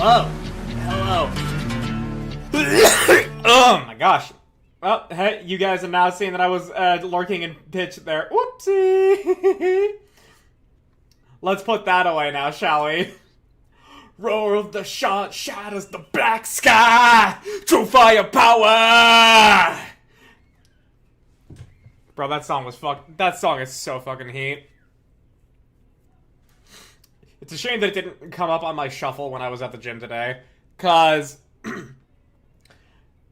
Hello. Hello. Oh my gosh. Well, hey, you guys have now seen that I was lurking in pitch there. Whoopsie. Let's put that away now, shall we? Roar of the shot shatters the black sky. True firepower. Bro, that song is so fucking heat. It's a shame that it didn't come up on my shuffle when I was at the gym today, cause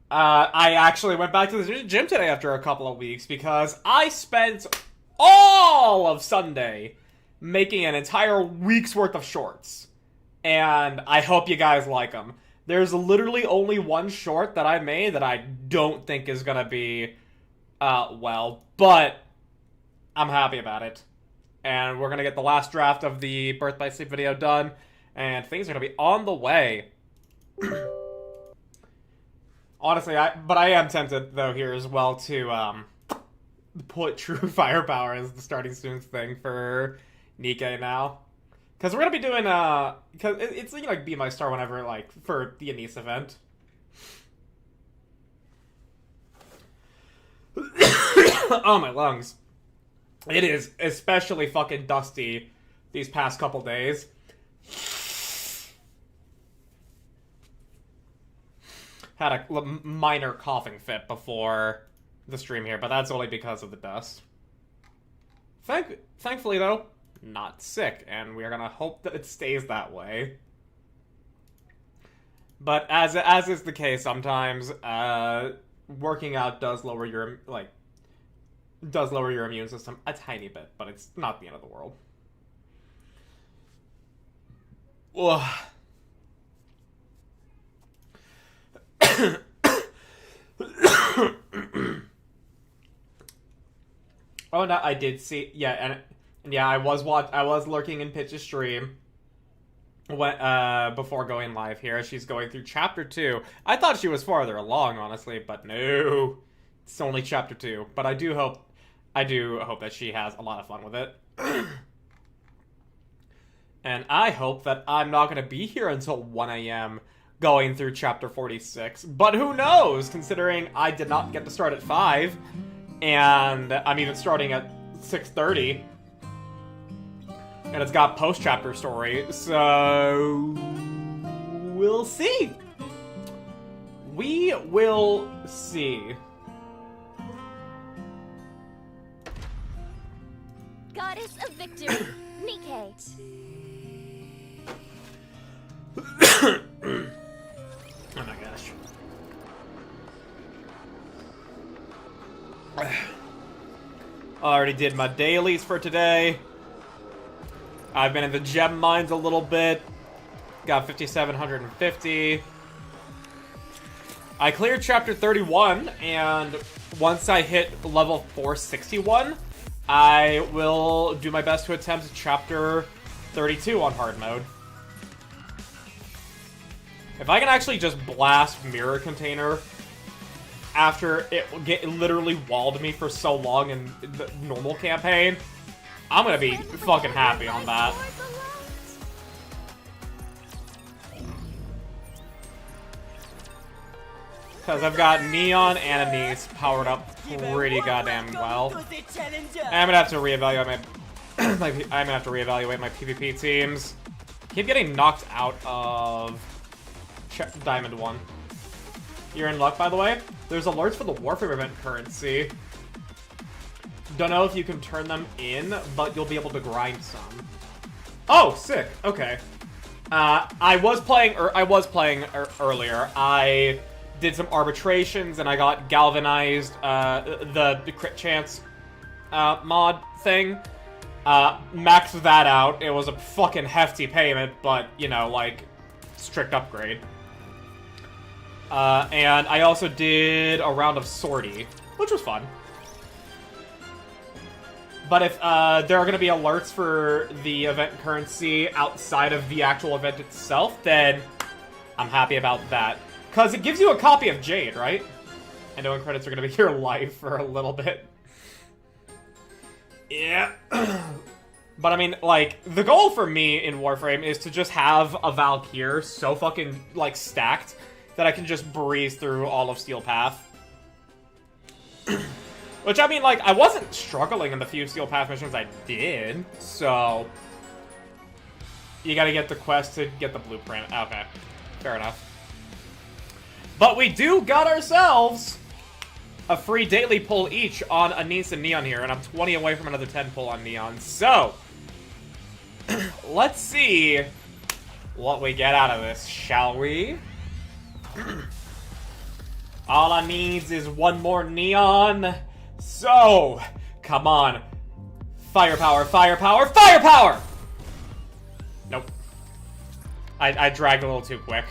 I actually went back to the gym today after a couple of weeks because I spent all of Sunday making an entire week's worth of shorts. And I hope you guys like them. There's literally only one short that I made that I don't think is gonna be, well, but I'm happy about it. And we're gonna get the last draft of the Birth by Sleep video done, and things are gonna be on the way. Honestly, but I am tempted, though, here as well to, put True Firepower as the starting students thing for Nikke now. Because we're gonna be doing, because it's, you know, like, Be My Star whenever, like, for the Anise event. Oh, my lungs. It is especially fucking dusty these past couple days. Had a minor coughing fit before the stream here, but that's only because of the dust. Thankfully, though, not sick, and we are gonna hope that it stays that way. But as is the case sometimes, working out does lower your immune system a tiny bit, but it's not the end of the world. Ugh. Oh no, I did see, yeah, and yeah, I was lurking in Pitch's stream when before going live here. She's going through chapter 2. I thought she was farther along, honestly, but no, it's only chapter 2. But I do hope that she has a lot of fun with it. And I hope that I'm not going to be here until 1 a.m. going through chapter 46. But who knows, considering I did not get to start at 5, and I'm even starting at 6:30. And it's got post-chapter story, so we'll see. We will see. Goddess of Victory, Nikke. Oh my gosh. Already did my dailies for today. I've been in the gem mines a little bit. Got 5,750. I cleared chapter 31, and once I hit level 461, I will do my best to attempt chapter 32 on hard mode. If I can actually just blast Mirror Container after it literally walled me for so long in the normal campaign, I'm gonna be fucking happy on that. Because I've got Neon and Anise powered up pretty goddamn well. I'm gonna have to reevaluate my PvP teams. Keep getting knocked out of Diamond 1. You're in luck, by the way. There's alerts for the Warfare event currency. Don't know if you can turn them in, but you'll be able to grind some. Oh, sick. Okay. I was playing earlier. I did some arbitrations, and I got galvanized, the crit chance mod thing. Maxed that out. It was a fucking hefty payment, but, you know, like, strict upgrade. And I also did a round of sortie, which was fun. But if there are going to be alerts for the event currency outside of the actual event itself, then I'm happy about that. Because it gives you a copy of Jade, right? I know credits are going to be your life for a little bit. Yeah. But I mean, like, the goal for me in Warframe is to just have a Valkyr so fucking, like, stacked that I can just breeze through all of Steel Path. Which, I mean, like, I wasn't struggling in the few Steel Path missions I did, so... You gotta get the quest to get the blueprint. Okay, fair enough. But we do got ourselves a free daily pull each on Anise and Neon here, and I'm 20 away from another 10 pull on Neon. So, let's see what we get out of this, shall we? All I need is one more Neon. So, come on. Firepower, firepower, firepower! Nope. I dragged a little too quick.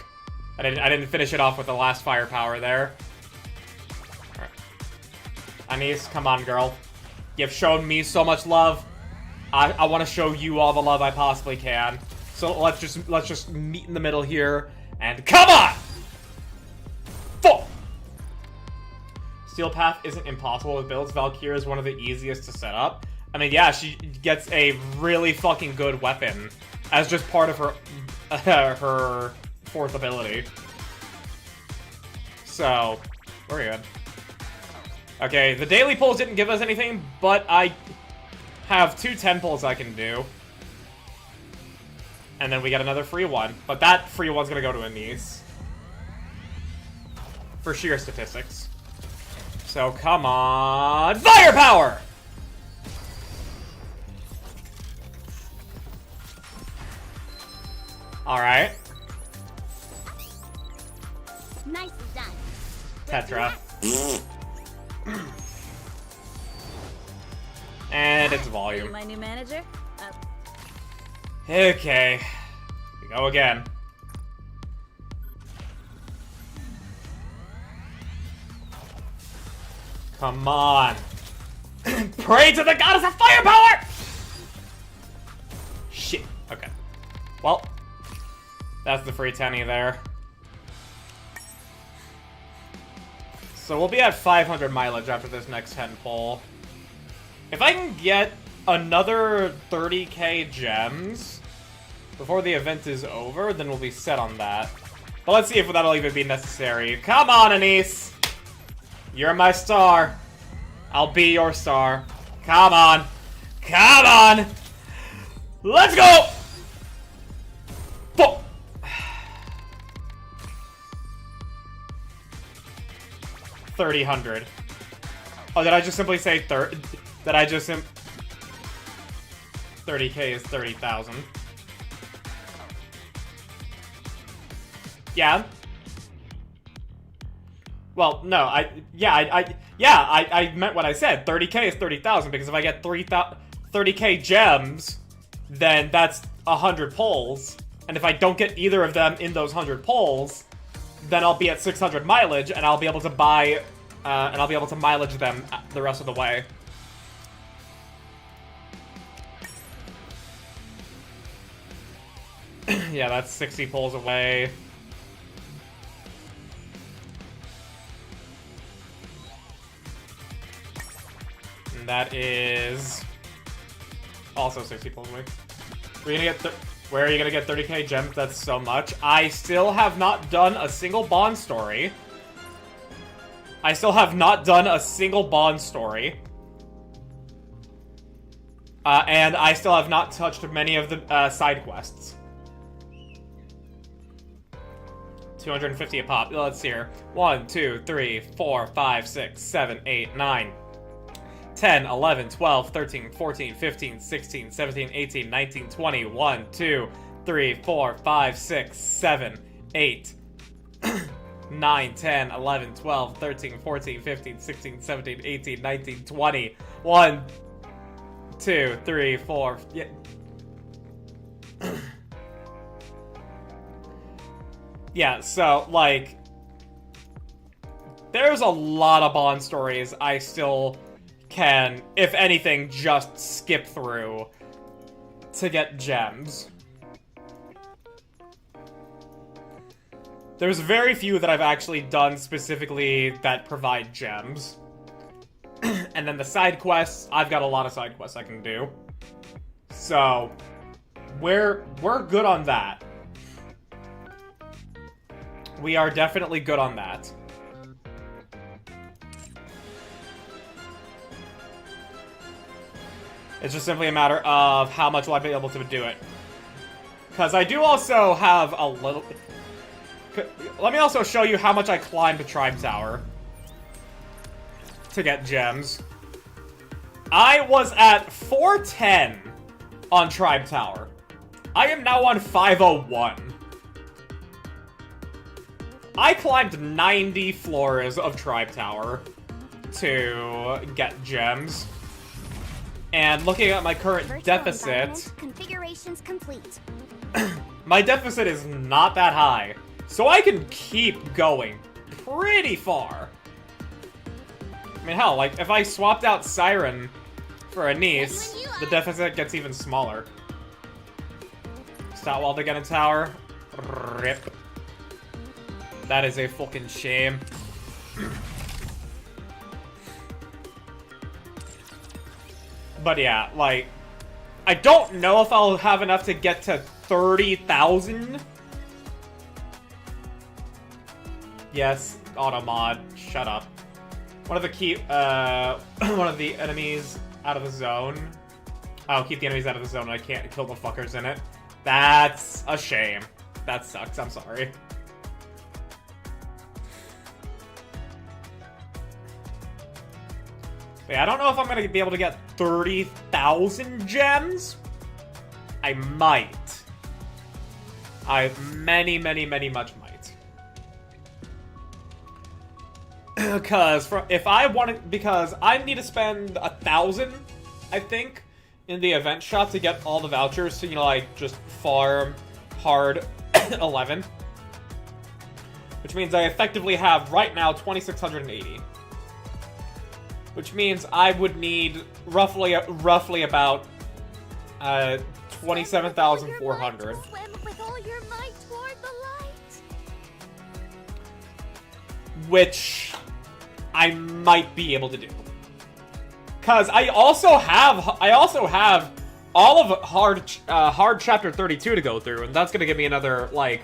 I didn't finish it off with the last firepower there. Alright. Anise, come on, girl. You've shown me so much love. I want to show you all the love I possibly can. So let's just meet in the middle here. And come on! Full! Steel Path isn't impossible with builds. Valkyrie is one of the easiest to set up. I mean, yeah, she gets a really fucking good weapon as just part of her her fourth ability. So, we're good. Okay, the daily pulls didn't give us anything, but I have 2 10 pulls I can do. And then we get another free one. But that free one's gonna go to Anise. For sheer statistics. So, come on. Firepower! Alright. Nicely done. Tetra. And it's volume. My new manager? Okay. We go again. Come on. Pray to the goddess of firepower! Shit. Okay. Well, that's the free tenny there. So we'll be at 500 mileage after this next 10 pull. If I can get another 30k gems before the event is over, then we'll be set on that. But let's see if that'll even be necessary. Come on, Anise! You're my star. I'll be your star. Come on. Come on! Let's go! 30,000. Oh, did I just simply say 30? Did I just 30k is 30,000. Yeah. Well, no, I meant what I said. 30k is 30,000 because if I get 30k gems, then that's 100 pulls. And if I don't get either of them in those 100 pulls, then I'll be at 600 mileage, and I'll be able to buy, and I'll be able to mileage them the rest of the way. Yeah, that's 60 pulls away. And that is also 60 pulls away. We're gonna get where are you gonna get 30k gems? That's so much. I still have not done a single Bond story. And I still have not touched many of the side quests. 250 a pop. Let's see here. 1, 2, 3, 4, 5, 6, 7, 8, 9, 10, 11, 12, 13, 14, 15, 16, 17, 18, 19, 20. 1, 2, 3, 4, 5, 6, 7, 8, 9, 10, 11, 12, 13, 14, 15, 16, 17, 18, 19, 20. 1, 2, 3, 4. Yeah. Yeah, so, like, there's a lot of Bond stories I still can, if anything, just skip through to get gems. There's very few that I've actually done specifically that provide gems. And then the side quests, I've got a lot of side quests I can do. So, we're good on that. We are definitely good on that. It's just simply a matter of how much will I be able to do it. Because I do also have a little... Let me also show you how much I climbed Tribe Tower to get gems. I was at 410 on Tribe Tower. I am now on 501. I climbed 90 floors of Tribe Tower to get gems. And looking at my current deficit, configurations complete. My deficit is not that high. So I can keep going pretty far. I mean, hell, like, if I swapped out Siren for a niece, the deficit gets even smaller. Statwall to get a tower. Rip. That is a fucking shame. But yeah, like, I don't know if I'll have enough to get to 30,000. Yes, automod, shut up. One of the enemies out of the zone. I'll keep the enemies out of the zone and I can't kill the fuckers in it. That's a shame. That sucks, I'm sorry. But yeah, I don't know if I'm gonna be able to get 30,000 gems. I might. I many much might. Because because I need to spend 1,000, I think, in the event shop to get all the vouchers to, you know, like, just farm hard 11. Which means I effectively have, right now, 2,680. Which means I would need roughly about 27,400. Which I might be able to do. Cause I also have all of hard chapter 32 to go through, and that's gonna give me another like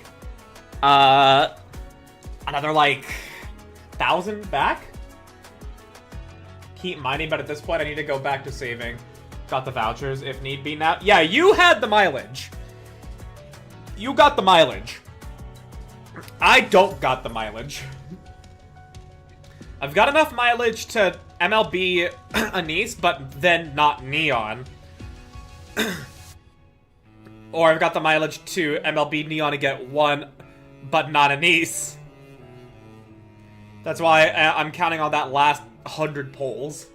1,000 back. Keep mining, but at this point I need to go back to saving. Got the vouchers if need be now. Yeah, you had the mileage. You got the mileage. I don't got the mileage. I've got enough mileage to MLB Anise, but then not Neon. Or I've got the mileage to MLB Neon to get one, but not Anise. That's why I'm counting on that last 100 polls.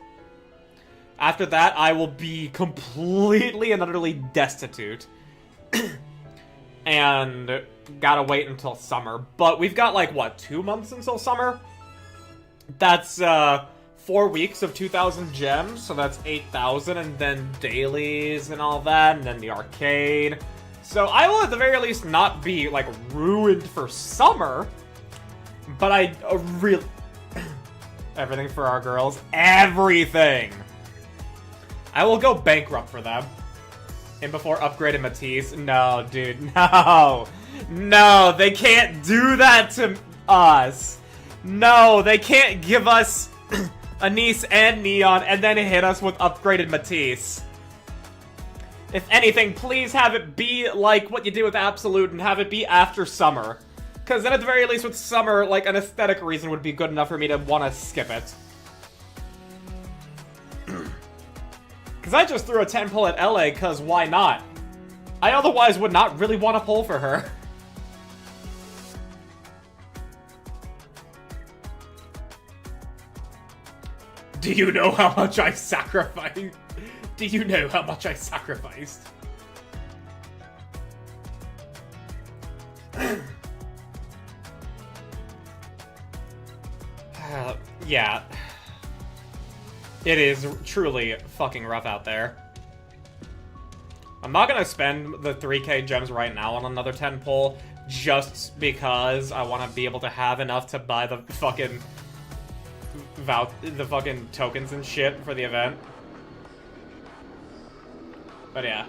After that, I will be completely and utterly destitute. And gotta wait until summer. But we've got, like, what, 2 months until summer? That's 4 weeks of 2,000 gems, so that's 8,000, and then dailies and all that, and then the arcade. So I will at the very least not be, like, ruined for summer, but I really... Everything for our girls. Everything! I will go bankrupt for them. And before upgrading Matisse. No, dude, no! No, they can't do that to us! No, they can't give us Anise and Neon and then hit us with upgraded Matisse. If anything, please have it be like what you did with Absolute and have it be after summer. Because then at the very least with summer, like, an aesthetic reason would be good enough for me to want to skip it. Because I just threw a 10 pull at LA, because why not? I otherwise would not really want to pull for her. Do you know how much I sacrificed? Do you know how much I sacrificed? Yeah. It is truly fucking rough out there. I'm not gonna spend the 3k gems right now on another 10 pull, just because I want to be able to have enough to buy the fucking... the fucking tokens and shit for the event. But yeah.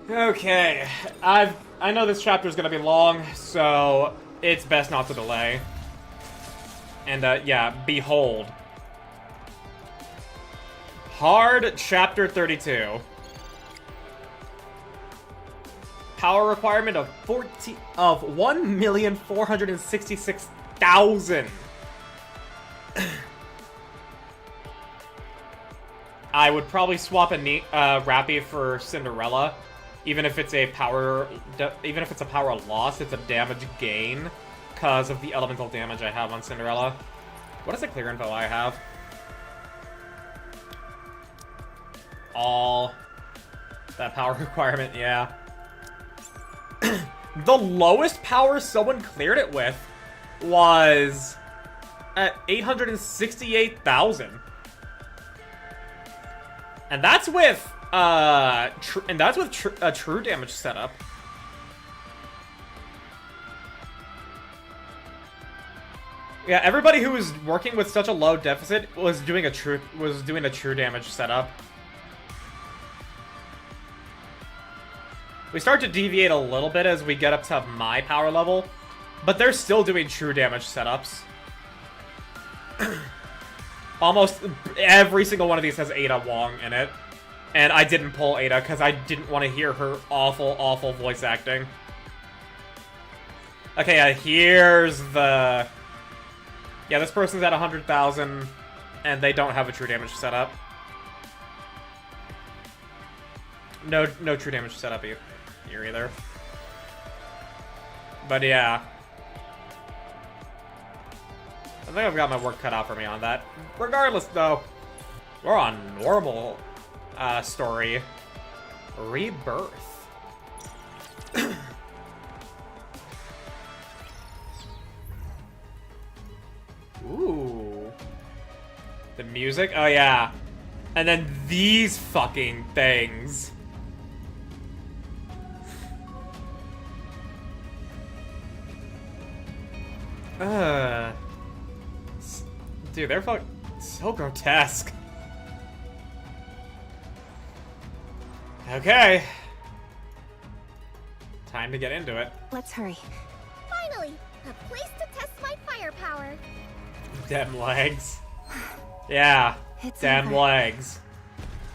Okay, I know this chapter is gonna be long, so it's best not to delay. And yeah, behold. Hard Chapter 32. Power requirement of 1,466,000. I would probably swap a Rappy for Cinderella, even if it's a power loss. It's a damage gain because of the elemental damage I have on Cinderella. What is the clear info I have? All that power requirement, yeah. The lowest power someone cleared it with was at 868,000. And that's with a true damage setup. Yeah, everybody who was working with such a low deficit was doing a true damage setup. We start to deviate a little bit as we get up to my power level, but they're still doing true damage setups. Almost every single one of these has Ada Wong in it. And I didn't pull Ada because I didn't want to hear her awful, awful voice acting. Okay, here's the... Yeah, this person's at 100,000, and they don't have a true damage setup. No true damage setup here either. But yeah. I think I've got my work cut out for me on that. Regardless, though, we're on normal story. Rebirth. Ooh. The music? Oh, yeah. And then these fucking things. Dude, they're so grotesque. Okay. Time to get into it. Let's hurry. Finally, a place to test my firepower. Damn legs. Yeah, It's damn over. legs.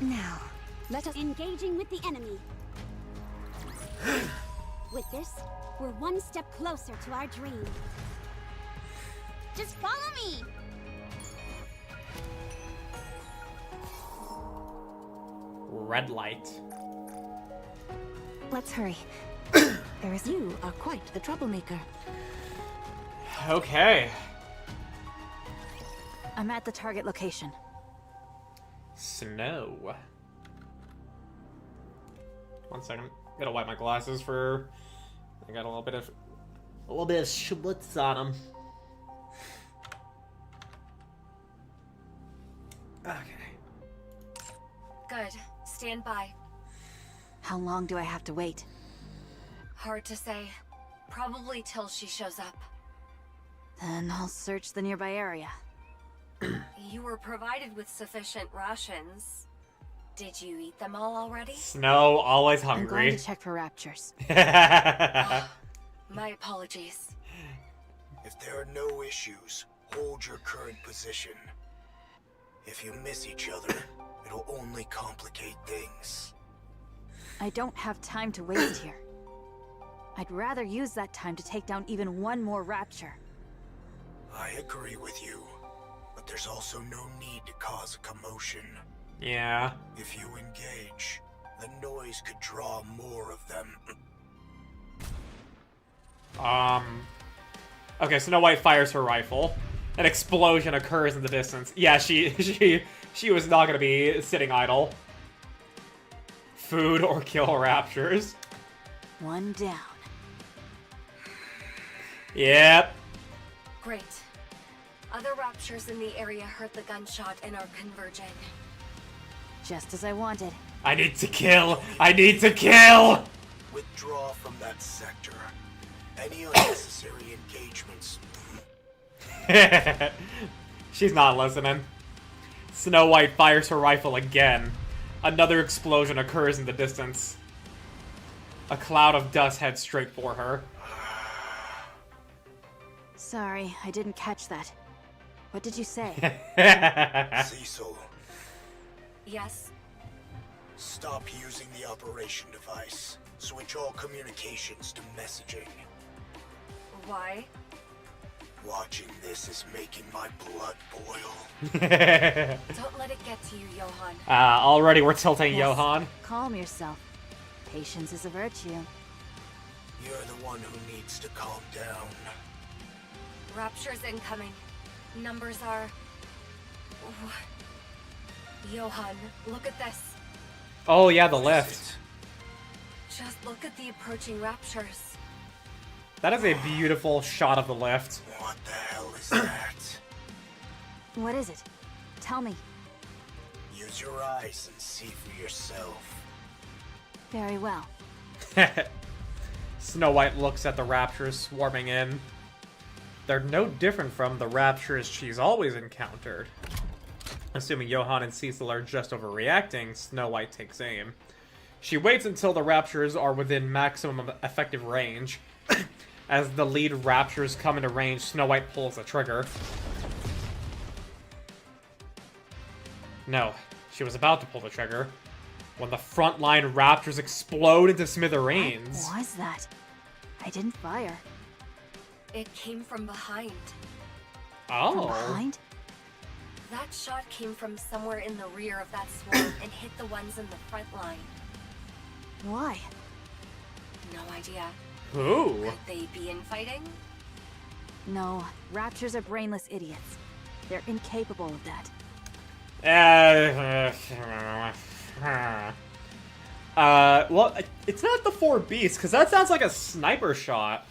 Now, let us engaging with the enemy. With this, we're one step closer to our dream. Just follow me. Red light. Let's hurry. You are quite the troublemaker. Okay. I'm at the target location. Snow. One second. Gotta wipe my glasses for... I got a little bit of schmutz on them. Okay. Good. Stand by. How long do I have to wait? Hard to say. Probably till she shows up. Then I'll search the nearby area. You were provided with sufficient rations. Did you eat them all already? Snow, always I'm going hungry. to check for raptures. My apologies. If there are no issues, hold your current position. If you miss each other, it'll only complicate things. I don't have time to waste here. I'd rather use that time to take down even one more rapture. I agree with you, but there's also no need to cause a commotion. Yeah. If you engage, the noise could draw more of them. Okay, Snow White fires her rifle. An explosion occurs in the distance. Yeah, she was not gonna be sitting idle. Food or kill raptures. One down. Yep. Great. Other raptures in the area heard the gunshot and are converging. Just as I wanted. I need to kill! I need to kill! Withdraw from that sector. Any unnecessary engagements. She's not listening. Snow White fires her rifle again. Another explosion occurs in the distance. A cloud of dust heads straight for her. Sorry, I didn't catch that. What did you say? Cecil, Yes? stop using the operation device. Switch all communications to messaging. Why? Watching this is making my blood boil. Don't let it get to you, Johan. Already we're tilting Yes. Johan. Calm yourself. Patience is a virtue. You're the one who needs to calm down. Rapture's incoming. Numbers are... Johan, look at this. Oh yeah, the What lift. is it? Just look at the approaching Raptures. That is a beautiful shot of the lift. What the hell is that? What is it? Tell me. Use your eyes and see for yourself. Very well. Snow White looks at the raptors swarming in. They're no different from the raptors she's always encountered. Assuming Johan and Cecil are just overreacting, Snow White takes aim. She waits until the raptors are within maximum effective range. As the lead raptors come into range, Snow White pulls the trigger. No, she was about to pull the trigger when the frontline raptors explode into smithereens. What was that? I didn't fire. It came from behind. From Oh. behind? That shot came from somewhere in the rear of that swarm and hit the ones in the front line. Why? No idea. Who? Could they be infighting? No, raptors are brainless idiots. They're incapable of that. Well, it's not the four beasts, because that sounds like a sniper shot.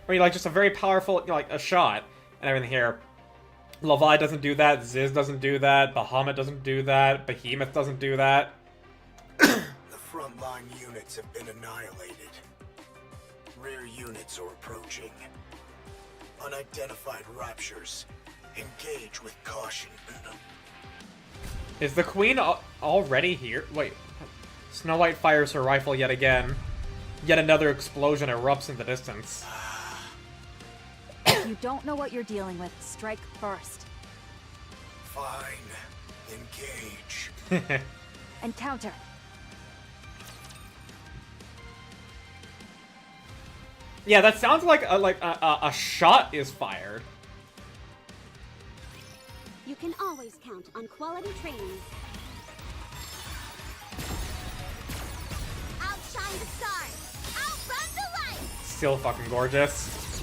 I mean, like, just a very powerful, you know, like, a shot and everything here. Levi doesn't do that, Ziz doesn't do that, Bahamut doesn't do that, Behemoth doesn't do that. The frontline units have been annihilated. Rear units are approaching. Unidentified raptures. Engage with caution. Is the queen already here? Wait. Snow White fires her rifle yet again. Yet another explosion erupts in the distance. If you don't know what you're dealing with, strike first. Fine. Engage. Encounter. Yeah, that sounds like a shot is fired. You can always count on quality training. Outshine the stars! Outrun the light! Still fucking gorgeous.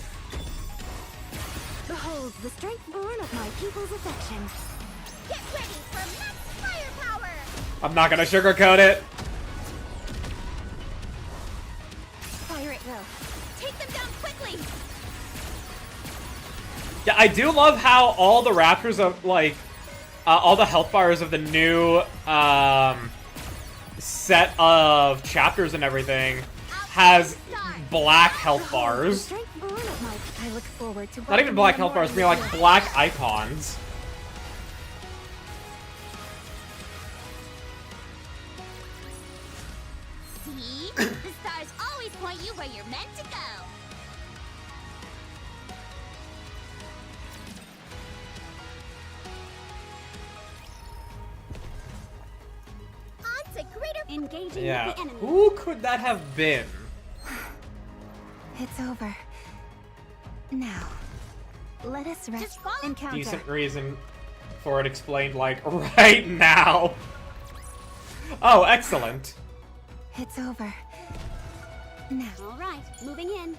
Behold the strength born of my people's affection. Get ready for max firepower! I'm not gonna sugarcoat it. Fire at will. Take them down quickly! Yeah, I do love how all the raptors of, like, all the health bars of the new, set of chapters and everything has black health bars. Strength born of my... I look forward to... Not even black health bars, but like black icons. See? The stars always point you where you're meant to go. On to greater engaging Yeah. with the enemy. Who could that have been? It's over. Now, let us rest. Just follow. Encounter. Decent reason for it explained, like, right now. Oh, excellent. It's over. Now. All right, moving in.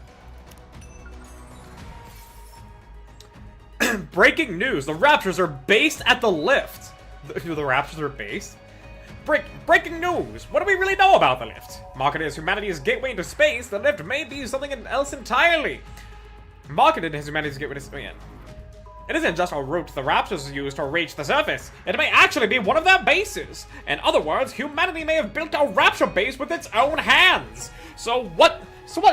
Breaking news, the Raptors are based at the lift. The Raptors are based? Breaking news! What do we really know about the lift? Marketed as humanity's gateway into space, the lift may be something else entirely. Marketed as humanity's gateway to space. It isn't just a route the Raptors use to reach the surface. It may actually be one of their bases. In other words, humanity may have built a Rapture base with its own hands. So what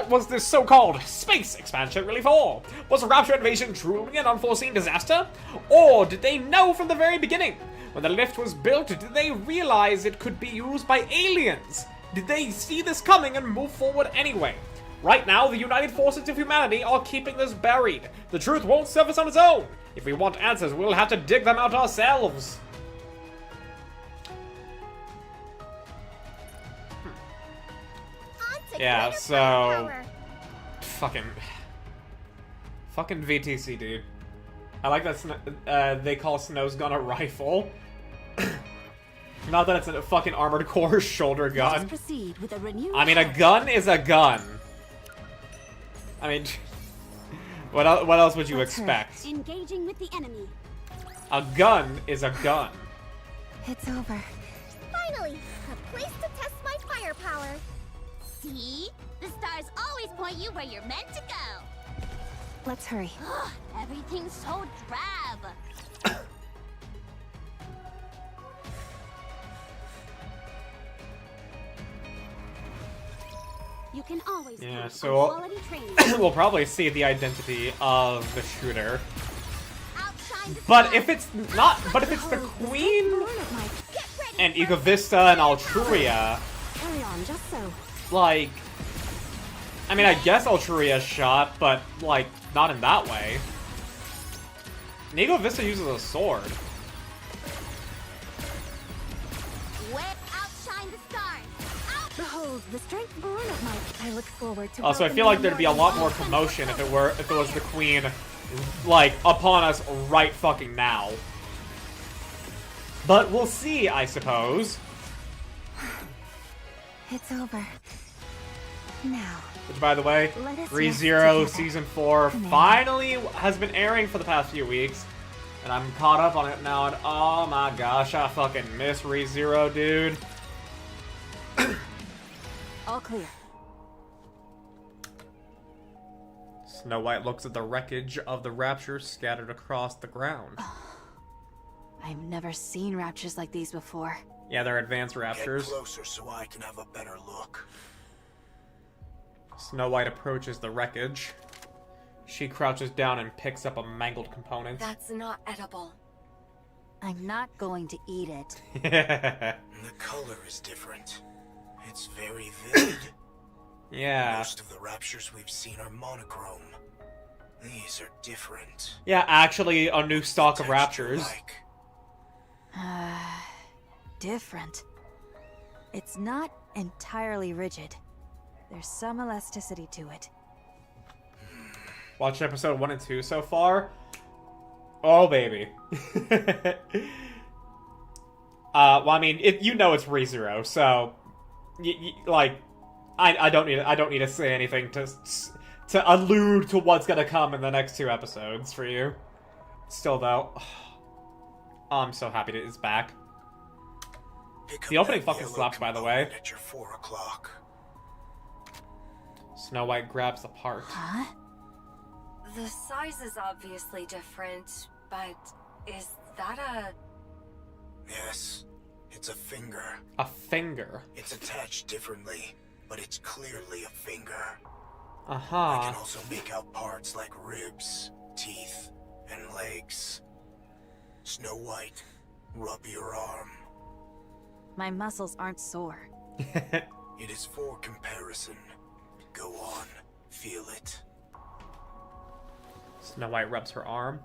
was this so-called space expansion really for? Was the Rapture invasion truly an unforeseen disaster? Or did they know from the very beginning? When the lift was built, did they realize it could be used by aliens? did they see this coming and move forward anyway? Right now, the united forces of humanity are keeping this buried. The truth won't surface on its own. If we want answers, we'll have to dig them out ourselves. Yeah, so... Fucking VTC, dude. I like that they call Snow's gun a rifle. Not that it's a fucking Armored Core shoulder gun. I mean, a gun is a gun. I mean, what else would you expect? Engaging with the enemy. A gun is a gun. It's over. Finally, a place to test my firepower. See? The stars always point you where you're meant to go. Let's hurry. Everything's so drab. You can always Yeah, count so on quality training. we'll probably see the identity of the shooter. Outshine the But stars. if it's not, but if it's the Queen Get ready and for Egovista and Altruria, Carry on, just so. like, I mean, I guess Altruria shot, but like not in that way. And Egovista uses a sword. outshine the stars. Behold, the strength born of my... I look forward to... Also, I feel like there'd be a lot more commotion if it was the Queen, like, upon us right fucking now. But we'll see, I suppose. It's over. Now. Which, by the way, Let us 3-0 rest together. Season 4 finally has been airing for the past few weeks. And I'm caught up on it now, and oh my gosh, I fucking miss ReZero, dude. All clear. Snow White looks at the wreckage of the Raptures scattered across the ground. I've never seen raptures like these before. Yeah, they're advanced Get Raptures. closer so I can have a better look. Snow White approaches the wreckage. She crouches down and picks up a mangled component. That's not edible. I'm not going to eat it. The color is different. It's very vivid. Yeah. Most of the raptures we've seen are monochrome. These are different. Yeah, actually, a new stock of Texture Raptures. like. Different. It's not entirely rigid. There's some elasticity to it. Watched episode 1 and 2 so far. Oh, baby. Well, I mean, you know it's ReZero, so like, I don't need to say anything to allude to what's gonna come in the next 2 episodes for you. Still, though, I'm so happy that it's back. Pick up The opening that fucking yellow slaps, by the way. component at your 4 o'clock. Snow White grabs the part. Huh? The size is obviously different, but is that a... Yes, it's a finger. A finger. It's attached differently, but it's clearly a finger. I Uh-huh. can also make out parts like ribs, teeth, and legs. Snow White, rub your arm. My muscles aren't sore. It is for comparison. Go on, feel it. Snow White rubs her arm,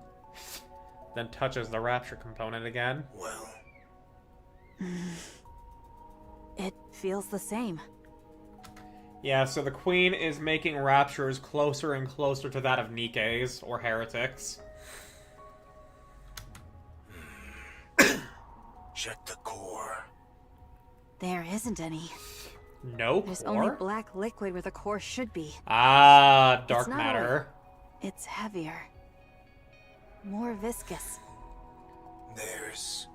then touches the rapture component again. Well, It feels the same. Yeah, so the Queen is making raptures closer and closer to that of Nikke's, or heretics. check the core. There isn't any. No There's core? only black liquid where the core should be. Ah, dark It's not matter. It's heavier. More viscous. There's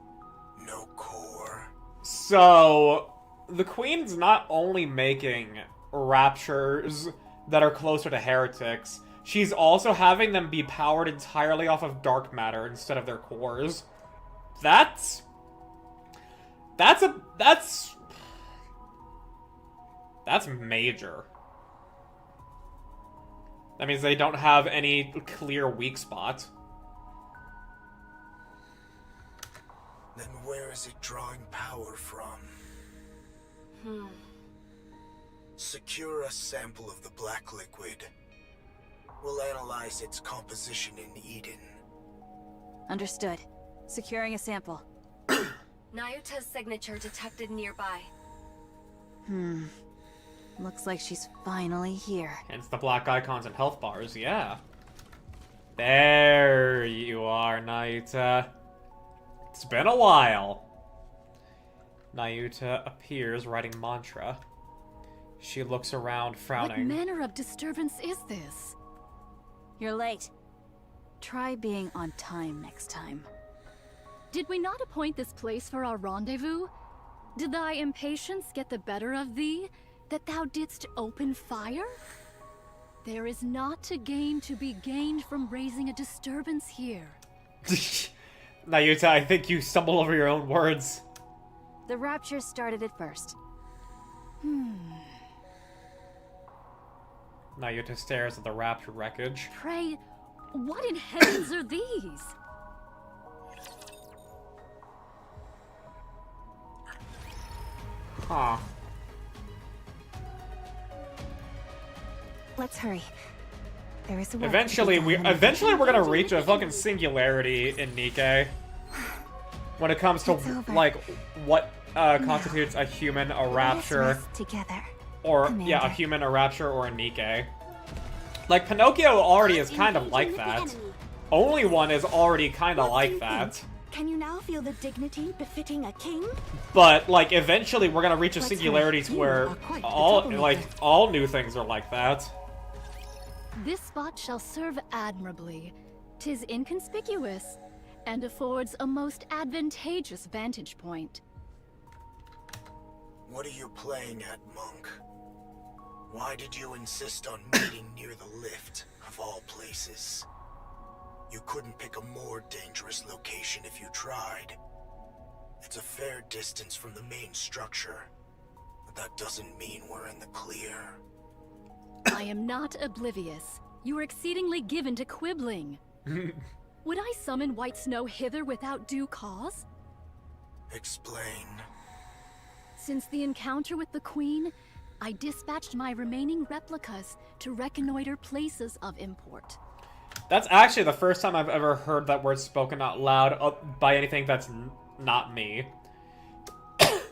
no core. So, the Queen's not only making raptures that are closer to heretics, she's also having them be powered entirely off of dark matter instead of their cores. That's major. That means they don't have any clear weak spot. Then where is it drawing power from? Secure a sample of the black liquid. We'll analyze its composition in Eden. Understood. Securing a sample. Nayuta's signature detected nearby. Looks like she's finally here. Hence the black icons and health bars, yeah. There you are, Nayuta. It's been a while. Nayuta appears writing mantra. She looks around, frowning. What manner of disturbance is this? You're late. Try being on time next time. Did we not appoint this place for our rendezvous? Did thy impatience get the better of thee, that thou didst open fire? There is naught to gain to be gained from raising a disturbance here. Nayuta, I think you stumble over your own words. The Rapture started it first. Nayuta stares at the Rapture wreckage. Pray, what in heavens are these? Huh. Let's hurry. There is a Eventually we're gonna reach a fucking singularity in Nikke. When it comes to, like, what constitutes a human, a Rapture, together. or, Commander. yeah, a human, a Rapture, or a Nikke. Like, Pinocchio already is kind of like that. Only One is already kind of like that. Can you now feel the dignity befitting a king? But, like, eventually we're gonna reach a Let's singularity hurry. You where are quite the all, troublemaker. like, all new things are like that. This spot shall serve admirably. 'Tis inconspicuous, and affords a most advantageous vantage point. What are you playing at, Monk? Why did you insist on meeting near the lift, of all places? You couldn't pick a more dangerous location if you tried. It's a fair distance from the main structure, but that doesn't mean we're in the clear. I am not oblivious. You are exceedingly given to quibbling. Would I summon White Snow hither without due cause? Explain. Since the encounter with the Queen, I dispatched my remaining replicas to reconnoiter places of import. That's actually the first time I've ever heard that word spoken out loud by anything that's not me.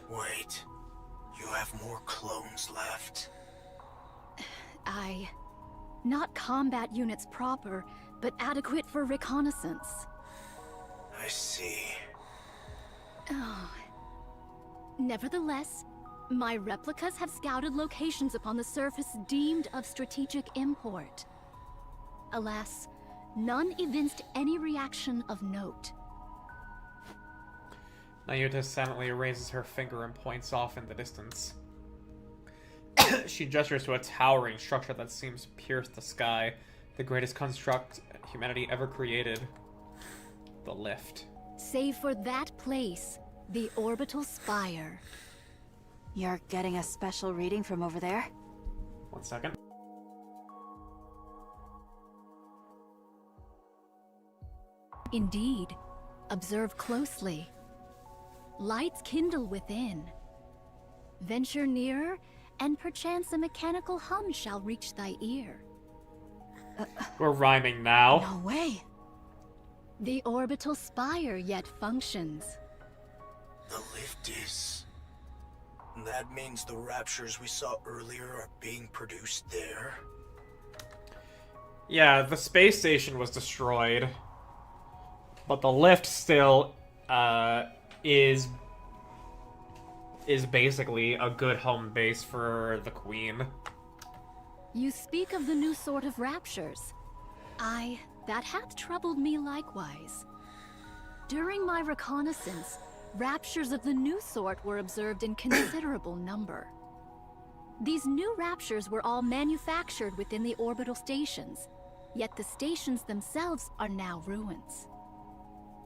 Wait, you have more clones left? Not combat units proper, but adequate for reconnaissance. I see. Oh. Nevertheless, my replicas have scouted locations upon the surface deemed of strategic import. Alas, none evinced any reaction of note. Nayuta silently raises her finger and points off in the distance. She gestures to a towering structure that seems to pierce the sky, the greatest construct humanity ever created. The lift. Save for that place, the orbital spire. You're getting a special reading from over there? 1 second. Indeed. Observe closely. Lights kindle within. Venture nearer, and perchance a mechanical hum shall reach thy ear. We're rhyming now. No way! The orbital spire yet functions. The lift is... That means the raptures we saw earlier are being produced there? Yeah, the space station was destroyed. But the lift still, is basically a good home base for the Queen. You speak of the new sort of raptures. Aye, that hath troubled me likewise. During my reconnaissance, raptures of the new sort were observed in considerable number. These new raptures were all manufactured within the orbital stations, yet the stations themselves are now ruins.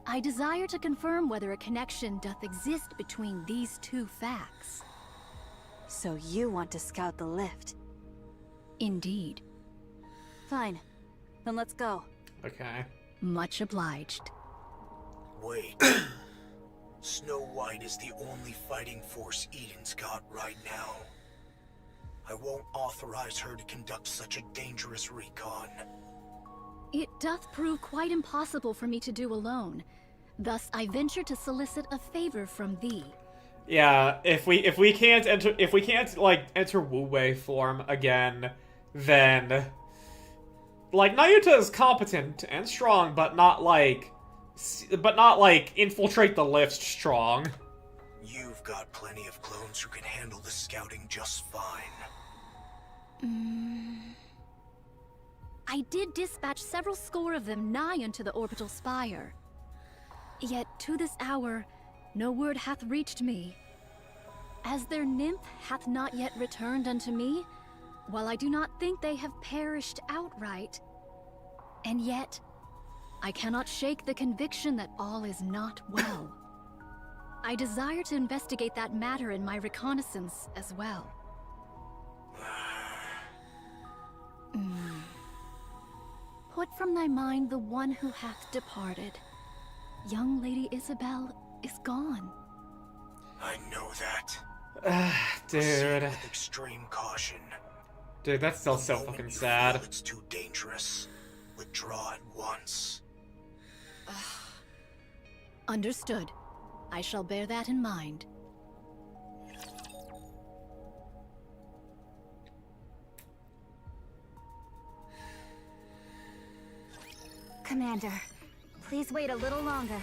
I desire to confirm whether a connection doth exist between these two facts. So you want to scout the lift? Indeed. Fine. Then let's go. Okay. Much obliged. Wait. Snow White is the only fighting force Eden's got right now. I won't authorize her to conduct such a dangerous recon. It doth prove quite impossible for me to do alone. Thus I venture to solicit a favor from thee. Yeah, if we can't enter Wu-Wei form again, then like Nayuta is competent and strong, but not like infiltrate the lift strong. You've got plenty of clones who can handle the scouting just fine. I did dispatch several score of them nigh unto the orbital spire. Yet to this hour, no word hath reached me. As their nymph hath not yet returned unto me, while I do not think they have perished outright. And yet, I cannot shake the conviction that all is not well. I desire to investigate that matter in my reconnaissance as well. Put from thy mind the one who hath departed. Young Lady Isabel is gone. I know that. Dude. Proceed with extreme caution. Dude, that's still The so moment fucking you sad. feel it's too dangerous. Withdraw at once. Understood. I shall bear that in mind. Commander, please wait a little longer.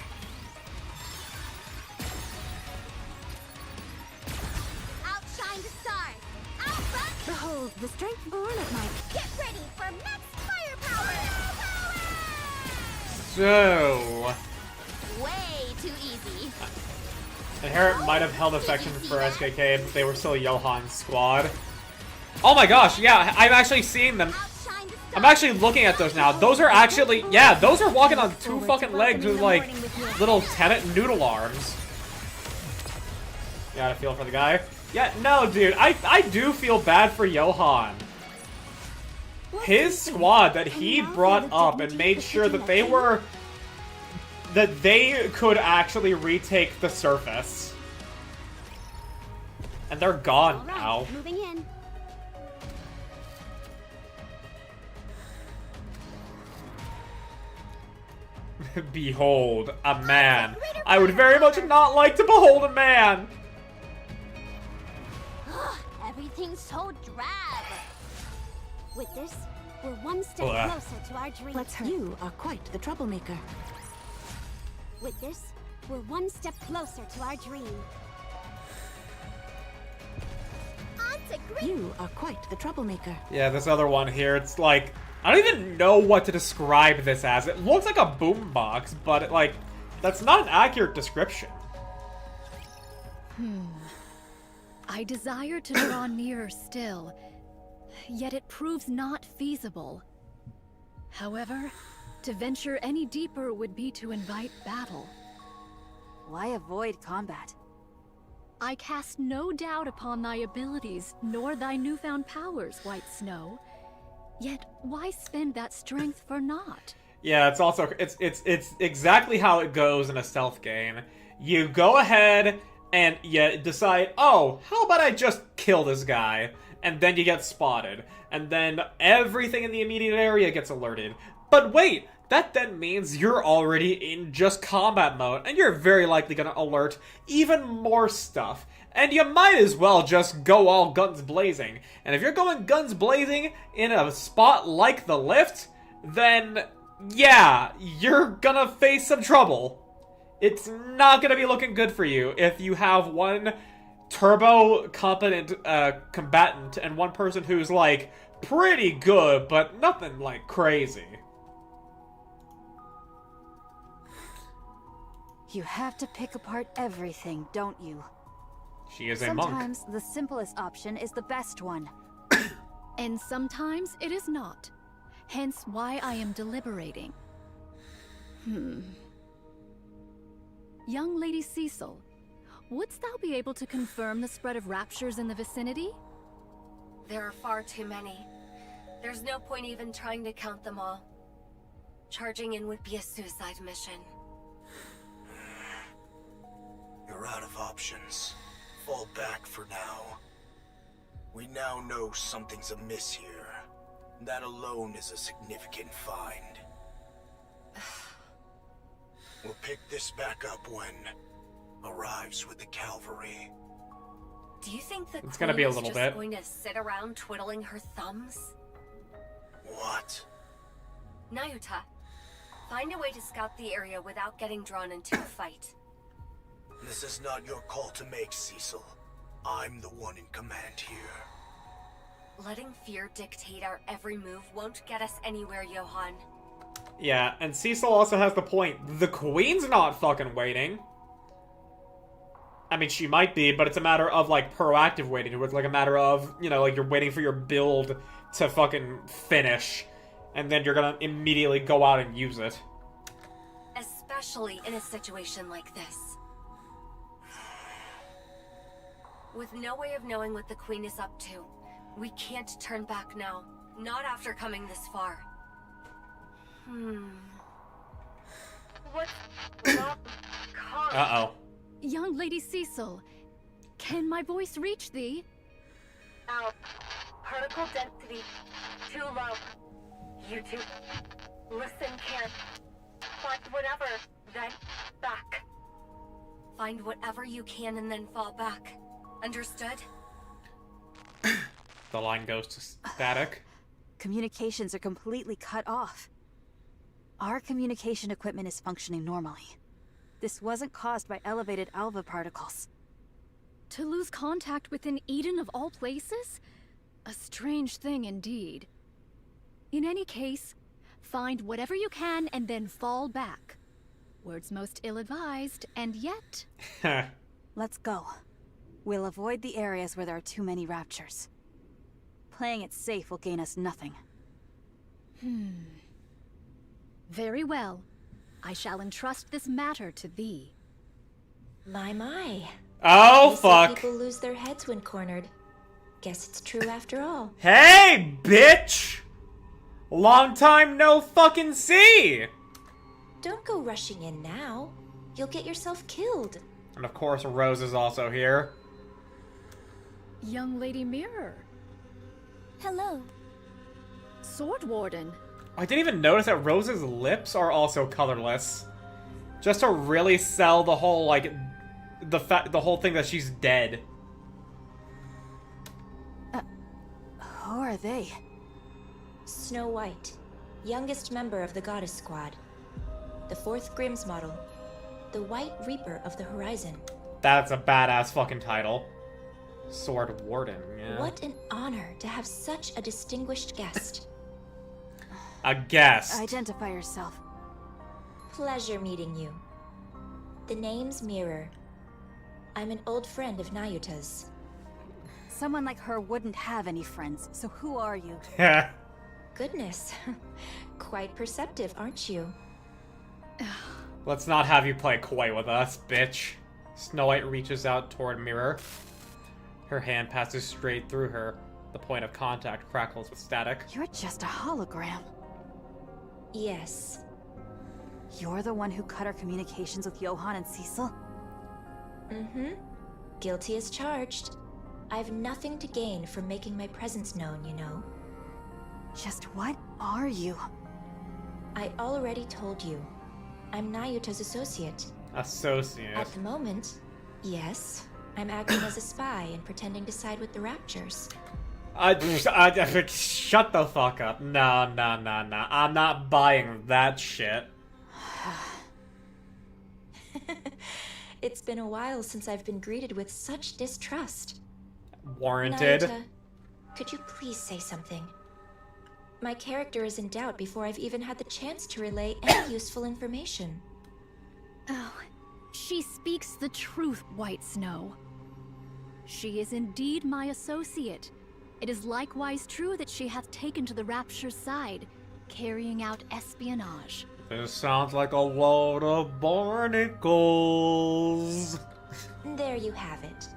Outshine the stars! Outburst! Behold the strength born of my... Get ready for max firepower! So, Way too easy. Inherit might have held affection for SKK, but they were still Johan's squad. Oh my gosh, yeah, I'm actually seeing them. Outshine the stars! I'm actually looking at those now. Those are actually, yeah, those are walking on two fucking legs with like little tenant noodle arms. You gotta feel for the guy. Yeah, no, dude, I do feel bad for Johan. His squad that he brought up and made sure that they were, that they could actually retake the surface. And they're gone now. Moving in. Behold, a man. I would very much not like to behold a man. Everything's so drab. With this, we're one step Ugh. closer to our dream. Let's hurry. You are quite the troublemaker. With this, we're one step closer to our dream. On to green. You are quite the troublemaker. Yeah, this other one here, it's like, I don't even know what to describe this as. It looks like a boombox, but it, like, that's not an accurate description. I desire to draw nearer still, yet it proves not feasible. However, to venture any deeper would be to invite battle. Why avoid combat? I cast no doubt upon thy abilities, nor thy newfound powers, White Snow. Yet why spend that strength for naught? Yeah, it's also, it's exactly how it goes in a stealth game. You go ahead and you decide, oh, how about I just kill this guy? And then you get spotted. And then everything in the immediate area gets alerted. But wait, that then means you're already in just combat mode, and you're very likely gonna alert even more stuff. And you might as well just go all guns blazing. And if you're going guns blazing in a spot like the lift, then yeah, you're gonna face some trouble. It's not gonna be looking good for you if you have one turbo competent combatant and one person who's like pretty good, but nothing like crazy. You have to pick apart everything, don't you? She is a monk. Sometimes the simplest option is the best one. And sometimes it is not. Hence why I am deliberating. Young Lady Cecil, wouldst thou be able to confirm the spread of raptures in the vicinity? There are far too many. There's no point even trying to count them all. Charging in would be a suicide mission. You're out of options. Fall back for now. We now know something's amiss here. That alone is a significant find. We'll pick this back up when arrives with the cavalry. Do you think the It's gonna be a Queen is little just bit. going to sit around twiddling her thumbs? What? Nayuta, find a way to scout the area without getting drawn into a fight. This is not your call to make, Cecil. I'm the one in command here. Letting fear dictate our every move won't get us anywhere, Johann. Yeah, and Cecil also has the point. The Queen's not fucking waiting. I mean, she might be, but it's a matter of, like, proactive waiting. It's like a matter of, you know, like, you're waiting for your build to fucking finish, and then you're gonna immediately go out and use it. Especially in a situation like this. With no way of knowing what the Queen is up to, we can't turn back now. Not after coming this far. What's not calm? Uh-oh. Young Lady Cecil, can my voice reach thee? Out. Particle density too low. You two. Listen, can't. Find whatever, then back. Find whatever you can and then fall back. Understood? The line goes to static. Communications are completely cut off. Our communication equipment is functioning normally. This wasn't caused by elevated alpha particles. To lose contact within Eden of all places? A strange thing indeed. In any case, find whatever you can and then fall back. Words most ill-advised, and yet... Let's go. We'll avoid the areas where there are too many raptures. Playing it safe will gain us nothing. Very well. I shall entrust this matter to thee. My. Oh, They say fuck. people lose their heads when cornered. Guess it's true after all. Hey, bitch! Long time no fucking see! Don't go rushing in now. You'll get yourself killed. And of course, Rose is also here. Young Lady Mirror. Hello. Sword Warden. I didn't even notice that Rose's lips are also colorless. Just to really sell the whole, like, the whole thing that she's dead. Who are they? Snow White, youngest member of the Goddess Squad. The 4th Grimm's model. The White Reaper of the Horizon. That's a badass fucking title. Sword Warden, yeah. What an honor to have such a distinguished guest. A guest. Identify yourself. Pleasure meeting you. The name's Mirror. I'm an old friend of Nayuta's. Someone like her wouldn't have any friends, so who are you? Goodness. Quite perceptive, aren't you? Let's not have you play coy with us, bitch. Snow White reaches out toward Mirror. Her hand passes straight through her. The point of contact crackles with static. You're just a hologram. Yes. You're the one who cut our communications with Johann and Cecil? Mm-hmm. Guilty as charged. I've nothing to gain from making my presence known, you know. Just what are you? I already told you. I'm Nayuta's associate. Associate. At the moment, yes. I'm acting as a spy and pretending to side with the Raptures. Shut the fuck up. No. I'm not buying that shit. It's been a while since I've been greeted with such distrust. Warranted. Nayuta, could you please say something? My character is in doubt before I've even had the chance to relay any useful information. Oh, she speaks the truth, White Snow. She is indeed my associate. It is likewise true that she hath taken to the Rapture's side, carrying out espionage. This sounds like a load of barnacles. There you have it.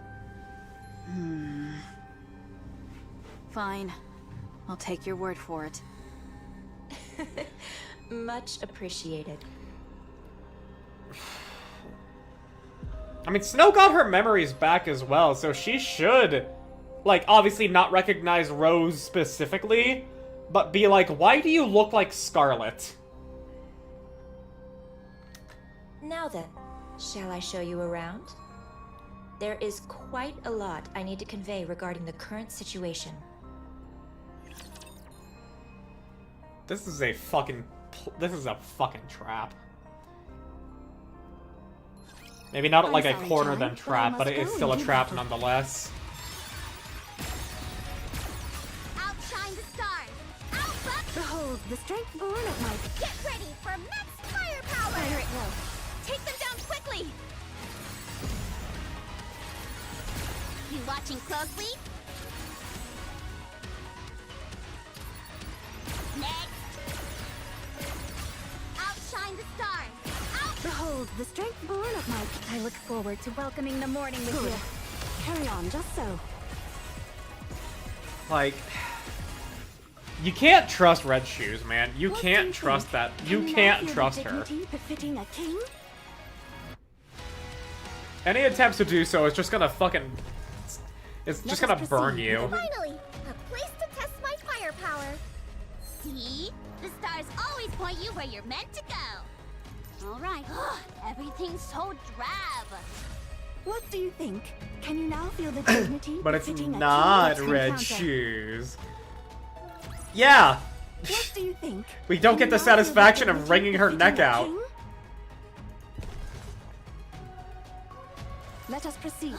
Fine. I'll take your word for it. Much appreciated. I mean, Snow got her memories back as well, so she should like, obviously not recognize Rose specifically, but be like, why do you look like Scarlet? Now then, shall I show you around? There is quite a lot I need to convey regarding the current situation. This is a fucking trap. Maybe not I'm like a sorry, corner John, them but I trap, but must it's go still a and do trap my- nonetheless. Outshine the stars! Alpha! Behold the strength born of my... Get ready for max firepower! Fire at will. Take them down quickly! You watching closely? Next! Outshine the stars! Out! Behold the strength born of my... I look forward to welcoming the morning with Good. you. Carry on, just so. Like, you can't trust Red Shoes, man. You What do you can't think? trust that. Can You now can't feel trust the her. dignity befitting a king? Any attempts to do so is just gonna fucking... It's just Let gonna us burn proceed you. with the- Finally, a place to test my firepower. See? The stars always point you where you're meant to go. All right. Everything's so drab. What do you think? Can you now feel the dignity But it's befitting a king? not Let's Red encounter. Shoes. Yeah! What do you think? We don't Can get you the now feel satisfaction of dignity wringing her befitting neck a out. king? Let us proceed.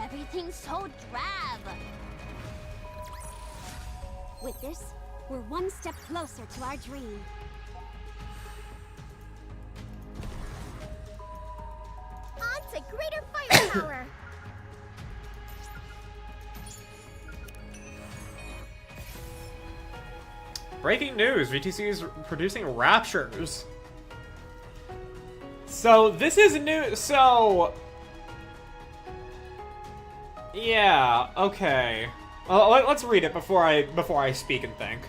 Everything's so drab. With this, we're one step closer to our dream. On to greater firepower. Breaking news, VTC is producing Raptures. So, this is new, so... Yeah, okay. Let's read it before I speak and think.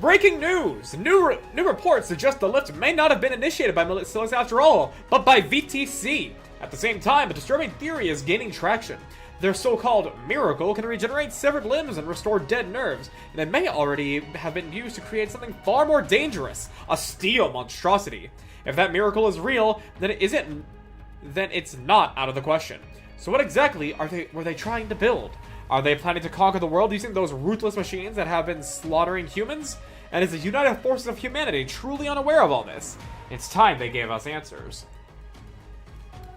Breaking news! New reports suggest the lift may not have been initiated by Militarists after all, but by VTC. At the same time, a disturbing theory is gaining traction. Their so-called miracle can regenerate severed limbs and restore dead nerves, and it may already have been used to create something far more dangerous, a steel monstrosity. If that miracle is real, then it's not out of the question. So what exactly were they trying to build? Are they planning to conquer the world using those ruthless machines that have been slaughtering humans? And is the united forces of humanity truly unaware of all this? It's time they gave us answers.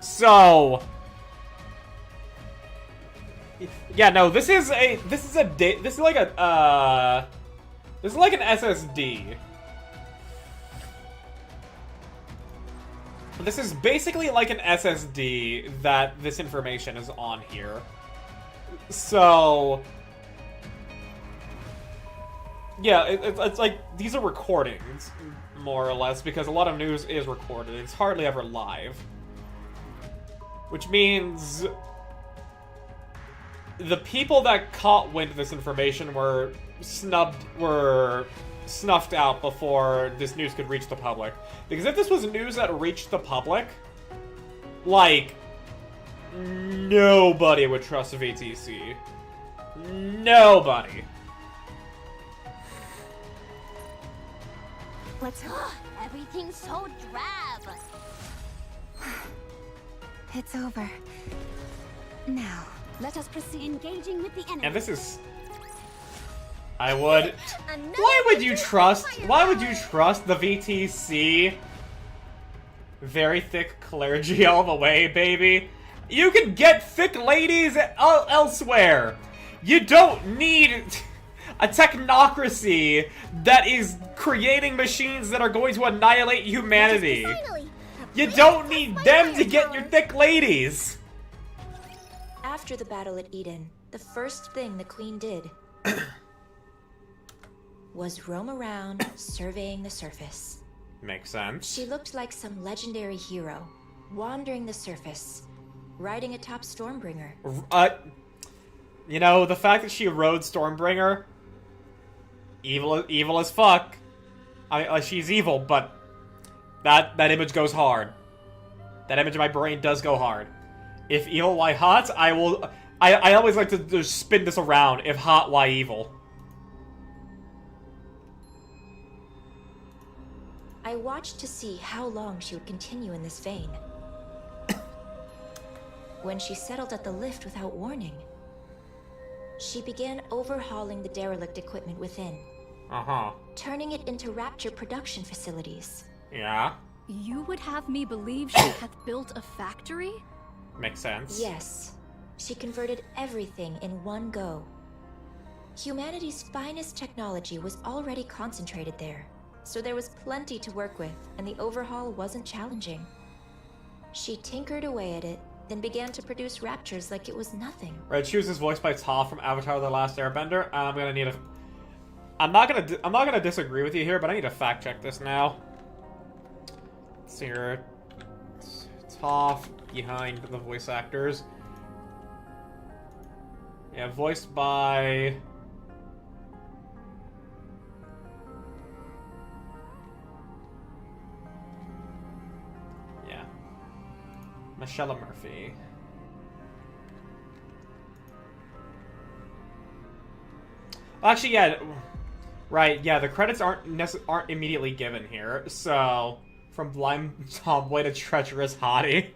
So, yeah, no, this is like an SSD. This is basically like an SSD that this information is on here. So, yeah, it's like, these are recordings, more or less, because a lot of news is recorded. It's hardly ever live. Which means the people that caught wind of this information were snuffed out before this news could reach the public. Because if this was news that reached the public, like, nobody would trust VTC. Nobody. Let's Everything's so drab. It's over. Now, let us proceed. Engaging with the enemy. And this is... I would... Another Why would you major trust firepower. the VTC? Very thick clergy all the way, baby. You can get thick ladies elsewhere. You don't need a technocracy that is creating machines that are going to annihilate humanity. Finally, a You place don't to need test my them to get firepower. your thick ladies. After the battle at Eden, the first thing the Queen did was roam around surveying the surface. Makes sense. She looked like some legendary hero, wandering the surface, riding atop Stormbringer. You know, the fact that she rode Stormbringer, evil as fuck. She's evil, but that image goes hard. That image in my brain does go hard. If evil, why hot? I always like to just spin this around. If hot, why evil? I watched to see how long she would continue in this vein. When she settled at the lift without warning, she began overhauling the derelict equipment within. Uh-huh. Turning it into Rapture production facilities. Yeah. You would have me believe she hath built a factory? Makes sense. Yes. She converted everything in one go. Humanity's finest technology was already concentrated there, so there was plenty to work with, and the overhaul wasn't challenging. She tinkered away at it, then began to produce Raptures like it was nothing. Red Shoes is voiced by Toph from Avatar: The Last Airbender. I'm gonna need a... I'm not gonna disagree with you here, but I need to fact check this now. Let's see here. Toph behind the voice actors. Yeah, voiced by... Yeah. Michelle Murphy. Actually, yeah. Right, yeah, the credits aren't immediately given here. So, from blind tomboy to treacherous hottie.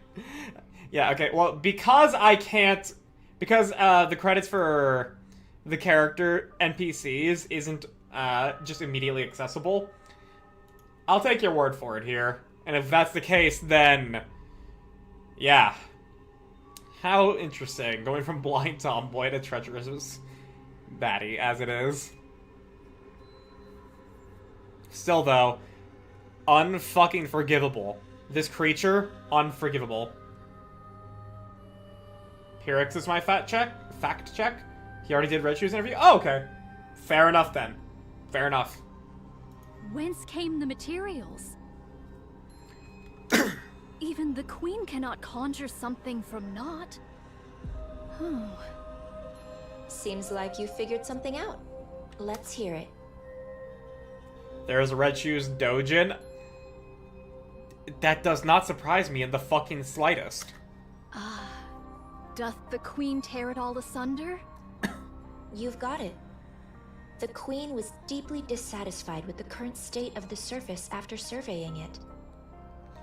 Yeah, okay, well, because I can't... Because the credits for the character NPCs isn't just immediately accessible, I'll take your word for it here. And if that's the case, then... Yeah. How interesting, going from blind tomboy to treacherous baddie, as it is. Still, though, unfucking forgivable. This creature, unforgivable. Pyrrhix is my fact check. He already did Red Shoes interview. Oh, okay. Fair enough, then. Fair enough. Whence came the materials? Even the Queen cannot conjure something from naught. Seems like you figured something out. Let's hear it. There's Red Shoes Dojin. That does not surprise me in the fucking slightest. Doth the Queen tear it all asunder? You've got it. The Queen was deeply dissatisfied with the current state of the surface after surveying it.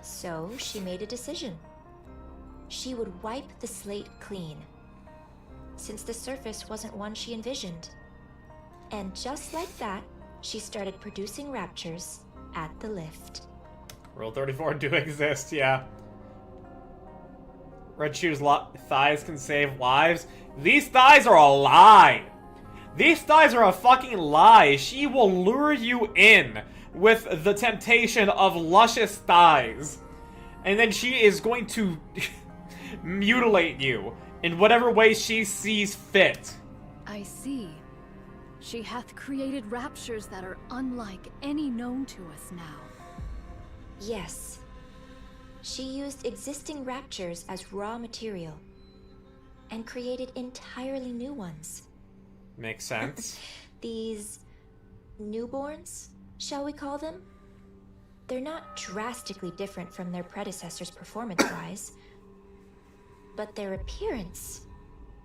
So, she made a decision. She would wipe the slate clean, since the surface wasn't one she envisioned. And just like that, she started producing Raptures at the lift. Rule 34 do exist, yeah. Red Shoes thighs can save lives. These thighs are a lie. These thighs are a fucking lie. She will lure you in with the temptation of luscious thighs. And then she is going to mutilate you in whatever way she sees fit. I see. She hath created raptures that are unlike any known to us now. Yes. She used existing Raptures as raw material and created entirely new ones. Makes sense. These newborns, shall we call them? They're not drastically different from their predecessors performance-wise, but their appearance,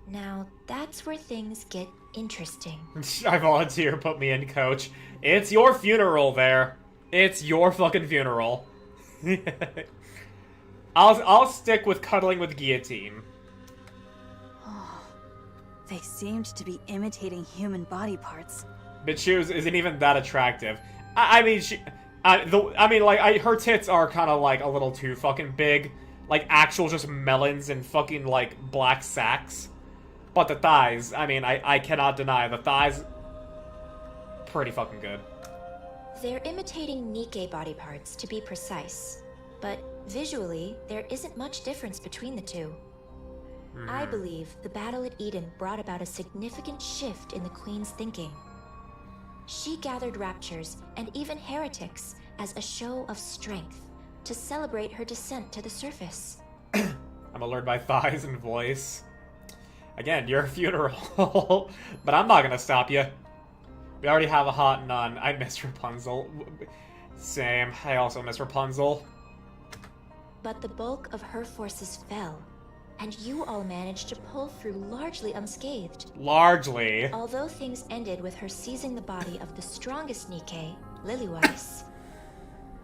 now that's where things get interesting. I volunteer, put me in, coach. It's your funeral there. It's your fucking funeral. I'll stick with cuddling with guillotine. They seemed to be imitating human body parts. But Shoes isn't even that attractive. I mean, her tits are kind of like a little too fucking big, like actual just melons and fucking like black sacks. But the thighs, I mean, I cannot deny the thighs, pretty fucking good. They're imitating Nikke body parts, to be precise. But visually, there isn't much difference between the two. I believe the battle at Eden brought about a significant shift in the Queen's thinking. She gathered Raptures and even heretics as a show of strength to celebrate her descent to the surface. I'm allured by thighs and voice. Again, your funeral. But I'm not gonna stop you. We already have a hot nun. I miss Rapunzel. Same. I also miss Rapunzel. But the bulk of her forces fell, and you all managed to pull through largely unscathed. Largely. Although things ended with her seizing the body of the strongest Nikke, Lilyweiss,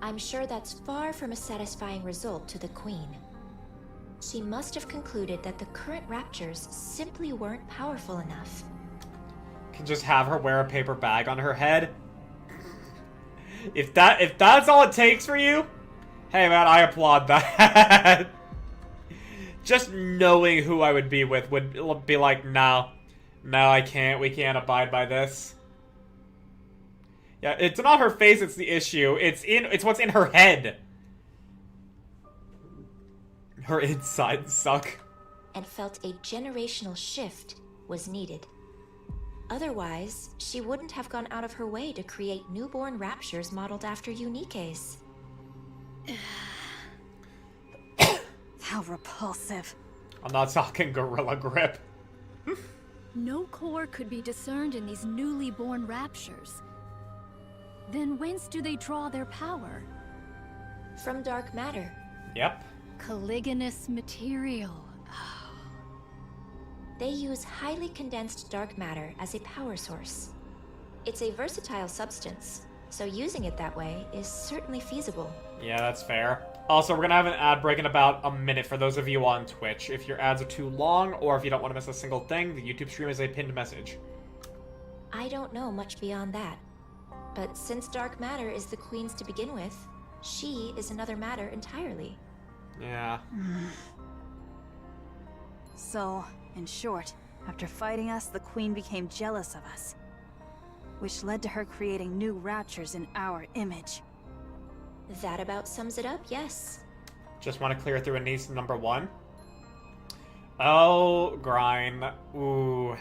I'm sure that's far from a satisfying result to the Queen. She must have concluded that the current raptures simply weren't powerful enough. Can just have her wear a paper bag on her head. If that's all it takes for you, hey man, I applaud that. Just knowing who I would be with would be like, no, I can't. We can't abide by this. Yeah, it's not her face. It's the issue. It's what's in her head. Her insides suck. And felt a generational shift was needed. Otherwise, she wouldn't have gone out of her way to create newborn raptures modeled after Nikke's. How repulsive. I'm not talking gorilla grip. No core could be discerned in these newly born raptures. Then whence do they draw their power? From dark matter. Yep. Caliginous material. They use highly condensed dark matter as a power source. It's a versatile substance, so using it that way is certainly feasible. Yeah, that's fair. Also, we're gonna have an ad break in about a minute for those of you on Twitch. If your ads are too long, or if you don't want to miss a single thing, the YouTube stream is a pinned message. I don't know much beyond that. But since dark matter is the Queen's to begin with, she is another matter entirely. Yeah. So, in short, after fighting us, the Queen became jealous of us, which led to her creating new raptures in our image. That about sums it up, yes. Just want to clear through Anise number 1. Oh, Grind. Ooh.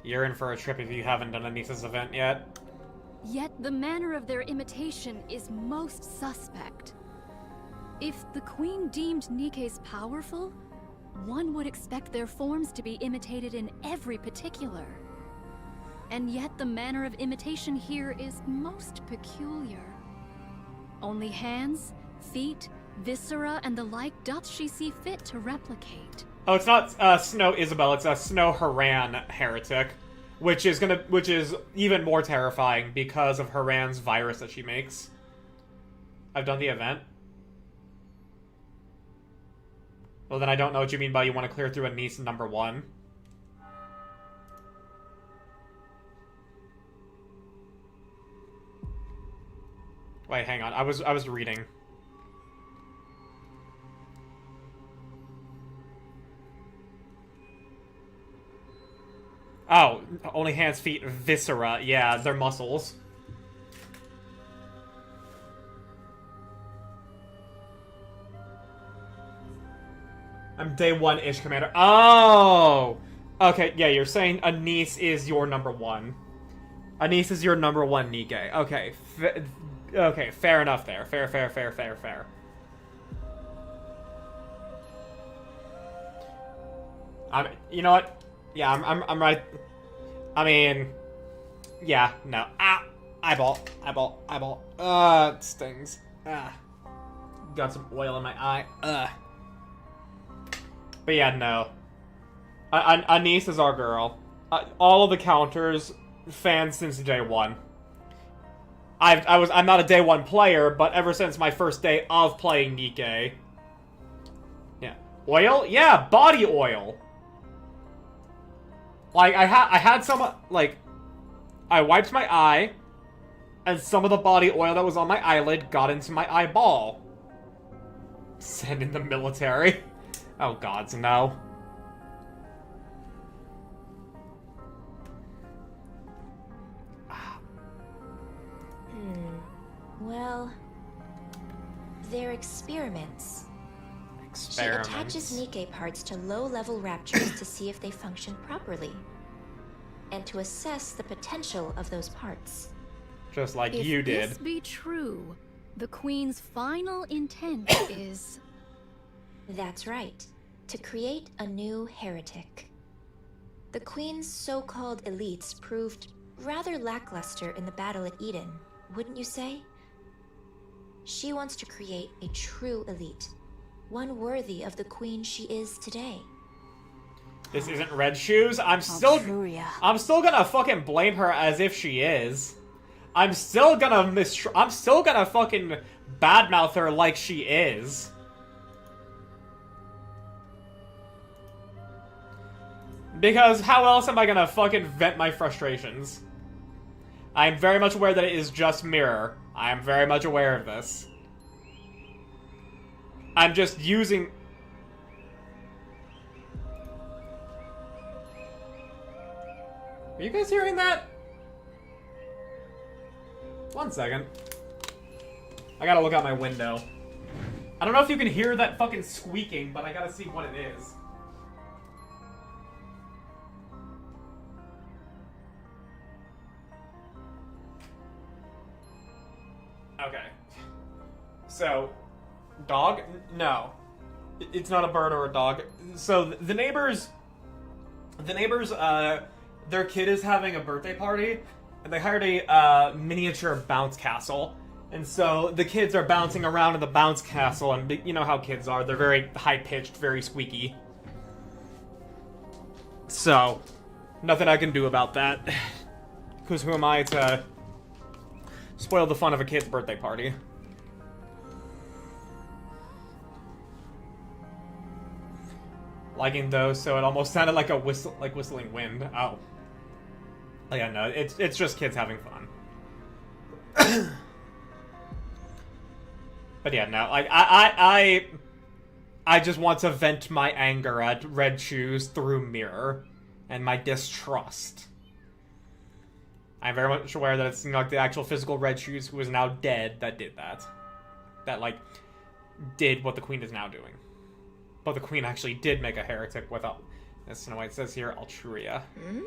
You're in for a trip if you haven't done Anise's event yet. Yet the manner of their imitation is most suspect. If the Queen deemed Nikke's powerful, one would expect their forms to be imitated in every particular. And yet the manner of imitation here is most peculiar. Only hands, feet, viscera, and the like doth she see fit to replicate. Oh, it's not Snow Isabel, it's Snow Haran Heretic. Which is even more terrifying because of Haran's virus that she makes. I've done the event. Well, then I don't know what you mean by you want to clear through Anise number 1. Wait, hang on. I was reading. Oh, only hands, feet, viscera. Yeah, they're muscles. I'm day 1-ish, Commander. Oh! Okay, yeah, you're saying Anise is your number 1. Anise is your number 1 Nikke. Okay, okay, fair enough there. Fair. You know what? Yeah, I'm right. I mean, yeah, no. Ah! Eyeball. It stings. Got some oil in my eye. But yeah, no. Anise is our girl. All of the counters, fans since day 1. I'm not a day 1 player, but ever since my first day of playing Nikke. Yeah. Oil? Yeah, body oil. Like, I had some, like, I wiped my eye, and some of the body oil that was on my eyelid got into my eyeball. Send in the military. Oh, gods, no. Well, they're experiments. She attaches Nikke parts to low-level raptures to see if they function properly, and to assess the potential of those parts. Just like you did. If this be true, the Queen's final intent is... That's right. To create a new heretic. The Queen's so-called elites proved rather lackluster in the battle at Eden, wouldn't you say? She wants to create a true elite. One worthy of the Queen she is today. this isn't Red Shoes, I'm still gonna fucking blame her as if she is. I'm still gonna fucking badmouth her like she is. Because how else am I gonna fucking vent my frustrations? I am very much aware that it is just Mirror. I am very much aware of this. I'm just using... Are you guys hearing that? One second. I gotta look out my window. I don't know if you can hear that fucking squeaking, but I gotta see what it is. Okay. So, dog? No. It's not a bird or a dog. So, the neighbors, their kid is having a birthday party, and they hired a miniature bounce castle. And so the kids are bouncing around in the bounce castle, and you know how kids are. They're very high-pitched, very squeaky. So, nothing I can do about that. Because who am I to spoil the fun of a kid's birthday party? Liking those, so it almost sounded like a whistling wind. Oh. Yeah, no, it's just kids having fun. But yeah, no, like, I just want to vent my anger at Red Shoes through Mirror, and my distrust. I'm very much aware that it's like the actual physical Red Shoes, who is now dead, that did that. That, like, did what the Queen is now doing. But the Queen actually did make a heretic without, that's what it says here, Altruria. Hmm?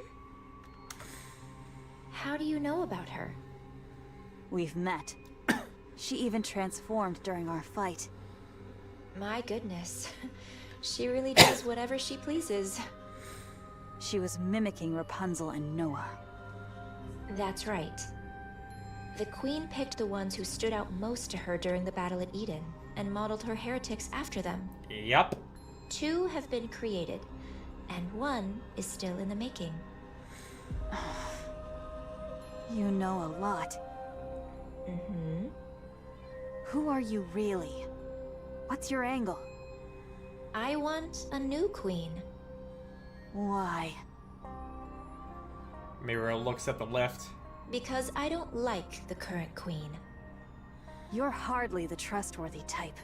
How do you know about her? We've met. She even transformed during our fight. My goodness. She really does whatever she pleases. She was mimicking Rapunzel and Noah. That's right. The Queen picked the ones who stood out most to her during the battle at Eden, and modeled her heretics after them. Yep. 2 have been created, and 1 is still in the making. You know a lot. Mm-hmm. Who are you really? What's your angle? I want a new queen. Why? Mirror looks at the lift. Because I don't like the current queen. You're hardly the trustworthy type.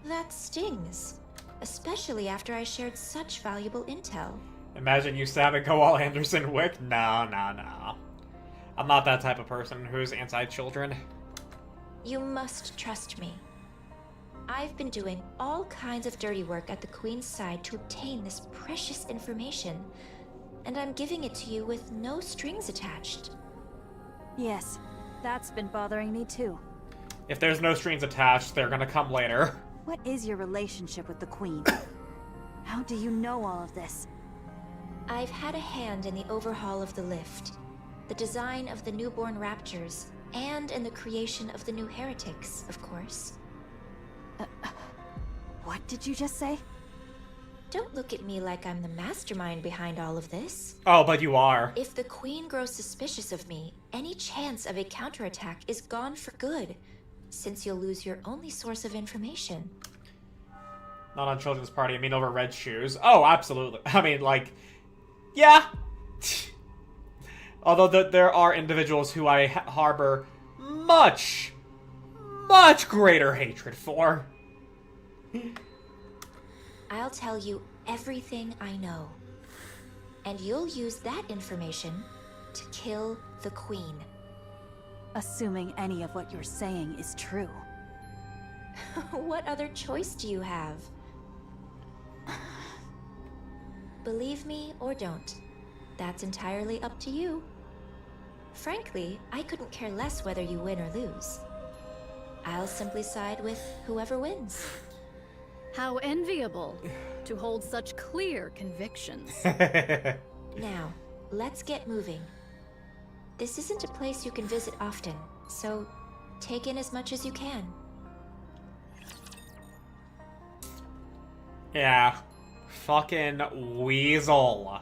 That stings. Especially after I shared such valuable intel. Imagine you stabbing go all Anderson Wick? No. I'm not that type of person who's anti-children. You must trust me. I've been doing all kinds of dirty work at the Queen's side to obtain this precious information, and I'm giving it to you with no strings attached. Yes, that's been bothering me too. If there's no strings attached, they're gonna come later. What is your relationship with the Queen? How do you know all of this? I've had a hand in the overhaul of the lift, the design of the newborn raptures, and in the creation of the new heretics, of course. What did you just say? Don't look at me like I'm the mastermind behind all of this. Oh, but you are. If the Queen grows suspicious of me, any chance of a counterattack is gone for good, since you'll lose your only source of information. Not on Children's Party, I mean over Red Shoes. Oh, absolutely. I mean, like, yeah. Although there are individuals who I harbor much greater hatred for. I'll tell you everything I know. And you'll use that information to kill the Queen. Assuming any of what you're saying is true. What other choice do you have? Believe me or don't. That's entirely up to you. Frankly, I couldn't care less whether you win or lose. I'll simply side with whoever wins. How enviable to hold such clear convictions. Now, let's get moving. This isn't a place you can visit often, so take in as much as you can. Yeah. Fucking weasel.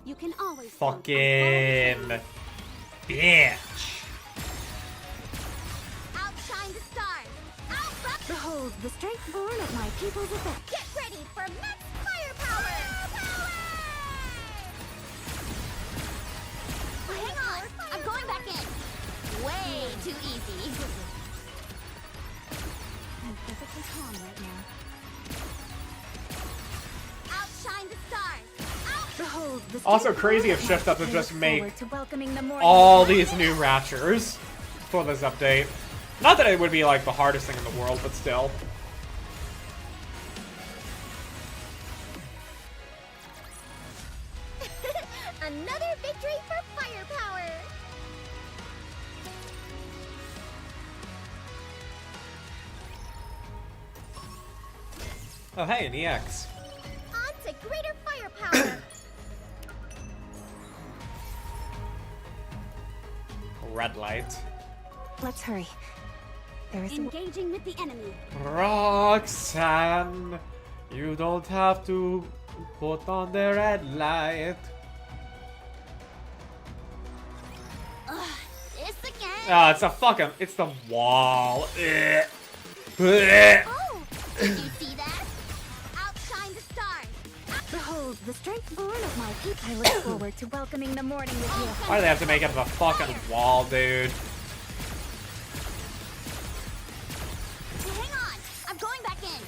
You can always Fucking bitch. outshine the stars. Behold the strength born of my people's effect. Get ready for max firepower. Hang on, I'm going back in. Way too easy. I'm perfectly calm right now. Outshine the stars. Behold the Also strength crazy born if of Shift my- Up to I just look make forward to welcoming the morning all with my- these new Raptures for this update. Not that it would be like the hardest thing in the world, but still. Another victory for firepower. Oh hey, an EX. On to greater firepower. Red light. Let's hurry. There is a Engaging with the enemy. Roxanne, you don't have to put on the red light. This again. Ah, it's a fucking, it's the wall. Ugh. Ugh. Oh, did you see that? Outshine the stars. behold the strength born of my people. I look forward to welcoming the morning with you. Why do they have to make it the fucking wall, dude? Hang on, I'm going back in.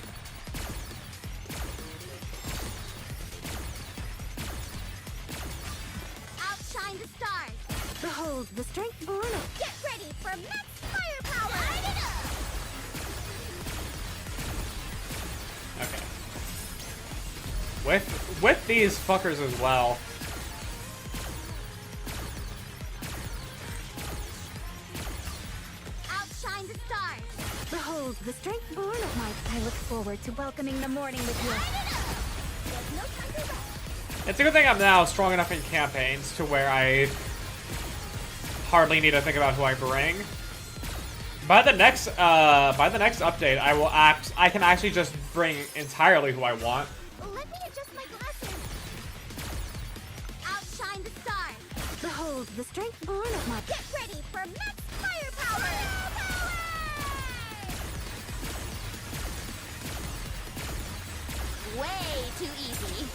Outshine the stars. Behold the strength born of Get ready for max firepower. Light it up. Okay. With these fuckers as well. Outshine the stars. behold the strength born of my. I look forward to welcoming the morning with you. Light it up. There's no time to rest. It's a good thing I'm now strong enough in campaigns to where I hardly need to think about who I bring. By the next update, I can actually just bring entirely who I want. Let me adjust my glasses. Outshine the stars. Behold the strength born of my. Get ready for max firepower. Way too easy.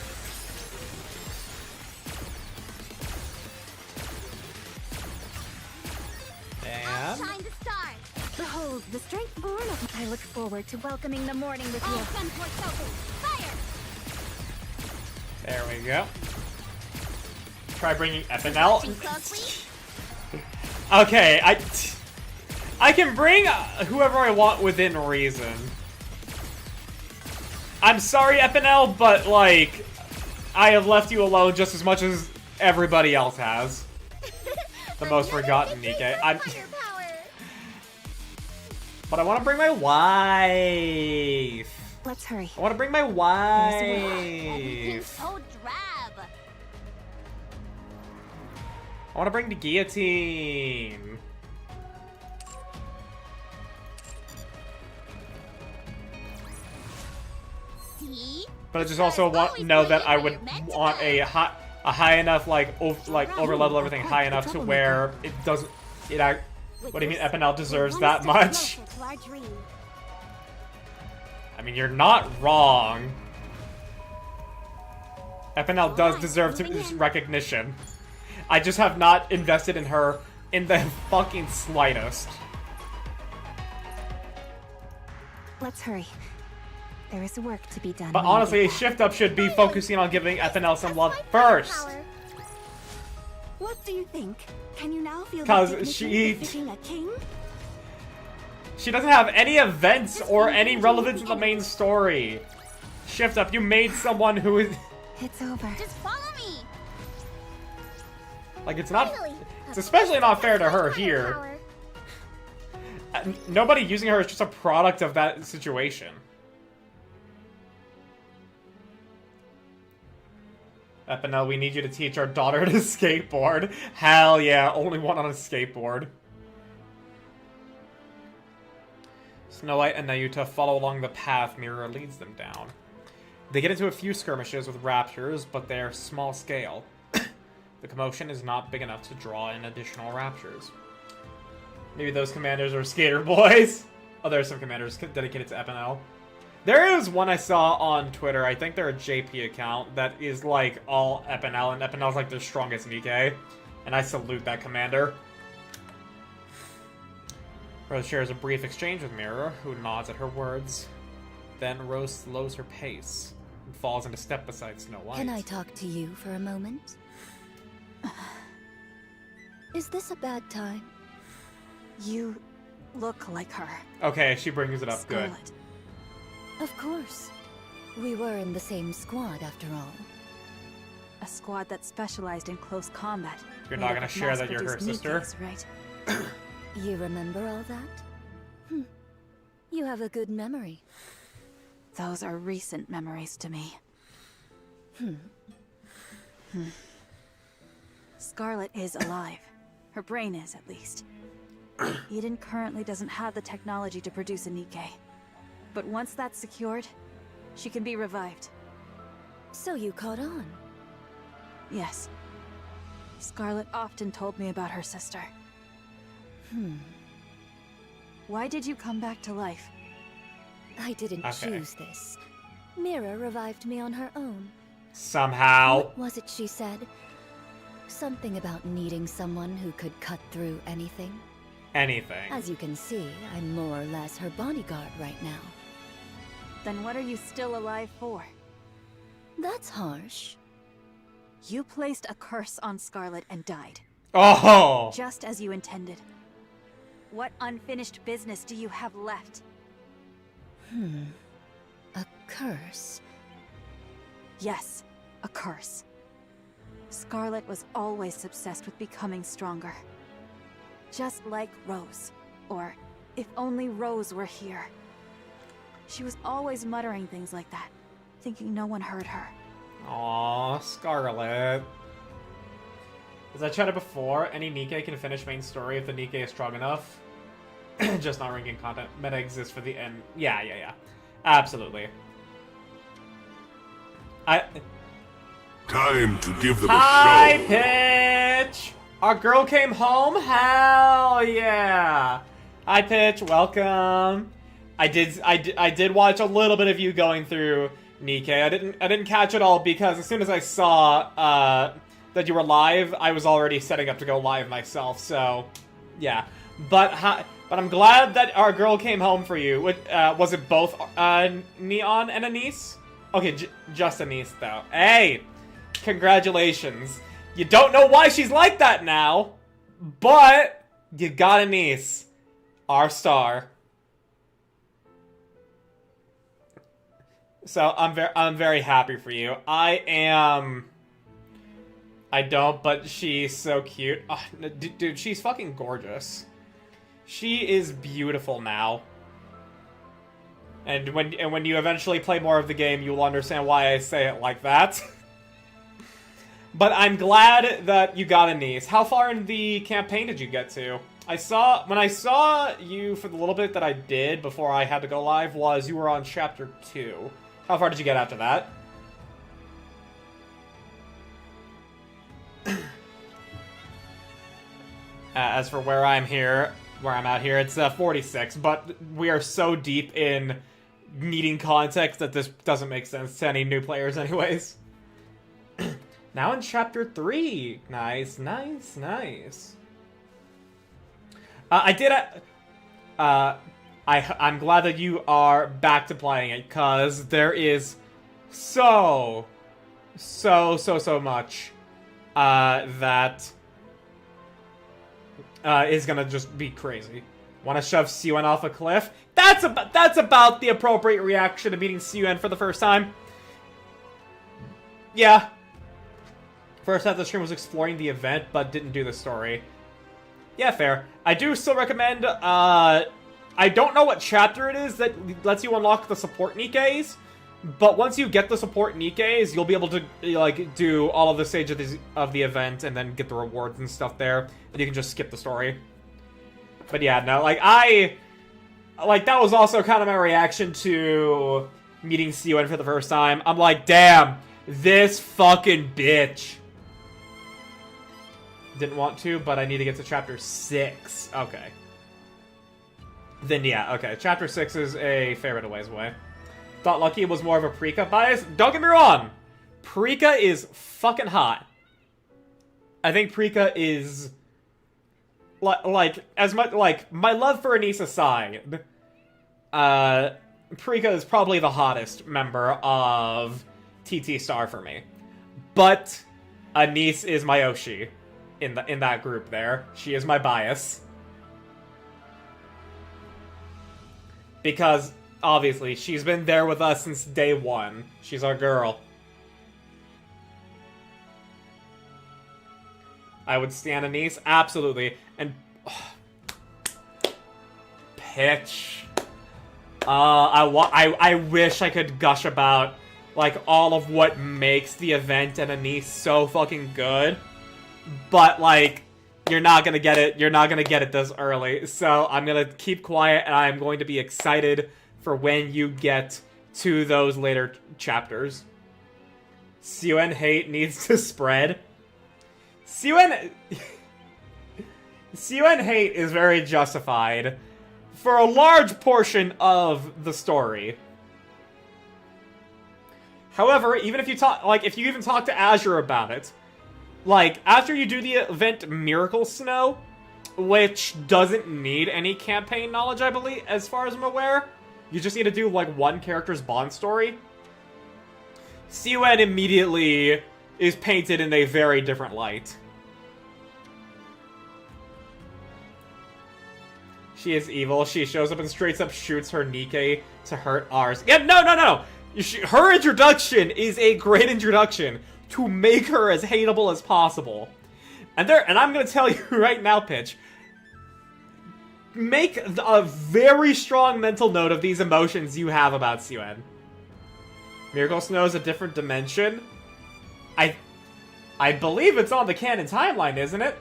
And Outshine the stars. Behold the strength born of. I look forward to welcoming the morning with All you. gun ports open. Fire. there we go. Try bringing Epinel. Watching closely. Okay, I can bring whoever I want within reason. I'm sorry, Epinel, but like, I have left you alone just as much as everybody else has. The most forgotten Nikke. But I want to bring my wife. Let's hurry. I want to bring my Everything's wife. so drab. I want to bring the guillotine. See? But I just also know that I would want a high enough like over level everything high enough to where it doesn't. What do you mean Epinel deserves that much? Closer to our dream. I mean, you're not wrong. Epinel does deserve recognition. I just have not invested in her in the fucking slightest. Let's hurry. There is work to be done. But honestly, a shift up should be focusing on giving Epinel some love first. What do you think? Can you now feel the 'Cause dignity she- befitting a king? She doesn't have any events or any relevance in the main story. Shift up, you made someone who is It's over. Just follow me. like it's not. Finally, It's especially not fair to her here. Nobody using her is just a product of that situation. Epinel, we need you to teach our daughter to skateboard. Hell yeah, only one on a skateboard. Snow White and Nayuta follow along the path Mirror leads them down. They get into a few skirmishes with raptures, but they're small scale. The commotion is not big enough to draw in additional raptures. Maybe those commanders are skater boys? Oh, there are some commanders dedicated to FNL. There is one I saw on Twitter, I think they're a JP account, that is like all FNL, and FNL is like their strongest Nikke. And I salute that commander. Rose shares a brief exchange with Mirror, who nods at her words. Then Rose slows her pace and falls into step beside Snow White. Can I talk to you for a moment? Is this a bad time? You look like her. Okay, she brings it up. Scarlet. Good. Of course. We were in the same squad, after all. A squad that specialized in close combat. You're made not up gonna of share that you're her mass-produced sister? Nikkes, right? You remember all that? You have a good memory. Those are recent memories to me. Scarlet is alive. Her brain is, at least. Eden currently doesn't have the technology to produce a Nikke. But once that's secured, she can be revived. So you caught on. Yes. Scarlet often told me about her sister. Why did you come back to life? I didn't choose this. Mira revived me on her own. Somehow. What was it she said? Something about needing someone who could cut through anything. Anything. As you can see, I'm more or less her bodyguard right now. Then what are you still alive for? That's harsh. You placed a curse on Scarlet and died. Oh! Just as you intended. What unfinished business do you have left? A curse? Yes, a curse. Scarlet was always obsessed with becoming stronger. Just like Rose. Or, if only Rose were here. She was always muttering things like that, thinking no one heard her. Aww, Scarlet. As I chatted before, any Nikke can finish main story if the Nikke is strong enough. Just not ranking content. Meta exists for the end. Yeah. Absolutely. Time to give them Hi, a show. Pitch! Our girl came home? Hell yeah! Hi, Pitch. Welcome. I did watch a little bit of you going through Nikke. I didn't catch it all because as soon as I saw that you were live, I was already setting up to go live myself. So, yeah. But I'm glad that our girl came home for you. Was it both Neon and Anise? Okay, just Anise though. Hey, congratulations. You don't know why she's like that now, but you got Anise, our star. So I'm very happy for you. I don't, but she's so cute. Oh, dude, she's fucking gorgeous. She is beautiful now. And when you eventually play more of the game, you will understand why I say it like that. But I'm glad that you got Anise. How far in the campaign did you get to? When I saw you for the little bit that I did before I had to go live was you were on chapter 2. How far did you get after that? As for where I'm at here, it's 46, but we are so deep in needing context that this doesn't make sense to any new players anyways. Now in chapter 3. Nice. I'm glad that you are back to playing it, because there is so much that is gonna just be crazy. Want to shove Suen off a cliff? That's about the appropriate reaction to meeting Suen for the first time. Yeah. First half of the stream was exploring the event, but didn't do the story. Yeah, fair. I do still recommend, I don't know what chapter it is that lets you unlock the support Nikkes, but once you get the support Nikkes, you'll be able to, like, do all of the stages of the event and then get the rewards and stuff there, and you can just skip the story. But yeah, no, like, like, that was also kind of my reaction to meeting Siwen for the first time. I'm like, damn, this fucking bitch. Didn't want to, but I need to get to chapter 6. Okay. Then yeah, okay. Chapter 6 is a fair bit of ways away. Thought Lucky was more of a Prika bias. Don't get me wrong. Prika is fucking hot. I think Prika is... like, as much... like, my love for Anise aside... Prika is probably the hottest member of TT Star for me. But Anise is my Oshi in that group there. She is my bias. Because, obviously, she's been there with us since day one. She's our girl. I would stand Anise? Absolutely. And... pitch. I wish I could gush about, like, all of what makes the event and Anise so fucking good. But, like, you're not gonna get it. You're not gonna get it this early. So I'm gonna keep quiet, and I'm going to be excited for when you get to those later chapters. Siwen hate needs to spread. Siwen hate is very justified for a large portion of the story. However, even if you talk, like, if you even talk to Azure about it, like, after you do the event Miracle Snow, which doesn't need any campaign knowledge, I believe, as far as I'm aware, you just need to do, like, one character's bond story, Siwen immediately is painted in a very different light. She is evil. She shows up and straight up shoots her Nikke to hurt ours. Yeah, no. Her introduction is a great introduction to make her as hateable as possible. And I'm gonna tell you right now, Pitch. Make a very strong mental note of these emotions you have about Siwen. Miracle Snow is a different dimension. I believe it's on the canon timeline, isn't it?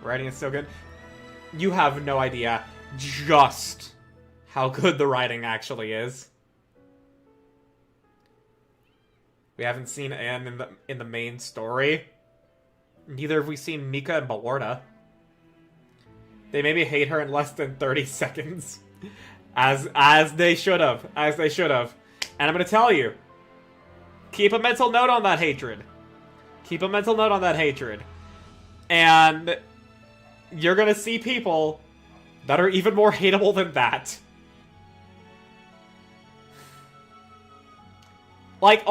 Writing is so good. You have no idea just how good the writing actually is. We haven't seen Anne in the main story. Neither have we seen Mika and Bawarda. They maybe hate her in less than 30 seconds. As they should have. As they should have. And I'm gonna tell you. Keep a mental note on that hatred. Keep a mental note on that hatred. And you're gonna see people that are even more hateable than that. Like,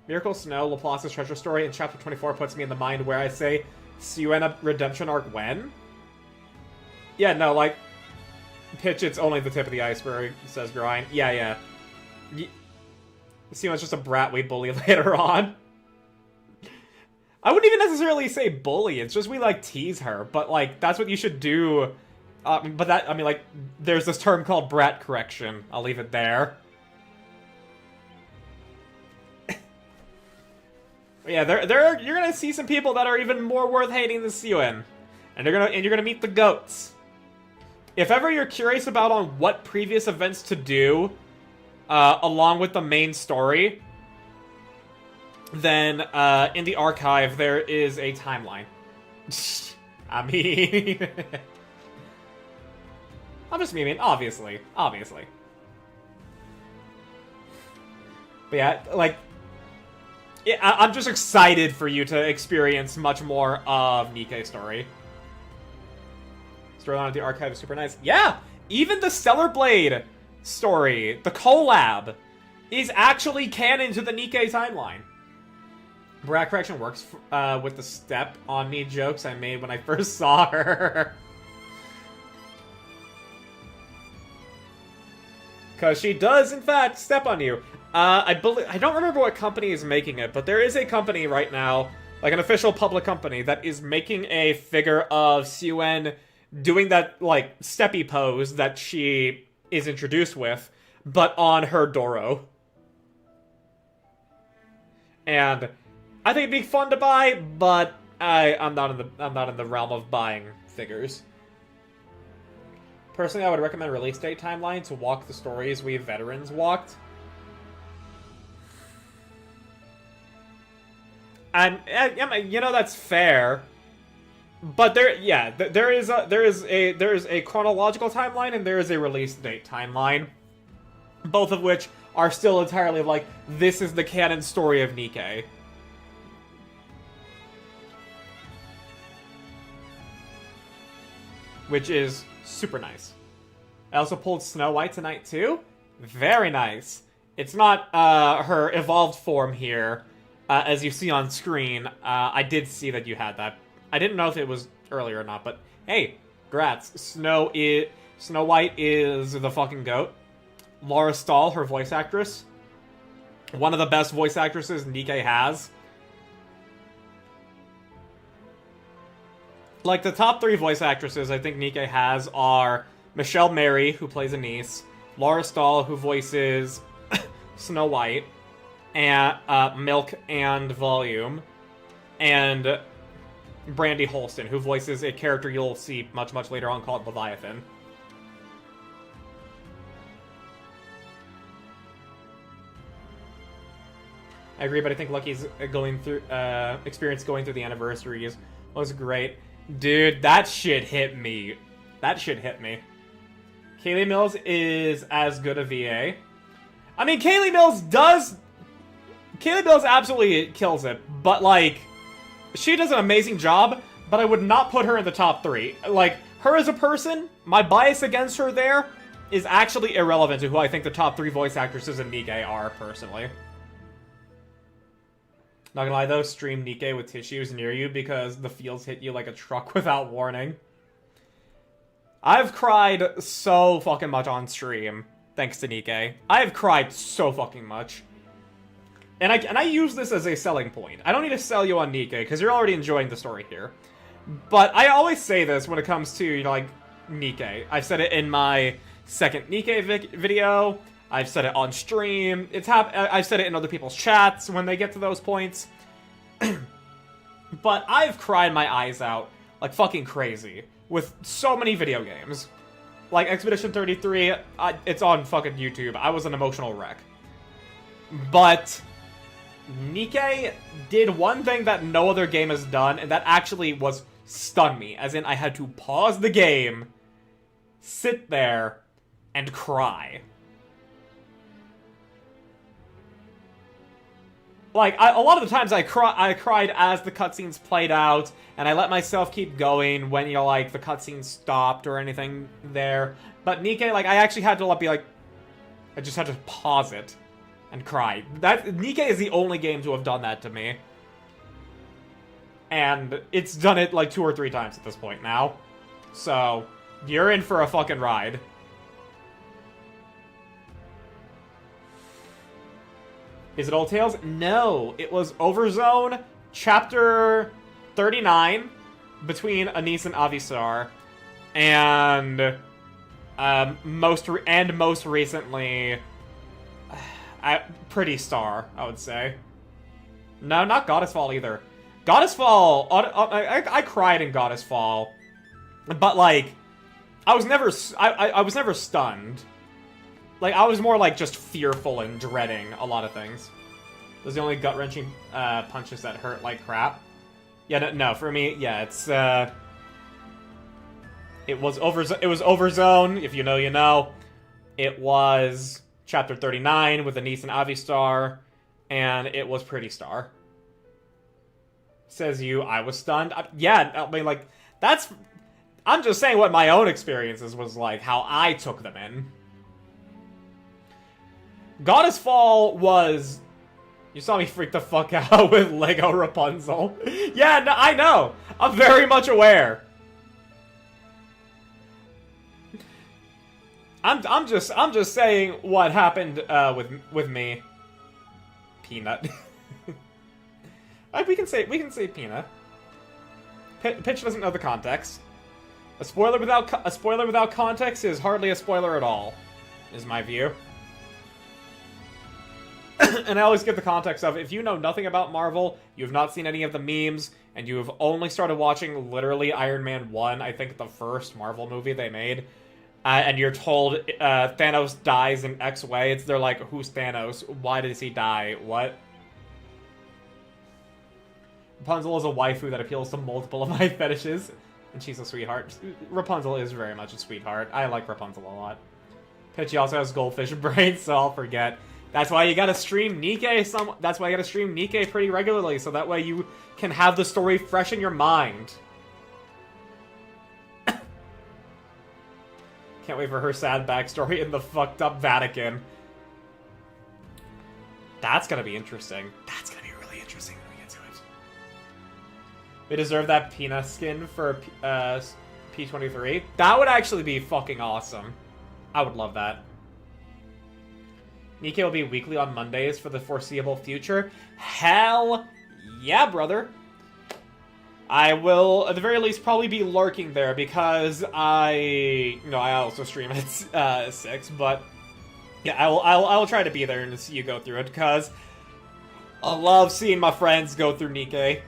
Miracle Snow, Laplace's treasure story in chapter 24 puts me in the mind where I say, Siwen redemption arc when? Yeah, no, like, Pitch, it's only the tip of the iceberg, says Grind. Yeah. Siwen's just a brat we bully later on. I wouldn't even necessarily say bully, it's just we, like, tease her, but, like, that's what you should do. But that, I mean, like, there's this term called brat correction. I'll leave it there. Yeah, you're gonna see some people that are even more worth hating than Siwen. And you're gonna meet the goats. If ever you're curious about on what previous events to do, along with the main story, then, in the archive, there is a timeline. I mean... I'm just memeing, obviously. But yeah, like... Yeah, I'm just excited for you to experience much more of Nikke's story. Storyline of the archive is super nice. Yeah! Even the Stellar Blade story, the collab, is actually canon to the Nikke timeline. Brat correction works with the step on me jokes I made when I first saw her. Because she does, in fact, step on you. I don't remember what company is making it, but there is a company right now, like an official public company, that is making a figure of Siwen doing that, like, steppy pose that she is introduced with, but on her Doro. And I think it'd be fun to buy, but I'm not in the realm of buying figures. Personally, I would recommend release date timeline to walk the stories we veterans walked. And you know, that's fair. But there is a chronological timeline and there is a release date timeline, both of which are still entirely like, this is the canon story of Nikke. Which is super nice. I also pulled Snow White tonight too. Very nice. It's not her evolved form here, as you see on screen. I did see that you had that. I didn't know if it was earlier or not, but hey, grats. Snow White is the fucking GOAT. Laura Stahl, her voice actress. One of the best voice actresses Nikke has. Like, the top 3 voice actresses I think Nikke has are Michelle Mary, who plays Anise, Laura Stahl, who voices Snow White, and Milk and Volume, and Brandy Holston, who voices a character you'll see much, much later on called Leviathan. I agree, but I think Lucky's experience going through the anniversaries was great. Dude, that shit hit me. That shit hit me. Kaylee Mills is as good a VA. I mean, Kaylee Mills absolutely kills it, but, like, she does an amazing job, but I would not put her in the top 3. Like, her as a person, my bias against her there is actually irrelevant to who I think the top 3 voice actresses in Nikke are, personally. Not gonna lie though, stream Nikke with tissues near you because the feels hit you like a truck without warning. I've cried so fucking much on stream, thanks to Nikke. I've cried so fucking much. And I use this as a selling point. I don't need to sell you on Nikke, because you're already enjoying the story here. But I always say this when it comes to, you know, like, Nikke. I've said it in my second Nikke video. I've said it on stream. I've said it in other people's chats when they get to those points. But I've cried my eyes out like fucking crazy with so many video games. Like Expedition 33, it's on fucking YouTube. I was an emotional wreck. But Nikke did one thing that no other game has done, and that actually stunned me. As in, I had to pause the game, sit there, and cry. Like, a lot of the times I cried as the cutscenes played out, and I let myself keep going when, you know, like, the cutscene stopped or anything there. But Nikke, like, I actually had to be like, I just had to pause it and cry. Nikke is the only game to have done that to me. And it's done it, like, 2 or 3 times at this point now. So, you're in for a fucking ride. Is it Old Tales? No, it was Overzone Chapter 39 between Anise and Avisar, and most recently, Pretty Star, I would say. No, not Goddess Fall either. Goddess Fall, I cried in Goddess Fall, but like, I was never stunned. Like, I was more, like, just fearful and dreading a lot of things. Those are the only gut-wrenching punches that hurt like crap. Yeah, no, for me, yeah, it's, it was Overzone, if you know, you know. It was Chapter 39 with Anise and Avistar, and it was Pretty Star. Says you, I was stunned. Yeah, I mean, like, I'm just saying what my own experiences was like, how I took them in. Goddess Fall was... You saw me freak the fuck out with Lego Rapunzel. Yeah, no, I know. I'm very much aware. I'm just saying what happened with me. Peanut. we can say Peanut. Pitch doesn't know the context. A spoiler without context is hardly a spoiler at all, is my view. And I always give the context of, if you know nothing about Marvel, you have not seen any of the memes, and you have only started watching literally Iron Man 1, I think the first Marvel movie they made, and you're told Thanos dies in X way, they're like, who's Thanos? Why does he die? What? Rapunzel is a waifu that appeals to multiple of my fetishes, and she's a sweetheart. Rapunzel is very much a sweetheart. I like Rapunzel a lot. Pitchy also has goldfish brains, so I'll forget. That's why you gotta stream Nikke that's why you gotta stream Nikke pretty regularly, so that way you can have the story fresh in your mind. Can't wait for her sad backstory in the fucked up Vatican. That's gonna be interesting. That's gonna be really interesting when we get to it. We deserve that Pina skin for P23. That would actually be fucking awesome. I would love that. Nikke will be weekly on Mondays for the foreseeable future. Hell yeah, brother. I will, at the very least, probably be lurking there because I also stream at 6, but yeah, I will try to be there and see you go through it because I love seeing my friends go through Nikke.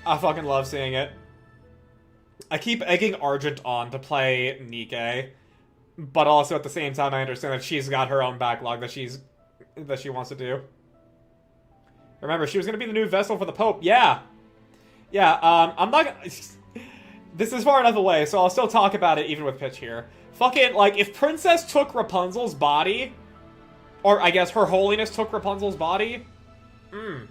I fucking love seeing it. I keep egging Argent on to play Nikke, but also at the same time I understand that she's got her own backlog that she wants to do. Remember, she was gonna be the new vessel for the Pope. Yeah. Yeah, I'm not gonna... This is far enough away, so I'll still talk about it even with Pitch here. Fucking, like, if Princess took Rapunzel's body, or I guess Her Holiness took Rapunzel's body, we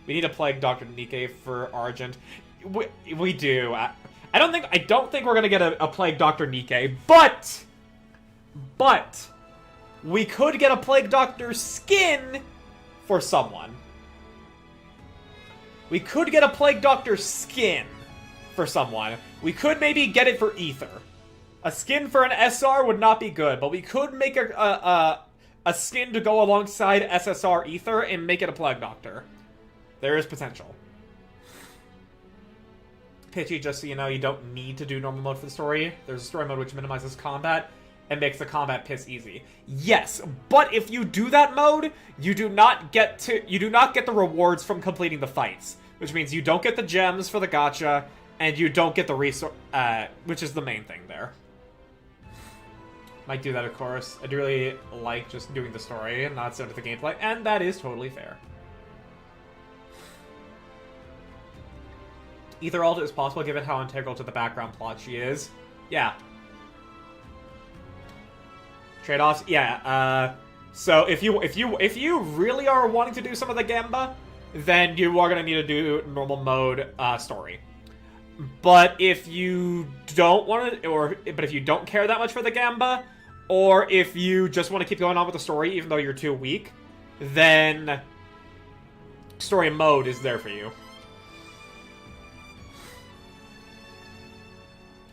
need a Plague Dr. Nikke for Argent. We do. I don't think we're gonna get a Plague Dr. Nikke, but we could get a Plague Doctor skin for someone. We could get a Plague Doctor skin for someone. We could maybe get it for Ether. A skin for an SR would not be good, but we could make a skin to go alongside SSR Ether and make it a Plague Doctor. There is potential. Pitchy, just so you know, you don't need to do normal mode for the story. There's a story mode which minimizes combat and makes the combat piss easy. Yes, but if you do that mode, you do not get the rewards from completing the fights, which means you don't get the gems for the gacha, and you don't get the resource, which is the main thing there. Might do that, of course. I do really like just doing the story and not so into the gameplay, and that is totally fair. Ether alt is possible given how integral to the background plot she is. Yeah. Trade-offs? Yeah, so if you really are wanting to do some of the Gamba, then you are going to need to do normal mode story. But if you don't want to, but if you don't care that much for the Gamba, or if you just want to keep going on with the story even though you're too weak, then story mode is there for you.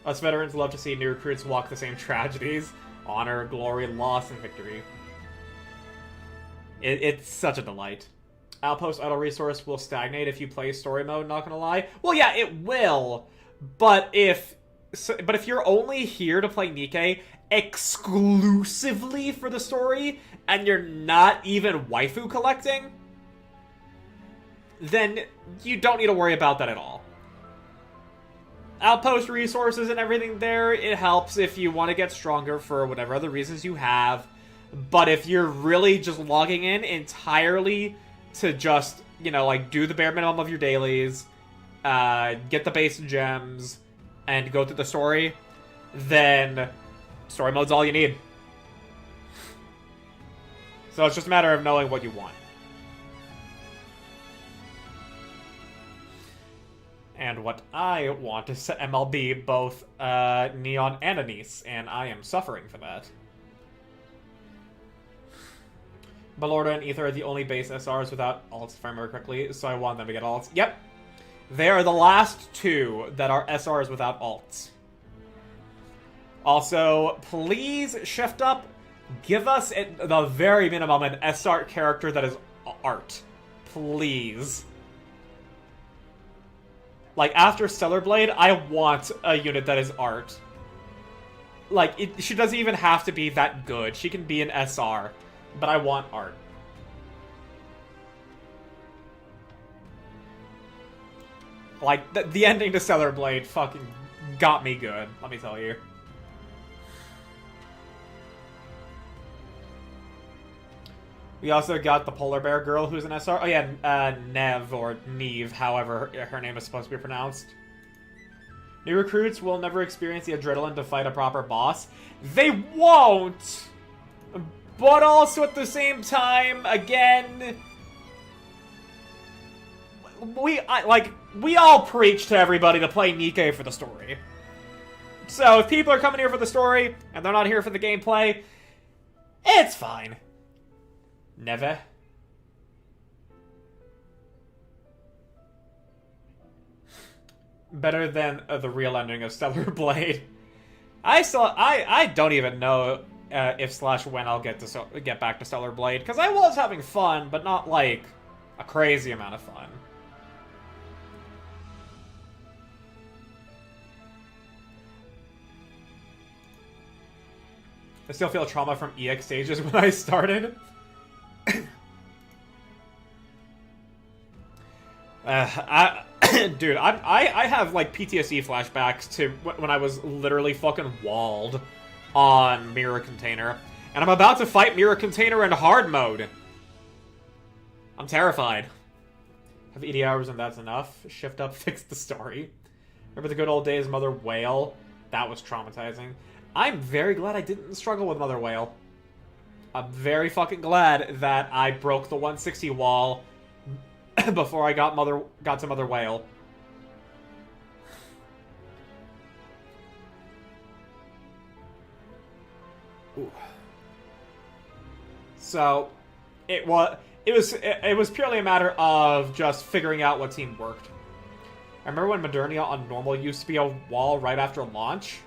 Us veterans love to see new recruits walk the same tragedies. Honor, glory, loss, and victory. It's such a delight. Outpost idle resource will stagnate if you play story mode, not gonna lie. Well, yeah, it will. But if you're only here to play Nikke exclusively for the story, and you're not even waifu collecting, then you don't need to worry about that at all. Outpost resources and everything there, it helps if you want to get stronger for whatever other reasons you have. But if you're really just logging in entirely to just, like, do the bare minimum of your dailies, get the base gems, and go through the story, then story mode's all you need. So it's just a matter of knowing what you want. And what I want is to MLB both Neon and Anise, and I am suffering for that. Ballorda and Ether are the only base SRs without alts, if I remember correctly, so I want them to get alts. Yep. They are the last two that are SRs without alts. Also, please, Shift Up, give us, at the very minimum, an SR character that is art. Please. Like, after Stellar Blade, I want a unit that is art. Like, she doesn't even have to be that good. She can be an SR. But I want art. Like, the ending to Stellar Blade fucking got me good, let me tell you. We also got the polar bear girl who's an SR. Oh yeah, Nev, or Neve, however her name is supposed to be pronounced. New recruits will never experience the adrenaline to fight a proper boss. They won't! But also at the same time, again... We all preach to everybody to play Nikke for the story. So if people are coming here for the story, and they're not here for the gameplay, it's fine. Never. Better than the real ending of Stellar Blade. I don't even know if/when I'll get back to Stellar Blade, because I was having fun, but not like a crazy amount of fun. I still feel trauma from EX stages when I started. Dude, I have like PTSD flashbacks to when I was literally fucking walled on Mirror Container, and I'm about to fight Mirror Container in hard mode. I'm terrified. Have 80 hours and that's enough. Shift up, fix the story. Remember the good old days, Mother Whale? That was traumatizing. I'm very glad I didn't struggle with Mother Whale. I'm very fucking glad that I broke the 160 wall before I got to Mother Whale. Ooh. So, it was purely a matter of just figuring out what team worked. I remember when Modernia on normal used to be a wall right after launch.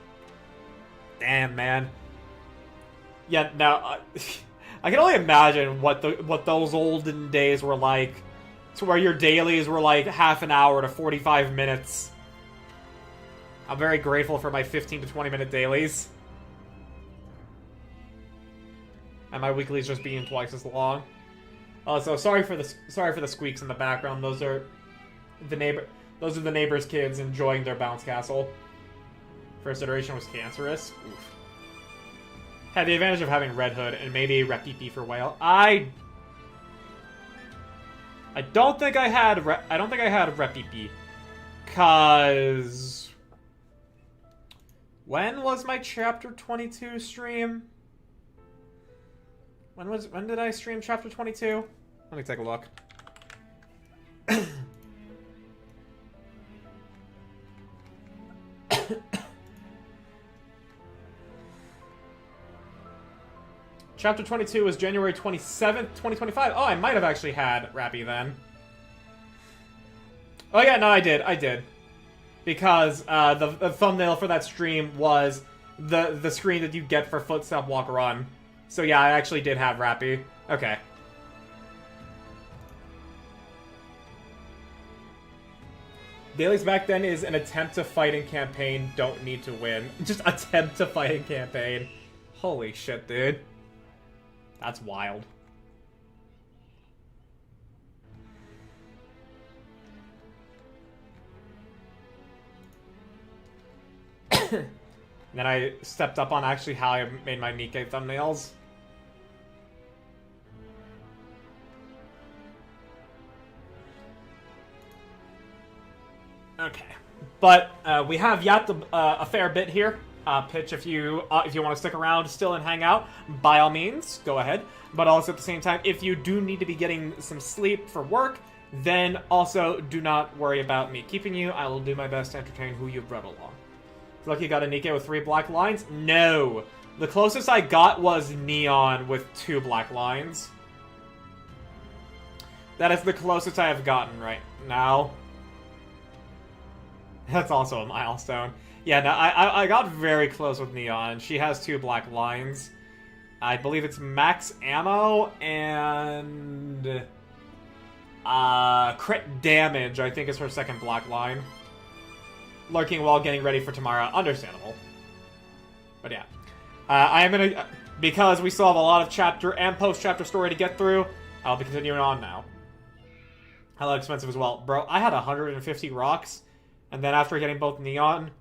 Damn, man. Yeah, now I can only imagine what those olden days were like, to where your dailies were like half an hour to 45 minutes. I'm very grateful for my 15 to 20 minute dailies. And my weeklies just being twice as long. Also, sorry for the squeaks in the background. Those are the neighbor's kids enjoying their bounce castle. First iteration was cancerous. Oof. Had the advantage of having Red Hood and maybe Repipi for Whale. I don't think I had Repipi, cause when was my chapter 22 stream? When did I stream chapter 22? Let me take a look. Chapter 22 was January 27th, 2025. Oh, I might have actually had Rappy then. Oh yeah, no, I did. Because the thumbnail for that stream was the screen that you get for Footstep Walk Run. So yeah, I actually did have Rappy. Okay. Dailies back then is an attempt to fight in campaign, don't need to win. Just attempt to fight in campaign. Holy shit, dude. That's wild. Then I stepped up on actually how I made my Nikke thumbnails. Okay, but we have yet a fair bit here. Pitch, if you want to stick around still and hang out, by all means, go ahead. But also at the same time, if you do need to be getting some sleep for work, then also do not worry about me keeping you. I will do my best to entertain who you've brought along. Lucky you got a Nikke with 3 black lines? No! The closest I got was Neon with 2 black lines. That is the closest I have gotten right now. That's also a milestone. Yeah, no, I got very close with Neon. She has 2 black lines. I believe it's max ammo and crit damage, I think, is her second black line. Lurking while getting ready for tomorrow. Understandable. But yeah. I am gonna... Because we still have a lot of chapter and post-chapter story to get through, I'll be continuing on now. Hella expensive as well. Bro, I had 150 rocks, and then after getting both Neon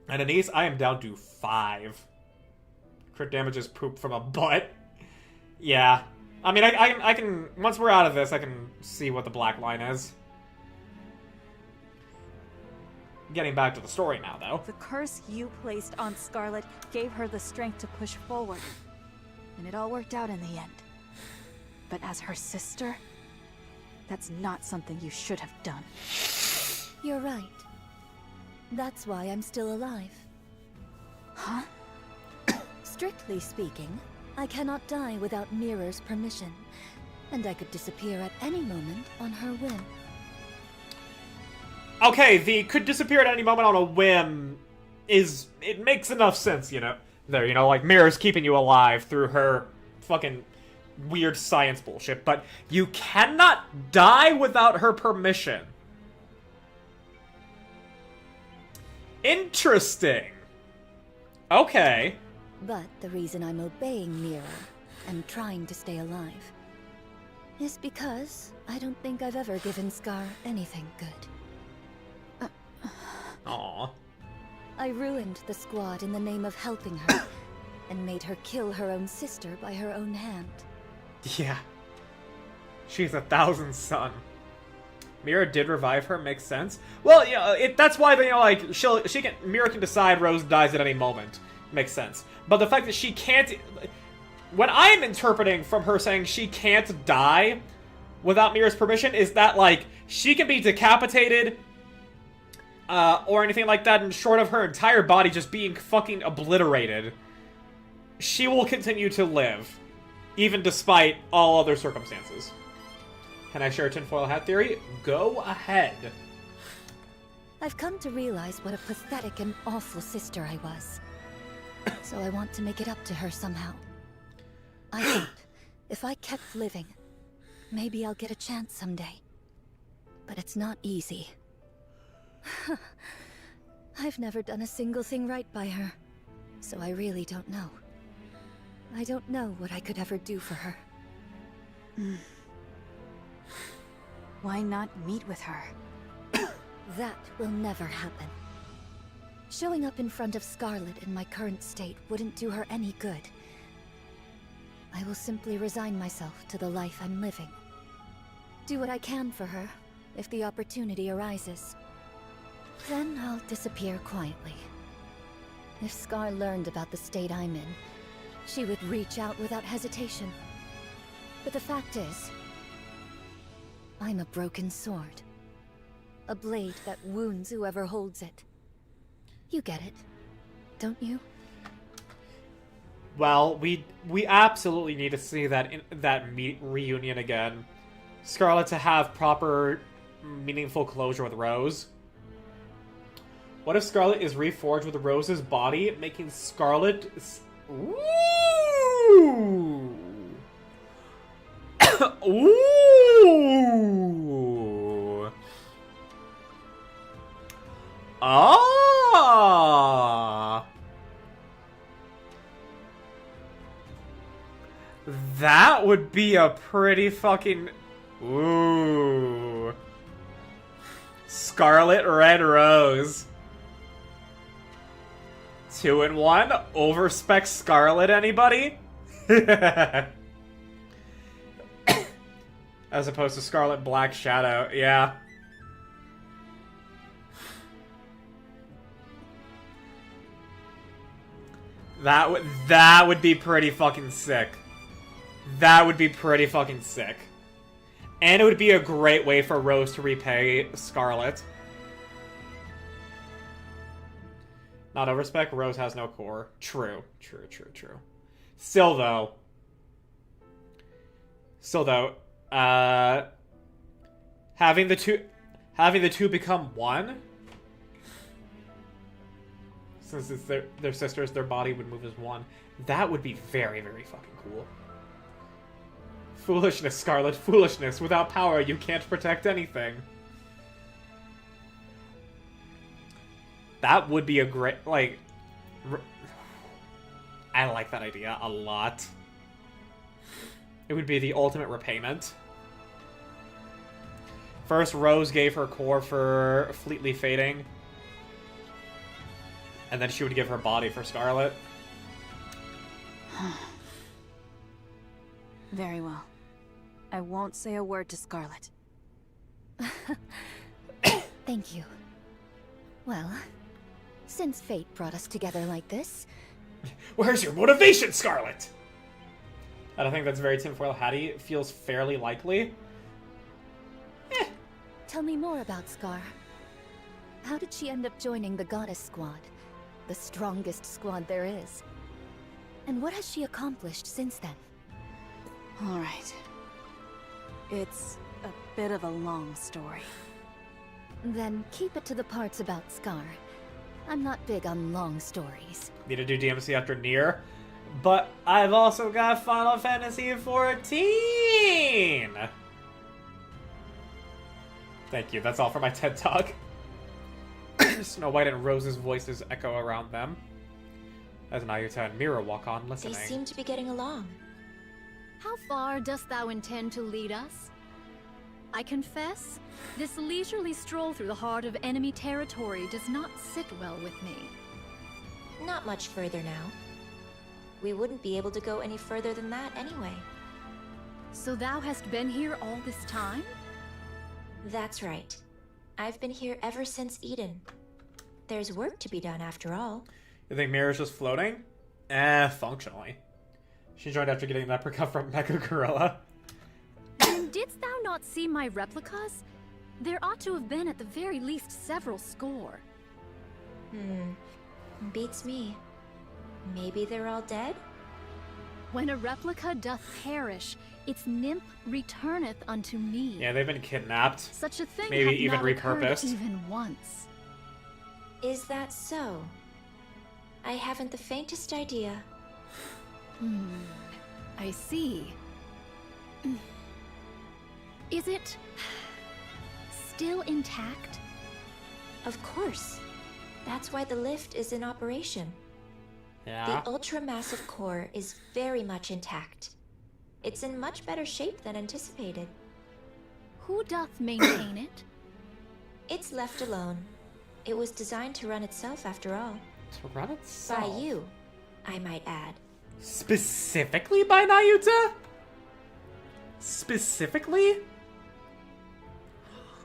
And Anise, I am down to 5. Crit damage is poop from a butt. Yeah. I mean, I can... Once we're out of this, I can see what the black line is. Getting back to the story now, though. The curse you placed on Scarlet gave her the strength to push forward. And it all worked out in the end. But as her sister, that's not something you should have done. You're right. That's why I'm still alive. Huh? Strictly speaking, I cannot die without Mirror's permission, and I could disappear at any moment on her whim. Okay, the could disappear at any moment on a whim is... It makes enough sense, you know? There, you know, like, Mirror's keeping you alive through her fucking weird science bullshit, but you cannot die without her permission. Interesting. Okay. But the reason I'm obeying Mirror and trying to stay alive is because I don't think I've ever given Scar anything good. Aww. I ruined the squad in the name of helping her, and made her kill her own sister by her own hand. Yeah. She's 1,000 son. Mira did revive her, makes sense. Well, yeah, that's why, you know, like, Mira can decide Rose dies at any moment. Makes sense. But the fact that she can't... What I am interpreting from her saying she can't die without Mira's permission is that, like, she can be decapitated, or anything like that, and short of her entire body just being fucking obliterated, she will continue to live, even despite all other circumstances. Can I share a tinfoil hat theory? Go ahead. I've come to realize what a pathetic and awful sister I was. So I want to make it up to her somehow. I thought, if I kept living, maybe I'll get a chance someday. But it's not easy. I've never done a single thing right by her, so I really don't know. I don't know what I could ever do for her. Why not meet with her? That will never happen. Showing up in front of Scarlet in my current state wouldn't do her any good. I will simply resign myself to the life I'm living. Do what I can for her, if the opportunity arises. Then I'll disappear quietly. If Scar learned about the state I'm in, she would reach out without hesitation. But the fact is, I'm a broken sword. A blade that wounds whoever holds it. You get it, don't you? Well, we absolutely need to see that reunion again. Scarlet to have proper, meaningful closure with Rose. What if Scarlet is reforged with Rose's body, making Scarlet... Ooh! Ooh! Ah! That would be a pretty fucking... Ooh. Scarlet Red Rose. 2-in-1? Overspec Scarlet, anybody? As opposed to Scarlet Black Shadow, yeah. That would be pretty fucking sick. That would be pretty fucking sick. And it would be a great way for Rose to repay Scarlet. Not overspec, Rose has no core. True. Still though, having the two become one, since it's their sisters, their body would move as one. That would be very, very fucking cool. Foolishness, Scarlet, foolishness. Without power, you can't protect anything. That would be a great, like... I like that idea a lot. It would be the ultimate repayment. First, Rose gave her core for fleetly fading. And then she would give her body for Scarlet. Very well. I won't say a word to Scarlet. Thank you. Well, since fate brought us together like this... Where's your motivation, Scarlet? I don't think that's very tinfoil hatty. It feels fairly likely. Tell me more about Scar. How did she end up joining the Goddess Squad? The strongest squad there is. And what has she accomplished since then? Alright. It's a bit of a long story. Then keep it to the parts about Scar. I'm not big on long stories. Need to do DMC after Nier. But I've also got Final Fantasy XIV! Thank you, that's all for my TED Talk. Snow White and Rose's voices echo around them. As Nayuta and Mira walk on, listening. They seem to be getting along. How far dost thou intend to lead us? I confess, this leisurely stroll through the heart of enemy territory does not sit well with me. Not much further now. We wouldn't be able to go any further than that anyway. So thou hast been here all this time? That's right. I've been here ever since Eden. There's work to be done after all. You think Mira's just floating? Functionally. She joined after getting that percup from Mecha Gorilla. And didst thou not see my replicas? There ought to have been at the very least several score. Beats me. Maybe they're all dead? When a replica doth perish, its nymph returneth unto me. Yeah, they've been kidnapped. Such a thing Maybe hath even not occurred repurposed. even once. Is that so? I haven't the faintest idea. I see. Is it still intact? Of course. That's why the lift is in operation. Yeah. The ultra-massive core is very much intact. It's in much better shape than anticipated. Who doth maintain it? It's left alone. It was designed to run itself after all. To run itself. By you, I might add. Specifically by Nayuta? Specifically?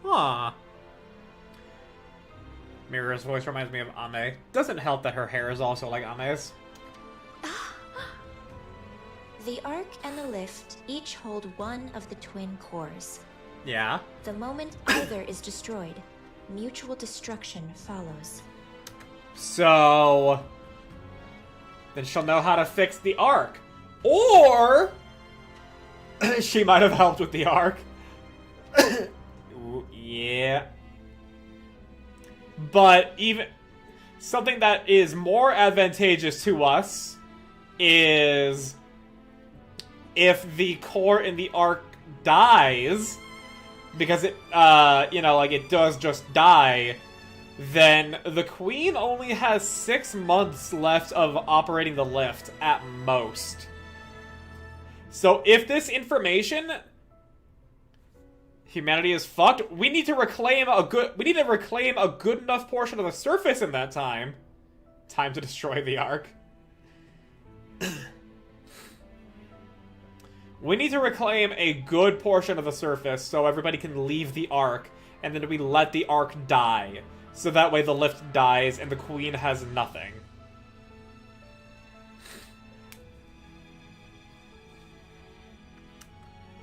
Huh. Mira's voice reminds me of Ame. Doesn't help that her hair is also like Ame's. The Ark and the Lift each hold one of the twin cores. Yeah. The moment either is destroyed, mutual destruction follows. So... then she'll know how to fix the Ark. Or... she might have helped with the Ark. Ooh, yeah. But even... something that is more advantageous to us is... if the core in the Ark dies, because it, you know, like, it does just die, then the Queen only has 6 months left of operating the lift at most. So if this information, humanity is fucked, we need to reclaim a good enough portion of the surface in that time. Time to destroy the Ark. We need to reclaim a good portion of the surface so everybody can leave the Ark, and then we let the Ark die. So that way the lift dies and the Queen has nothing.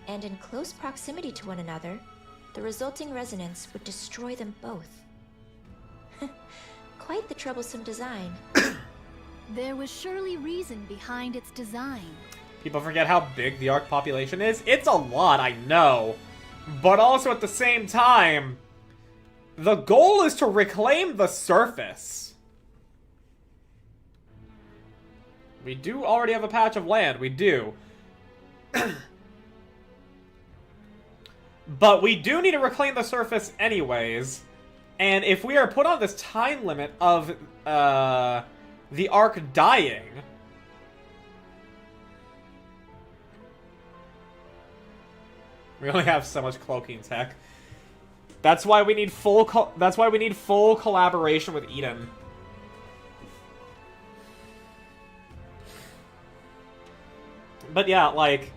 And in close proximity to one another, the resulting resonance would destroy them both. Quite the troublesome design. There was surely reason behind its design. People forget how big the Ark population is. It's a lot, I know. But also at the same time, the goal is to reclaim the surface. We do already have a patch of land, we do. But we do need to reclaim the surface anyways. And if we are put on this time limit of the Ark dying... we only have so much cloaking tech. That's why we need full collaboration with Eden. But yeah, like,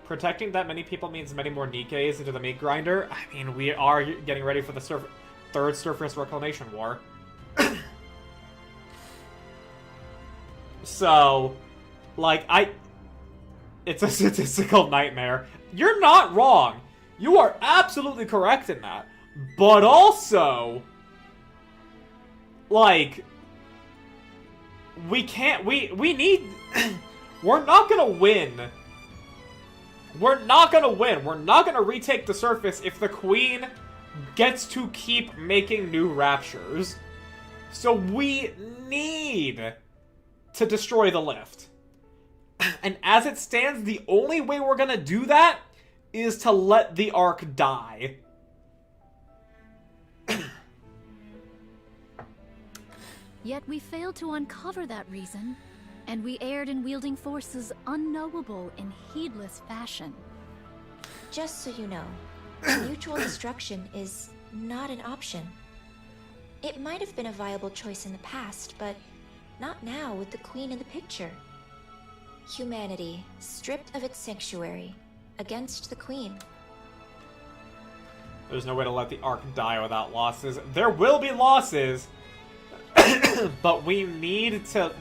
protecting that many people means many more Nikkes into the meat grinder. I mean, we are getting ready for the third Surface Reclamation War. So, like, it's a statistical nightmare. You're not wrong. You are absolutely correct in that. But also, like, we need, we're not gonna win. We're not gonna win. We're not gonna retake the surface if the Queen gets to keep making new Raptures. So we need to destroy the lift. And as it stands, the only way we're gonna do that is to let the Ark die. Yet we failed to uncover that reason, and we erred in wielding forces unknowable in heedless fashion. Just so you know, mutual destruction is not an option. It might have been a viable choice in the past, but not now with the Queen in the picture. Humanity, stripped of its sanctuary, against the Queen. There's no way to let the Ark die without losses. There will be losses, but we need to...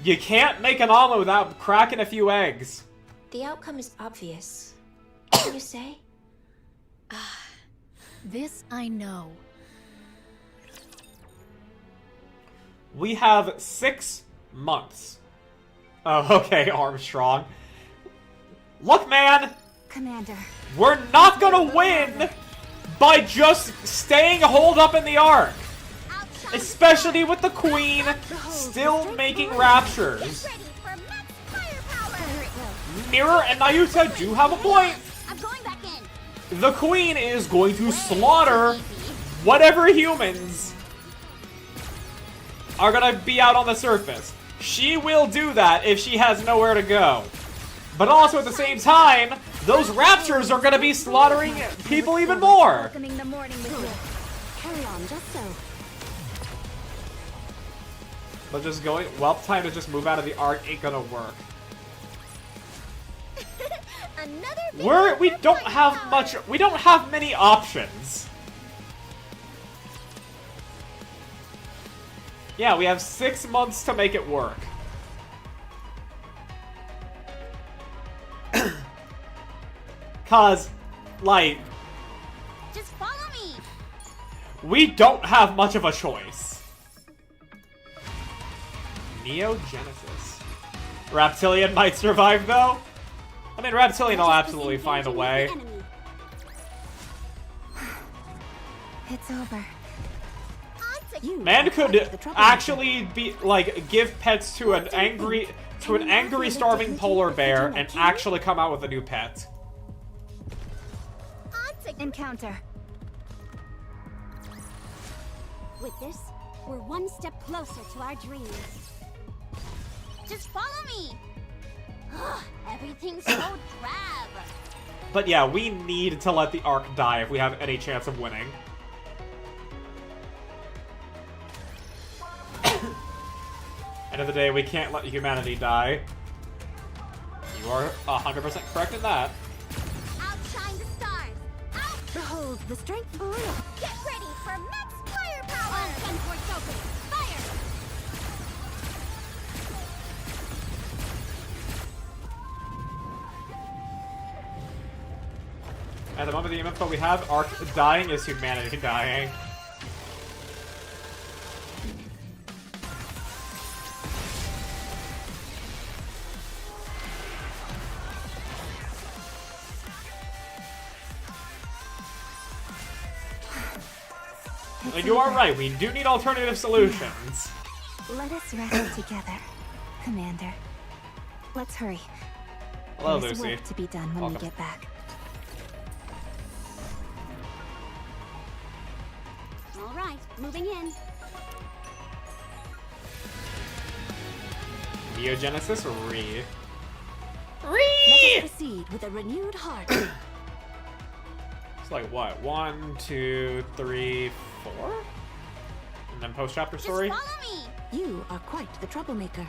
You can't make an omelet without cracking a few eggs. The outcome is obvious. Can you say? This I know. We have 6 months. Oh, okay, Armstrong. Look, man! Commander. We're not gonna win by just staying holed up in the Ark. Especially with the Queen still making Raptures. Mirror and Nayuta do have a point. The Queen is going to slaughter whatever humans are gonna be out on the surface. She will do that if she has nowhere to go. But also at the same time, those Raptures are gonna be slaughtering people even more. Welcoming the morning with you. Carry on, just so. But just going, well, time to just move out of the Ark ain't gonna work. We don't have many options. Yeah, we have 6 months to make it work. Cause, like, Just follow me. we don't have much of a choice. Neogenesis. Reptilian might survive, though. I mean, Reptilian will absolutely find a way. It's over. Man could actually be like give pets to an angry starving polar bear and actually come out with a new pet. Encounter. With this, we're one step closer to our dreams. Just follow me. Everything's so drab. But yeah, we need to let the Ark die if we have any chance of winning. End of the day, we can't let humanity die. You are 100% correct in that. Outshine the stars. Out. Behold the strength of Maria. Get ready for max firepower. All 10 ports open. Fire. At the moment, the info we have, Ark dying is humanity dying. You are right, we do need alternative solutions. Let us rest together, Commander. Let's hurry. Hello, There's Lucy. work to be done when Welcome. we get back. All right, moving in. Neogenesis re. Let us proceed with a renewed heart. It's like what? 1, 2, 3, 4? And then post-chapter story? Just follow me. You are quite the troublemaker.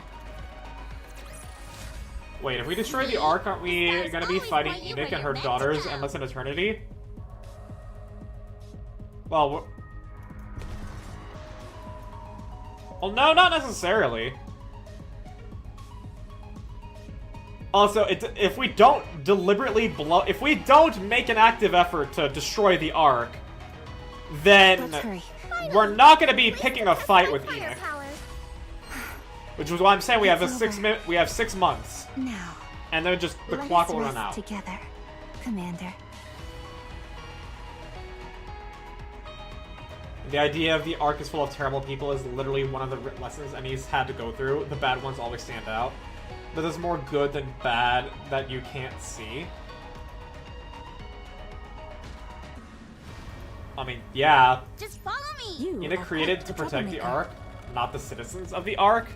Wait, if we destroy the Ark, aren't we gonna be fighting Nikke and her daughters endless in eternity? Well, well, no, not necessarily. Also, if we don't deliberately if we don't make an active effort to destroy the Ark, then we're not gonna be picking a fight with Enoch. Which is why I'm saying we have 6 months. Now, and then just the clock will run out. Together, Commander. The idea of the Ark is full of terrible people is literally one of the lessons Enies had to go through. The bad ones always stand out. But there's more good than bad that you can't see. I mean, yeah. Just follow me. Enoch created to protect the Ark, not the citizens of the Ark.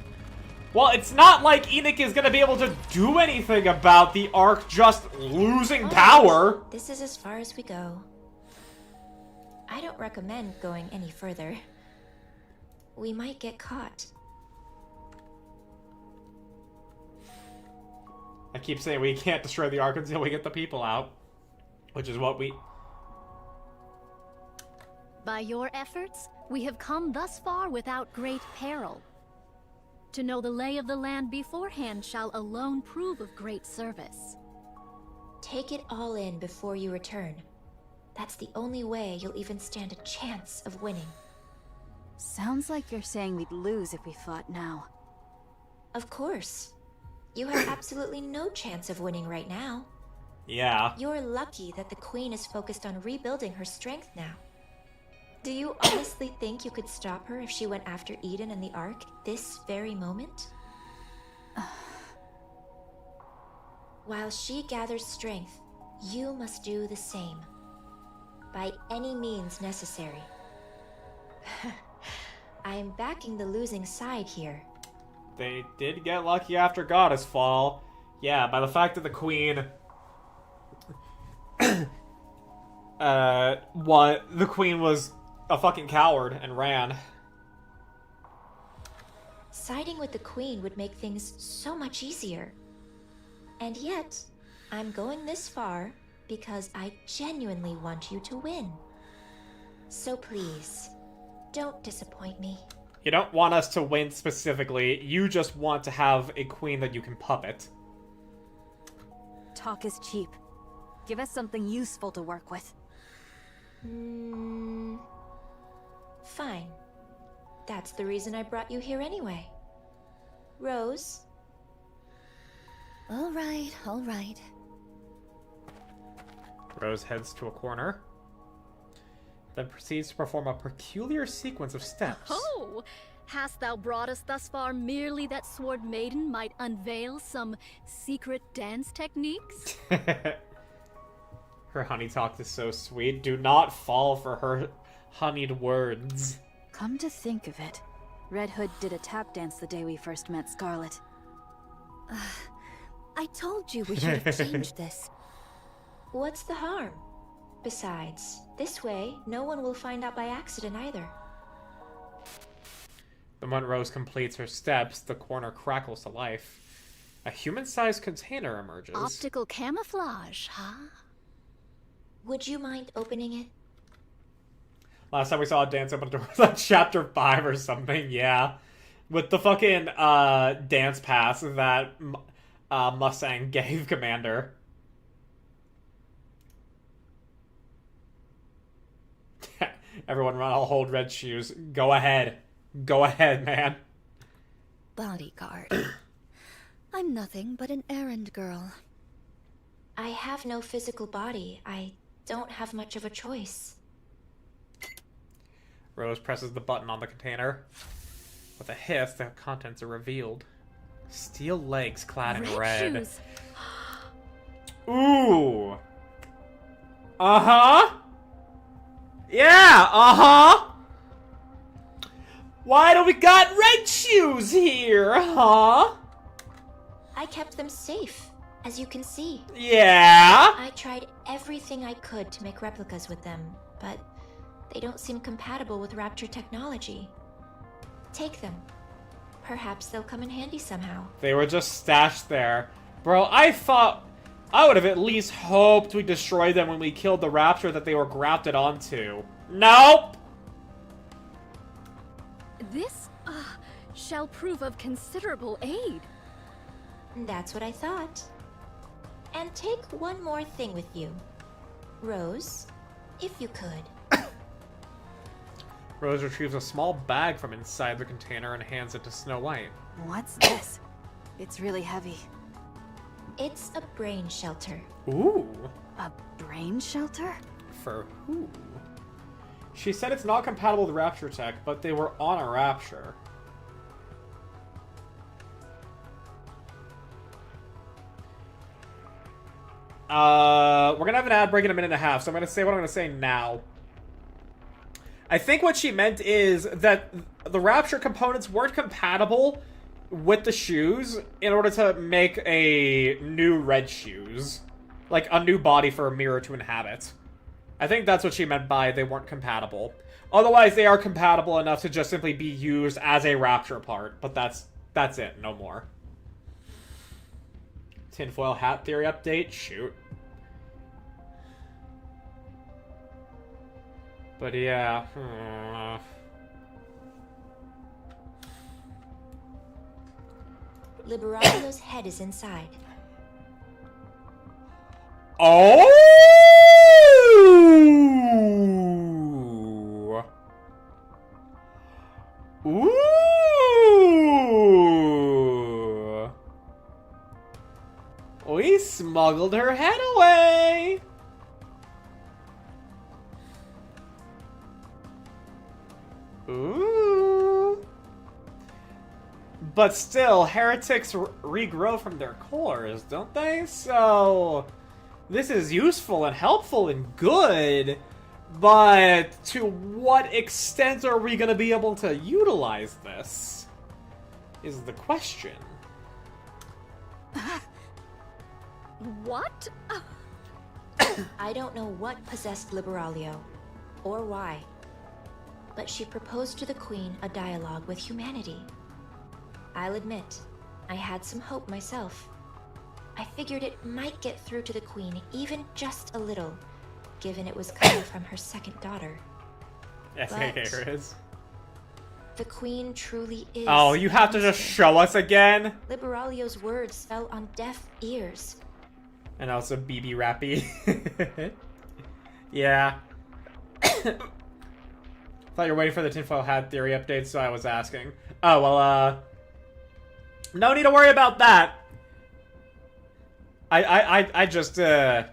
Well, it's not like Enoch is gonna be able to do anything about the Ark just losing power. This is as far as we go. I don't recommend going any further. We might get caught. I keep saying we can't destroy the Ark until we get the people out. Which is what we... By your efforts, we have come thus far without great peril. To know the lay of the land beforehand shall alone prove of great service. Take it all in before you return. That's the only way you'll even stand a chance of winning. Sounds like you're saying we'd lose if we fought now. Of course. You have absolutely no chance of winning right now. Yeah. You're lucky that the Queen is focused on rebuilding her strength now. Do you honestly think you could stop her if she went after Eden and the Ark this very moment? While she gathers strength, you must do the same. By any means necessary. I am backing the losing side here. They did get lucky after Goddess Fall. Yeah, by the fact that the Queen... the Queen was a fucking coward and ran. Siding with the Queen would make things so much easier. And yet, I'm going this far because I genuinely want you to win. So please, don't disappoint me. You don't want us to win specifically, you just want to have a queen that you can puppet. Talk is cheap. Give us something useful to work with. Fine. That's the reason I brought you here anyway. Rose? All right, all right. Rose heads to a corner, then proceeds to perform a peculiar sequence of steps. Oh! Hast thou brought us thus far merely that Sword Maiden might unveil some secret dance techniques? Her honey talk is so sweet. Do not fall for her honeyed words. Come to think of it, Red Hood did a tap dance the day we first met Scarlet. I told you we should have changed this. What's the harm? Besides, this way, no one will find out by accident either. The moment Rose completes her steps, the corner crackles to life. A human-sized container emerges. Optical camouflage, huh? Would you mind opening it? Last time we saw a dance open door was like chapter 5 or something, yeah. With the fucking dance pass that Mustang gave Commander. Everyone run, I'll hold red shoes. Go ahead. Go ahead, man. Bodyguard. I'm nothing but an errand girl. I have no physical body. I don't have much of a choice. Rose presses the button on the container. With a hiss, the contents are revealed. Steel legs clad in red. Shoes. Ooh. Uh-huh. Yeah, uh-huh. Why do we got red shoes here, huh? I kept them safe, as you can see. Yeah? I tried everything I could to make replicas with them, but they don't seem compatible with Rapture technology. Take them. Perhaps they'll come in handy somehow. They were just stashed there. Bro, I thought... I would have at least hoped we destroyed them when we killed the raptor that they were grafted onto. Nope! This, shall prove of considerable aid. That's what I thought. And take one more thing with you. Rose, if you could. Rose retrieves a small bag from inside the container and hands it to Snow White. What's this? It's really heavy. It's a brain shelter. Ooh. A brain shelter? For who? She said it's not compatible with Rapture tech, but they were on a Rapture. We're gonna have an ad break in a minute and a half, so I'm gonna say what I'm gonna say now. I think what she meant is that the Rapture components weren't compatible with the shoes in order to make a new red shoes. Like, a new body for a mirror to inhabit. I think that's what she meant by they weren't compatible. Otherwise, they are compatible enough to just simply be used as a Rapture part, but that's it, no more. Tinfoil hat theory update? Shoot. But yeah, Liberalio's head is inside. Oh! Ooh! We smuggled her head away! Ooh! But still, heretics regrow from their cores, don't they? So, this is useful and helpful and good, but to what extent are we going to be able to utilize this? Is the question. What? I don't know what possessed Liberalio, or why, but she proposed to the Queen a dialogue with humanity. I'll admit, I had some hope myself. I figured it might get through to the Queen even just a little, given it was coming from her second daughter. Yes, But here it is. the Queen truly is... Oh, you have to just show us again? Liberalio's words fell on deaf ears. And also BB Rappy. Yeah. Thought you were waiting for the tinfoil hat theory update, so I was asking. Oh, well, no need to worry about that. I just had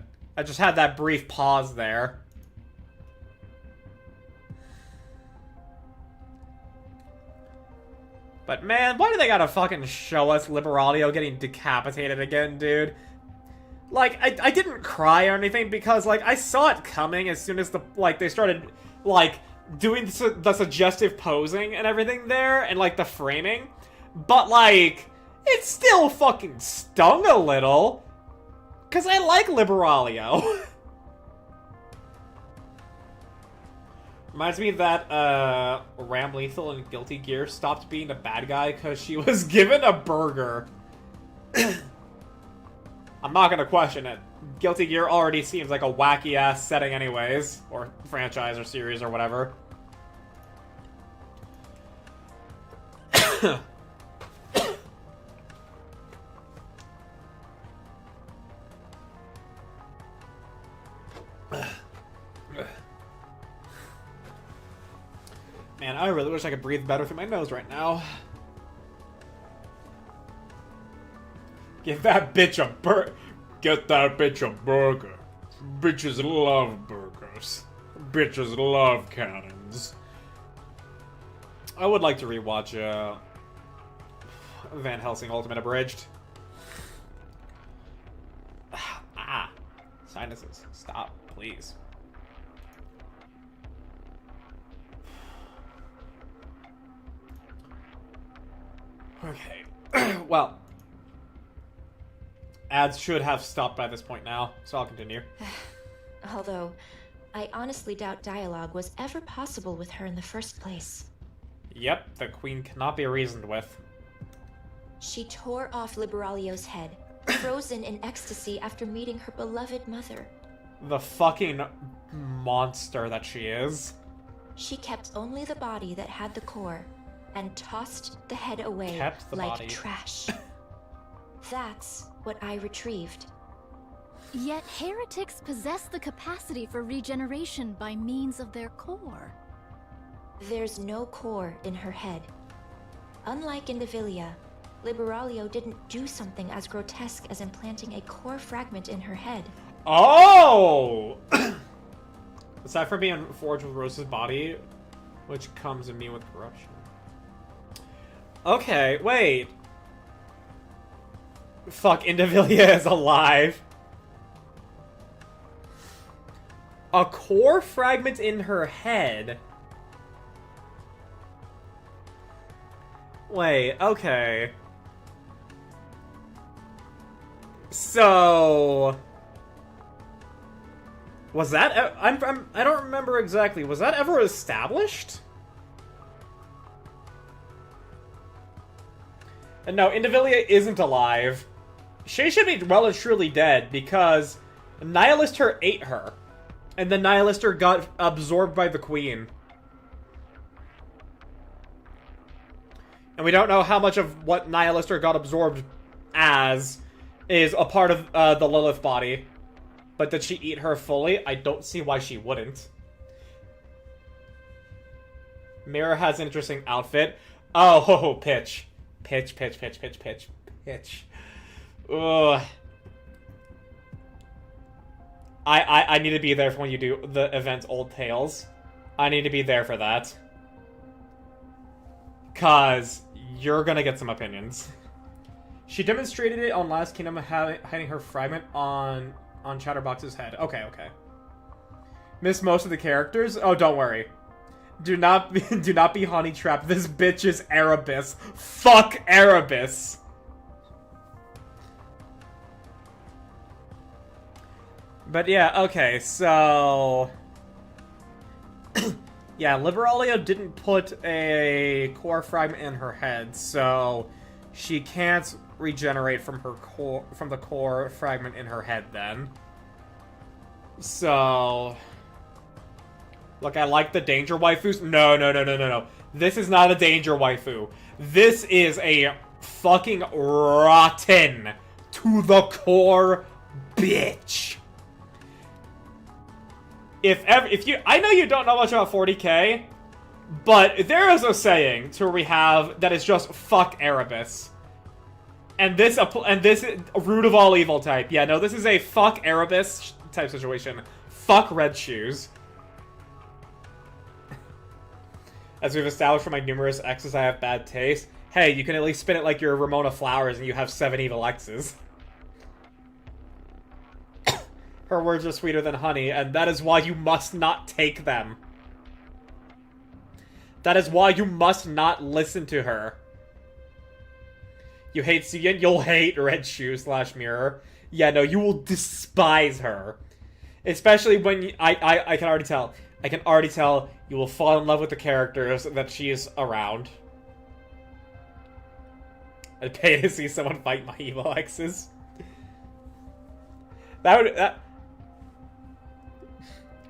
that brief pause there. But man, why do they gotta fucking show us Liberalio getting decapitated again, dude? Like, I didn't cry or anything because, like, I saw it coming as soon as they started, like, doing the suggestive posing and everything there, and, like, the framing. But, like, it still fucking stung a little. Because I like Liberalio. Reminds me that, Ram Lethal and Guilty Gear stopped being a bad guy because she was given a burger. I'm not gonna question it. Guilty Gear already seems like a wacky-ass setting anyways. Or franchise or series or whatever. Man, I really wish I could breathe better through my nose right now. Give that bitch a Get that bitch a burger. Bitches love burgers. Bitches love cannons. I would like to rewatch, Van Helsing Ultimate Abridged. Sinuses. Stop, please. Okay. Well. Ads should have stopped by this point now, so I'll continue. Although, I honestly doubt dialogue was ever possible with her in the first place. Yep, the Queen cannot be reasoned with. She tore off Liberalio's head, frozen in ecstasy after meeting her beloved mother. The fucking monster that she is. She kept only the body that had the core and tossed the head away like body. trash. That's what I retrieved. Yet heretics possess the capacity for regeneration by means of their core. There's no core in her head. Unlike Indivilia, Liberalio didn't do something as grotesque as implanting a core fragment in her head. Oh! Aside from being forged with Rose's body, which comes immune with corruption. Okay, wait. Fuck, Indivilia is alive. A core fragment in her head. Wait, okay. So... Was that... I don't remember exactly. Was that ever established? And no, Indivilia isn't alive. She should be well and truly dead because Nihilister ate her. And the Nihilister got absorbed by the Queen. And we don't know how much of what Nihilister got absorbed as is a part of the Lilith body. But did she eat her fully? I don't see why she wouldn't. Mira has an interesting outfit. Oh, pitch. Pitch. Ugh. I need to be there for when you do the event Old Tales. I need to be there for that. 'Cause you're gonna get some opinions. She demonstrated it on Last Kingdom, hiding her fragment on Chatterbox's head. Okay. Miss most of the characters? Oh, don't worry. Do not be honey trapped. This bitch is Erebus. Fuck Erebus. But yeah, okay, so... yeah, Liberalia didn't put a core fragment in her head, so she can't regenerate from the core fragment in her head then. So... Look, I like the danger waifus. No. This is not a danger waifu. This is a fucking rotten to the core bitch. If you, I know you don't know much about 40k, but there is a saying to where we have that is just fuck Erebus. And this root of all evil type. Yeah, no, this is a fuck Erebus type situation. Fuck red shoes. As we've established from my numerous exes, I have bad taste. Hey, you can at least spin it like you're Ramona Flowers and you have 7 evil exes. Her words are sweeter than honey, and that is why you must not take them. That is why you must not listen to her. You hate Suyin, you'll hate Red Shoe / Mirror. Yeah, no, you will despise her. Especially when I can already tell. I can already tell you will fall in love with the characters that she is around. I'd pay to see someone fight my evil exes. That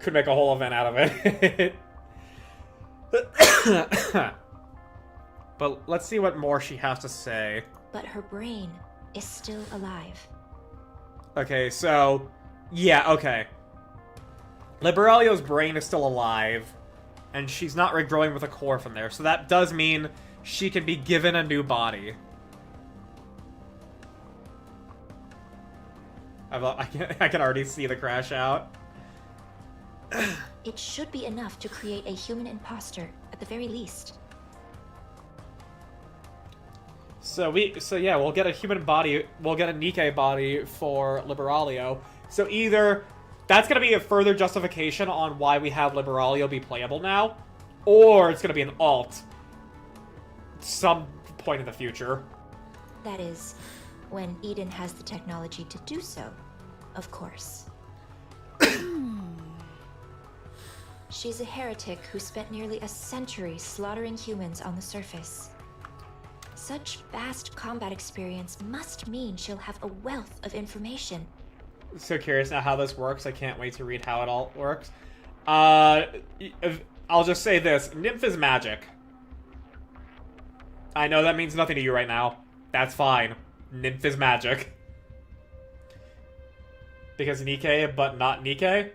could make a whole event out of it. But let's see what more she has to say. But her brain is still alive. Okay, so... yeah, okay. Liberalio's brain is still alive, and she's not regrowing with a core from there, so that does mean she can be given a new body. I can already see the crash out. It should be enough to create a human imposter, at the very least. So yeah, we'll get a human body, we'll get a Nikke body for Liberalio. So either that's going to be a further justification on why we have Liberalio be playable now, or it's going to be an alt some point in the future. That is, when Eden has the technology to do so, of course. She's a heretic who spent nearly a century slaughtering humans on the surface. Such vast combat experience must mean she'll have a wealth of information. So curious now how this works. I can't wait to read how it all works. I'll just say this. Nymph is magic. I know that means nothing to you right now. That's fine. Nymph is magic. Because Nikke, but not Nikke.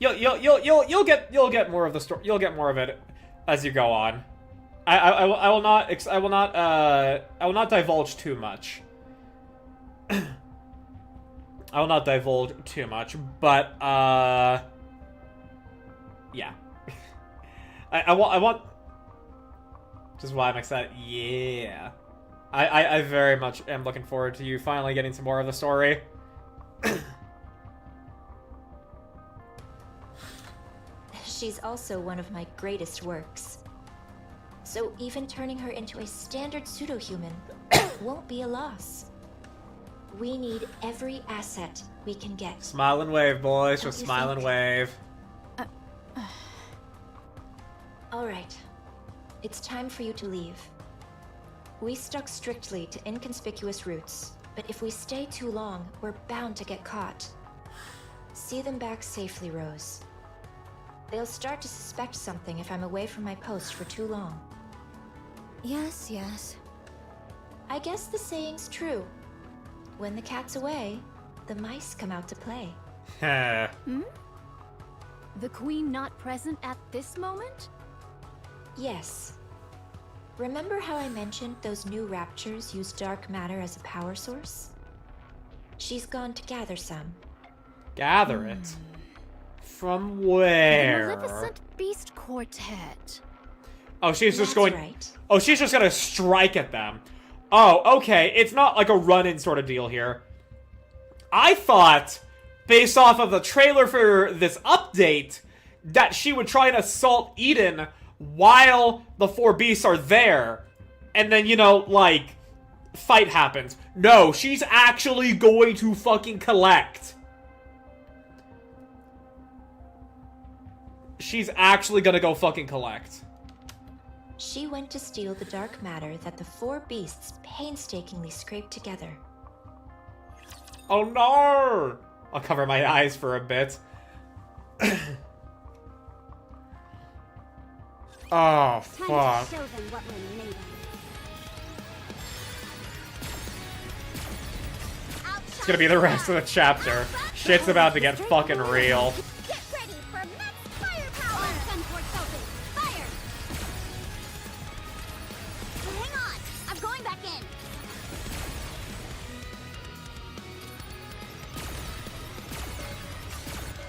You'll get more of the story. You'll get more of it as you go on. I will not divulge too much. I will not divulge too much, but yeah. I want. Which is why I'm excited. Yeah. I very much am looking forward to you finally getting some more of the story. She's also one of my greatest works. So even turning her into a standard pseudo-human won't be a loss. We need every asset we can get. Smile and wave, boys. Just smile and wave. Alright. It's time for you to leave. We stuck strictly to inconspicuous routes, but if we stay too long, we're bound to get caught. See them back safely, Rose. They'll start to suspect something if I'm away from my post for too long. Yes, yes. I guess the saying's true. When the cat's away, the mice come out to play. Hmm? The Queen not present at this moment? Yes. Remember how I mentioned those new raptures use dark matter as a power source? She's gone to gather some. Gather it? From where? The Maleficent Beast Quartet. Oh, she's just That's going. right. Oh, she's just gonna strike at them. Oh, okay. It's not like a run-in sort of deal here. I thought, based off of the trailer for this update, that she would try and assault Eden while the four beasts are there. And then, you know, like, fight happens. No, she's actually going to fucking collect. She's actually gonna go fucking collect. She went to steal the dark matter that the four beasts painstakingly scraped together. Oh no! I'll cover my eyes for a bit. Oh, fuck. Show them what we're made of. It's gonna be the rest of the chapter. Shit's about to get fucking real. Get ready for max firepower! On Sunport Celtic, fire! Hang on, I'm going back in.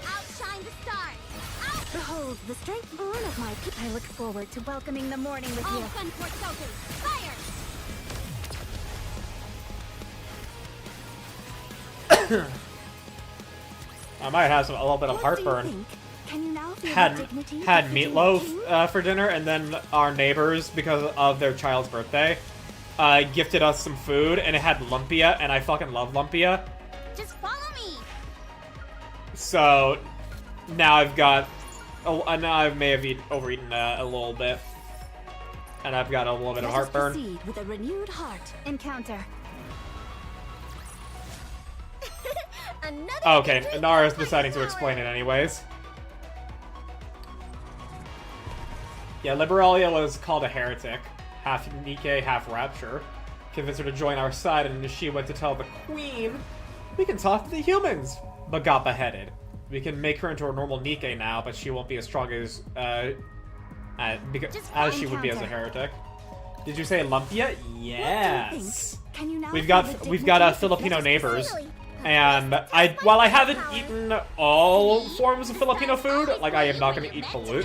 Outshine the stars! Behold the strength born of my people. I look forward to welcoming the morning with On you. Sunport Celtic, fire! I might have a little bit of heartburn. Can you now feel Had the dignity befitting meatloaf for dinner, and then our neighbors, because of their child's birthday, gifted us some food, and it had lumpia, and I fucking love lumpia. Just follow me! So now I've got, now I may have overeaten a little bit, and I've got a little bit of Let us heartburn. proceed with a renewed heart. Encounter. Another Okay, victory Nara's for my deciding to power. explain it anyways. Yeah, Liberalia was called a heretic. Half Nikke, half Rapture. Convinced her to join our side, and she went to tell the Queen, we can talk to the humans, but got beheaded. We can make her into a normal Nikke now, but she won't be as strong as, as she would be as a heretic. Did you say Lumpia? Yes. Can you now We've feel got the a dignity Filipino befitting- neighbors. And while I haven't eaten all forms of Filipino food, like I am not going to eat balut,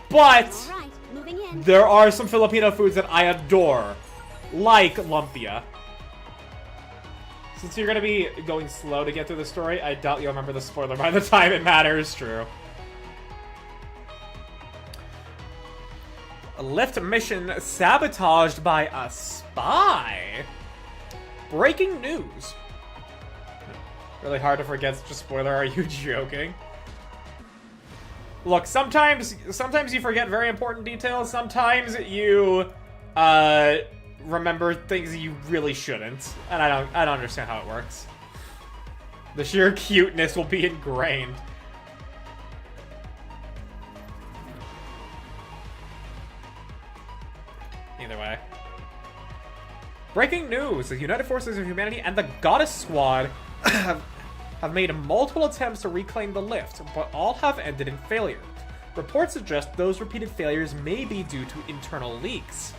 but Alright, moving in. there are some Filipino foods that I adore, like lumpia. Since you're going to be going slow to get through the story, I doubt you'll remember the spoiler by the time it matters, true. A lift mission sabotaged by a spy. Breaking news. Really hard to forget such a spoiler, are you joking? Look, sometimes you forget very important details. Sometimes you remember things you really shouldn't, and I don't understand how it works. The sheer cuteness will be ingrained. Either way. Breaking news! The United Forces of Humanity and the Goddess Squad have made multiple attempts to reclaim the lift, but all have ended in failure. Reports suggest those repeated failures may be due to internal leaks.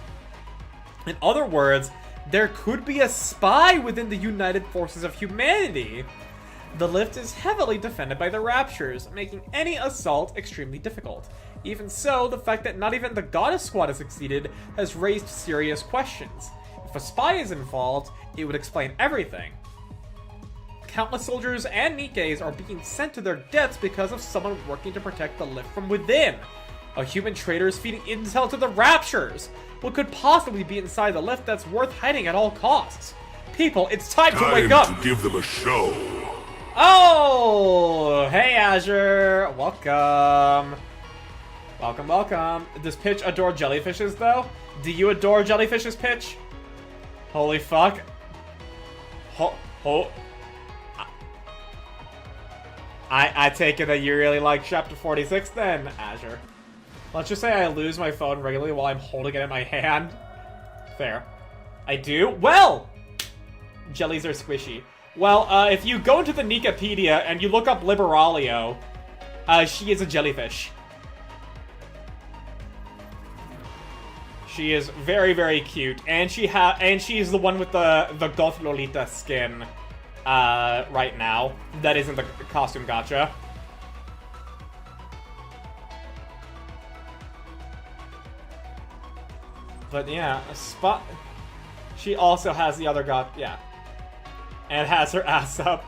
In other words, there could be a spy within the United Forces of Humanity. The lift is heavily defended by the Raptures, making any assault extremely difficult. Even so, the fact that not even the Goddess Squad has succeeded has raised serious questions. If a spy is involved, it would explain everything. Countless soldiers and Nikkes are being sent to their deaths because of someone working to protect the lift from within. A human traitor is feeding intel to the Raptures. What could possibly be inside the lift that's worth hiding at all costs? People, it's time to wake up! To give them a show. Oh! Hey, Azure! Welcome. Welcome, welcome. Does Pitch adore jellyfishes, though? Do you adore jellyfishes, Pitch? Holy fuck. I take it that you really like Chapter 46 then, Azure. Let's just say I lose my phone regularly while I'm holding it in my hand. Fair. I do? Well! Jellies are squishy. Well, if you go into the Nikkepedia and you look up Liberalio, she is a jellyfish. She is very, very cute, and she's the one with the goth Lolita skin right now. That isn't the costume gacha. But yeah, Spot. She also has the other yeah, and has her ass up.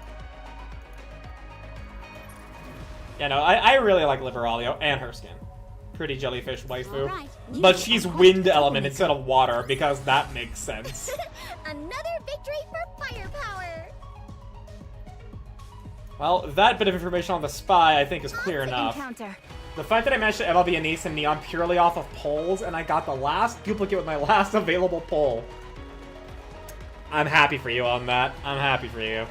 Yeah, no, I really like Liberalio and her skin. Pretty jellyfish waifu. Right. But she's wind element instead of water, because that makes sense. Another victory for firepower. Well, that bit of information on the spy, I think, is clear enough. Encounter. The fact that I managed to MLB Anise and Neon purely off of polls, and I got the last duplicate with my last available poll. I'm happy for you on that. I'm happy for you.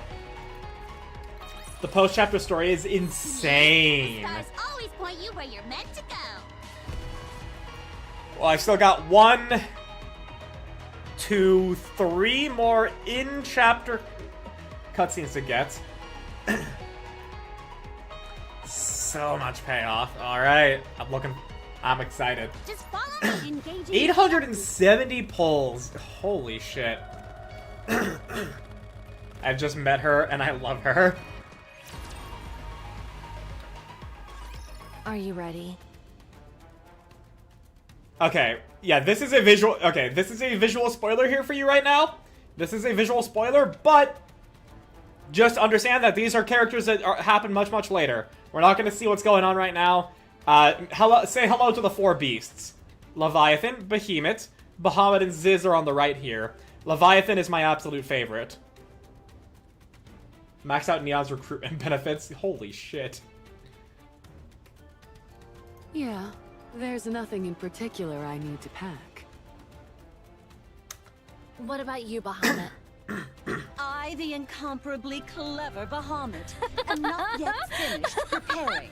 The post-chapter story is insane. Stars always point you where you're meant to go. Well, I've still got 1, 2, 3 more in-chapter cutscenes to get. So much payoff. Alright. I'm excited. Just follow me, engaging. 870 polls. Holy shit. I've just met her and I love her. Are you ready? Okay, yeah, this is a visual spoiler here for you right now. This is a visual spoiler, but just understand that these are characters that happen much, much later. We're not going to see what's going on right now. Say hello to the 4 beasts. Leviathan, Behemoth, Bahamut, and Ziz are on the right here. Leviathan is my absolute favorite. Max out Neon's recruitment benefits. Holy shit. Yeah, there's nothing in particular I need to pack. What about you, Bahamut? I, the incomparably clever Bahamut, am not yet finished preparing.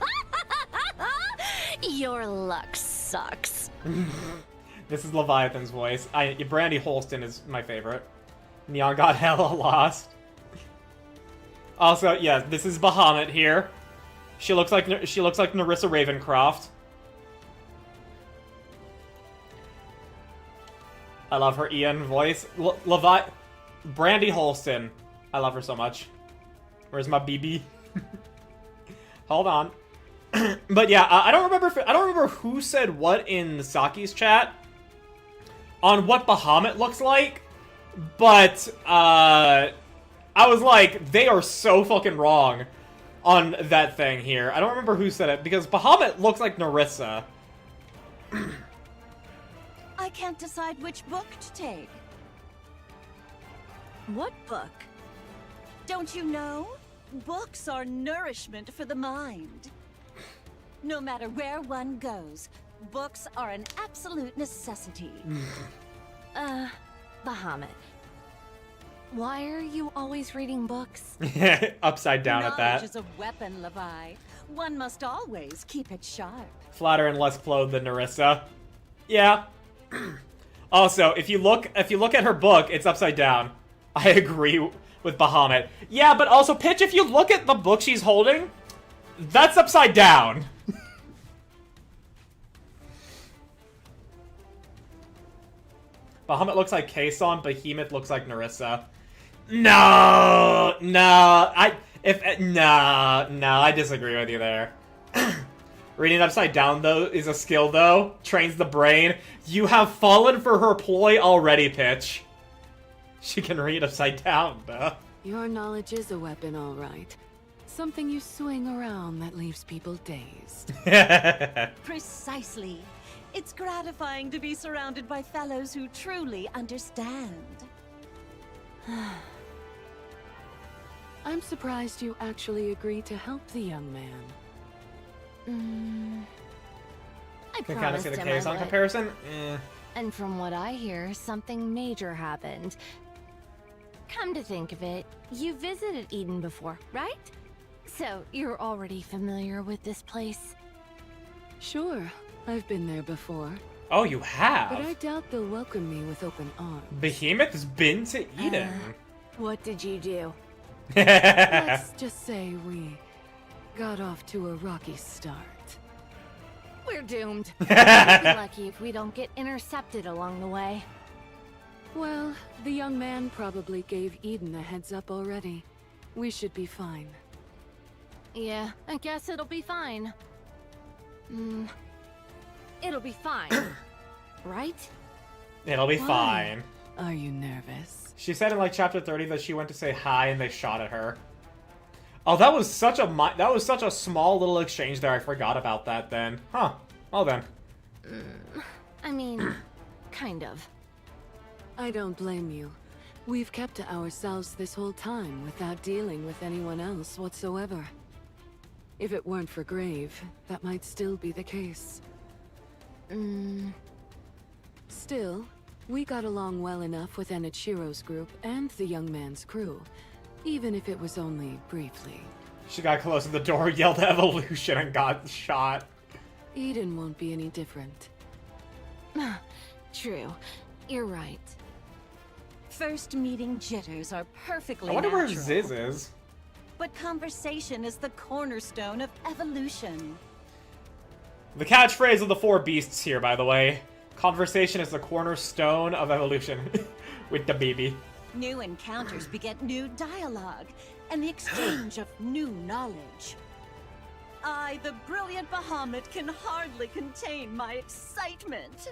Your luck sucks. This is Leviathan's voice. Brandy Holston is my favorite. Neon got hella lost. Also, yeah, this is Bahamut here. She looks like Narissa Ravencroft. I love her Ian voice. Brandy Holston. I love her so much. Where's my BB? Hold on. But yeah, I don't remember who said what in Saki's chat on what Bahamut looks like, but I was like, they are so fucking wrong on that thing here. I don't remember who said it because Bahamut looks like Narissa. I can't decide which book to take. What book? Don't you know? Books are nourishment for the mind. No matter where one goes, books are an absolute necessity. Bahamut. Why are you always reading books? Upside down at that. Knowledge is a weapon, Levi. One must always keep it sharp. Flatter and less clothed than Narissa. Yeah. Also, if you look at her book, it's upside down. I agree with Bahamut. Yeah, but also, Pitch, if you look at the book she's holding, that's upside down. Bahamut looks like Kason, Behemoth looks like Narissa. No, I disagree with you there. Reading upside down, though, is a skill, though. Trains the brain. You have fallen for her ploy already, Pitch. She can read upside down, though. Your knowledge is a weapon, all right. Something you swing around that leaves people dazed. Precisely. It's gratifying to be surrounded by fellows who truly understand. I'm surprised you actually agreed to help the young man. I Can kind of see promised the him I Kason would. comparison? And from what I hear, something major happened. Come to think of it, you visited Eden before, right? So you're already familiar with this place? Sure, I've been there before. Oh, you have? But I doubt they'll welcome me with open arms. Behemoth has been to Eden. What did you do? Let's just say we got off to a rocky start. We're doomed. We'll be lucky if we don't get intercepted along the way. Well, the young man probably gave Eden a heads up already. We should be fine. Yeah, I guess it'll be fine. It'll be fine. Right? It'll be Why? fine. Are you nervous? She said in like chapter 30 that she went to say hi and they shot at her. Oh, that was such a small little exchange there. I forgot about that then. Huh. Well then. I mean, kind of. I don't blame you. We've kept to ourselves this whole time without dealing with anyone else whatsoever. If it weren't for Grave, that might still be the case. Still, we got along well enough with Enichiro's group and the young man's crew, even if it was only briefly. She got close to the door, yelled evolution, and got shot. Eden won't be any different. True. You're right. First meeting jitters are perfectly I wonder where natural. Ziz is. But conversation is the cornerstone of evolution. The catchphrase of the four beasts here, by the way. Conversation is the cornerstone of evolution. With the baby. New encounters beget new dialogue and the exchange of new knowledge. I, the brilliant Bahamut, can hardly contain my excitement.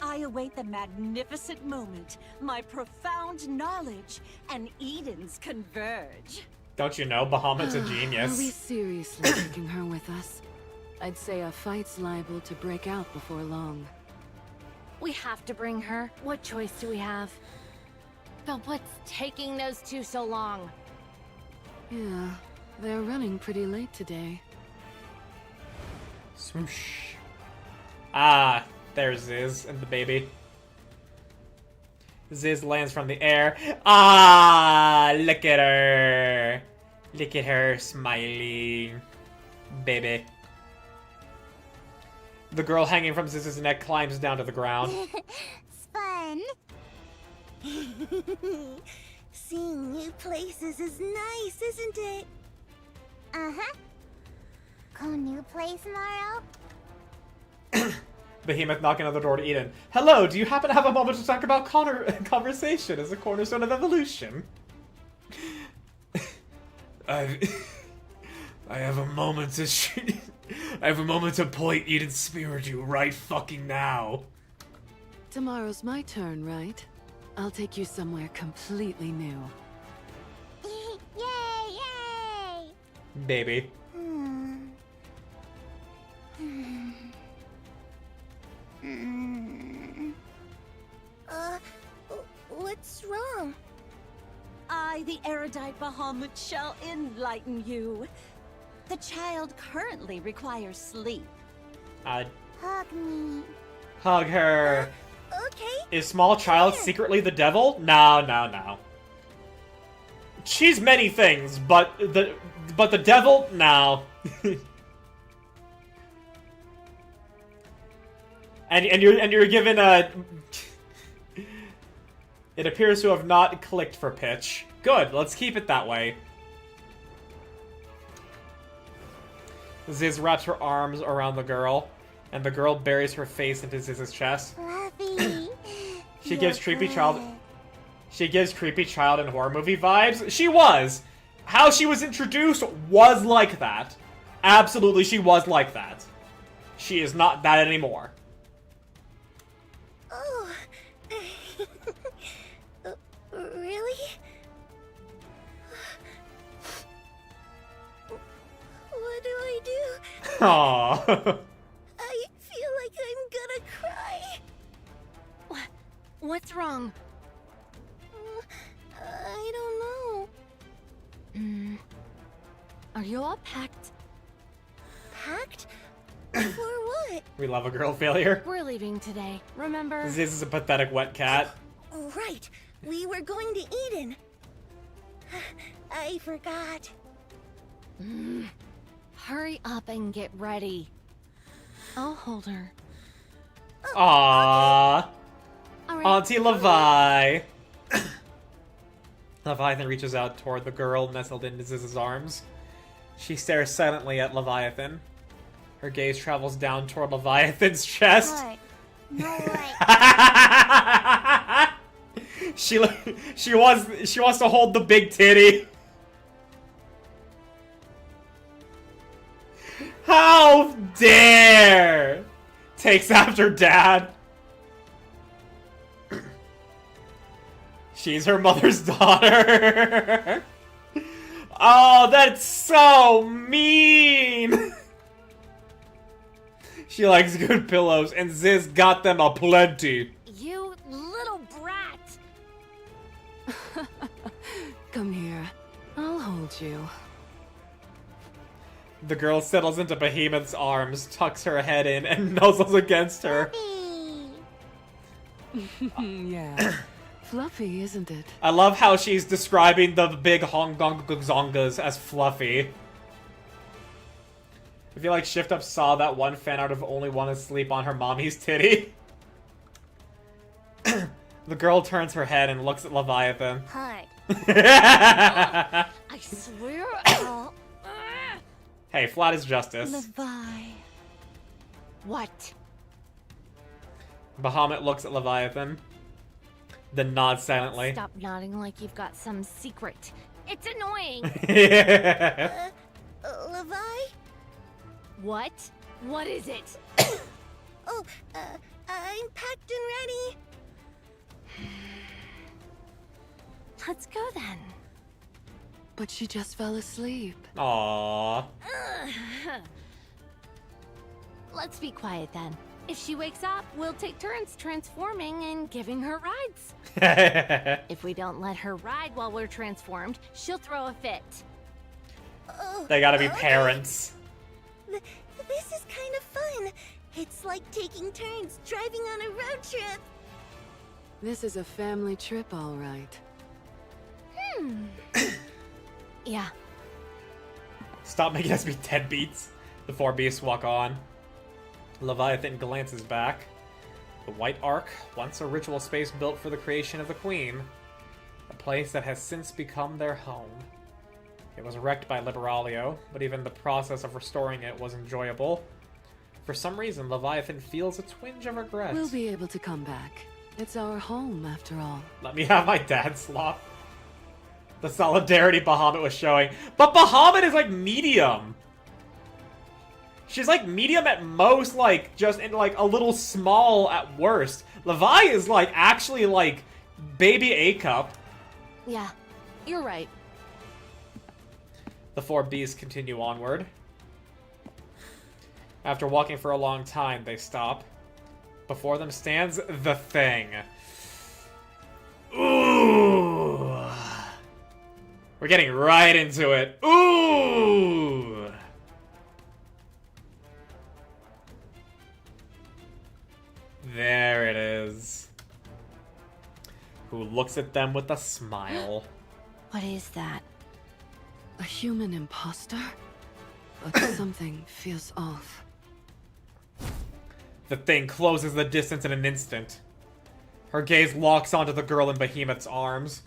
I await the magnificent moment, my profound knowledge, and Edens converge. Don't you know, Bahamut's a Are we genius. seriously taking her with us? I'd say a fight's liable to break out before long. We have to bring her. What choice do we have? But what's taking those two so long? Yeah, they're running pretty late today. Swoosh. Ah, there's Ziz and the baby. Ziz lands from the air. Ah, look at her. Look at her smiling. Baby. The girl hanging from Ziz's neck climbs down to the ground. It's fun. Seeing new places is nice, isn't it? Uh-huh. Go new place tomorrow? Behemoth knocking on the door to Eden. Hello, do you happen to have a moment to talk about conversation as a cornerstone of evolution? I have a moment to I have a moment to point Eden's spear at you right fucking now. Tomorrow's my turn, right? I'll take you somewhere completely new. Yay, yay! Baby. What's wrong? I, the erudite Bahamut, shall enlighten you. The child currently requires sleep. I'd Hug me. hug her. Okay. Is small child secretly the devil? No, no, no. She's many things, but the devil? No. and you're given a. It appears to have not clicked for pitch. Good, let's keep it that way. Ziz wraps her arms around the girl, and the girl buries her face into Ziz's chest. Fluffy. She gives creepy child and horror movie vibes. She was. How she was introduced was like that. Absolutely, she was like that. She is not that anymore. Oh. Really? What do I do? Aww. I feel like I'm gonna cry. What's wrong? I don't know. Are you all packed? Packed? For what? We love a girl failure. We're leaving today, remember? Ziz is a pathetic wet cat. Oh, right. We were going to Eden. I forgot. Hurry up and get ready. I'll hold her. Aww. All right. Auntie Levi. Leviathan reaches out toward the girl nestled into Ziz's arms. She stares silently at Leviathan. Her gaze travels down toward Leviathan's chest. What? No way. She wants to hold the big titty. How dare! Takes after dad. She's her mother's daughter. Oh, that's so mean. She likes good pillows, and Ziz got them aplenty. You little brat! Come here. I'll hold you. The girl settles into Behemoth's arms, tucks her head in, and nuzzles against her. Yeah. Fluffy, isn't it? I love how she's describing the big Hong Kong Zongas as fluffy. I feel like Shift Up saw that one fan art of only want to sleep on her mommy's titty. The girl turns her head and looks at Leviathan. Hi. I swear I'll... Hey, flat is justice. Levi. What? Bahamut looks at Leviathan, then nods silently. Stop nodding like you've got some secret. It's annoying. Levi? What? What is it? Oh, I'm packed and ready. Let's go then. But she just fell asleep. Aww. Let's be quiet then. If she wakes up, we'll take turns transforming and giving her rides. If we don't let her ride while we're transformed, she'll throw a fit. Oh, They gotta be okay. parents. This is kind of fun. It's like taking turns driving on a road trip. This is a family trip, all right. Yeah. Stop making us be deadbeats. The four beasts walk on. Leviathan glances back. The White Ark, once a ritual space built for the creation of the Queen. A place that has since become their home. It was wrecked by Liberalio, but even the process of restoring it was enjoyable. For some reason, Leviathan feels a twinge of regret. We'll be able to come back. It's our home, after all. Let me have my dad slop. The solidarity Bahamut was showing. But Bahamut is like medium. She's like medium at most, like just in like a little small at worst. Levi is like actually like baby A cup. Yeah, you're right. The four beasts continue onward. After walking for a long time, they stop. Before them stands the Thing. Ooh. We're getting right into it. Ooh. There it is. Who looks at them with a smile. What is that? A human imposter? But something feels off. The thing closes the distance in an instant. Her gaze locks onto the girl in Behemoth's arms.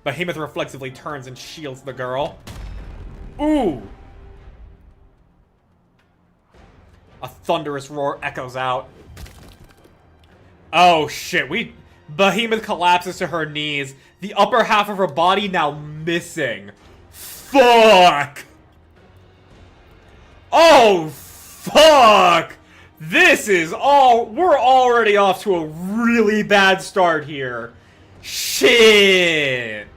Behemoth reflexively turns and shields the girl. Ooh! A thunderous roar echoes out. Oh shit, Behemoth collapses to her knees, the upper half of her body now missing. Fuck! Oh, fuck! This is we're already off to a really bad start here. Shit!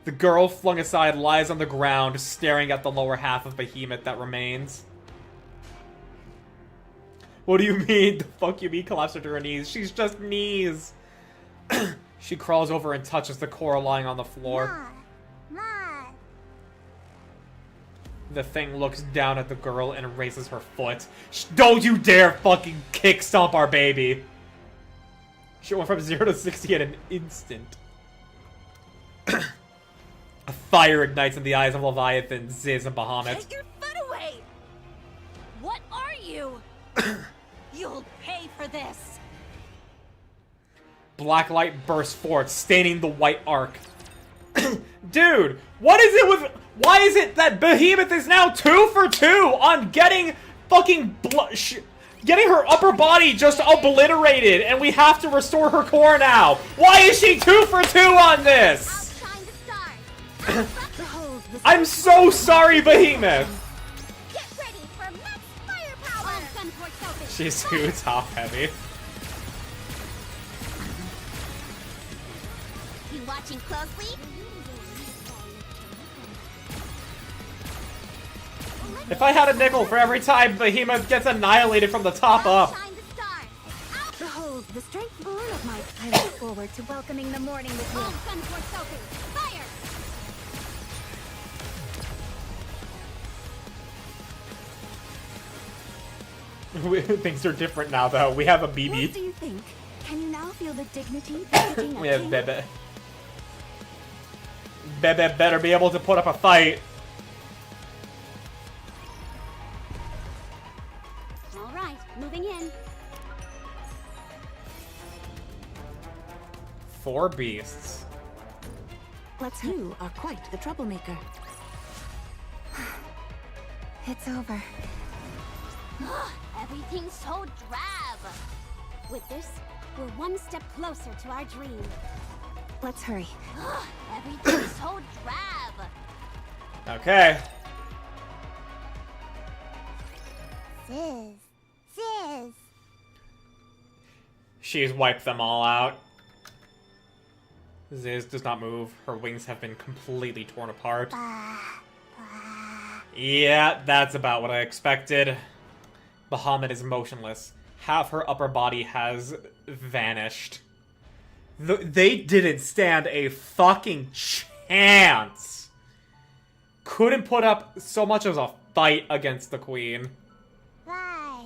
The girl, flung aside, lies on the ground, staring at the lower half of Behemoth that remains. What do you mean? The fuck you mean collapsed to her knees? She's just knees! She crawls over and touches the core lying on the floor. The thing looks down at the girl and raises her foot. Don't you dare fucking kick stomp our baby! She went from 0 to 60 in an instant. A fire ignites in the eyes of Leviathan, Ziz, and Bahamut. Get your foot away! What are you? You'll pay for this. Black light bursts forth, staining the white arc. Dude, what is it with... Why is it that Behemoth is now 2 for 2 on getting fucking... getting her upper body just obliterated, and we have to restore her core now? Why is she 2 for 2 on this? I'm so sorry, Behemoth! Get ready for max firepower! She's too top heavy. You watching closely? If I had a nickel for every time Behemoth gets annihilated from the top up. Behold the strength born of my... I look forward to welcoming the morning with you. Fire! Things are different now, though. We have a BB. What do you think? Can you now feel the dignity befitting a We have king? Bebe. Bebe better be able to put up a fight. All right, moving in. 4 beasts. You are quite the troublemaker. It's over. Everything's so drab. With this, we're one step closer to our dream. Let's hurry. Everything's so drab. Okay. Sis. She's wiped them all out. Ziz does not move. Her wings have been completely torn apart. Yeah, that's about what I expected. Bahamut is motionless. Half her upper body has vanished. They didn't stand a fucking chance. Couldn't put up so much as a fight against the queen. Bye.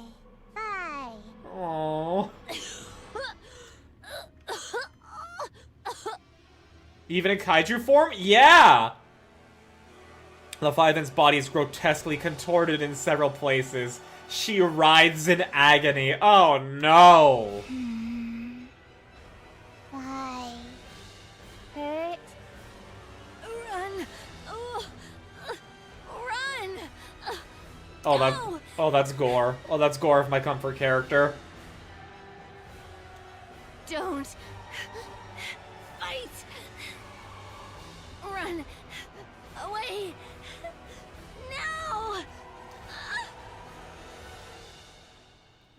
Aww. Even in kaiju form? Yeah! Leviathan's body is grotesquely contorted in several places. She writhes in agony. Oh no! Bye. Hurt? Run! Run! Oh, that's gore. Oh, that's gore of my comfort character. Don't fight! Run away! No!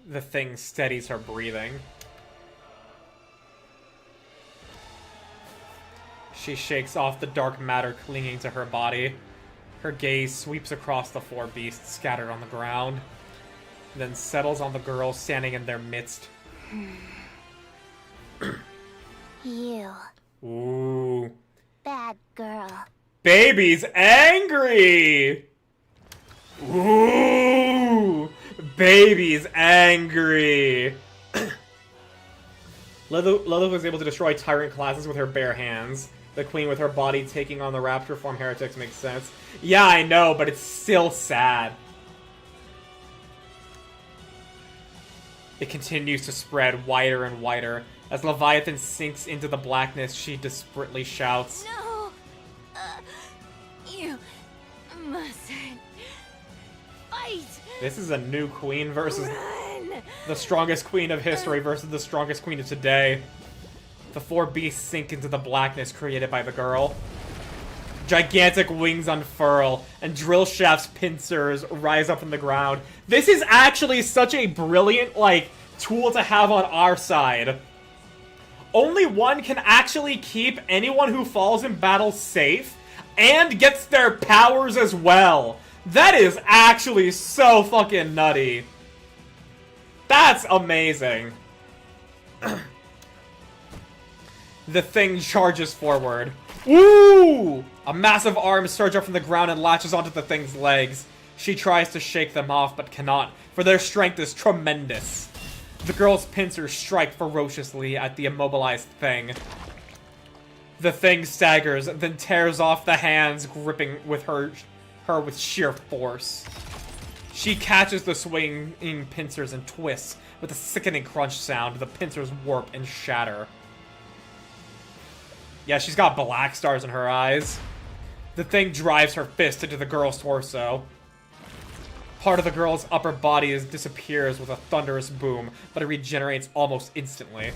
The thing steadies her breathing. She shakes off the dark matter clinging to her body. Her gaze sweeps across the 4 beasts scattered on the ground, then settles on the girl standing in their midst. You. Ooh. Bad girl. Baby's angry! Ooh! Baby's angry! Lilith was able to destroy tyrant classes with her bare hands. The queen with her body taking on the raptor form heretics makes sense. Yeah, I know, but it's still sad. It continues to spread wider and wider. As Leviathan sinks into the blackness, she desperately shouts. No! You mustn't fight! This is a new queen versus Run! the strongest queen of history versus the strongest queen of today. The four beasts sink into the blackness created by the girl. Gigantic wings unfurl, and drill shafts pincers rise up from the ground. This is actually such a brilliant, like, tool to have on our side. Only one can actually keep anyone who falls in battle safe, and gets their powers as well. That is actually so fucking nutty. That's amazing. The thing charges forward. Ooh! A massive arm surges up from the ground and latches onto the thing's legs. She tries to shake them off, but cannot, for their strength is tremendous. The girl's pincers strike ferociously at the immobilized thing. The thing staggers, then tears off the hands gripping with her with sheer force. She catches the swinging pincers and twists. With a sickening crunch sound, the pincers warp and shatter. Yeah, she's got black stars in her eyes. The thing drives her fist into the girl's torso. Part of the girl's upper body disappears with a thunderous boom, but it regenerates almost instantly.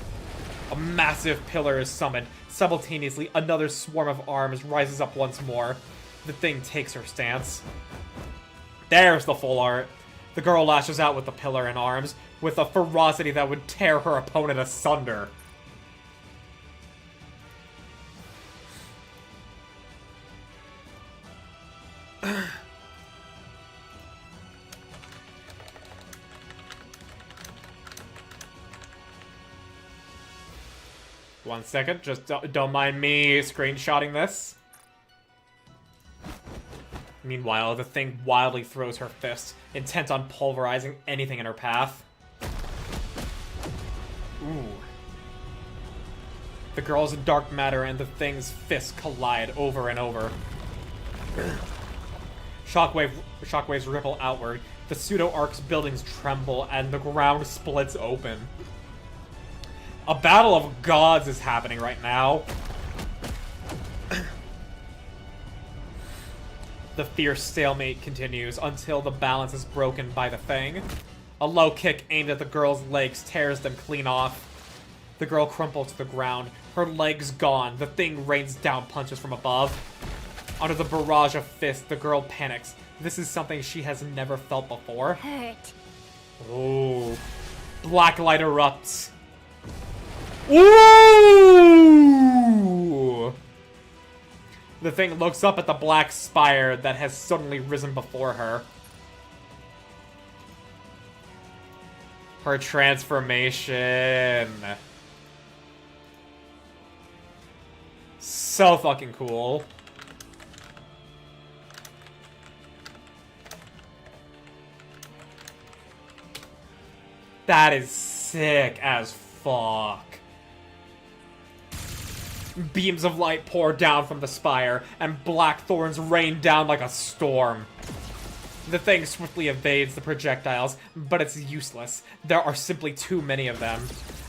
A massive pillar is summoned. Simultaneously, another swarm of arms rises up once more. The thing takes her stance. There's the full art. The girl lashes out with the pillar and arms, with a ferocity that would tear her opponent asunder. One second, just don't mind me screenshotting this. Meanwhile, the thing wildly throws her fist, intent on pulverizing anything in her path. Ooh. The girl's dark matter and the thing's fists collide over and over. Shockwaves ripple outward. The pseudo-arc's buildings tremble and the ground splits open. A battle of gods is happening right now. The fierce stalemate continues until the balance is broken by the thing. A low kick aimed at the girl's legs tears them clean off. The girl crumples to the ground, her legs gone. The thing rains down punches from above. Under the barrage of fists, the girl panics. This is something she has never felt before. Hurt. Ooh. Black light erupts. Ooh! The thing looks up at the black spire that has suddenly risen before her. Her transformation. So fucking cool. That is sick as fuck. Beams of light pour down from the spire, and black thorns rain down like a storm. The thing swiftly evades the projectiles, but it's useless. There are simply too many of them.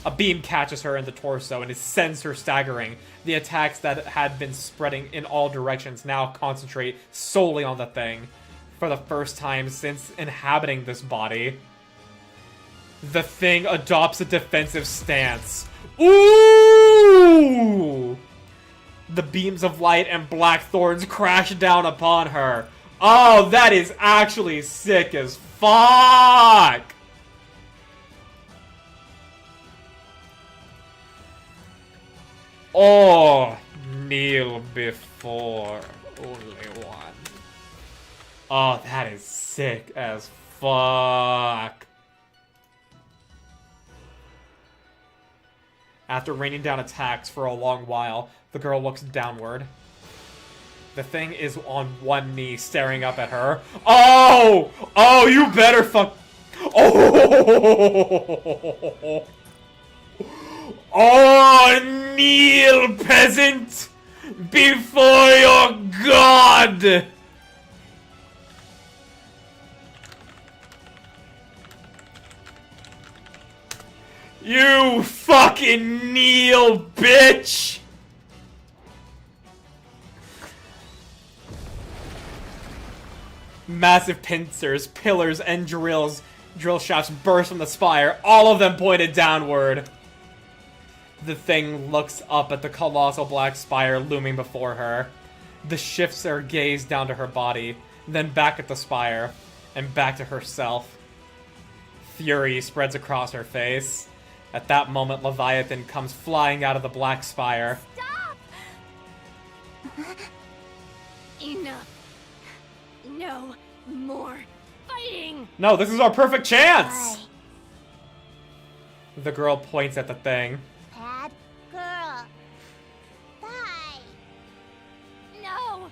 A beam catches her in the torso and it sends her staggering. The attacks that had been spreading in all directions now concentrate solely on the thing. For the first time since inhabiting this body, the thing adopts a defensive stance. Ooh! The beams of light and black thorns crash down upon her. Oh, that is actually sick as fuck! Oh, kneel before only one. Oh, that is sick as fuck. After raining down attacks for a long while, the girl looks downward. The thing is on one knee staring up at her. Oh! Oh, you better fuck... Oh! Oh, kneel, peasant! Before your god! You fucking kneel, bitch! Massive pincers, pillars, and drill shafts burst from the spire, all of them pointed downward. The thing looks up at the colossal black spire looming before her. The shifts her gaze down to her body, then back at the spire, and back to herself. Fury spreads across her face. At that moment, Leviathan comes flying out of the black spire. Stop! Enough. No more fighting! No, this is our perfect chance! The girl points at the thing. Bad girl. Bye. No!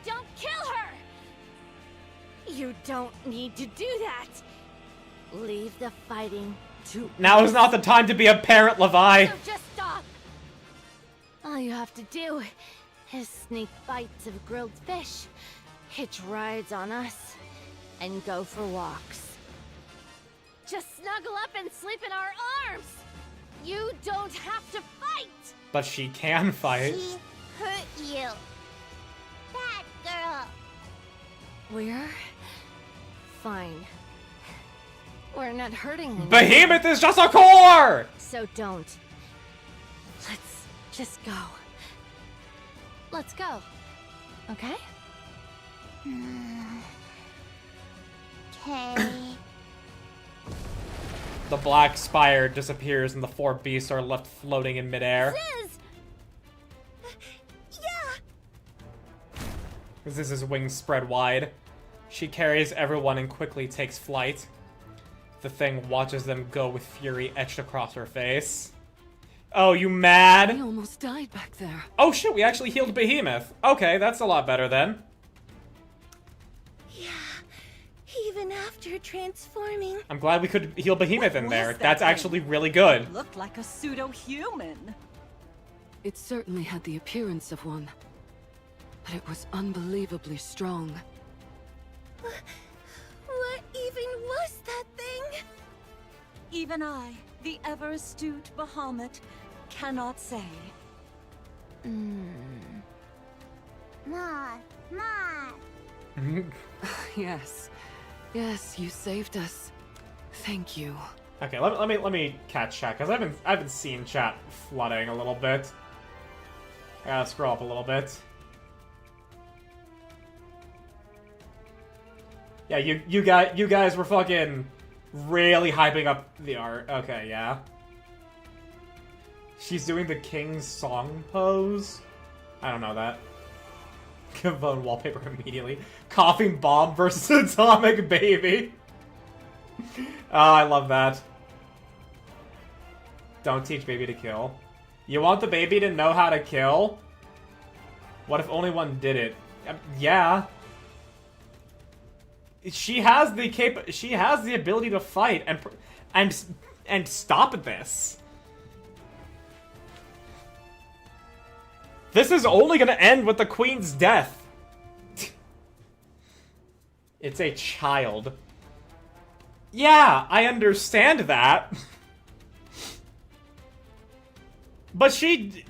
Don't kill her! You don't need to do that! Leave the fighting to Now is not the time to be a parent, Levi! So just stop! All you have to do is sneak bites of grilled fish, hitch rides on us, and go for walks. Just snuggle up and sleep in our arms! You don't have to fight! But she can fight. She hurt you. Bad girl. We're fine. We're not hurting anyone. Behemoth is just a core! So don't. Let's just go. Let's go. Okay? Okay. The black spire disappears and the four beasts are left floating in midair. Ziz! Yeah! Ziz's wings spread wide. She carries everyone and quickly takes flight. The thing watches them go with fury etched across her face. Oh, you mad? I almost died back there. Oh shit, we actually healed Behemoth. Okay, that's a lot better then. Yeah, even after transforming. I'm glad we could heal Behemoth in What there. was that That's thing? actually really good. Looked like a pseudo-human. It certainly had the appearance of one. But it was unbelievably strong. What even was that thing? Even I, the ever-astute Bahamut, cannot say. Ma. Yes. Yes, you saved us. Thank you. Okay, let me catch chat because I've been seeing chat flooding a little bit. I gotta scroll up a little bit. Yeah, you guys were fucking really hyping up the art. Okay, yeah. She's doing the King's Song pose. I don't know that. Kavone wallpaper immediately. Coughing bomb versus atomic baby. Oh, I love that. Don't teach baby to kill. You want the baby to know how to kill? What if only one did it? Yeah. She has the ability to fight and stop this. This is only gonna end with the queen's death. It's a child. Yeah, I understand that. But she's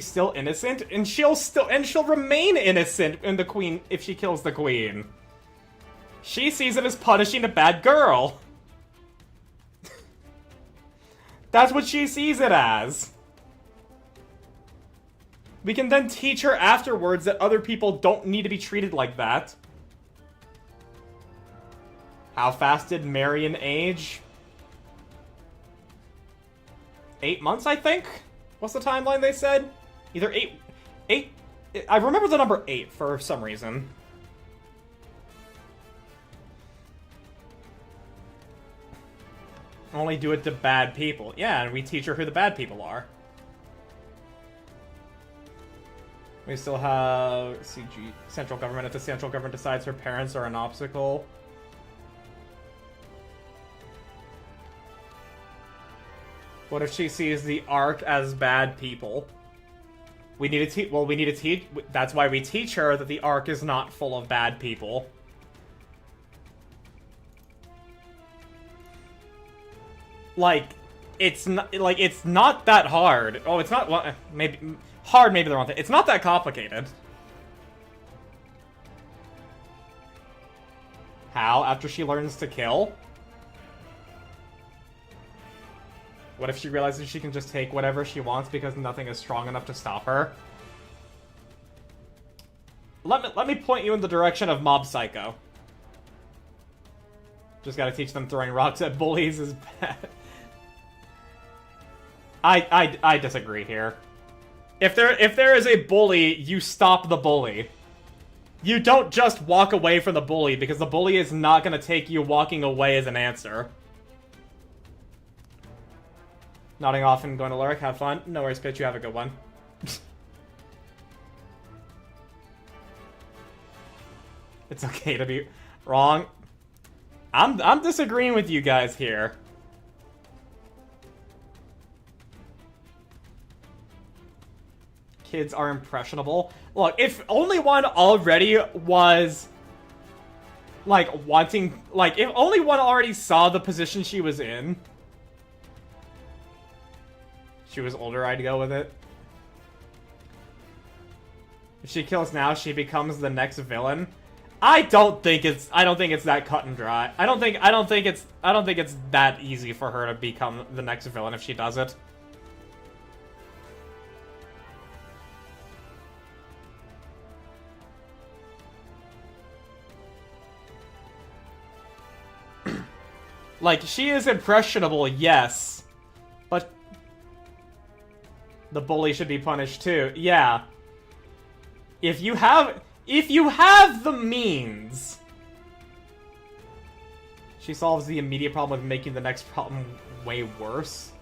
still innocent, and she'll remain innocent in the queen if she kills the queen. She sees it as punishing a bad girl. That's what she sees it as. We can then teach her afterwards that other people don't need to be treated like that. How fast did Marion age? 8 months, I think? What's the timeline they said? Either 8... I remember the number 8 for some reason. Only do it to bad people. Yeah, and we teach her who the bad people are. We still have CG, central government. If the central government decides her parents are an obstacle. What if she sees the Ark as bad people? We need to teach. Well, we need to teach. That's why we teach her that the Ark is not full of bad people. Like, it's not that hard. Oh, it's not. Well, maybe hard. Maybe the wrong thing. It's not that complicated. How? After she learns to kill? What if she realizes she can just take whatever she wants because nothing is strong enough to stop her? Let me point you in the direction of Mob Psycho. Just gotta teach them throwing rocks at bullies is bad. I disagree here. If there is a bully, you stop the bully. You don't just walk away from the bully, because the bully is not gonna take you walking away as an answer. Nodding off and going to Lurk, have fun. No worries, bitch, you have a good one. It's okay to be wrong. I'm disagreeing with you guys here. Kids are impressionable. Look, if only one already was like wanting, like if only one already saw the position she was in. She was older, I'd go with it. If she kills now, she becomes the next villain. I don't think it's that cut and dry. I don't think it's that easy for her to become the next villain if she does it. Like, she is impressionable, yes. But the bully should be punished too. Yeah. If you have the means, she solves the immediate problem with making the next problem way worse.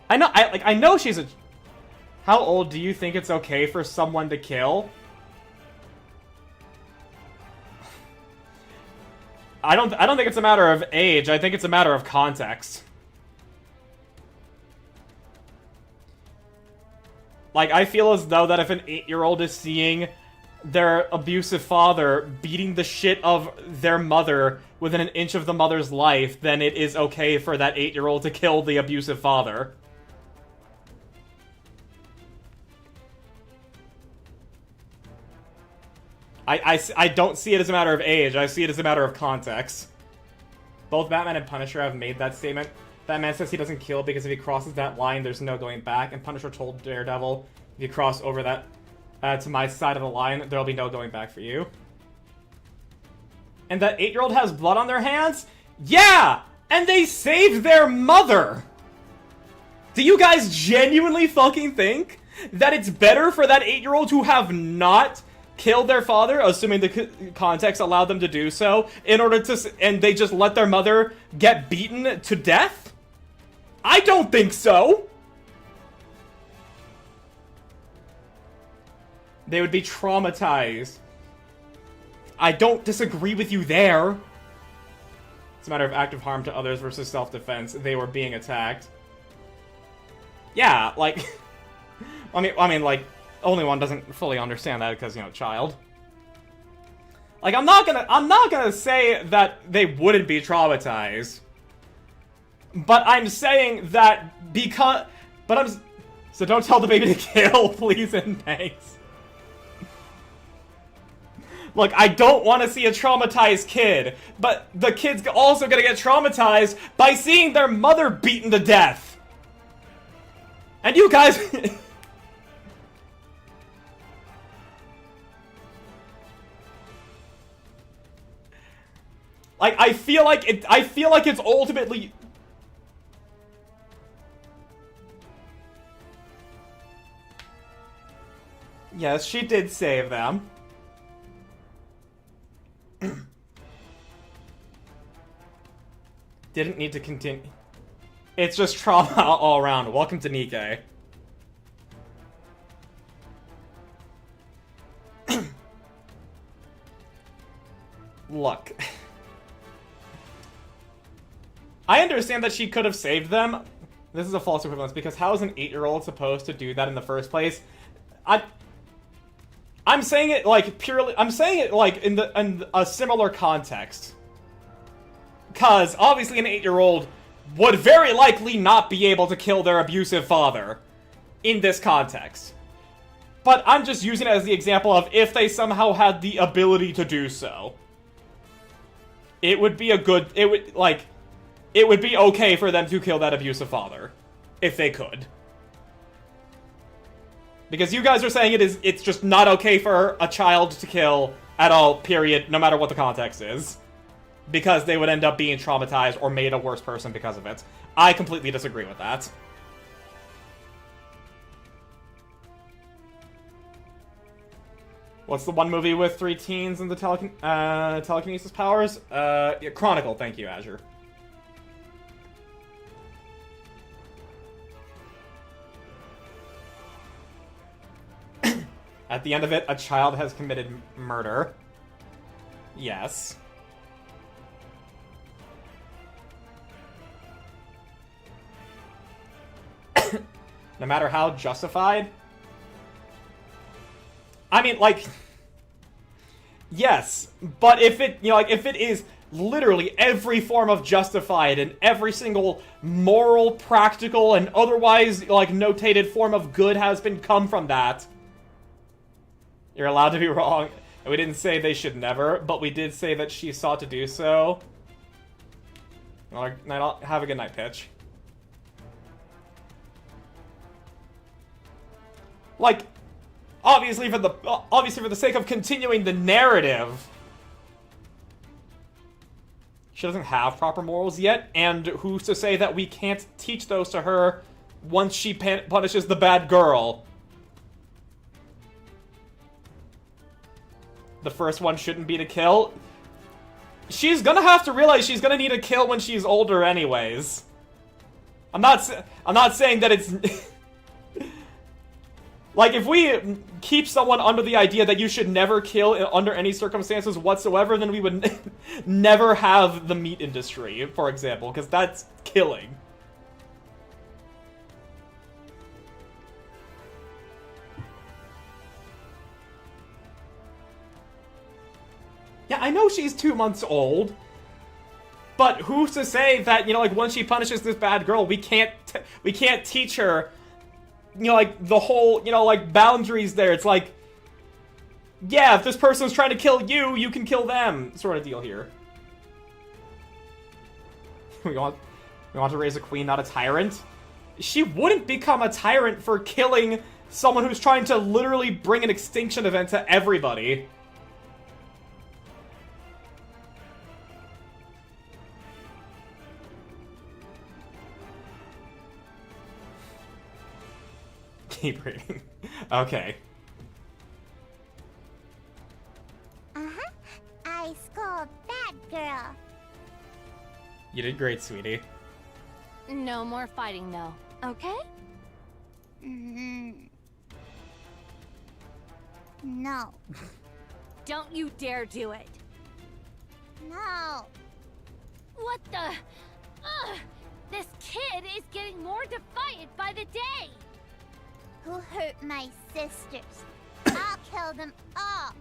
I know she's a... How old do you think it's okay for someone to kill? I don't think it's a matter of age. I think it's a matter of context. Like, I feel as though that if an 8-year-old is seeing their abusive father beating the shit of their mother within an inch of the mother's life, then it is okay for that 8-year-old to kill the abusive father. I don't see it as a matter of age, I see it as a matter of context. Both Batman and Punisher have made that statement. Batman says he doesn't kill because if he crosses that line, there's no going back, and Punisher told Daredevil, if you cross over that to my side of the line, there'll be no going back for you. And that 8-year-old has blood on their hands? Yeah! And they saved their mother! Do you guys genuinely fucking think that it's better for that 8-year-old to have not killed their father, assuming the context allowed them to do so, in order to, and they just let their mother get beaten to death? I don't think so! They would be traumatized. I don't disagree with you there. It's a matter of active harm to others versus self-defense. They were being attacked. Yeah, like... I mean, like, only one doesn't fully understand that because, you know, child. Like, I'm not gonna say that they wouldn't be traumatized. But I'm saying that because... So don't tell the baby to kill, please and thanks. Look, I don't want to see a traumatized kid, but the kid's also gonna get traumatized by seeing their mother beaten to death. And you guys... Like, I feel like it's ultimately... Yes, she did save them. Didn't need to continue. It's just trauma all around. Welcome to Nikke. Look. I understand that she could have saved them. This is a false equivalence, because how is an 8-year-old supposed to do that in the first place? I'm saying it like purely... I'm saying it like in a similar context. Because obviously an 8-year-old would very likely not be able to kill their abusive father in this context. But I'm just using it as the example of if they somehow had the ability to do so. It would be a good... It would be okay for them to kill that abusive father. If they could. Because you guys are saying it's just not okay for a child to kill at all, period, no matter what the context is. Because they would end up being traumatized or made a worse person because of it. I completely disagree with that. What's the one movie with 3 teens and the telekinesis powers? Yeah, Chronicle, thank you, Azure. At the end of it, a child has committed murder. Yes. No matter how justified. I mean, like... Yes, but if it, if it is literally every form of justified and every single moral, practical, and otherwise, notated form of good has been come from that... You're allowed to be wrong. We didn't say they should never, but we did say that she sought to do so. Have a good night, Pitch. Obviously for the sake of continuing the narrative, she doesn't have proper morals yet, and who's to say that we can't teach those to her once she punishes the bad girl? The first one shouldn't be to kill. She's gonna have to realize she's gonna need a kill when she's older anyways. I'm not saying that it's... if we keep someone under the idea that you should never kill under any circumstances whatsoever, then we would never have the meat industry, for example, because that's killing. Yeah, I know she's 2 months old, but who's to say that, once she punishes this bad girl, we can't teach her, the whole, boundaries there. It's like, yeah, if this person's trying to kill you, you can kill them, sort of deal here. We want to raise a queen, not a tyrant? She wouldn't become a tyrant for killing someone who's trying to literally bring an extinction event to everybody. Keep reading. Okay. Uh-huh. I scold bad girl. You did great, sweetie. No more fighting, though. Okay? No. Don't you dare do it. No. What the? Ugh! This kid is getting more defiant by the day! Who hurt my sisters? I'll kill them all.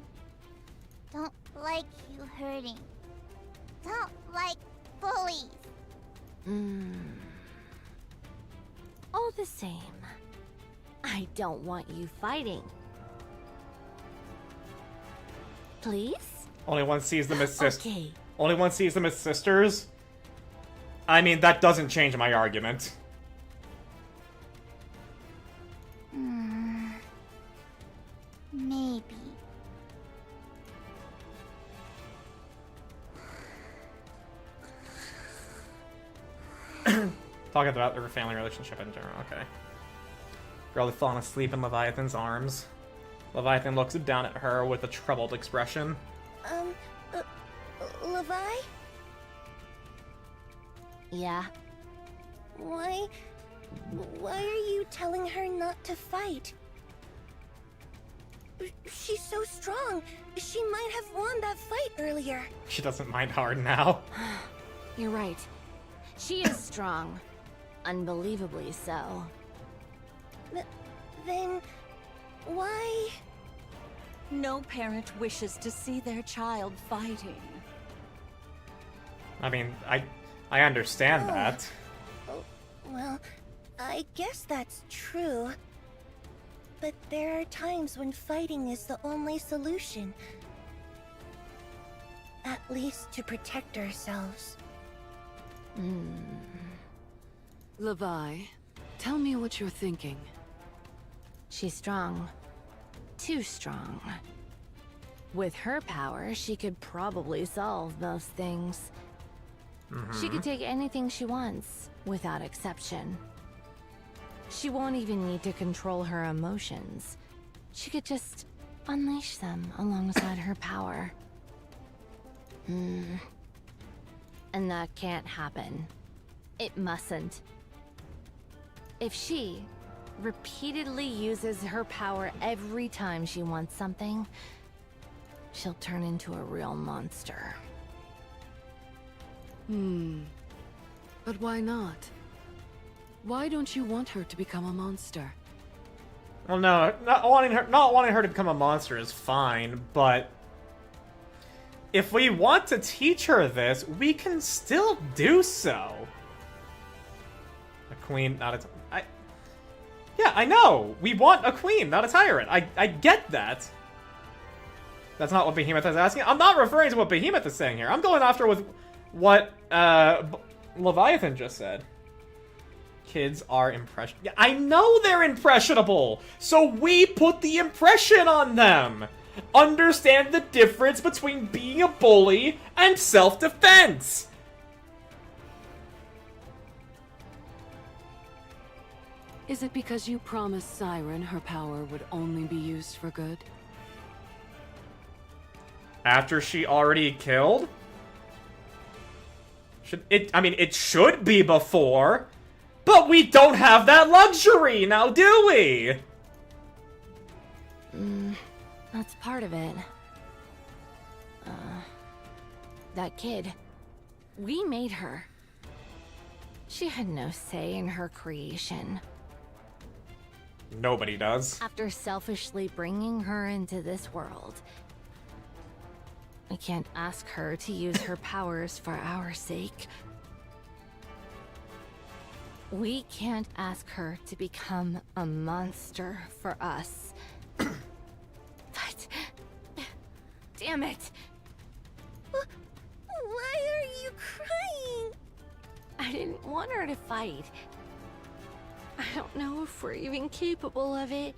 Don't like you hurting. Don't like bullies. All the same, I don't want you fighting. Please? Only one sees them as sisters. Okay. Only one sees them as sisters? I mean, that doesn't change my argument. Maybe. Talking about their family relationship in general, okay. Girl had fallen asleep in Leviathan's arms. Leviathan looks down at her with a troubled expression. Levi? Yeah? Why are you telling her not to fight? She's so strong. She might have won that fight earlier. She doesn't mind hard now. You're right. She is strong. Unbelievably so. Then why? No parent wishes to see their child fighting. I mean, I understand that. Oh, well, I guess that's true. But there are times when fighting is the only solution. At least to protect ourselves. Levi, tell me what you're thinking. She's strong. Too strong. With her power, she could probably solve most things. She could take anything she wants, without exception. She won't even need to control her emotions. She could just unleash them alongside her power. And that can't happen. It mustn't. If she repeatedly uses her power every time she wants something, she'll turn into a real monster. But why not? Why don't you want her to become a monster? Well, no, not wanting her to become a monster is fine, but if we want to teach her this, we can still do so. A queen, not a... Yeah, I know! We want a queen, not a tyrant. I get that. That's not what Behemoth is asking. I'm not referring to what Behemoth is saying here. I'm going after with what Leviathan just said. Kids are impression. Yeah, I know they're impressionable, so we put the impression on them. Understand the difference between being a bully and self-defense. Is it because you promised Siren her power would only be used for good? After she already killed? I mean, it should be before. But we don't have that luxury, now do we? That's part of it. That kid. We made her. She had no say in her creation. Nobody does. After selfishly bringing her into this world, we can't ask her to use her powers for our sake. We can't ask her to become a monster for us. But... damn it! Why are you crying? I didn't want her to fight. I don't know if we're even capable of it.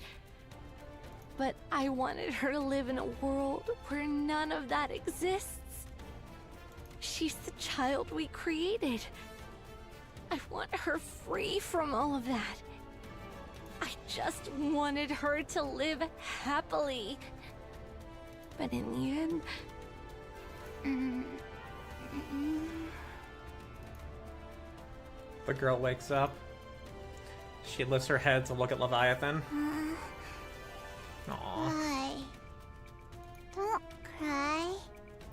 But I wanted her to live in a world where none of that exists. She's the child we created. I want her free from all of that. I just wanted her to live happily. But in the end... The girl wakes up. She lifts her head to look at Leviathan. Aww. Why? Don't cry.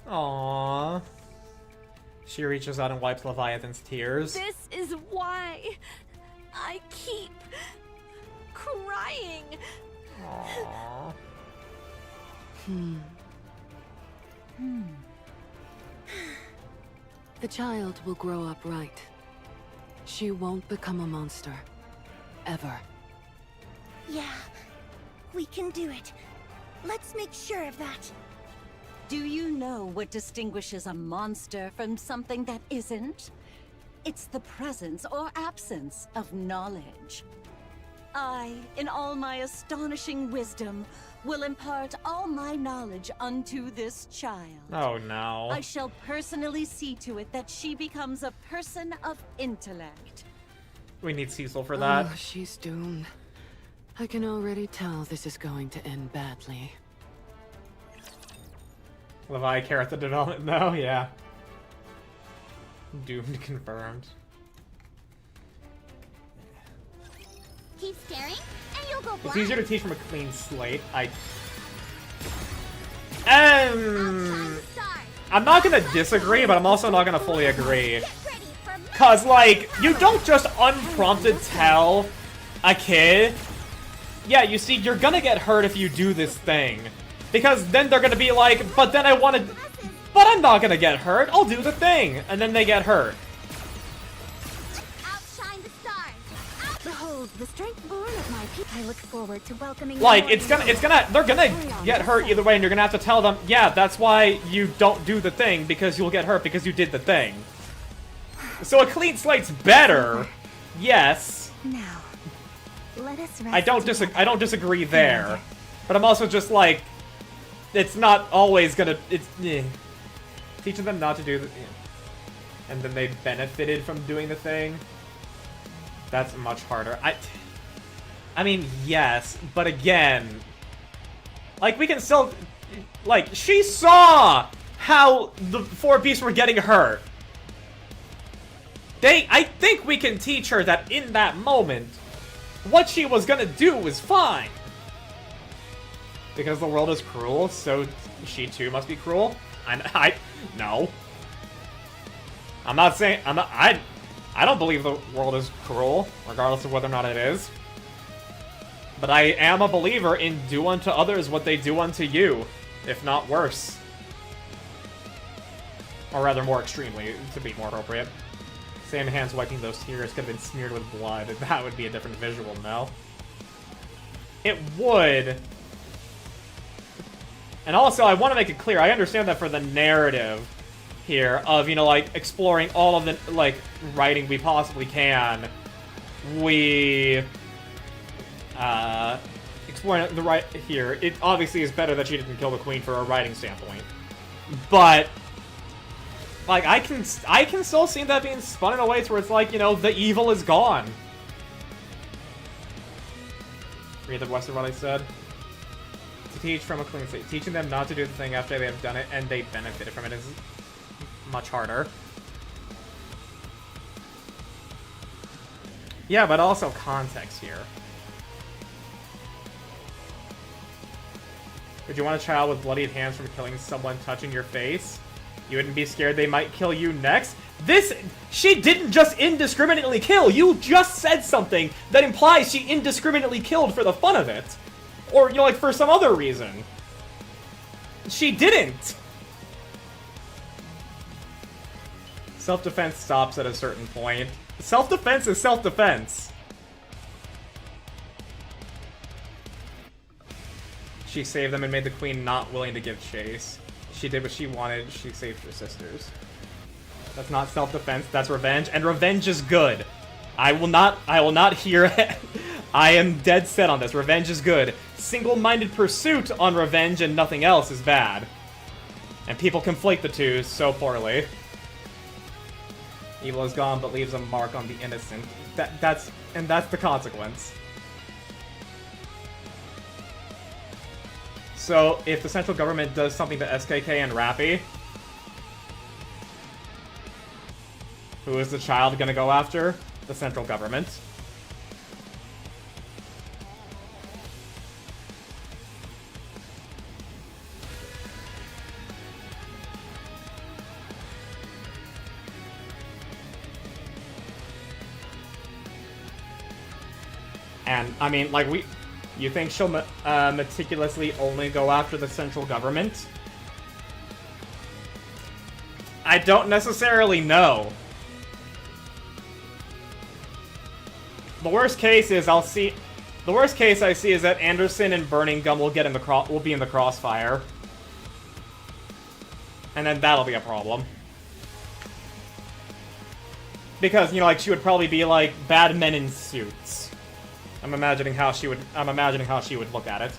Aww. She reaches out and wipes Leviathan's tears. This is why I keep crying. Aww. The child will grow up right. She won't become a monster. Ever. Yeah, we can do it. Let's make sure of that. Do you know what distinguishes a monster from something that isn't? It's the presence or absence of knowledge. I, in all my astonishing wisdom, will impart all my knowledge unto this child. Oh no. I shall personally see to it that she becomes a person of intellect. We need Cecil for that. Oh, she's doomed. I can already tell this is going to end badly. Levi character development though, yeah. Doomed confirmed. keep staring, and you'll go It's blind. easier to teach from a clean slate. I'm not gonna disagree, but I'm also not gonna fully agree. Cause, like, you don't just unprompted tell a kid, yeah, you see, you're gonna get hurt if you do this thing. Because then they're gonna be like, but then but I'm not gonna get hurt, I'll do the thing. And then they get hurt. Outshine the stars. Behold, the strength born of my people. I look forward to welcoming Like, more they're gonna get hurt either way, and you're gonna have to tell them, yeah, that's why you don't do the thing, because you'll get hurt because you did the thing. So a clean slate's better, yes. Now, let us rest I don't disagree there, but I'm also just like, it's not always gonna. Teaching them not to do the, and then they benefited from doing the thing. That's much harder. I mean, yes, but again, like we can still, like she saw how the 4 beasts were getting hurt. I think we can teach her that in that moment, what she was gonna do was fine. Because the world is cruel, so she too must be cruel? No. I'm not saying, I don't believe the world is cruel, regardless of whether or not it is. But I am a believer in do unto others what they do unto you, if not worse. Or rather, more extremely, to be more appropriate. Same hands wiping those tears could have been smeared with blood. That would be a different visual, no? It would. And also, I want to make it clear, I understand that for the narrative here of, you know, like, exploring all of the, like, writing we possibly can, exploring the right here, it obviously is better that she didn't kill the queen for a writing standpoint. But, like, I can still see that being spun in a way to where it's like, you know, the evil is gone. Read the rest of what I said. To teach from a clean slate. Teaching them not to do the thing after they have done it and they benefited from it is much harder. Yeah, but also context here. Would you want a child with bloodied hands from killing someone touching your face? You wouldn't be scared they might kill you next? She didn't just indiscriminately kill! You just said something that implies she indiscriminately killed for the fun of it. Or, you know, like, for some other reason. She didn't! Self-defense stops at a certain point. Self-defense is self-defense. She saved them and made the queen not willing to give chase. She did what she wanted, she saved her sisters. That's not self-defense, that's revenge, and revenge is good. I will not hear it. I am dead set on this. Revenge is good. Single-minded pursuit on revenge and nothing else is bad. And people conflate the two so poorly. Evil is gone, but leaves a mark on the innocent. That's the consequence. So, if the central government does something to SKK and Rappy, who is the child gonna go after? The central government. And, I mean, like, you think she'll meticulously only go after the central government? I don't necessarily know. The worst case is the worst case I see is that Anderson and Burning Gum will be in the crossfire. And then that'll be a problem. Because, you know, like, she would probably be like bad men in suits. I'm imagining how she would look at it.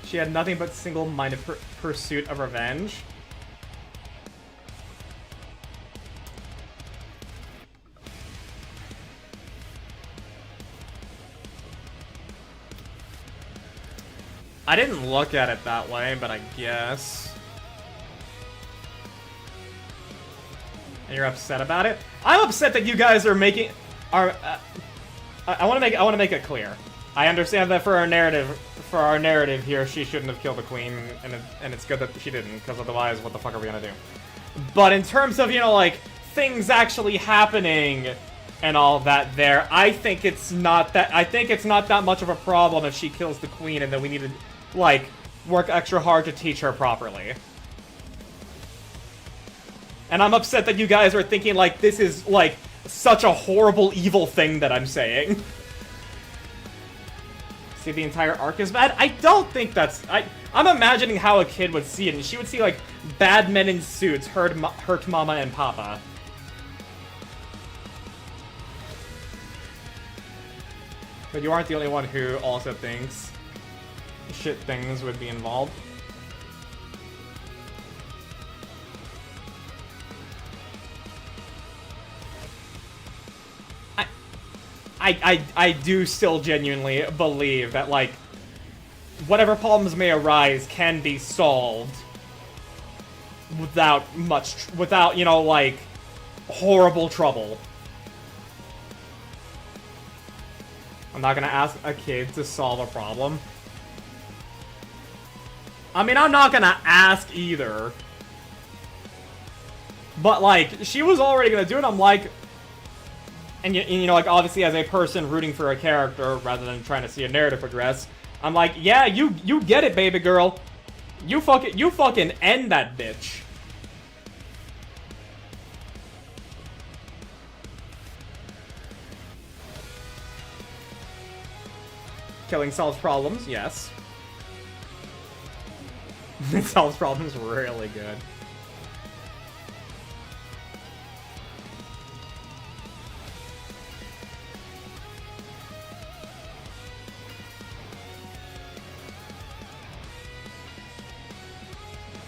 She had nothing but single-minded pursuit of revenge. I didn't look at it that way, but I guess. And you're upset about it? I'm upset that you guys are making... I want to make it clear. I understand that for our narrative here, she shouldn't have killed the queen, and it's good that she didn't, because otherwise, what the fuck are we gonna do? But in terms of, you know, like, things actually happening and all that there, I think it's not that much of a problem if she kills the queen, and then we need to, like, work extra hard to teach her properly. And I'm upset that you guys are thinking, like, this is, like, such a horrible, evil thing that I'm saying. See, the entire arc is bad? I don't think that's... I'm imagining how a kid would see it, and she would see, like, bad men in suits hurt Mama and Papa. But you aren't the only one who also thinks shit things would be involved. I do still genuinely believe that, like, whatever problems may arise can be solved without, you know, like, horrible trouble. I'm not gonna ask a kid to solve a problem. I mean, I'm not gonna ask either. But, like, she was already gonna do it, I'm like... And you know, like, obviously as a person rooting for a character, rather than trying to see a narrative progress, I'm like, yeah, you get it, baby girl. You fucking end that bitch. Killing solves problems, yes. It solves problems really good.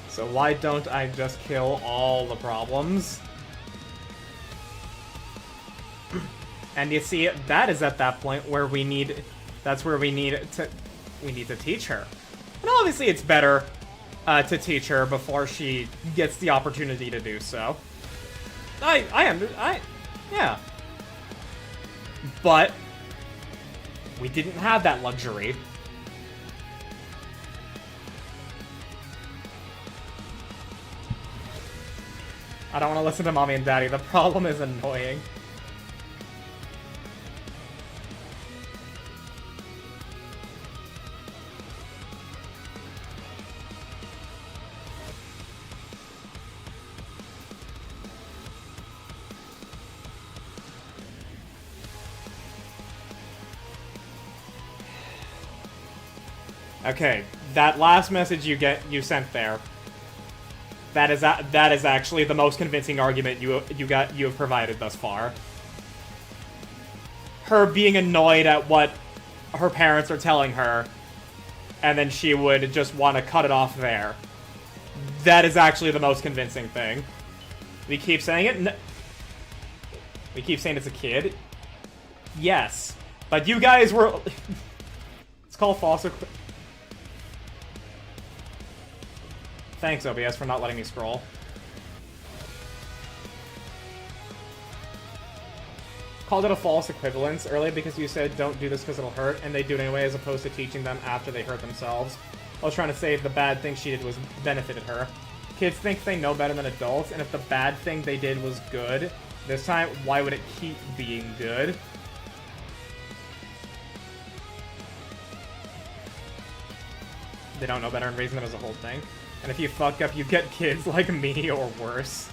So why don't I just kill all the problems? And you see, that is at that point where we need... That's where we need to teach her. And obviously it's better to teach her before she gets the opportunity to do so. Yeah. But we didn't have that luxury. I don't want to listen to Mommy and Daddy. The problem is annoying. Okay, that last message you sent there. That is actually the most convincing argument you have provided thus far. Her being annoyed at what her parents are telling her, and then she would just want to cut it off there. That is actually the most convincing thing. We keep saying it. We keep saying it's a kid. Yes, but you guys were. It's called false. Thanks, OBS, for not letting me scroll. Called it a false equivalence earlier because you said don't do this because it'll hurt, and they do it anyway as opposed to teaching them after they hurt themselves. I was trying to say the bad thing she did was benefited her. Kids think they know better than adults, and if the bad thing they did was good, this time, why would it keep being good? They don't know better and raising them as a whole thing. And if you fuck up, you get kids like me or worse.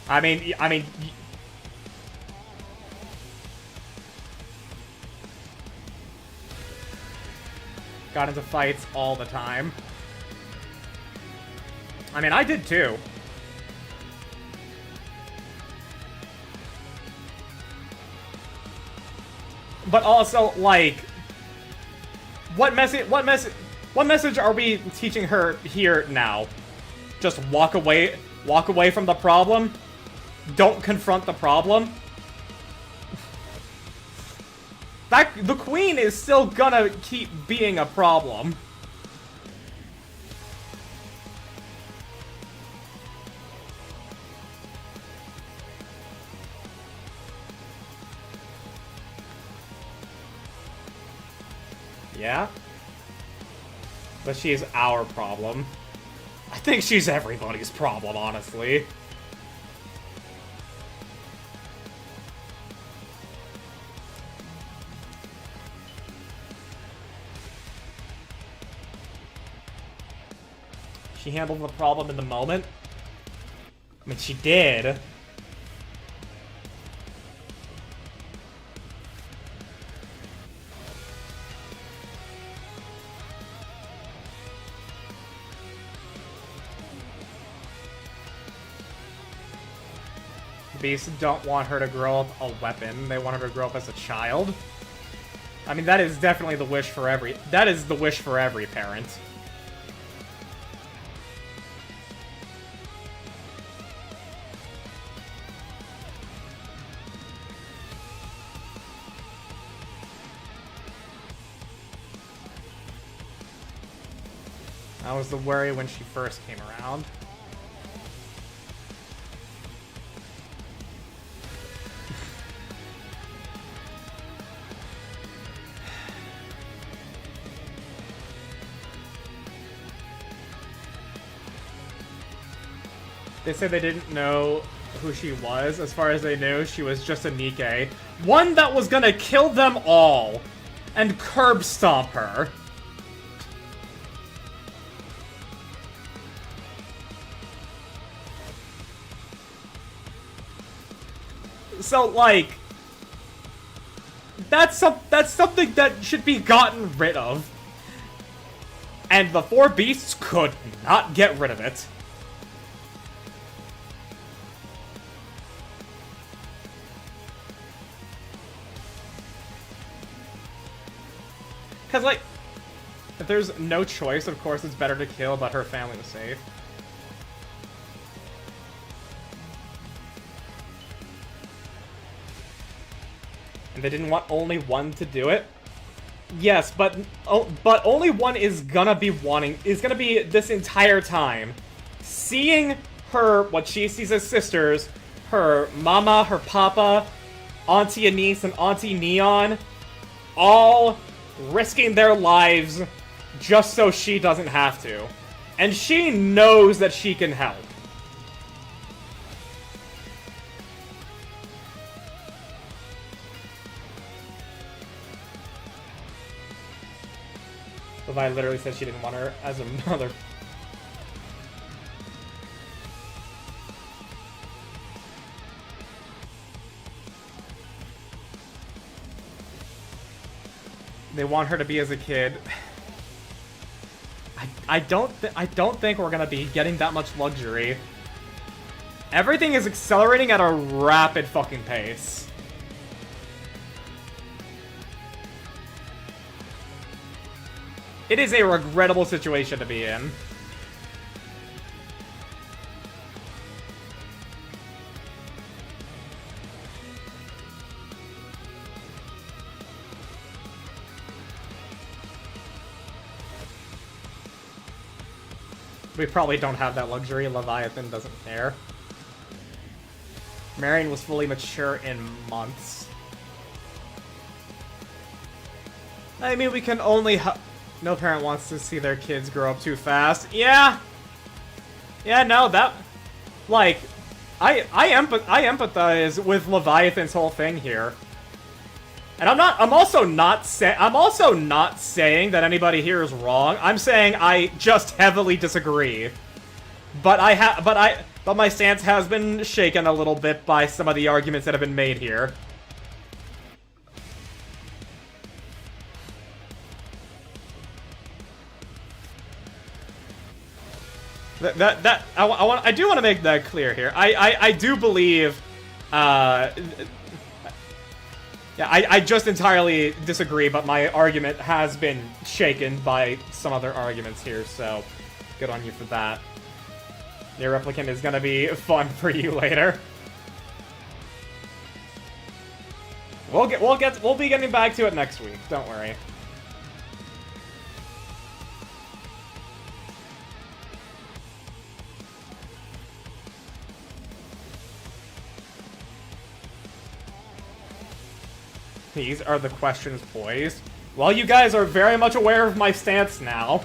I mean, got into fights all the time. I mean, I did too. But also, like, what message are we teaching her here now? Just walk away from the problem? Don't confront the problem? the queen is still gonna keep being a problem. Yeah? But she's our problem. I think she's everybody's problem, honestly. She handled the problem in the moment. I mean, she did. Beasts don't want her to grow up a weapon. They want her to grow up as a child. I mean, that is definitely the wish for every... That is the wish for every parent. That was the worry when she first came around. They said they didn't know who she was. As far as they knew, she was just a Nikke. One that was gonna kill them all and curb stomp her. So, like, that's something that should be gotten rid of. And the four beasts could not get rid of it. Because, like, if there's no choice, of course it's better to kill, but her family was safe. And they didn't want only one to do it? Yes, but only one is gonna be this entire time seeing her, what she sees as sisters, her mama, her papa, Auntie Anise, and Auntie Neon, all risking their lives just so she doesn't have to. And she knows that she can help. Levi literally said she didn't want her as a mother. They want her to be as a kid. I don't think we're gonna be getting that much luxury. Everything is accelerating at a rapid fucking pace. It is a regrettable situation to be in. We probably don't have that luxury. Leviathan doesn't care. Marion was fully mature in months. I mean, we can only... No parent wants to see their kids grow up too fast. Yeah! Yeah, no, that... Like, I empathize with Leviathan's whole thing here. And I'm also not saying that anybody here is wrong. I'm saying I just heavily disagree. But my stance has been shaken a little bit by some of the arguments that have been made here. I do want to make that clear here. I do believe, yeah, I just entirely disagree, but my argument has been shaken by some other arguments here, so good on you for that. Your replicant is gonna be fun for you later. We'll be getting back to it next week. Don't worry. These are the questions, boys. Well, you guys are very much aware of my stance now.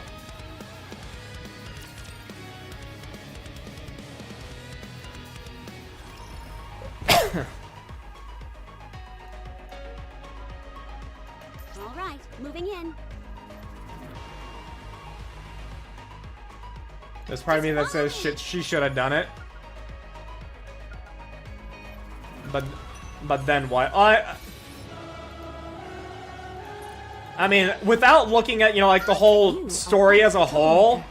All right, moving in. There's part of me that says shit, she should have done it. But then what? I mean, without looking at, you know, like, the whole story as a whole,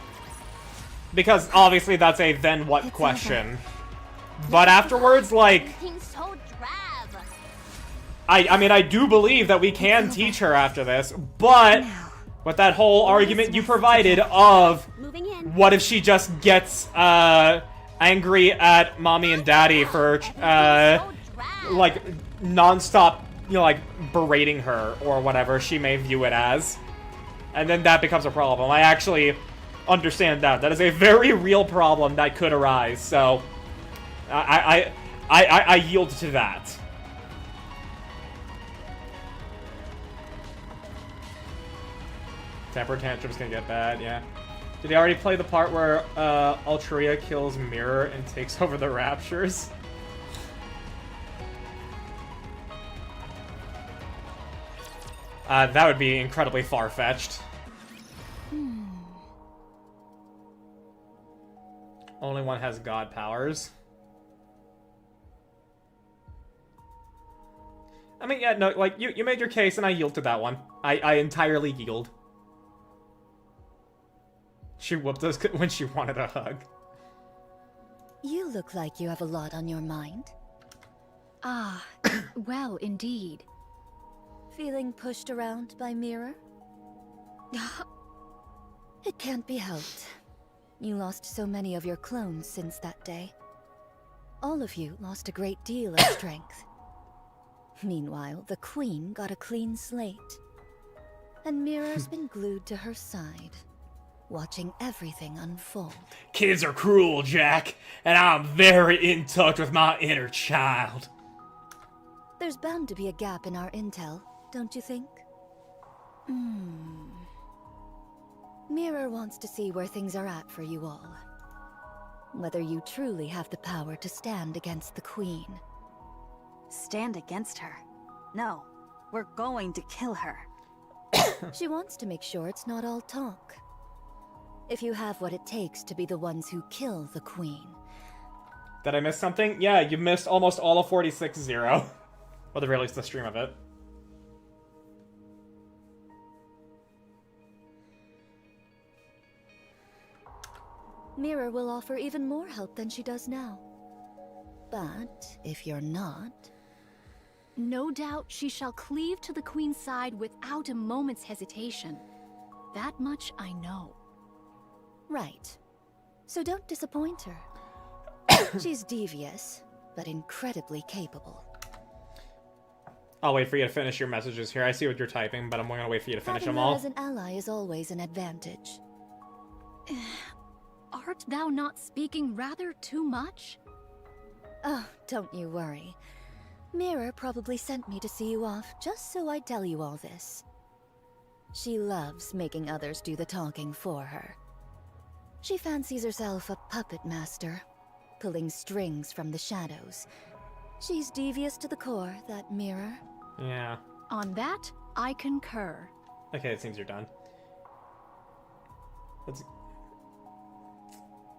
because obviously that's a then what question. But afterwards, like, I mean, I do believe that we can teach her after this, but with that whole argument you provided of what if she just gets angry at mommy and daddy for like non-stop, you know, like berating her or whatever she may view it as, and then that becomes a problem. I actually understand that. That is a very real problem that could arise, so I yield to that. Temper tantrum's gonna get bad, yeah. Did he already play the part where Altria kills Mirror and takes over the Raptures? That would be incredibly far-fetched. Only one has god powers. I mean, yeah, no, like, you made your case and I yield to that one. I entirely yield. She whooped us when she wanted a hug. You look like you have a lot on your mind. Ah, well, indeed. Feeling pushed around by Mirror? It can't be helped. You lost so many of your clones since that day. All of you lost a great deal of strength. Meanwhile, the Queen got a clean slate. And Mirror's been glued to her side, watching everything unfold. Kids are cruel, Jack, and I'm very in touch with my inner child. There's bound to be a gap in our intel, don't you think? Mirror wants to see where things are at for you all. Whether you truly have the power to stand against the Queen. Stand against her? No, we're going to kill her. She wants to make sure it's not all talk. If you have what it takes to be the ones who kill the Queen. Did I miss something? Yeah, you missed almost all of 46-0. Or the very least the stream of it. Mirror will offer even more help than she does now. But if you're not... No doubt she shall cleave to the Queen's side without a moment's hesitation. That much I know. Right. So don't disappoint her. She's devious, but incredibly capable. I'll wait for you to finish your messages here. I see what you're typing, but I'm gonna wait for you to finish Having them her all. as an ally is always an advantage. Art thou not speaking rather too much? Oh, don't you worry. Mirror probably sent me to see you off just so I'd tell you all this. She loves making others do the talking for her. She fancies herself a puppet master, pulling strings from the shadows. She's devious to the core, that Mirror. Yeah. On that, I concur. Okay, it seems you're done.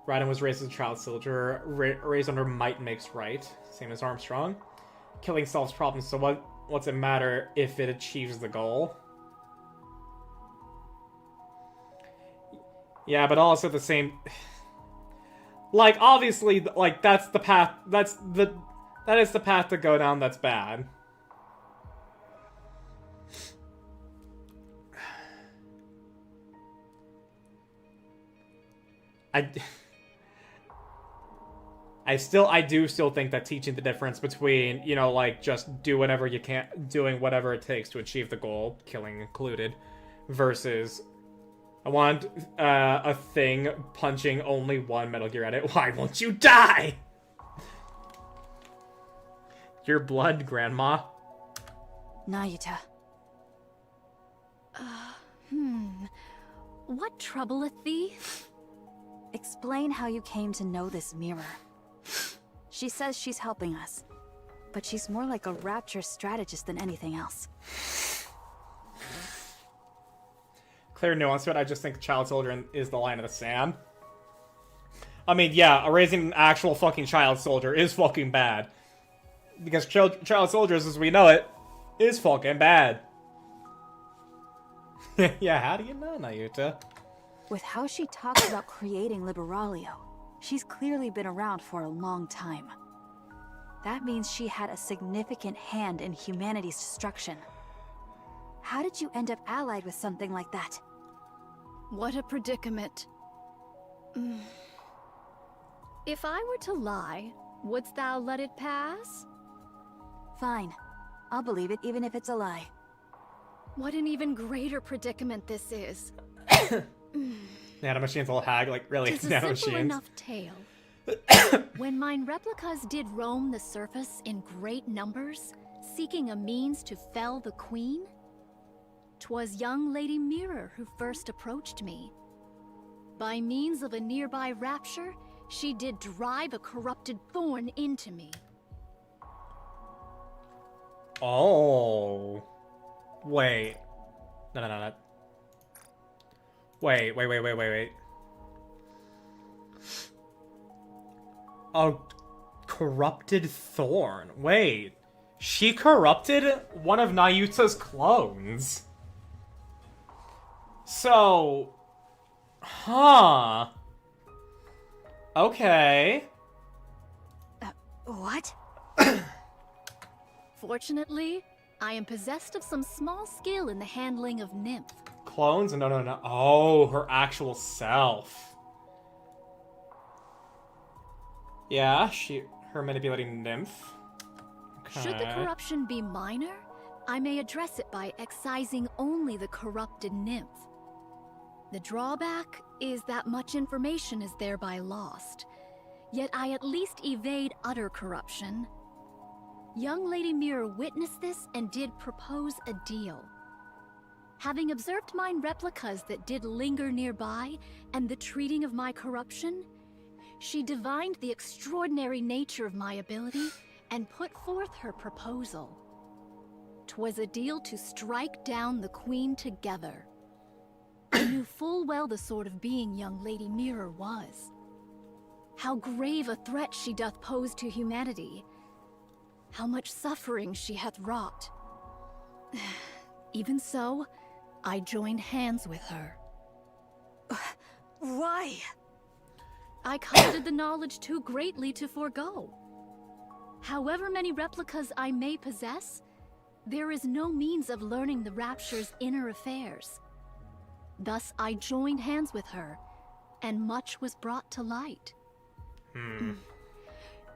Raiden was raised as a child soldier, raised under might makes right, same as Armstrong. Killing solves problems, so what's it matter if it achieves the goal? Yeah, but also at the same... Like, obviously, like, that's the path, that is the path to go down that's bad. I do still think that teaching the difference between, you know, like, just do whatever you can, doing whatever it takes to achieve the goal, killing included, versus, I want a thing punching only one Metal Gear edit. Why won't you die? Your blood, Grandma. Nayuta. What troubleth thee? Explain how you came to know this mirror. She says she's helping us, but she's more like a rapture strategist than anything else. Clear nuance to it, I just think child soldier is the line of the sand. I mean, yeah, erasing an actual fucking child soldier is fucking bad. Because child soldiers, as we know it, is fucking bad. Yeah, how do you know, Nayuta? With how she talks about creating Liberalia, she's clearly been around for a long time. That means she had a significant hand in humanity's destruction. How did you end up allied with something like that? What a predicament. If I were to lie, wouldst thou let it pass? Fine. I'll believe it even if it's a lie. What an even greater predicament this is. Nanomachines will hag, like, really, Tis a nanomachines. simple enough tale. When mine replicas did roam the surface in great numbers, seeking a means to fell the queen, 'twas young Lady Mirror who first approached me. By means of a nearby rapture, she did drive a corrupted thorn into me. Oh. Wait. No. Wait. A corrupted thorn. Wait. She corrupted one of Nayuta's clones. So... Huh. Okay. What? Fortunately, I am possessed of some small skill in the handling of nymph. Clones? No. Oh, her actual self. Yeah, her manipulating nymph. Okay. Should the corruption be minor, I may address it by excising only the corrupted nymph. The drawback is that much information is thereby lost, yet I at least evade utter corruption. Young Lady Mirror witnessed this and did propose a deal. Having observed mine replicas that did linger nearby and the treating of my corruption, she divined the extraordinary nature of my ability and put forth her proposal. 'Twas a deal to strike down the queen together. I knew full well the sort of being young Lady Mirror was. How grave a threat she doth pose to humanity. How much suffering she hath wrought. Even so, I joined hands with her. Why? I coveted the knowledge too greatly to forego. However many replicas I may possess, there is no means of learning the Rapture's inner affairs. Thus I joined hands with her, and much was brought to light.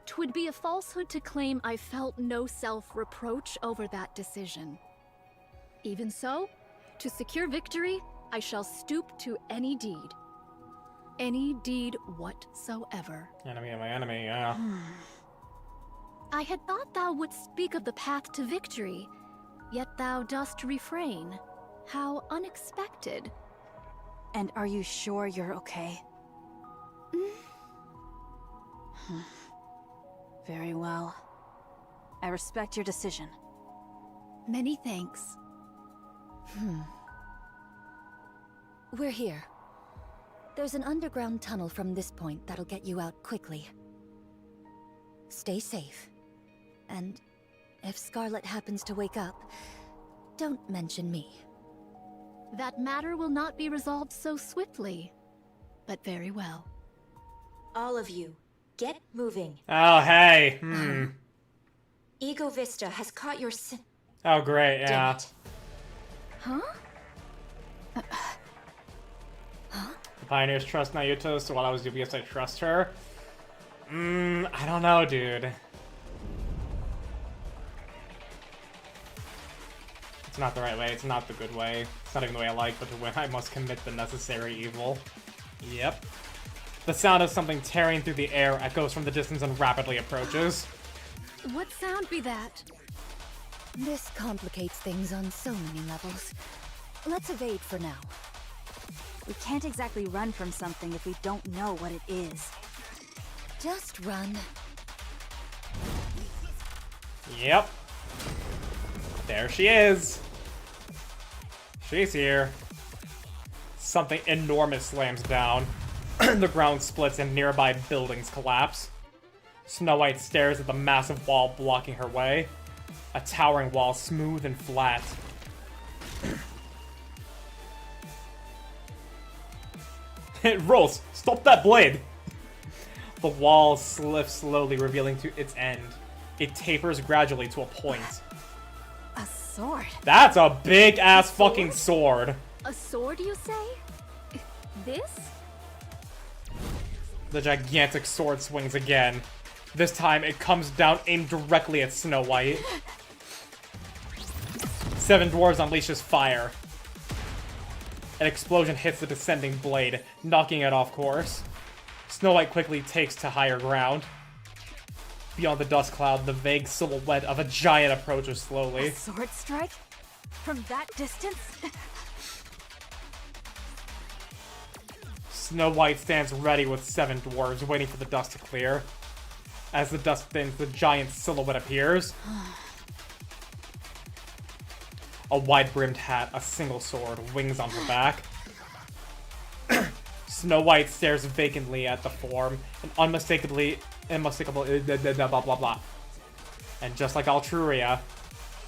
'Twould be a falsehood to claim I felt no self-reproach over that decision. Even so, to secure victory, I shall stoop to any deed. Any deed whatsoever. Enemy of my enemy, yeah. I had thought thou wouldst speak of the path to victory, yet thou dost refrain. How unexpected. And are you sure you're okay? Very well. I respect your decision. Many thanks. We're here. There's an underground tunnel from this point that'll get you out quickly. Stay safe. And if Scarlet happens to wake up, don't mention me. That matter will not be resolved so swiftly, but very well. All of you, get moving. Oh, hey. Ego Vista has caught your sin. Oh, great, yeah. Damn it. Huh? The Pioneers trust Nayuta, so while I was dubious, I trust her. I don't know, dude. It's not the right way. It's not the good way. It's not even the way I like, but to win, I must commit the necessary evil. Yep. The sound of something tearing through the air echoes from the distance and rapidly approaches. What sound be that? This complicates things on so many levels. Let's evade for now. We can't exactly run from something if we don't know what it is. Just run. Yep. There she is. She's here. Something enormous slams down. The ground splits and nearby buildings collapse. Snow White stares at the massive wall blocking her way. A towering wall, smooth and flat. It rolls! Stop that blade! The wall slips slowly, revealing to its end. It tapers gradually to a point. A sword? That's a big-ass fucking sword! A sword, you say? This? The gigantic sword swings again. This time, it comes down aimed directly at Snow White. 7 dwarves unleashes fire. An explosion hits the descending blade, knocking it off course. Snow White quickly takes to higher ground. Beyond the dust cloud, the vague silhouette of a giant approaches slowly. A sword strike? From that distance? Snow White stands ready with 7 dwarves, waiting for the dust to clear. As the dust thins, the giant silhouette appears. A wide-brimmed hat, a single sword, wings on her back. Snow White stares vacantly at the form, and unmistakable blah blah blah. And just like Altruria,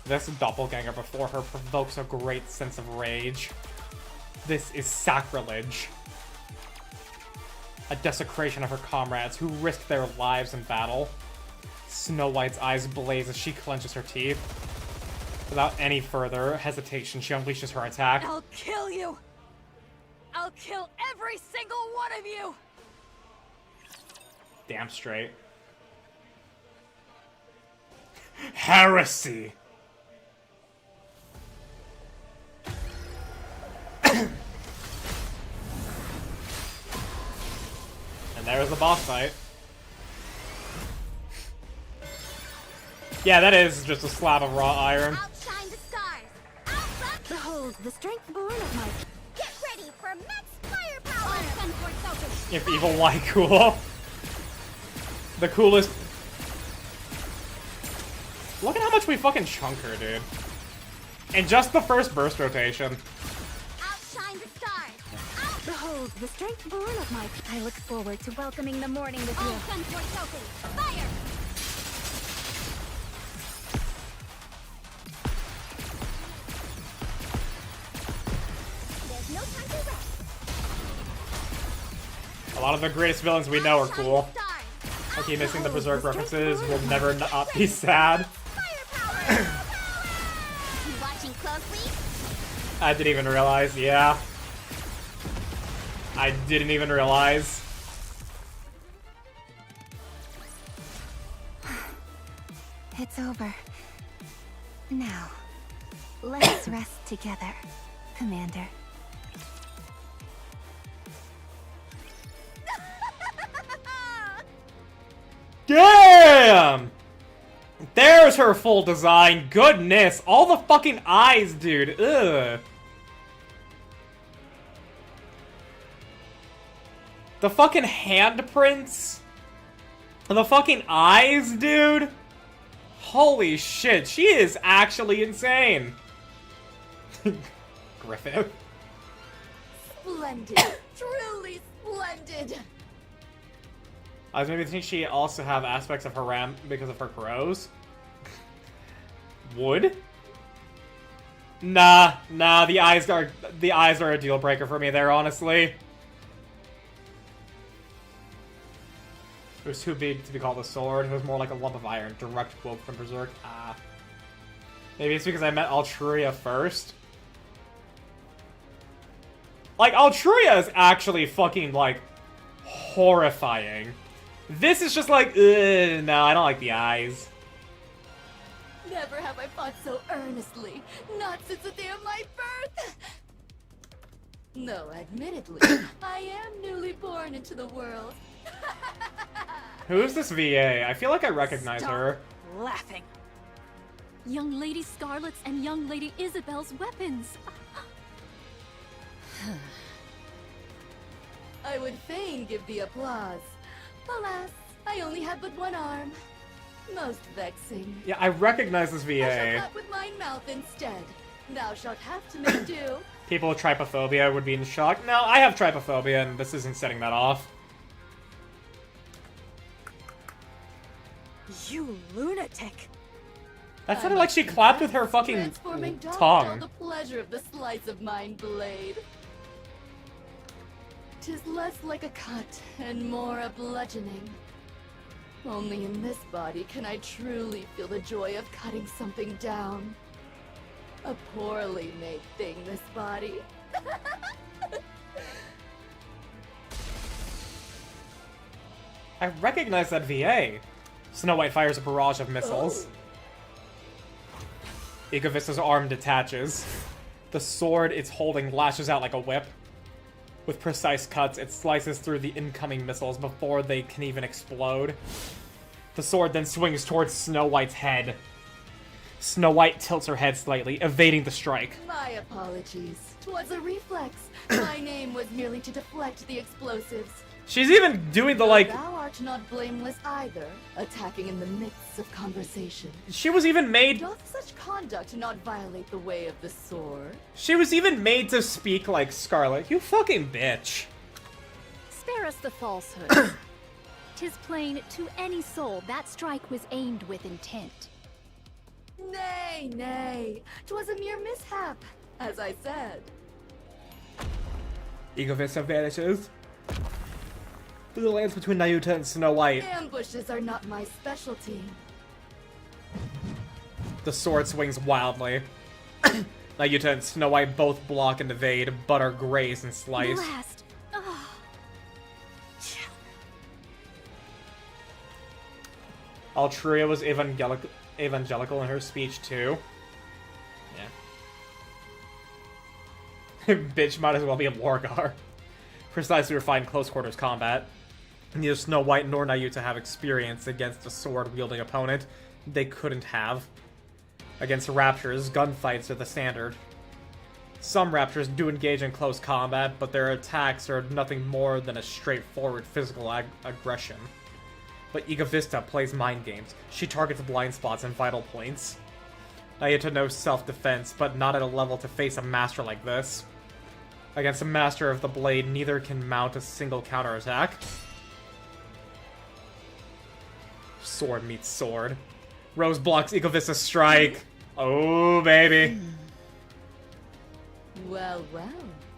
this doppelganger before her provokes a great sense of rage. This is sacrilege. A desecration of her comrades who risked their lives in battle. Snow White's eyes blaze as she clenches her teeth. Without any further hesitation, she unleashes her attack. I'll kill you! I'll kill every single one of you! Damn straight. Heresy! And there's the boss fight. Yeah, that is just a slab of raw iron. Outshine the stars. Behold, the strength born of my... Get ready for max firepower. All send for Celtic. If evil why cool. The coolest. Look at how much we fucking chunk her, dude. In just the first burst rotation. Outshine the stars. Behold, the strength born of my... I look forward to welcoming the morning with All you. send for Celtic. Fire. There's no time to rest. A lot of the greatest villains we know are cool. I keep missing the Berserk references. Will never not be sad. Firepower. You watching closely? I didn't even realize, yeah. I didn't even realize. It's over. Now, let's rest together, Commander. Damn! There's her full design. Goodness. All the fucking eyes, dude. Ugh. The fucking handprints. The fucking eyes, dude. Holy shit. She is actually insane. Griffith. Splendid. Truly splendid. I was maybe thinking she also have aspects of harem because of her crows. Would? Nah, the eyes are a deal breaker for me there, honestly. It was too big to be called a sword. It was more like a lump of iron. Direct quote from Berserk. Ah. Maybe it's because I met Altruria first. Like, Altruria is actually fucking, like, horrifying. This is just like, ugh, no, I don't like the eyes. Never have I fought so earnestly, not since the day of my birth! No, admittedly, I am newly born into the world. Who is this VA? I feel like I recognize her. Laughing. Young Lady Scarlet's and Young Lady Isabel's weapons. I would fain give thee applause. Alas, I only have but one arm. Most vexing. Yeah, I recognize this I shall VA. clap with mine mouth instead. Thou shalt have to make do. People with trypophobia would be in shock. No, I have trypophobia, and this isn't setting that off. You lunatic. That sounded like she clapped with her fucking Transforming dog tongue. the pleasure of the slice of mine blade. 'Tis less like a cut and more a bludgeoning. Only in this body can I truly feel the joy of cutting something down. A poorly made thing, this body. I recognize that VA. Snow White fires a barrage of missiles. Egovista's arm detaches. The sword it's holding lashes out like a whip. With precise cuts, it slices through the incoming missiles before they can even explode. The sword then swings towards Snow White's head. Snow White tilts her head slightly, evading the strike. My apologies. 'Twas a reflex. My name was merely to deflect the explosives. She's even doing the, like... Thou art not blameless either, attacking in the midst of conversation. She was even made... Doth such conduct not violate the way of the sword? She was even made to speak like Scarlet. You fucking bitch. Spare us the falsehood. 'Tis plain to any soul that strike was aimed with intent. Nay, nay. 'Twas a mere mishap, as I said. Egovista vanishes. The lands between Nayuta and Snow White. Ambushes are not my specialty. The sword swings wildly. Nayuta and Snow White both block and evade, but are grazed and sliced. Blast. Oh. Altruria was evangelical in her speech too. Yeah. Bitch might as well be a Lorgar. Precisely refined close quarters combat. Neither Snow White nor Nayuta have experience against a sword-wielding opponent. They couldn't have. Against Raptors, gunfights are the standard. Some Raptors do engage in close combat, but their attacks are nothing more than a straightforward physical aggression. But Egovista plays mind games. She targets blind spots and vital points. Nayuta knows self-defense, but not at a level to face a master like this. Against a master of the blade, neither can mount a single counterattack. Sword meets sword. Rose blocks Egovista's strike. Oh, baby. Well, well.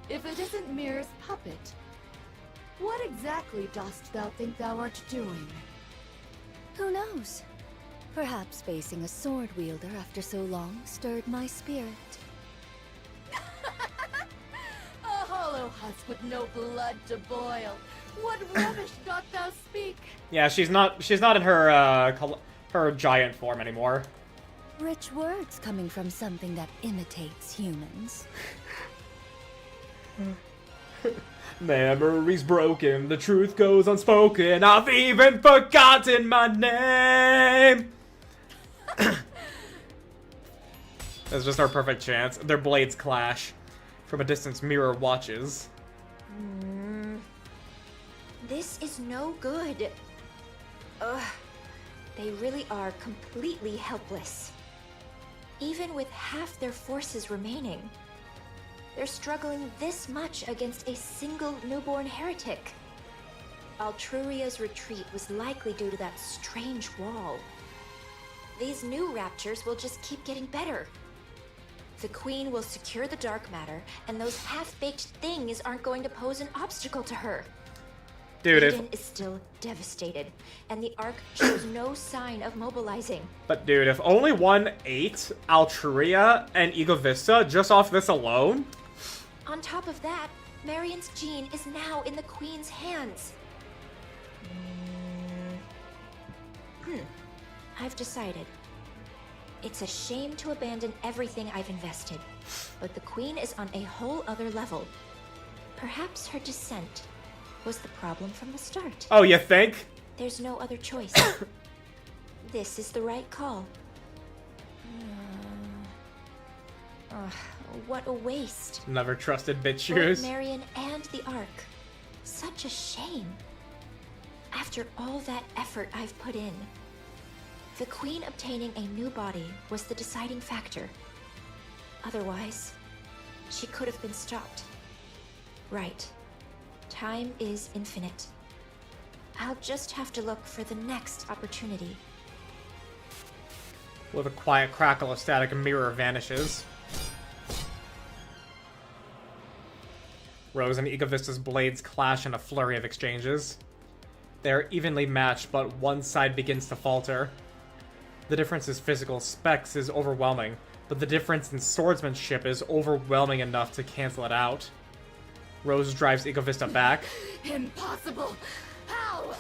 If it isn't Mirror's puppet, what exactly dost thou think thou art doing? Who knows? Perhaps facing a sword wielder after so long stirred my spirit. A hollow husk with no blood to boil. What rubbish doth thou speak? Yeah, she's not in her her giant form anymore. Rich words coming from something that imitates humans. Memory's broken, the truth goes unspoken. I've even forgotten my name. That's just our perfect chance. Their blades clash. From a distance, Mirror watches. This is no good. Ugh. They really are completely helpless. Even with half their forces remaining. They're struggling this much against a single newborn heretic. Altruria's retreat was likely due to that strange wall. These new raptors will just keep getting better. The Queen will secure the dark matter, and those half-baked things aren't going to pose an obstacle to her. Dude, Eden is still devastated, and the Ark shows no sign of mobilizing. But dude, if only one ate Altruria and Egovista just off this alone? On top of that, Marion's gene is now in the Queen's hands. I've decided. It's a shame to abandon everything I've invested, but the Queen is on a whole other level. Perhaps her descent was the problem from the start. Oh, you think? There's no other choice. This is the right call. What a waste. Never trusted bitch Both shoes. Marion and the Ark. Such a shame. After all that effort I've put in, the Queen obtaining a new body was the deciding factor. Otherwise, she could have been stopped. Right. Time is infinite. I'll just have to look for the next opportunity. With a quiet crackle, a static mirror vanishes. Rose and Egovista's blades clash in a flurry of exchanges. They are evenly matched, but one side begins to falter. The difference is physical. Specs is overwhelming, but the difference in swordsmanship is overwhelming enough to cancel it out. Rose drives Egovista back. Impossible! How?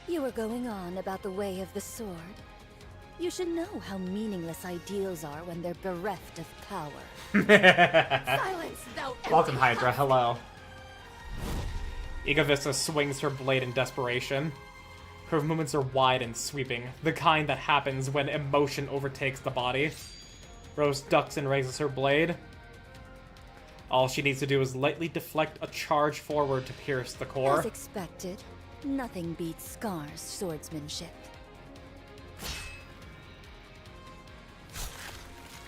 You were going on about the way of the sword. You should know how meaningless ideals are when they're bereft of power. Silence, thou Welcome, Hydra. Hello. Egovista swings her blade in desperation. Her movements are wide and sweeping, the kind that happens when emotion overtakes the body. Rose ducks and raises her blade. All she needs to do is lightly deflect a charge forward to pierce the core. As expected, nothing beats Scar's swordsmanship.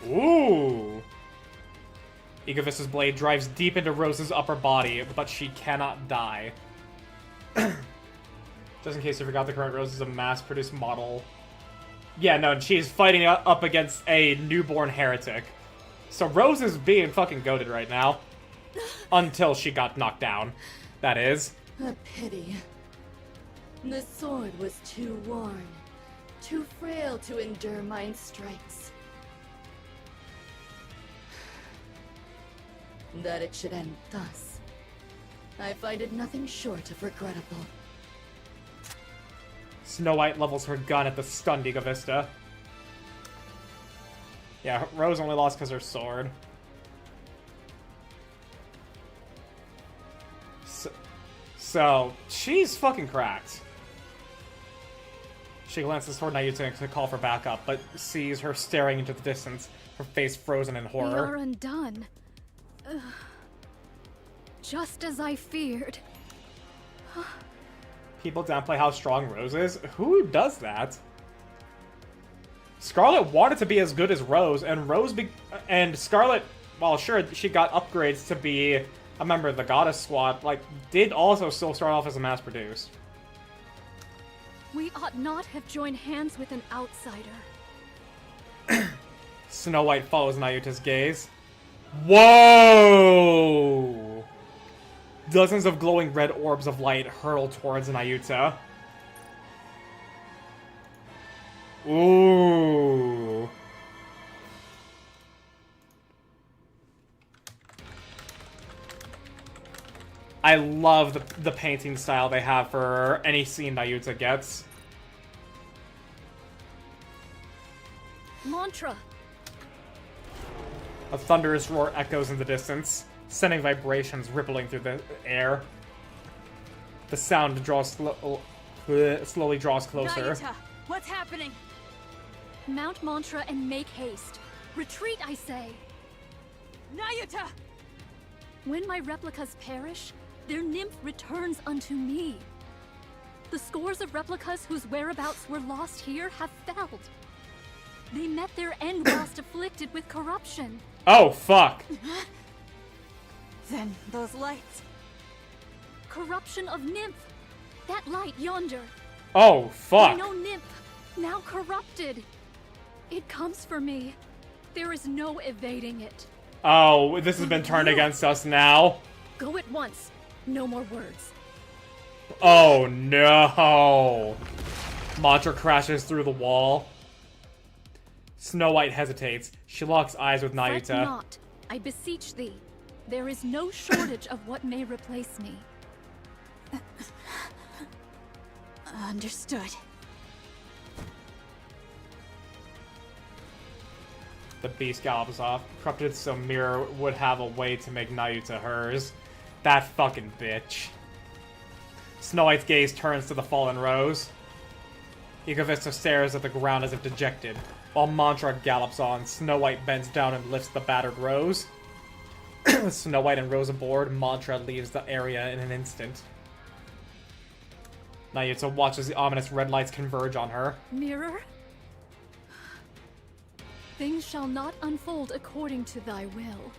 Ooh! Egovista's blade drives deep into Rose's upper body, but she cannot die. Just in case you forgot, the current Rose is a mass-produced model. Yeah, no, she's fighting up against a newborn heretic. So Rose is being fucking goated right now. Until she got knocked down. That is. A pity. The sword was too worn, too frail to endure mine strikes. That it should end thus, I find it nothing short of regrettable. Snow White levels her gun at the stunned Egovista. Yeah, Rose only lost because her sword. So, she's fucking cracked. She glances toward Nayuta to call for backup, but sees her staring into the distance, her face frozen in We horror. are undone. Just as I feared. People downplay how strong Rose is? Who does that? Scarlet wanted to be as good as Rose, and Scarlet, well, sure, she got upgrades to be a member of the Goddess Squad, like, did also still start off as a mass-produced. We ought not have joined hands with an outsider. Snow White follows Nayuta's gaze. Whoa! Dozens of glowing red orbs of light hurtle towards Nayuta. Ooh. I love the painting style they have for any scene Nayuta gets. Mantra! A thunderous roar echoes in the distance, sending vibrations rippling through the air. The sound slowly draws closer. Nayuta, what's happening? Mount Mantra and make haste. Retreat, I say! Nayuta! When my replicas perish, their nymph returns unto me. The scores of replicas whose whereabouts were lost here have failed. They met their end whilst afflicted with corruption. Oh, fuck. Then those lights. Corruption of nymph. That light yonder. Oh, fuck. No nymph, now corrupted. It comes for me. There is no evading it. Oh, this has been turned against us now. Go at once. No more words. Oh, no. Mantra crashes through the wall. Snow White hesitates. She locks eyes with Fret Nayuta. not, I beseech thee. There is no shortage of what may replace me. Understood. The beast gallops off. Corrupted so Mirror would have a way to make Nayuta hers. That fucking bitch. Snow White's gaze turns to the fallen Rose. Ecovista stares at the ground as if dejected. While Mantra gallops on, Snow White bends down and lifts the battered Rose. With Snow White and Rose aboard, Mantra leaves the area in an instant. Nayuta watches the ominous red lights converge on her. Mirror? Things shall not unfold according to thy will.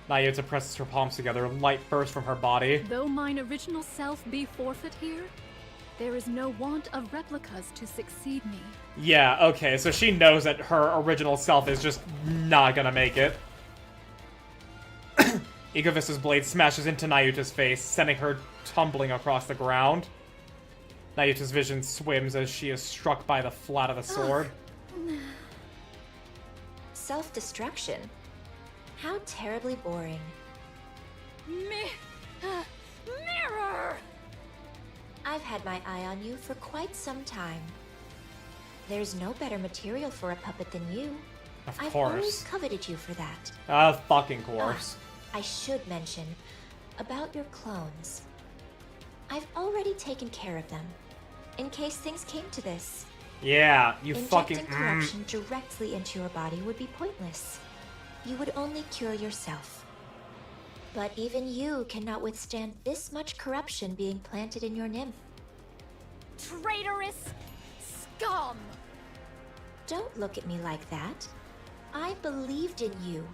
Nayuta presses her palms together, light bursts from her body. Though mine original self be forfeit here, there is no want of replicas to succeed me. Yeah, okay, so she knows that her original self is just not gonna make it. Egovista's blade smashes into Nayuta's face, sending her tumbling across the ground. Nayuta's vision swims as she is struck by the flat of the sword. Self-destruction? How terribly boring. Mirror! I've had my eye on you for quite some time. There's no better material for a puppet than you. Of I've course. always coveted you for that. Of fucking course. I should mention about your clones. I've already taken care of them, in case things came to this. Yeah, you Injecting fucking. corruption directly into your body would be pointless. You would only cure yourself. But even you cannot withstand this much corruption being planted in your nymph. Traitorous scum! Don't look at me like that. I believed in you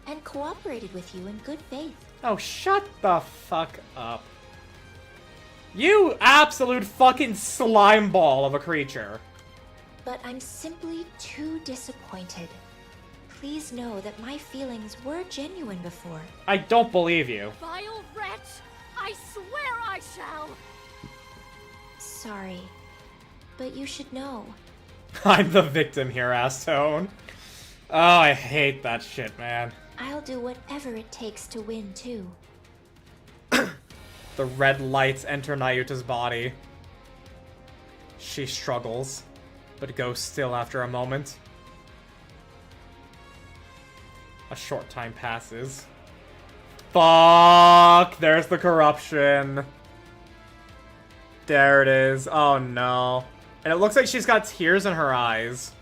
and cooperated with you in good faith. Oh, shut the fuck up. You absolute fucking slime ball of a creature. But I'm simply too disappointed. Please know that my feelings were genuine before. I don't believe you. Vile wretch! I swear I shall! Sorry, but you should know. I'm the victim here, Astone. Oh, I hate that shit, man. I'll do whatever it takes to win, too. The red lights enter Nayuta's body. She struggles, but goes still after a moment. A short time passes. Fuck! There's the corruption. There it is. Oh no. And it looks like she's got tears in her eyes.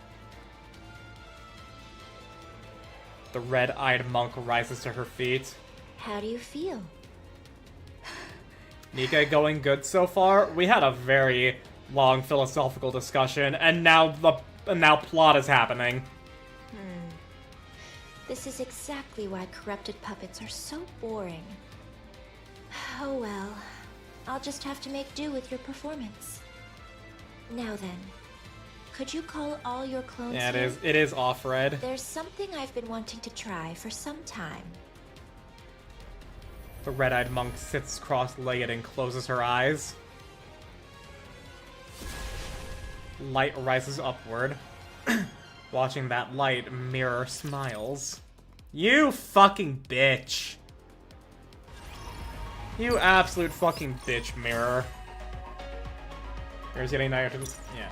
The red-eyed monk rises to her feet. How do you feel? Nikke, going good so far? We had a very long philosophical discussion, and now plot is happening. This is exactly why corrupted puppets are so boring. Oh well, I'll just have to make do with your performance. Now then, could you call all your clones Yeah, here? it is off-red. There's something I've been wanting to try for some time. The red-eyed monk sits cross-legged and closes her eyes. Light rises upward. Watching that light, Mirror smiles. You fucking bitch. You absolute fucking bitch, Mirror. Here's getting Nayuta. Yeah.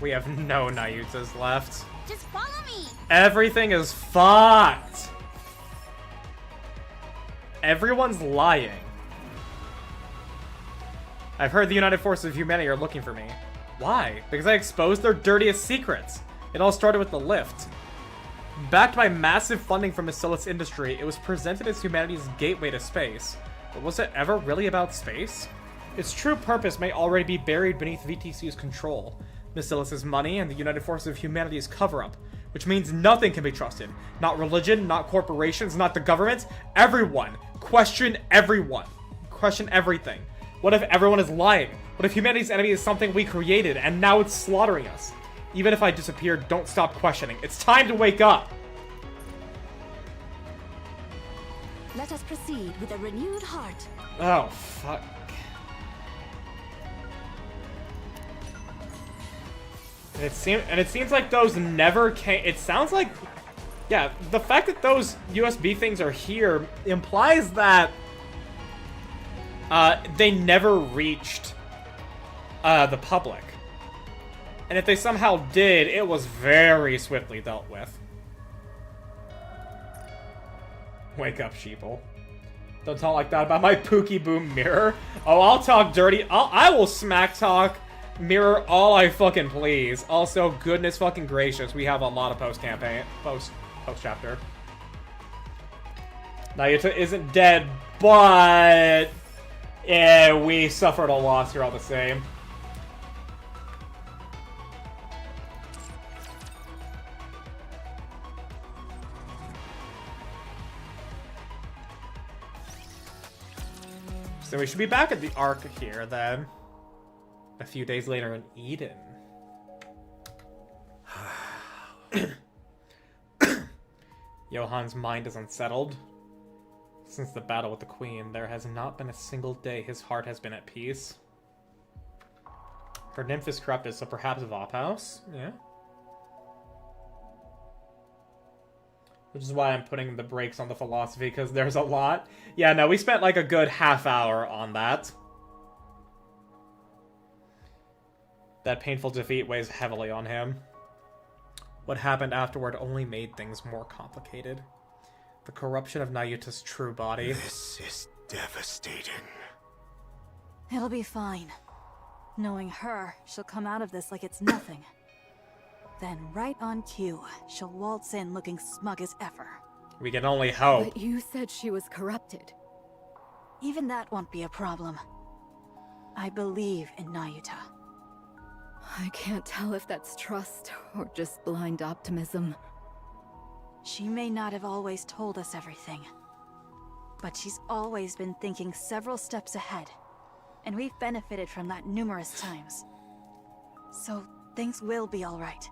We have no Nayutas left. Just follow me! Everything is fucked! Everyone's lying. I've heard the United Forces of Humanity are looking for me. Why? Because I exposed their dirtiest secrets. It all started with the lift. Backed by massive funding from Bacillus Industry, it was presented as humanity's gateway to space. But was it ever really about space? Its true purpose may already be buried beneath VTC's control. Bacillus's money and the United Forces of Humanity's cover-up. Which means nothing can be trusted. Not religion, not corporations, not the government. Everyone. Question everyone. Question everything. What if everyone is lying? What if humanity's enemy is something we created and now it's slaughtering us? Even if I disappear, don't stop questioning. It's time to wake up! Let us proceed with a renewed heart. Oh, fuck. And it seems like those never came. It sounds like, yeah, the fact that those USB things are here implies that they never reached the public. And if they somehow did, it was very swiftly dealt with. Wake up, sheeple. Don't talk like that about my Pookie Boom mirror. Oh, I'll talk dirty. I will smack talk mirror all I fucking please. Also, goodness fucking gracious, we have a lot of post chapter. Nayuta isn't dead, but yeah, we suffered a loss here all the same. So we should be back at the Ark here, then. A few days later in Eden. Johan's mind is unsettled. Since the battle with the Queen, there has not been a single day his heart has been at peace. Her nymph is corrupted, so perhaps Vophouse? Yeah. Which is why I'm putting the brakes on the philosophy, because there's a lot. Yeah, no, we spent like a good half hour on that. That painful defeat weighs heavily on him. What happened afterward only made things more complicated. The corruption of Nayuta's true body. This is devastating. It'll be fine. Knowing her, she'll come out of this like it's nothing. Then, right on cue, she'll waltz in looking smug as ever. We can only hope. But you said she was corrupted. Even that won't be a problem. I believe in Nayuta. I can't tell if that's trust or just blind optimism. She may not have always told us everything, but she's always been thinking several steps ahead, and we've benefited from that numerous times. So, things will be alright.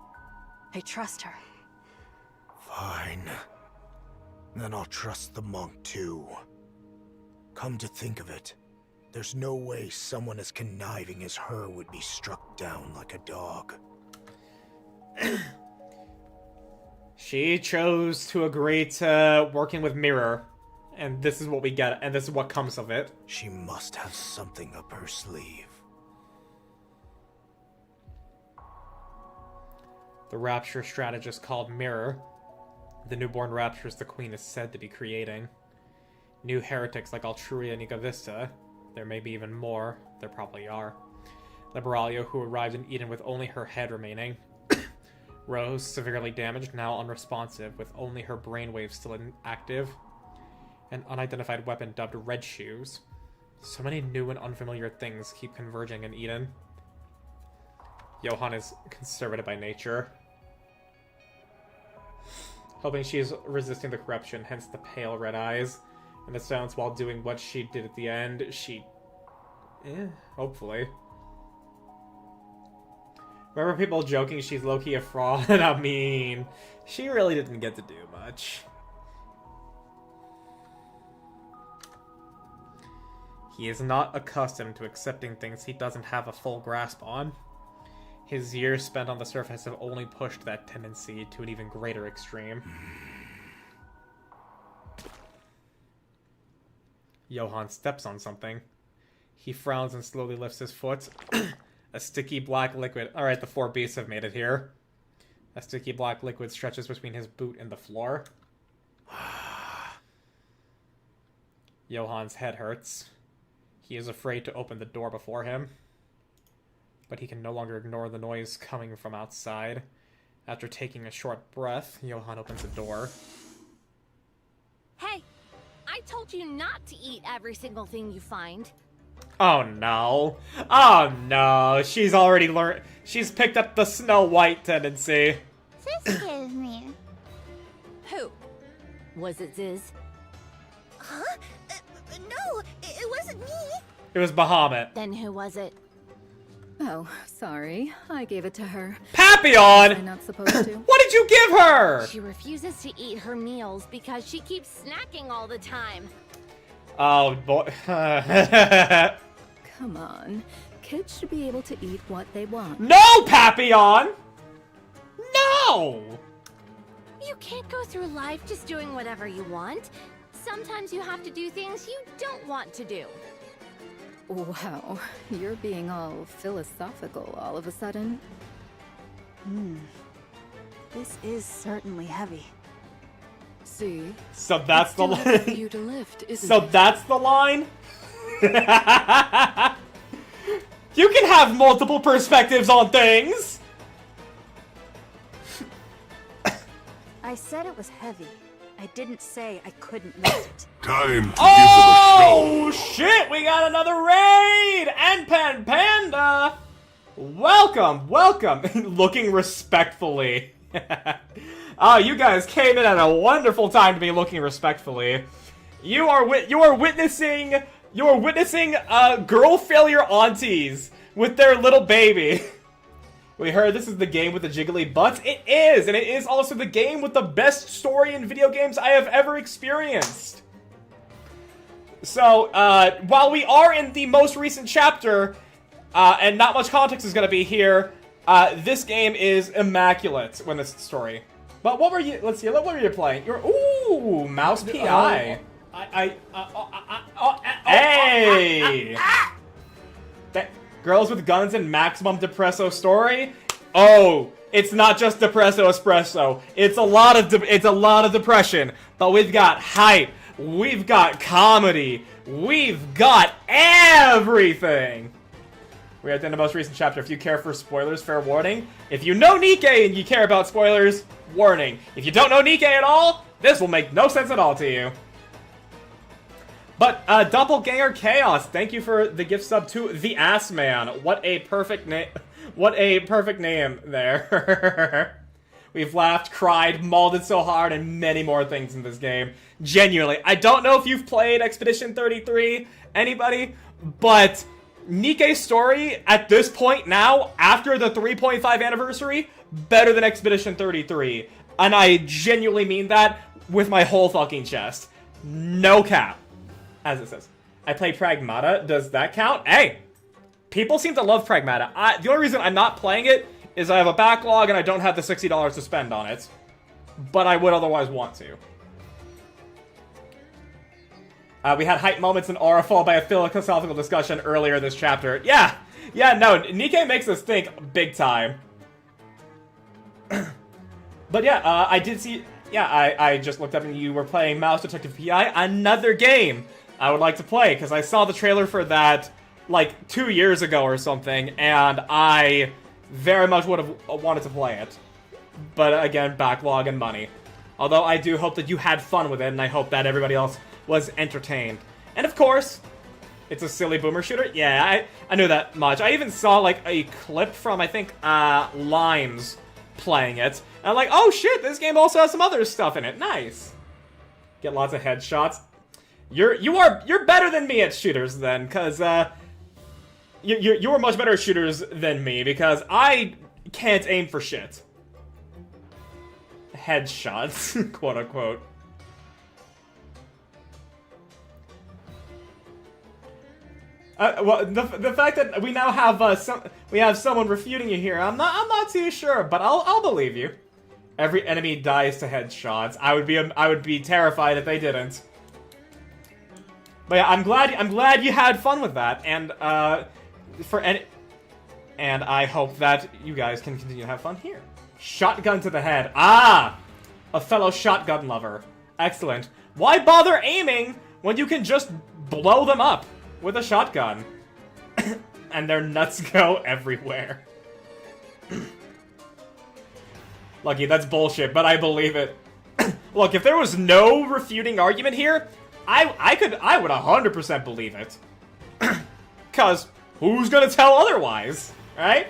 I trust her. Fine. Then I'll trust the monk too. Come to think of it, there's no way someone as conniving as her would be struck down like a dog. She chose to agree to working with Mirror, and this is what we get, and this is what comes of it. She must have something up her sleeve. The Rapture strategist called Mirror. The newborn Raptures the Queen is said to be creating. New heretics like Altruria and Ecovista. There may be even more. There probably are. Liberalia, who arrived in Eden with only her head remaining. Rose, severely damaged, now unresponsive, with only her brainwaves still active. An unidentified weapon dubbed Red Shoes. So many new and unfamiliar things keep converging in Eden. Johan is conservative by nature. Hoping she is resisting the corruption, hence the pale red eyes. And the silence while doing what she did at the end. Hopefully. Remember people joking she's low-key a fraud? I mean, she really didn't get to do much. He is not accustomed to accepting things he doesn't have a full grasp on. His years spent on the surface have only pushed that tendency to an even greater extreme. Johan steps on something. He frowns and slowly lifts his foot. A sticky black liquid. Alright, the four beasts have made it here. A sticky black liquid stretches between his boot and the floor. Johan's head hurts. He is afraid to open the door before him. But he can no longer ignore the noise coming from outside. After taking a short breath, Johan opens the door. Hey, I told you not to eat every single thing you find. Oh no. Oh no. She's already learned. She's picked up the Snow White tendency. Excuse me. Who? Was it Ziz? Huh? No, it wasn't me. It was Bahamut. Then who was it? Oh, sorry. I gave it to her. Papillon! I'm not supposed to. What did you give her? She refuses to eat her meals because she keeps snacking all the time. Oh boy. Come on. Kids should be able to eat what they want. No, Papillon! No! You can't go through life just doing whatever you want. Sometimes you have to do things you don't want to do. Wow, you're being all philosophical all of a sudden. This is certainly heavy. See? So that's the Still heavy for line. you to lift, isn't So it? that's the line? You can have multiple perspectives on things! I said it was heavy. I didn't say I couldn't lift it. Time to Oh, shit! We got another raid! And Pan Panda! Welcome, welcome! Looking respectfully. Oh, you guys came in at a wonderful time to be looking respectfully. You are witnessing girl failure aunties with their little baby. We heard this is the game with the jiggly butts. It is, and it is also the game with the best story in video games I have ever experienced. So, while we are in the most recent chapter, and not much context is gonna be here, this game is immaculate when this story. But what were you? Let's see. What were you playing? Ooh, Mouse PI. Hey! Girls with guns and maximum depresso story. Oh, it's not just depresso espresso. It's a lot of depression. But we've got hype. We've got comedy. We've got everything. We're at the end of the most recent chapter. If you care for spoilers, fair warning. If you know Nikke and you care about spoilers, warning. If you don't know Nikke at all, this will make no sense at all to you. But, Doppelganger Chaos, thank you for the gift sub to the Ass Man. What a perfect name. What a perfect name there. We've laughed, cried, molded so hard, and many more things in this game. Genuinely. I don't know if you've played Expedition 33, anybody, but Nikke's story, at this point now, after the 3.5 anniversary, better than Expedition 33. And I genuinely mean that with my whole fucking chest. No cap. As it says. I play Pragmata. Does that count? Hey! People seem to love Pragmata. The only reason I'm not playing it is I have a backlog and I don't have the $60 to spend on it. But I would otherwise want to. We had hype moments in Aura followed by a philosophical discussion earlier this chapter. Yeah! Yeah, no, Nikke makes us think big time. But yeah, I did see... Yeah, I just looked up and you were playing Mouse Detective PI. Another game I would like to play, because I saw the trailer for that, like, 2 years ago or something, and I very much would have wanted to play it. But again, backlog and money. Although I do hope that you had fun with it, and I hope that everybody else was entertained. And of course, it's a silly boomer shooter. Yeah, I knew that much. I even saw, like, a clip from, I think, Limes playing it. And I'm like, oh shit, this game also has some other stuff in it. Nice. Get lots of headshots. You're better than me at shooters then, cause you're much better at shooters than me because I can't aim for shit. Headshots, quote unquote. Well, the fact that we now have someone refuting you here, I'm not too sure, but I'll believe you. Every enemy dies to headshots. I would be terrified if they didn't. But yeah, I'm glad you had fun with that, and and I hope that you guys can continue to have fun here. Shotgun to the head. Ah, a fellow shotgun lover. Excellent. Why bother aiming when you can just blow them up with a shotgun? And their nuts go everywhere. Lucky, that's bullshit, but I believe it. Look, if there was no refuting argument here, I would 100% believe it. Cause who's gonna tell otherwise, right?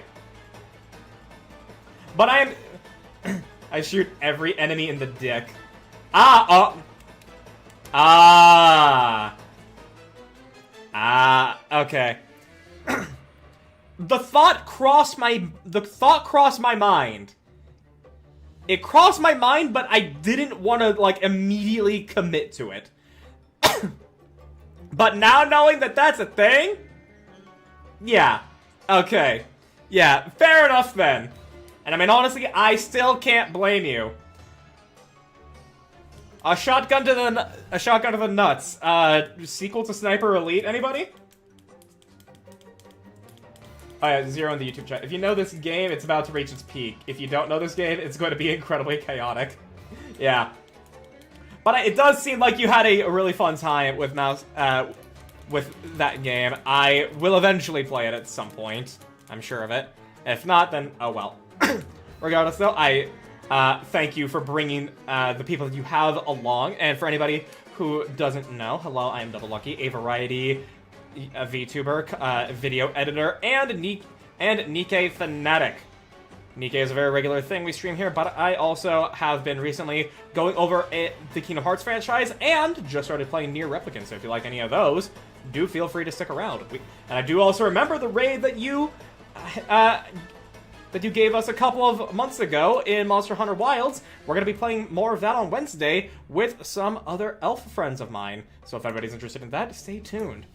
But I shoot every enemy in the dick. Okay. The thought crossed my mind. It crossed my mind, but I didn't want to, like, immediately commit to it. But now knowing that that's a thing? Yeah. Okay. Yeah, fair enough then. And I mean, honestly, I still can't blame you. A shotgun to the nuts. Sequel to Sniper Elite, anybody? Oh yeah, Zero in the YouTube chat. If you know this game, it's about to reach its peak. If you don't know this game, it's going to be incredibly chaotic. Yeah. But it does seem like you had a really fun time with with that game. I will eventually play it at some point. I'm sure of it. If not, then oh well. Regardless, though, I thank you for bringing the people that you have along. And for anybody who doesn't know, hello, I am Double Lucky, a variety VTuber, video editor, and Nikke Fanatic. Nikke is a very regular thing we stream here, but I also have been recently going over the Kingdom Hearts franchise and just started playing Nier Replicant, so if you like any of those, do feel free to stick around. And I do also remember the raid that you gave us a couple of months ago in Monster Hunter Wilds. We're going to be playing more of that on Wednesday with some other elf friends of mine, so if anybody's interested in that, stay tuned.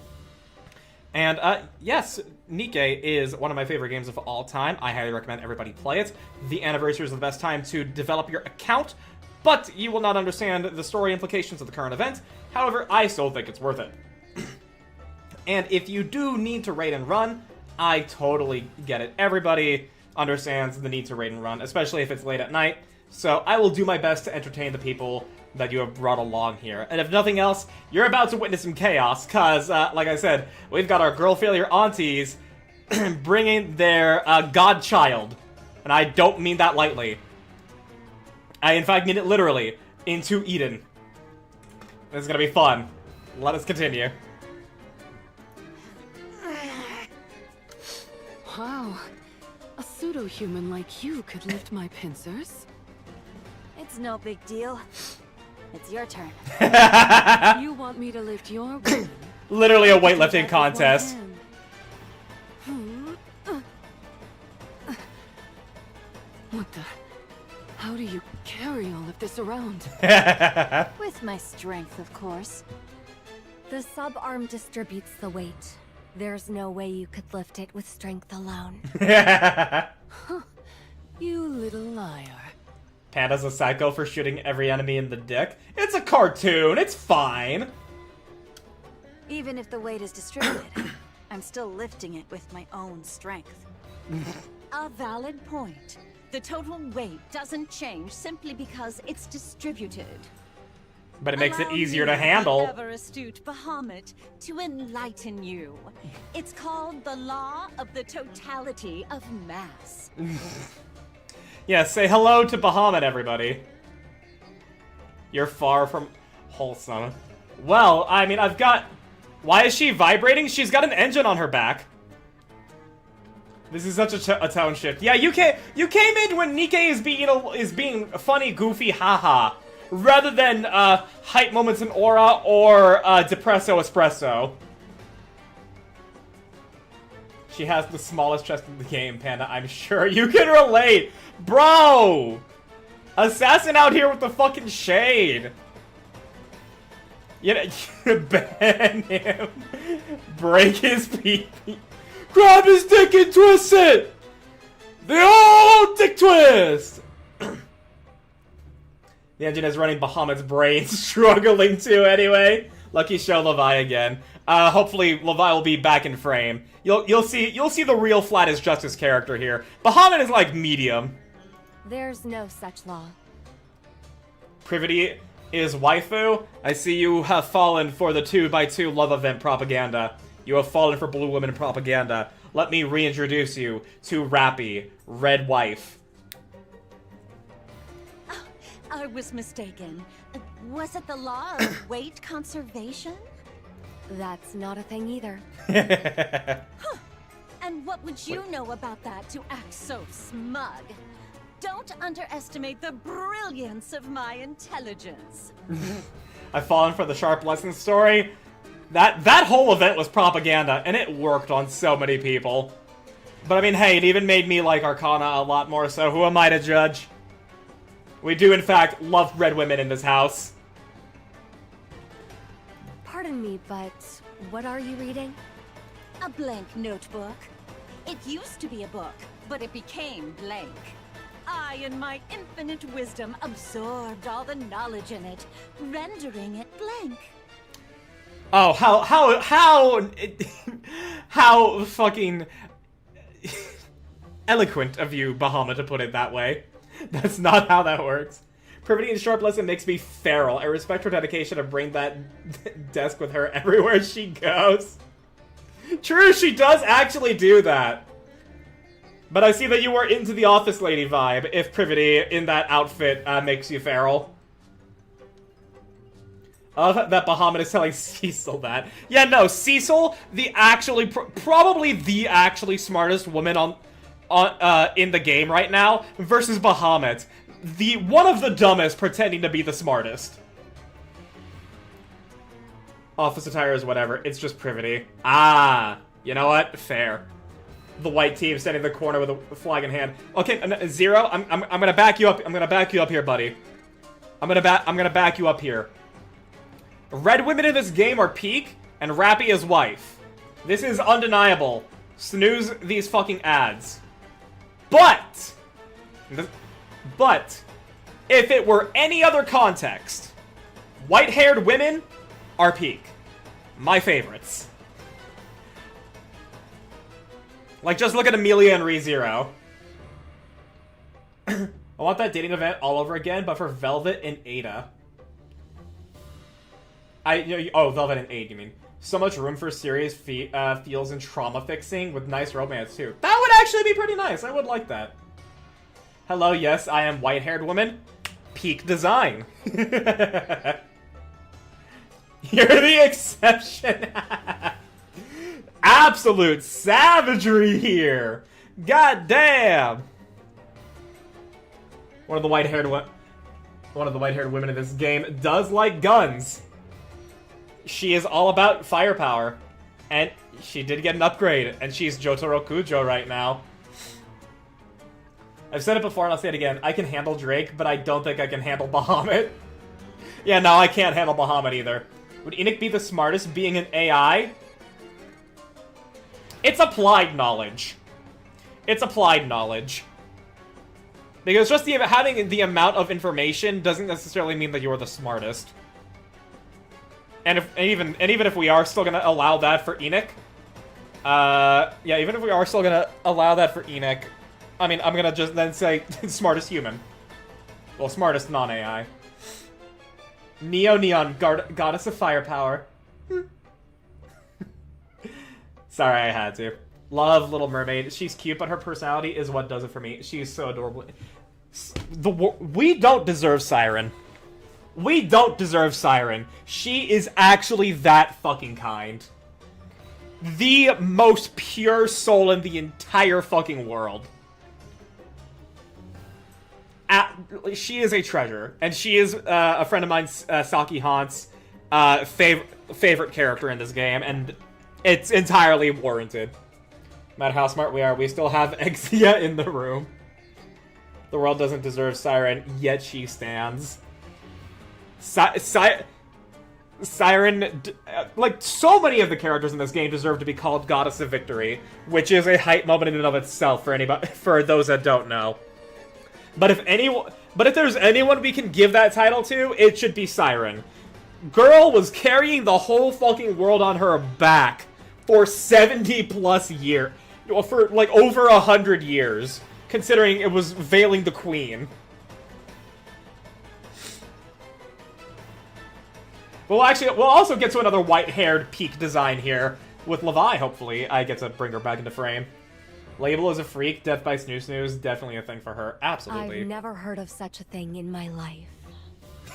And, yes, Nikke is one of my favorite games of all time. I highly recommend everybody play it. The anniversary is the best time to develop your account, but you will not understand the story implications of the current event. However, I still think it's worth it. And if you do need to raid and run, I totally get it. Everybody understands the need to raid and run, especially if it's late at night. So I will do my best to entertain the people that you have brought along here. And if nothing else, you're about to witness some chaos, because, like I said, we've got our girl failure aunties bringing their godchild, and I don't mean that lightly. I, in fact, mean it literally, into Eden. This is gonna be fun. Let us continue. Wow. A pseudo-human like you could lift my pincers? It's no big deal. It's your turn. You want me to lift your woman? Literally a weightlifting contest. What the? How do you carry all of this around? With my strength, of course. The sub-arm distributes the weight. There's no way you could lift it with strength alone. Huh. You little liar. Panda's a psycho for shooting every enemy in the dick. It's a cartoon, it's fine. Even if the weight is distributed, I'm still lifting it with my own strength. A valid point. The total weight doesn't change simply because it's distributed. But it makes it Allow easier me, to handle. the ever-astute Bahamut, to enlighten you. It's called the law of the totality of mass. Yeah, say hello to Bahamut, everybody. You're far from wholesome. Well, I mean, I've got... Why is she vibrating? She's got an engine on her back. This is such a tone shift. Yeah, you came in when Nikke is being funny, goofy, haha, rather than hype moments in aura or depresso espresso. She has the smallest chest in the game, Panda. I'm sure you can relate. Bro! Assassin out here with the fucking shade. You know, ban him. Break his pee-pee. Grab his dick and twist it! The old dick twist! The engine is running Bahamut's brain, struggling to anyway. Lucky show Levi again. Hopefully Levi will be back in frame. You'll see the real Flat as Justice character here. Bahamut is like medium. There's no such law. Privity is waifu. I see you have fallen for the 2x2 love event propaganda. You have fallen for blue women propaganda. Let me reintroduce you to Rappy, Red Wife. Oh, I was mistaken. Was it the law of weight conservation? That's not a thing either. Huh. And what would you know about that to act so smug? Don't underestimate the brilliance of my intelligence. I've fallen for the sharp lesson story. That whole event was propaganda, and it worked on so many people. But I mean, hey, it even made me like Arcana a lot more, so who am I to judge? We do, in fact, love red women in this house. Pardon me, but what are you reading? A blank notebook. It used to be a book, but it became blank. I, in my infinite wisdom, absorbed all the knowledge in it, rendering it blank. Oh, how fucking Eloquent of you, Bahamut, to put it that way. That's not how that works. Privity and Sharp Lesson makes me feral. I respect her dedication to bring that desk with her everywhere she goes. True, she does actually do that. But I see that you were into the office lady vibe, if Privity in that outfit makes you feral. I love that Bahamut is telling Cecil that. Yeah, no, Cecil, the actually, probably the actually smartest woman in the game right now, versus Bahamut, one of the dumbest pretending to be the smartest. Office attire is whatever, it's just Privity. Ah, you know what? Fair. The white team standing in the corner with a flag in hand. Okay, Zero, I'm gonna back you up. I'm gonna back you up here, buddy. I'm gonna back you up here. Red women in this game are Peak, and Rappy is wife. This is undeniable. Snooze these fucking ads. But, if it were any other context, white-haired women are Peak. My favorites. Like, just look at Amelia and ReZero. I want that dating event all over again, but for Velvet and Ada. Oh, Velvet and Aid, you mean. So much room for serious feels and trauma fixing with nice romance, too. That would actually be pretty nice. I would like that. Hello, yes, I am white-haired woman. Peak design. You're the exception. Absolute savagery here. God damn. One of the white-haired women in this game does like guns. She is all about firepower. And she did get an upgrade, and she's Jotaro Kujo right now. I've said it before, and I'll say it again. I can handle Drake, but I don't think I can handle Bahamut. Yeah, no, I can't handle Bahamut either. Would Enoch be the smartest being an AI? It's applied knowledge. It's applied knowledge. Because just having the amount of information doesn't necessarily mean that you're the smartest. And even if we are still gonna allow that for Enoch, yeah, even if we are still gonna allow that for Enoch, I mean, I'm gonna just then say smartest human. Well, smartest non-AI. Neon, goddess of firepower. Sorry, I had to. Love Little Mermaid. She's cute, but her personality is what does it for me. She's so adorable. We don't deserve Siren. We don't deserve Siren. She is actually that fucking kind. The most pure soul in the entire fucking world. She is a treasure, and she is a friend of mine, Saki Hant's favorite character in this game, and it's entirely warranted. No matter how smart we are, we still have Exia in the room. The world doesn't deserve Siren, yet she stands. Siren, like, so many of the characters in this game deserve to be called Goddess of Victory, which is a hype moment in and of itself for those that don't know. But if there's anyone we can give that title to, it should be Siren. Girl was carrying the whole fucking world on her back for 70 plus years. For like over 100 years, considering it was veiling the queen. Well, actually, we'll also get to another white-haired Peak design here with Levi, hopefully. I get to bring her back into frame. Label is a freak, death by Snoo Snooze, definitely a thing for her. Absolutely. I've never heard of such a thing in my life.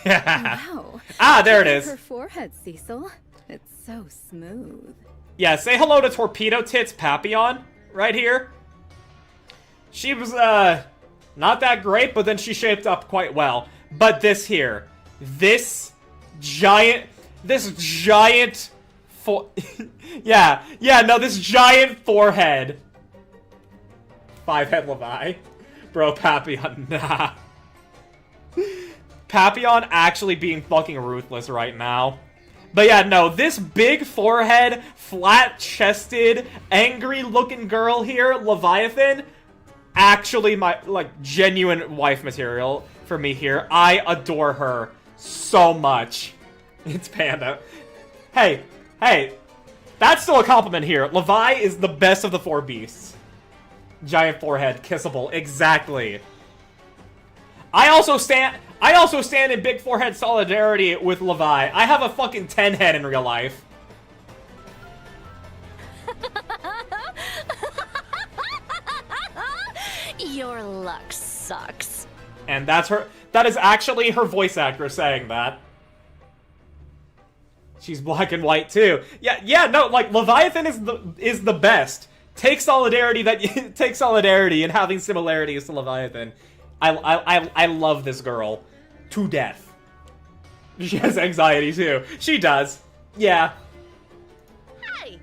Wow. Ah, there it is. Her forehead, Cecil. It's so smooth. Yeah, say hello to Torpedo Tits Papillon right here. She was, not that great, but then she shaped up quite well. But this here, this giant this giant forehead. Five-head Levi. Bro, Papillon, nah. Papillon actually being fucking ruthless right now. But yeah, no, this big forehead, flat-chested, angry-looking girl here, Leviathan, actually my, like, genuine wife material for me here. I adore her so much. It's Panda. Hey, that's still a compliment here. Levi is the best of the four beasts. Giant forehead, kissable. Exactly. I also stand in big forehead solidarity with Levi. I have a fucking 10 head in real life. Your luck sucks. And that is actually her voice actor saying that. She's black and white too. Yeah, no, like Leviathan is the best. Take solidarity in having similarities to Leviathan. I love this girl to death. She has anxiety too. She does. Yeah. Hey,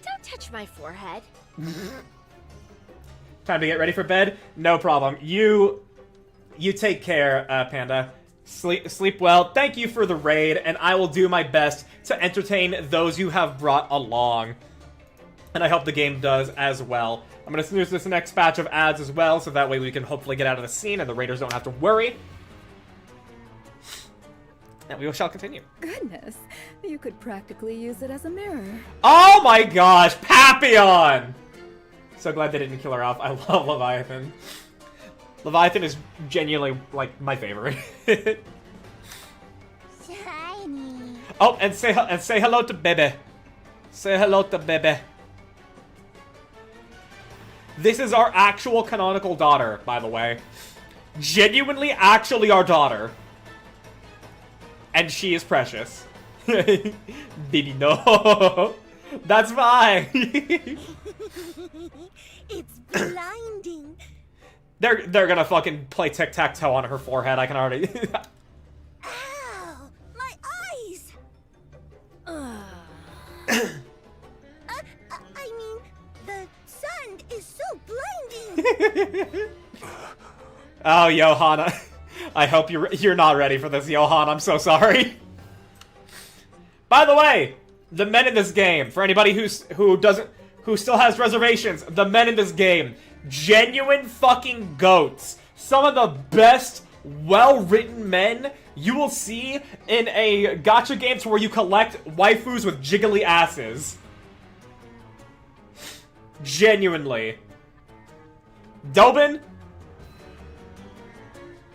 don't touch my forehead. Time to get ready for bed? No problem. You take care, Panda. Sleep well. Thank you for the raid, and I will do my best to entertain those you have brought along. And I hope the game does as well. I'm gonna snooze this next batch of ads as well, so that way we can hopefully get out of the scene and the raiders don't have to worry. And we shall continue. Goodness, you could practically use it as a mirror. Oh my gosh, Papillon! So glad they didn't kill her off. I love Leviathan. Leviathan is genuinely, like, my favorite. Shiny. Oh, and say hello to Bebe. Say hello to Bebe. This is our actual canonical daughter, by the way. Genuinely, actually our daughter. And she is precious. Baby, no. That's fine. It's blinding. They're gonna fucking play tic-tac-toe on her forehead. I can already... Ow! My eyes! I mean, the sun is so blinding! Oh, Johanna. I hope you're not ready for this, Johan. I'm so sorry. By the way, the men in this game, for anybody who still has reservations, the men in this game, genuine fucking goats. Some of the best, well-written men you will see in a gacha games where you collect waifus with jiggly asses. Genuinely. Dobin?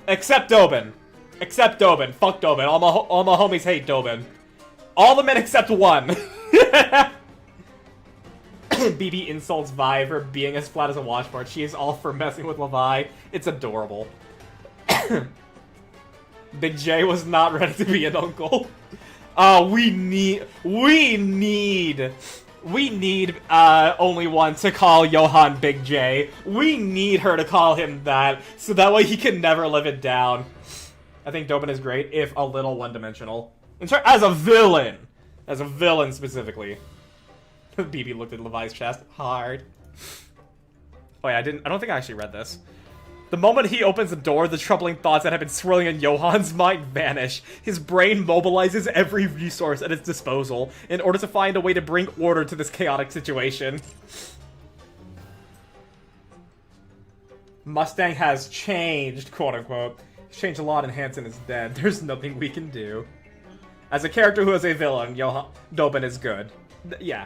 Except Dobin. Except Dobin. Fuck Dobin. All my homies hate Dobin. All the men except one. BB insults Vi for being as flat as a washboard. She is all for messing with Levi. It's adorable. Big J was not ready to be an uncle. We need only one to call Johan Big J. We need her to call him that, so that way he can never live it down. I think Dobin is great, if a little one-dimensional. As a villain! As a villain, specifically. BB looked at Levi's chest hard. Oh yeah, I don't think I actually read this. The moment he opens the door, the troubling thoughts that have been swirling in Johan's mind vanish. His brain mobilizes every resource at its disposal in order to find a way to bring order to this chaotic situation. Mustang has changed, quote-unquote. He's changed a lot and Hansen is dead. There's nothing we can do. As a character who is a villain, Dobin is good. Yeah.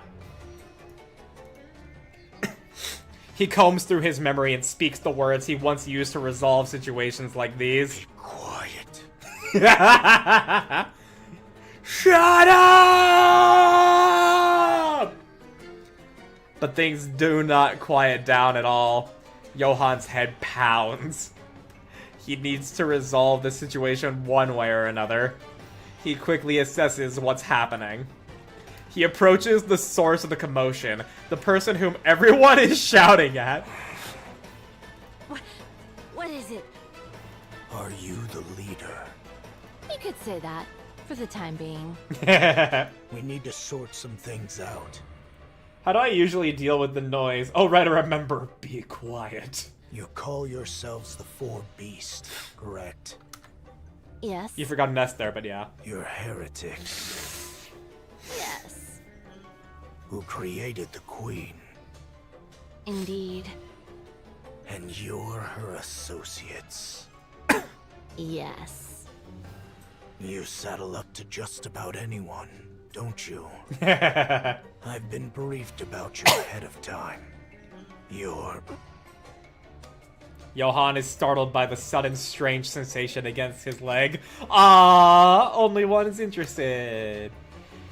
He combs through his memory and speaks the words he once used to resolve situations like these. Be quiet. Shut up! But things do not quiet down at all. Johan's head pounds. He needs to resolve the situation one way or another. He quickly assesses what's happening. He approaches the source of the commotion, the person whom everyone is shouting at. What is it? Are you the leader? You could say that, for the time being. We need to sort some things out. How do I usually deal with the noise? Oh, right, I remember. Be quiet. You call yourselves the Four Beasts, correct? Yes. You forgot an S there, but yeah. You're heretics. Yes. Who created the Queen. Indeed. And you're her associates. Yes. You saddle up to just about anyone, don't you? I've been briefed about you ahead of time. You're Johann is startled by the sudden strange sensation against his leg. Ah, only one is interested.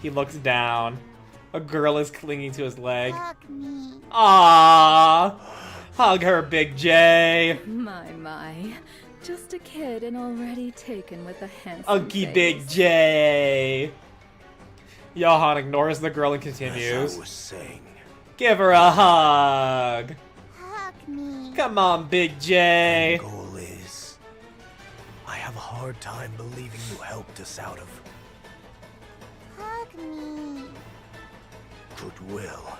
He looks down. A girl is clinging to his leg. Hug me. Ah, hug her, Big J. My. Just a kid and already taken with a handsome Unky face. Big J. Johann ignores the girl and continues. As I was saying, Give her a hug. Hug me. Come on, Big J. my goal is, I have a hard time believing you helped us out of Hug me. goodwill.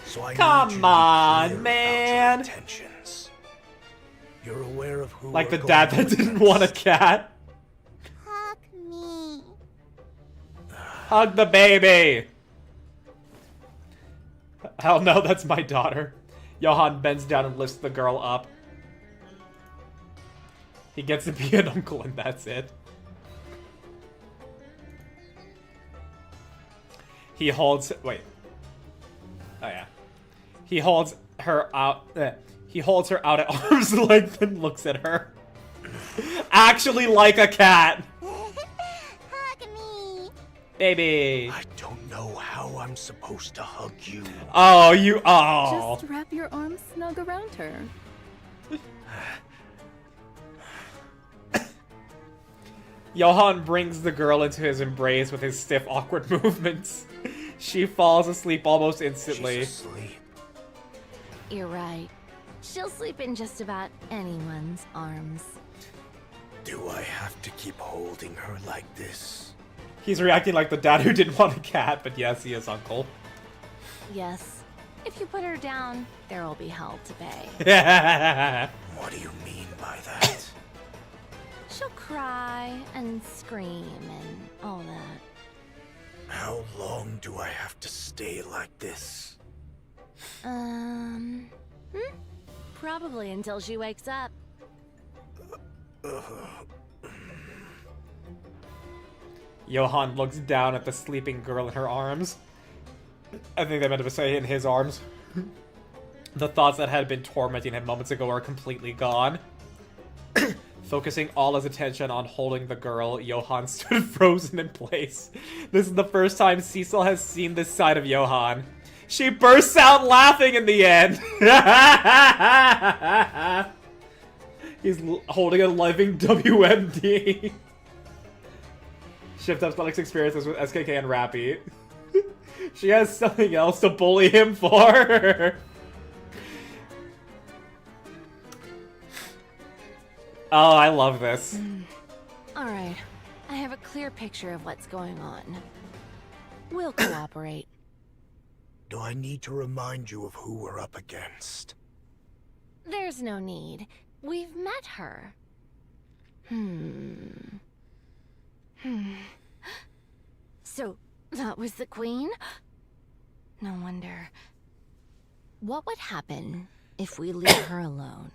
So I Come need you to be on, clear man. about your intentions. You're aware of who Like we're the dad going that didn't against. want a cat. Hug me. Hug the baby. Hell no, that's my daughter. Johann bends down and lifts the girl up. He gets to be an uncle and that's it. He holds... Wait. Oh yeah. He holds her out... He holds her out at arm's length and looks at her. Actually like a cat. Hug me. Baby. I don't know how I'm supposed to hug you. Oh, you... Oh. Just wrap your arms snug around her. Johann brings the girl into his embrace with his stiff, awkward movements. She falls asleep almost instantly. She's asleep. You're right. She'll sleep in just about anyone's arms. Do I have to keep holding her like this? He's reacting like the dad who didn't want a cat, but yes, he is uncle. Yes. If you put her down, there will be hell to pay. What do you mean by that? She'll cry and scream and all that. How long do I have to stay like this? Probably until she wakes up. Johann looks down at the sleeping girl in her arms. I think they meant to say in his arms. The thoughts that had been tormenting him moments ago are completely gone. Focusing all his attention on holding the girl, Johann stood frozen in place. This is the first time Cecil has seen this side of Johann. She bursts out laughing in the end. He's holding a living WMD. Shift up Sonics experiences with SKK and Rappy. She has something else to bully him for. Oh, I love this. Alright. I have a clear picture of what's going on. We'll cooperate. Do I need to remind you of who we're up against? There's no need. We've met her. So, that was the queen? No wonder. What would happen if we leave her alone?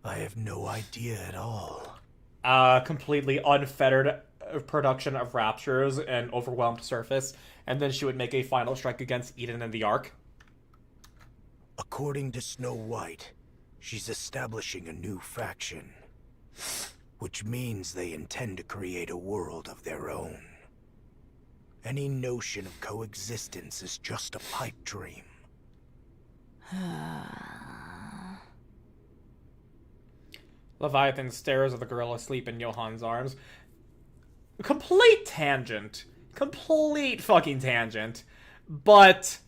I have no idea at all. Completely unfettered production of raptures and overwhelmed surface, and then she would make a final strike against Eden and the Ark. According to Snow White, she's establishing a new faction. Which means they intend to create a world of their own. Any notion of coexistence is just a pipe dream. Leviathan stares at the girl asleep in Johann's arms. Complete tangent. Complete fucking tangent. But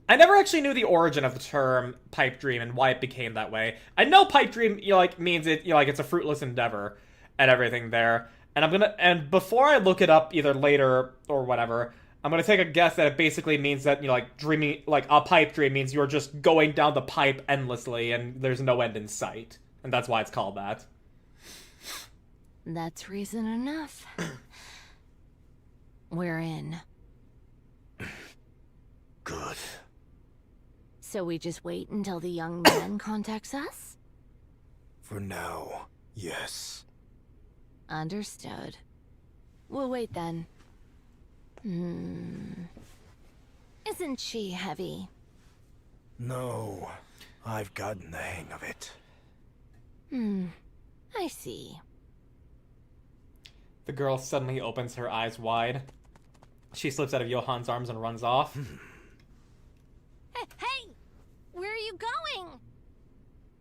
I never actually knew the origin of the term pipe dream and why it became that way. I know pipe dream, means it, it's a fruitless endeavor and everything there. And before I look it up either later or whatever, I'm gonna take a guess that it basically means that, dreaming, a pipe dream means you're just going down the pipe endlessly and there's no end in sight. And that's why it's called that. That's reason enough. We're in. Good. So we just wait until the young man contacts us? For now, yes. Understood. We'll wait then. Isn't she heavy? No. I've gotten the hang of it. I see. The girl suddenly opens her eyes wide. She slips out of Johan's arms and runs off. Hey! Where are you going?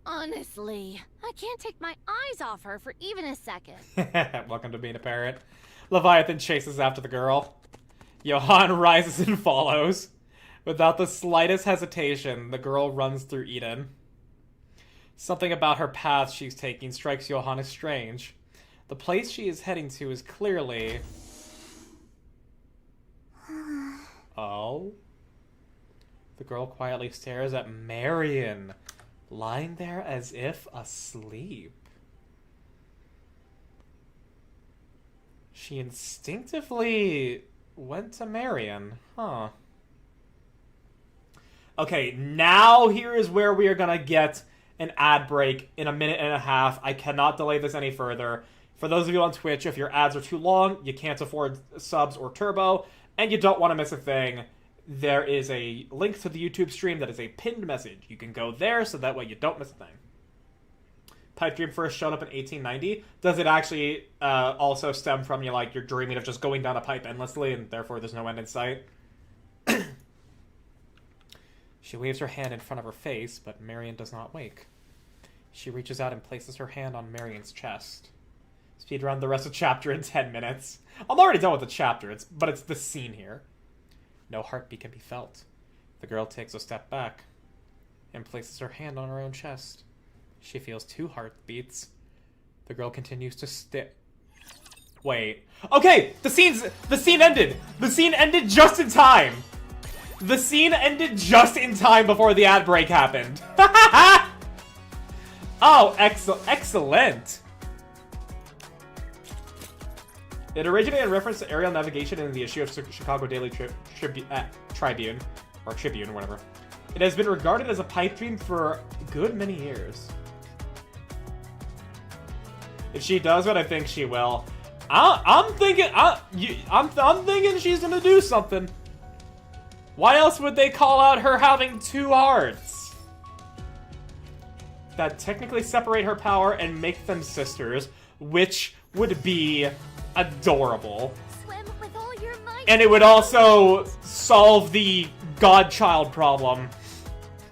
Honestly, I can't take my eyes off her for even a second. Welcome to being a parrot. Leviathan chases after the girl. Johan rises and follows. Without the slightest hesitation, the girl runs through Eden. Something about her path she's taking strikes Johan as strange. The place she is heading to is clearly... Oh? The girl quietly stares at Marion, lying there as if asleep. She instinctively went to Marion, huh? Okay, now here is where we are gonna get an ad break in a minute and a half. I cannot delay this any further. For those of you on Twitch, if your ads are too long, you can't afford subs or turbo, and you don't want to miss a thing, there is a link to the YouTube stream that is a pinned message. You can go there so that way you don't miss a thing. Pipe dream first showed up in 1890. Does it actually also stem from you're dreaming of just going down a pipe endlessly and therefore there's no end in sight? She waves her hand in front of her face, but Marion does not wake. She reaches out and places her hand on Marion's chest. Speed run the rest of the chapter in 10 minutes. I'm already done with the chapter, but it's the scene here. No heartbeat can be felt. The girl takes a step back and places her hand on her own chest. She feels 2 heartbeats. The girl continues to Wait. Okay, the scene ended. The scene ended just in time. The scene ended just in time before the ad break happened. Oh, excellent. It originated in reference to aerial navigation in the issue of Chicago Daily Tribune, or Tribune, whatever. It has been regarded as a pipe dream for a good many years. If she does what I think she will, I'm thinking she's gonna do something. Why else would they call out her having 2 hearts? That technically separate her power and make them sisters, which would be adorable. Swim with all your might. And it would also solve the godchild problem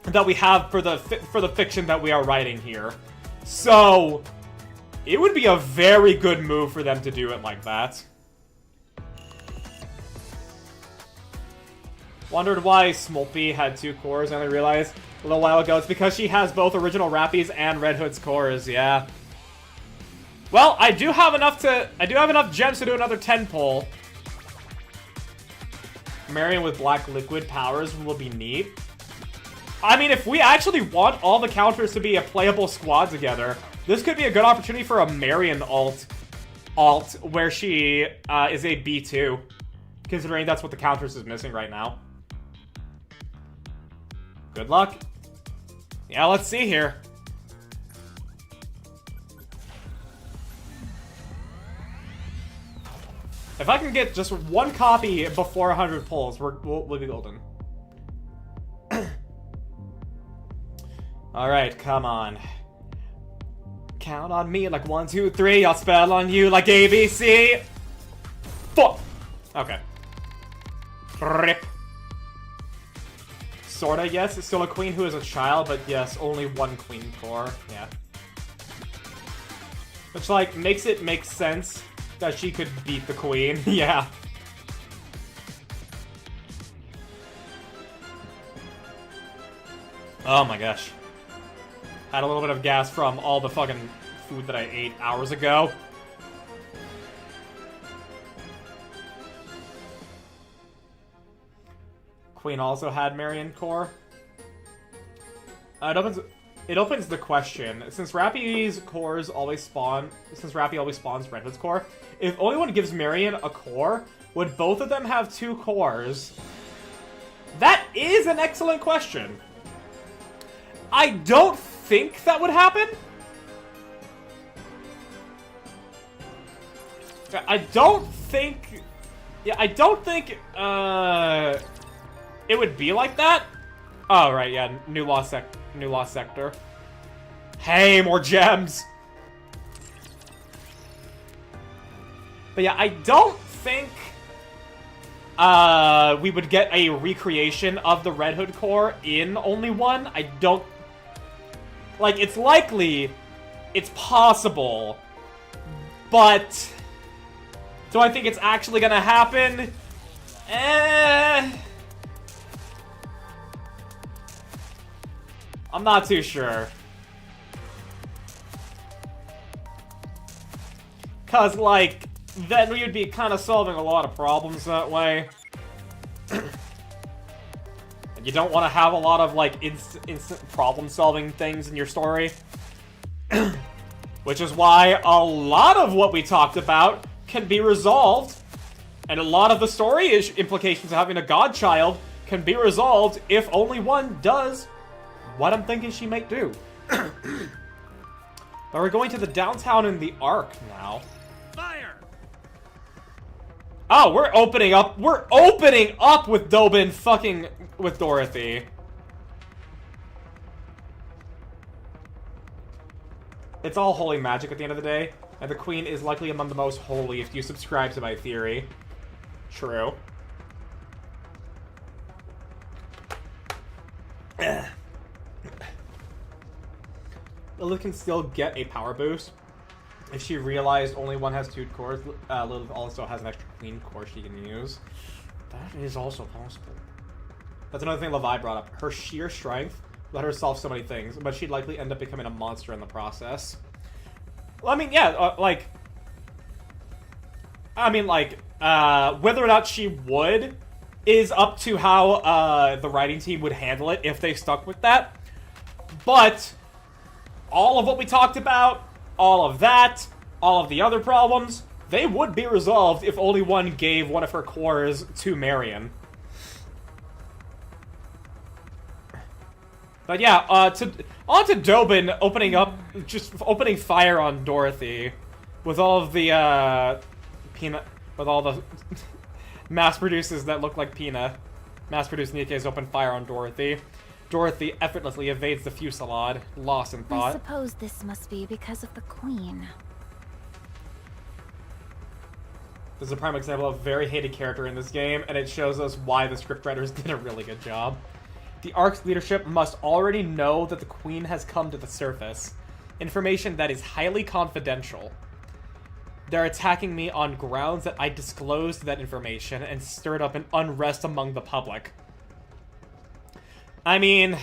that we have for the fiction that we are writing here. So, it would be a very good move for them to do it like that. Wondered why Smolpy had 2 cores, and I realized a little while ago it's because she has both original Rappy's and Red Hood's cores, yeah. Well, I do have enough gems to do another 10 pull. Marion with black liquid powers will be neat. I mean, if we actually want all the counters to be a playable squad together, this could be a good opportunity for a Marion alt where she is a B2, considering that's what the counters is missing right now. Good luck. Yeah, let's see here. If I can get just 1 copy before 100 pulls, we'll be golden. Alright, come on. Count on me like 1, 2, 3. I'll spell on you like ABC. 4. Okay. Rip. Sorta, yes. It's still a queen who is a child, but yes, only 1 queen core. Yeah. Which, like, makes it make sense that she could beat the queen. Yeah. Oh my gosh. Had a little bit of gas from all the fucking food that I ate hours ago. Queen also had Marion core. It opens the question, since Rappy's cores always spawn, since Rappy always spawns Red Hood's core, if only one gives Marion a core, would both of them have 2 cores? That is an excellent question. I don't think that would happen. I don't think it would be like that. Oh, right, yeah, New Lost Sector. Hey, more gems! But yeah, I don't think we would get a recreation of the Red Hood core in Only One. I don't... Like, it's likely, it's possible, but do I think it's actually gonna happen? I'm not too sure. Cause, like, then we would be kind of solving a lot of problems that way. And you don't want to have a lot of, like, instant problem-solving things in your story. Which is why a lot of what we talked about can be resolved. And a lot of the story implications of having a godchild can be resolved if Only One does what I'm thinking she might do. But we're going to the downtown in the Ark now. Fire! Oh, we're opening up with Dobin fucking with Dorothy. It's all holy magic at the end of the day, and the Queen is likely among the most holy if you subscribe to my theory. True. Lilith can still get a power boost. If she realized Only One has 2 cores, Lilith also has an extra Queen core she can use. That is also possible. That's another thing Levi brought up. Her sheer strength let her solve so many things, but she'd likely end up becoming a monster in the process. Well, I mean, yeah, whether or not she would is up to how the writing team would handle it if they stuck with that. But all of what we talked about, all of that, all of the other problems, they would be resolved if Only One gave one of her cores to Marion. But yeah, on to Dobin opening fire on Dorothy with all of the with all the mass produces that look like Pina. Mass-produced Nikke's open fire on Dorothy. Dorothy effortlessly evades the fusillade, lost in thought. I suppose this must be because of the Queen. This is a prime example of a very hated character in this game, and it shows us why the scriptwriters did a really good job. The Ark's leadership must already know that the Queen has come to the surface. Information that is highly confidential. They're attacking me on grounds that I disclosed that information and stirred up an unrest among the public. I mean,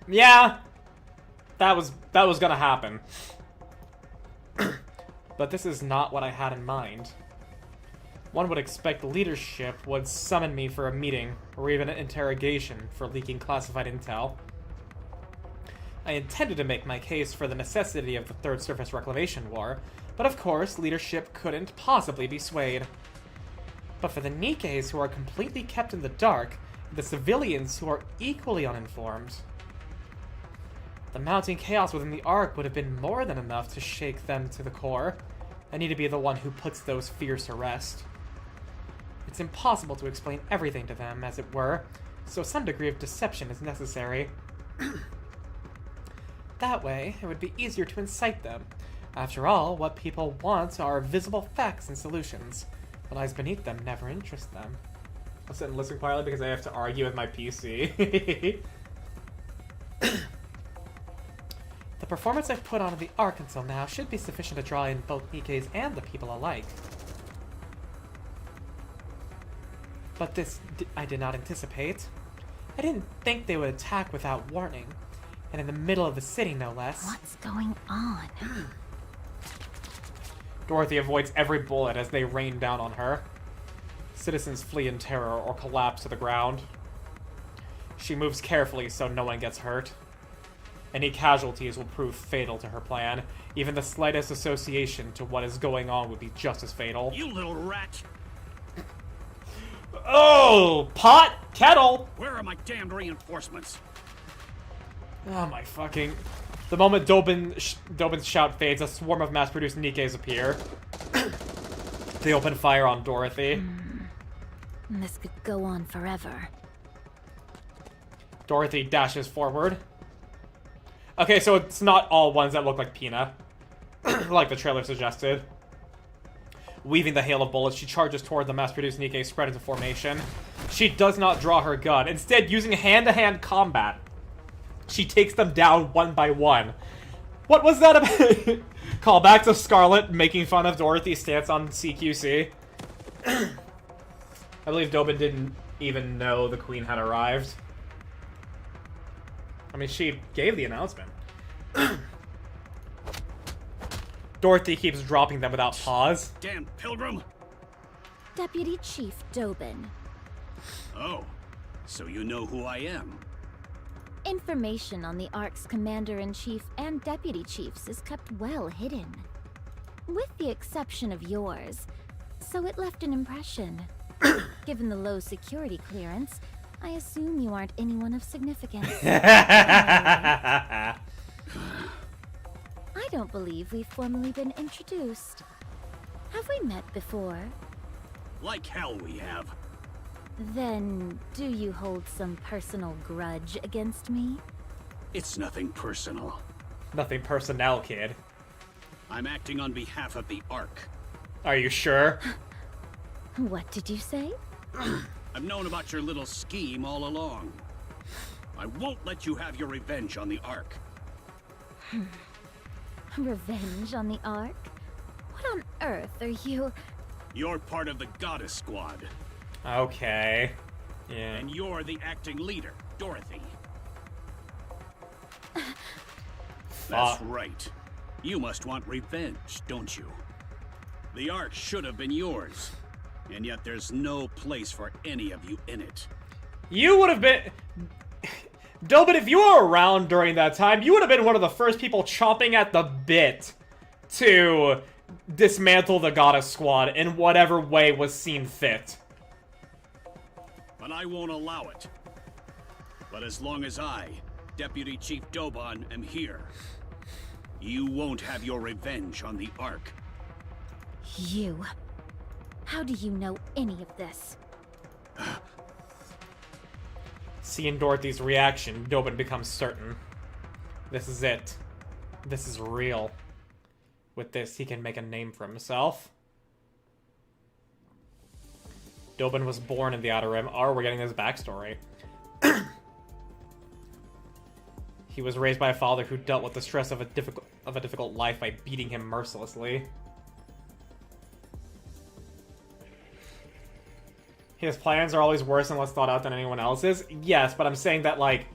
yeah, that was gonna happen. But this is not what I had in mind. One would expect leadership would summon me for a meeting, or even an interrogation for leaking classified intel. I intended to make my case for the necessity of the Third Surface Reclamation War, but of course, leadership couldn't possibly be swayed. But for the Nikkes who are completely kept in the dark, and the civilians who are equally uninformed, the mounting chaos within the Ark would have been more than enough to shake them to the core. I need to be the one who puts those fears to rest. It's impossible to explain everything to them, as it were, so some degree of deception is necessary. That way, it would be easier to incite them. After all, what people want are visible facts and solutions. What lies beneath them never interests them. I'll sit and listen quietly because I have to argue with my PC. The performance I've put on in the Ark until now should be sufficient to draw in both Nikkes and the people alike. But this I did not anticipate. I didn't think they would attack without warning. And in the middle of the city, no less. What's going on? Dorothy avoids every bullet as they rain down on her. Citizens flee in terror or collapse to the ground. She moves carefully so no one gets hurt. Any casualties will prove fatal to her plan. Even the slightest association to what is going on would be just as fatal. You little rat! Oh! Pot! Kettle! Where are my damned reinforcements? Oh my fucking... The moment Dobin's shout fades, a swarm of mass-produced Nikkes appear. They open fire on Dorothy. This could go on forever. Dorothy dashes forward. Okay, so it's not all ones that look like Pina, like the trailer suggested. Weaving the hail of bullets, she charges toward the mass-produced Nikke, spread into formation. She does not draw her gun. Instead, using hand-to-hand combat, she takes them down one by one. What was that about? Call back to Scarlet making fun of Dorothy's stance on CQC. I believe Dobin didn't even know the Queen had arrived. I mean, she gave the announcement. Dorothy keeps dropping them without pause. Damn pilgrim! Deputy Chief Dobin. Oh, so you know who I am. Information on the Ark's Commander-in-Chief and Deputy Chiefs is kept well hidden. With the exception of yours, so it left an impression. Given the low security clearance, I assume you aren't anyone of significance. I don't believe we've formally been introduced. Have we met before? Like hell we have. Then, do you hold some personal grudge against me? It's nothing personal. Nothing personnel, kid. I'm acting on behalf of the Ark. Are you sure? What did you say? I've known about your little scheme all along. I won't let you have your revenge on the Ark. Revenge on the Ark? What on earth are you... You're part of the Goddess Squad. Okay. Yeah. And you're the acting leader, Dorothy. That's right. You must want revenge, don't you? The Ark should have been yours. And yet there's no place for any of you in it. You would have been... Dobin, if you were around during that time, you would have been one of the first people chomping at the bit to dismantle the Goddess Squad in whatever way was seen fit. But I won't allow it. But as long as I, Deputy Chief Dobon, am here, you won't have your revenge on the Ark. You... How do you know any of this? Seeing Dorothy's reaction, Dobin becomes certain. This is it. This is real. With this, he can make a name for himself. Dobin was born in the Outer Rim. Oh, we're getting his backstory. He was raised by a father who dealt with the stress of a difficult life by beating him mercilessly. His plans are always worse and less thought out than anyone else's. Yes, but I'm saying that, like,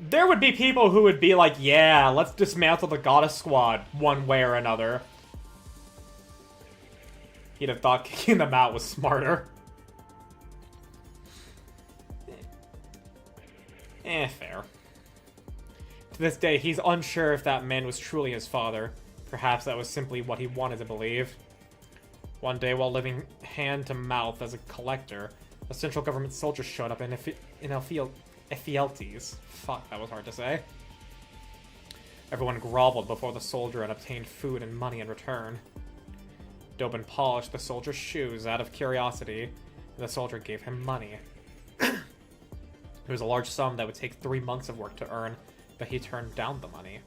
there would be people who would be like, yeah, let's dismantle the Goddess Squad one way or another. He'd have thought kicking them out was smarter. Fair. To this day, he's unsure if that man was truly his father. Perhaps that was simply what he wanted to believe. One day, while living hand-to-mouth as a collector, a central government soldier showed up in Ephialtes. Fuck, that was hard to say. Everyone groveled before the soldier and obtained food and money in return. Dobin polished the soldier's shoes out of curiosity, and the soldier gave him money. It was a large sum that would take 3 months of work to earn, but he turned down the money.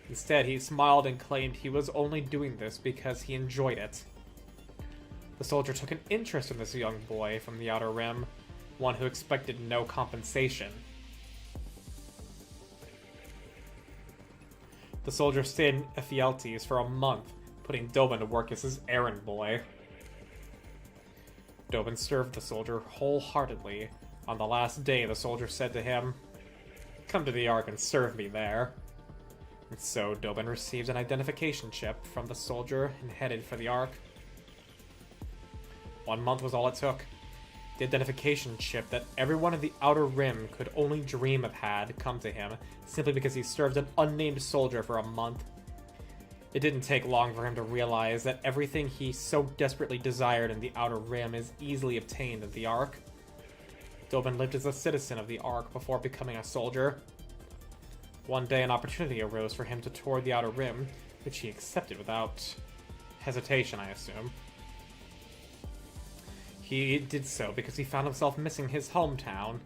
Instead, he smiled and claimed he was only doing this because he enjoyed it. The soldier took an interest in this young boy from the Outer Rim, one who expected no compensation. The soldier stayed in Ephialtes for a month, putting Dobin to work as his errand boy. Dobin served the soldier wholeheartedly. On the last day, the soldier said to him, "Come to the Ark and serve me there." And so Dobin received an identification chip from the soldier and headed for the Ark. 1 month was all it took. The identification chip that everyone in the Outer Rim could only dream of had come to him simply because he served an unnamed soldier for a month. It didn't take long for him to realize that everything he so desperately desired in the Outer Rim is easily obtained at the Ark. Dobin lived as a citizen of the Ark before becoming a soldier. One day an opportunity arose for him to tour the Outer Rim, which he accepted without hesitation, I assume. He did so because he found himself missing his hometown.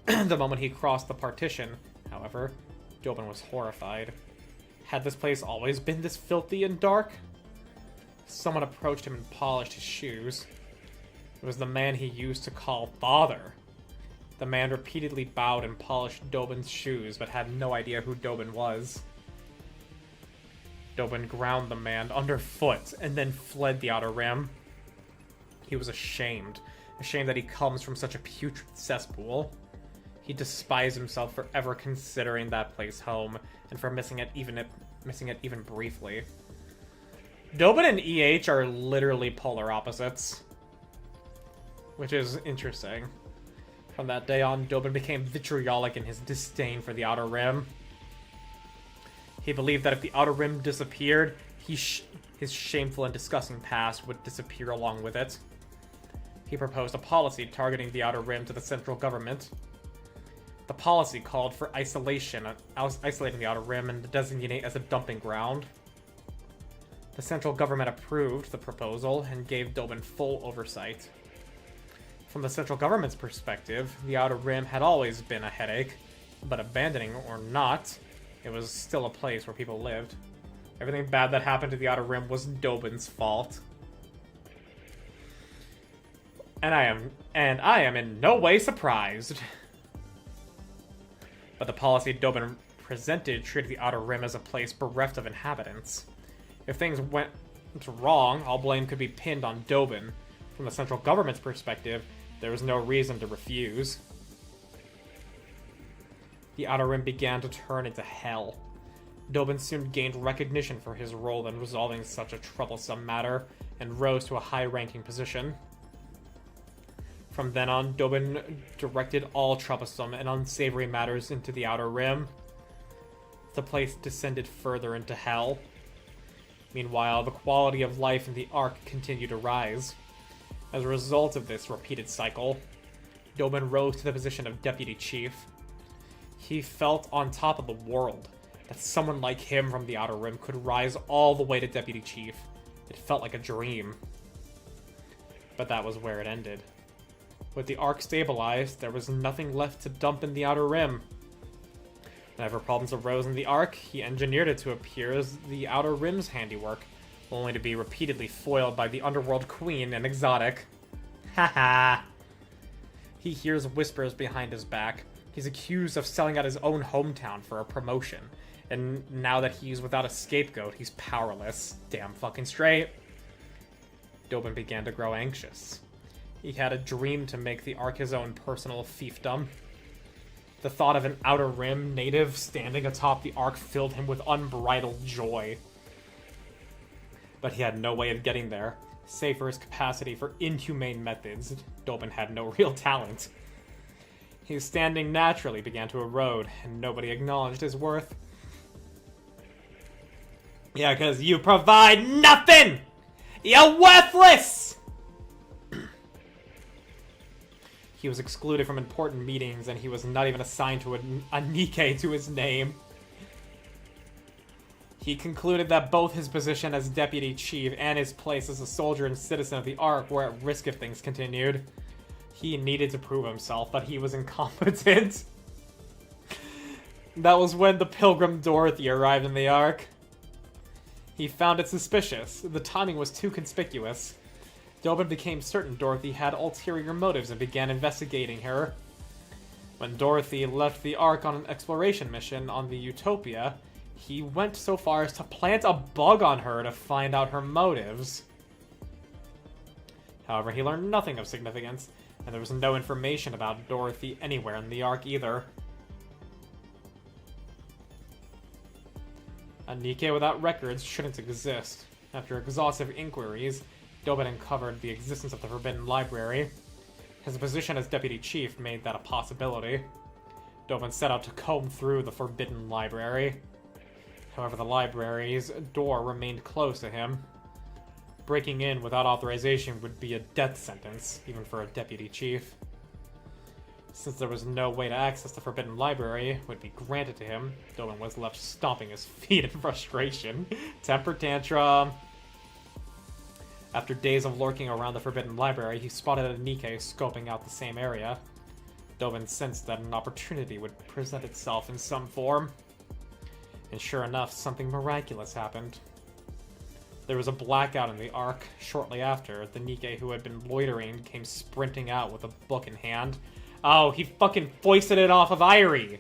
The moment he crossed the partition, however, Dobin was horrified. Had this place always been this filthy and dark? Someone approached him and polished his shoes. It was the man he used to call father. The man repeatedly bowed and polished Dobin's shoes, but had no idea who Dobin was. Dobin ground the man underfoot and then fled the Outer Rim. He was ashamed that he comes from such a putrid cesspool. He despised himself for ever considering that place home, and for missing it even briefly. Dobin and EH are literally polar opposites, which is interesting. From that day on, Dobin became vitriolic in his disdain for the Outer Rim. He believed that if the Outer Rim disappeared, his shameful and disgusting past would disappear along with it. He proposed a policy targeting the Outer Rim to the central government. The policy called for isolating the Outer Rim and designating it as a dumping ground. The central government approved the proposal and gave Dobin full oversight. From the central government's perspective, the Outer Rim had always been a headache, but abandoning or not, it was still a place where people lived. Everything bad that happened to the Outer Rim was Dobin's fault. And I am in no way surprised. But the policy Dobin presented treated the Outer Rim as a place bereft of inhabitants. If things went wrong, all blame could be pinned on Dobin. From the central government's perspective, there was no reason to refuse. The Outer Rim began to turn into hell. Dobin soon gained recognition for his role in resolving such a troublesome matter, and rose to a high-ranking position. From then on, Dobin directed all troublesome and unsavory matters into the Outer Rim. The place descended further into hell. Meanwhile, the quality of life in the Ark continued to rise. As a result of this repeated cycle, Dobin rose to the position of Deputy Chief. He felt on top of the world, that someone like him from the Outer Rim could rise all the way to Deputy Chief. It felt like a dream. But that was where it ended. With the Ark stabilized, there was nothing left to dump in the Outer Rim. Whenever problems arose in the Ark, he engineered it to appear as the Outer Rim's handiwork, only to be repeatedly foiled by the Underworld Queen and Exotic. Haha. He hears whispers behind his back. He's accused of selling out his own hometown for a promotion. And now that he's without a scapegoat, he's powerless. Damn fucking straight. Dobin began to grow anxious. He had a dream to make the Ark his own personal fiefdom. The thought of an Outer Rim native standing atop the Ark filled him with unbridled joy. But he had no way of getting there. Save for his capacity for inhumane methods, Dobin had no real talent. His standing naturally began to erode, and nobody acknowledged his worth. Yeah, because you provide nothing! You're worthless! He was excluded from important meetings, and he was not even assigned to a Nikke to his name. He concluded that both his position as Deputy Chief and his place as a soldier and citizen of the Ark were at risk if things continued. He needed to prove himself, but he was incompetent. That was when the Pilgrim Dorothy arrived in the Ark. He found it suspicious. The timing was too conspicuous. Dobin became certain Dorothy had ulterior motives and began investigating her. When Dorothy left the Ark on an exploration mission on the Utopia, he went so far as to plant a bug on her to find out her motives. However, he learned nothing of significance, and there was no information about Dorothy anywhere in the Ark either. A Nikke without records shouldn't exist. After exhaustive inquiries, Dobin uncovered the existence of the Forbidden Library. His position as Deputy Chief made that a possibility. Dobin set out to comb through the Forbidden Library. However, the library's door remained closed to him. Breaking in without authorization would be a death sentence, even for a Deputy Chief. Since there was no way to access the Forbidden Library would be granted to him, Dobin was left stomping his feet in frustration. Temper tantrum. After days of lurking around the Forbidden Library, he spotted a Nikke scoping out the same area. Dobin sensed that an opportunity would present itself in some form. And sure enough, something miraculous happened. There was a blackout in the Ark. Shortly after, the Nikke who had been loitering came sprinting out with a book in hand. Oh, he fucking foisted it off of Irie!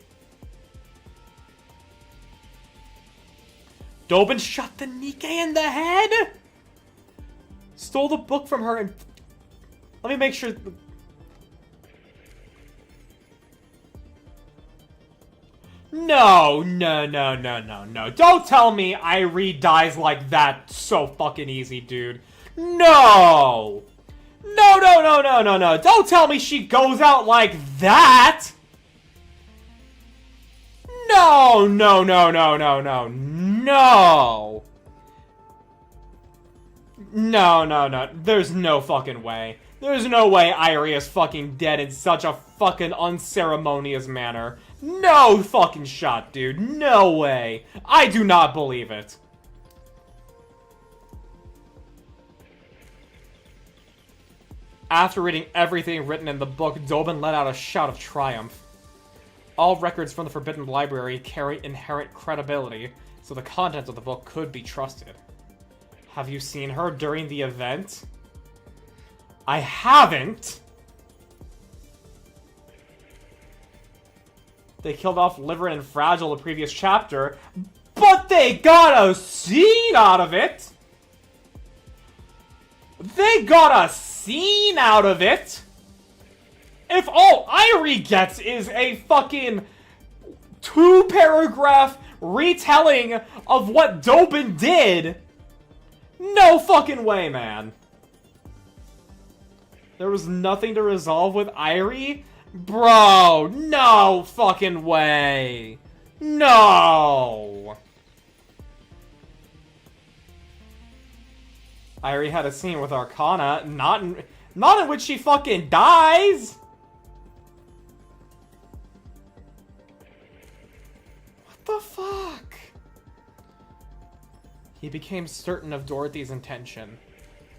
Dobin shot the Nikke in the head?! Stole the book from her and... Let me make sure... No. Don't tell me Irie dies like that so fucking easy, dude. No! No. Don't tell me she goes out like that! No. No. There's no fucking way. There's no way Irie is fucking dead in such a fucking unceremonious manner. No fucking shot, dude. No way. I do not believe it. After reading everything written in the book, Dobin let out a shout of triumph. All records from the Forbidden Library carry inherent credibility, so the contents of the book could be trusted. Have you seen her during the event? I haven't! They killed off Liver and Fragile the previous chapter, but they got a scene out of it! They got a scene out of it! If all Irie gets is a fucking 2-paragraph retelling of what Dobin did, no fucking way, man. There was nothing to resolve with Irie? Bro, no fucking way. No. Irie had a scene with Arcana, not in which she fucking dies. What the fuck? He became certain of Dorothy's intention.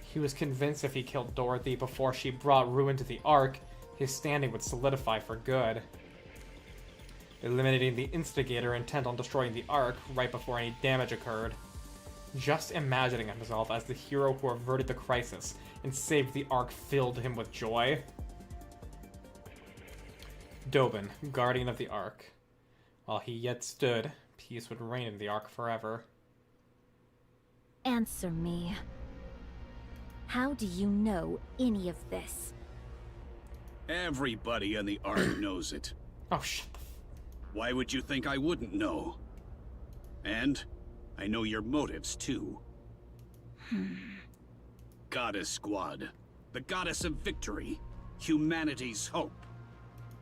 He was convinced if he killed Dorothy before she brought ruin to the Ark, his standing would solidify for good. Eliminating the instigator intent on destroying the Ark right before any damage occurred. Just imagining himself as the hero who averted the crisis and saved the Ark filled him with joy. Dobin, guardian of the Ark. While he yet stood, peace would reign in the Ark forever. Answer me. How do you know any of this? Everybody in the Ark knows it. Oh, shit. Why would you think I wouldn't know? And I know your motives, too. Goddess Squad. The goddess of victory. Humanity's hope.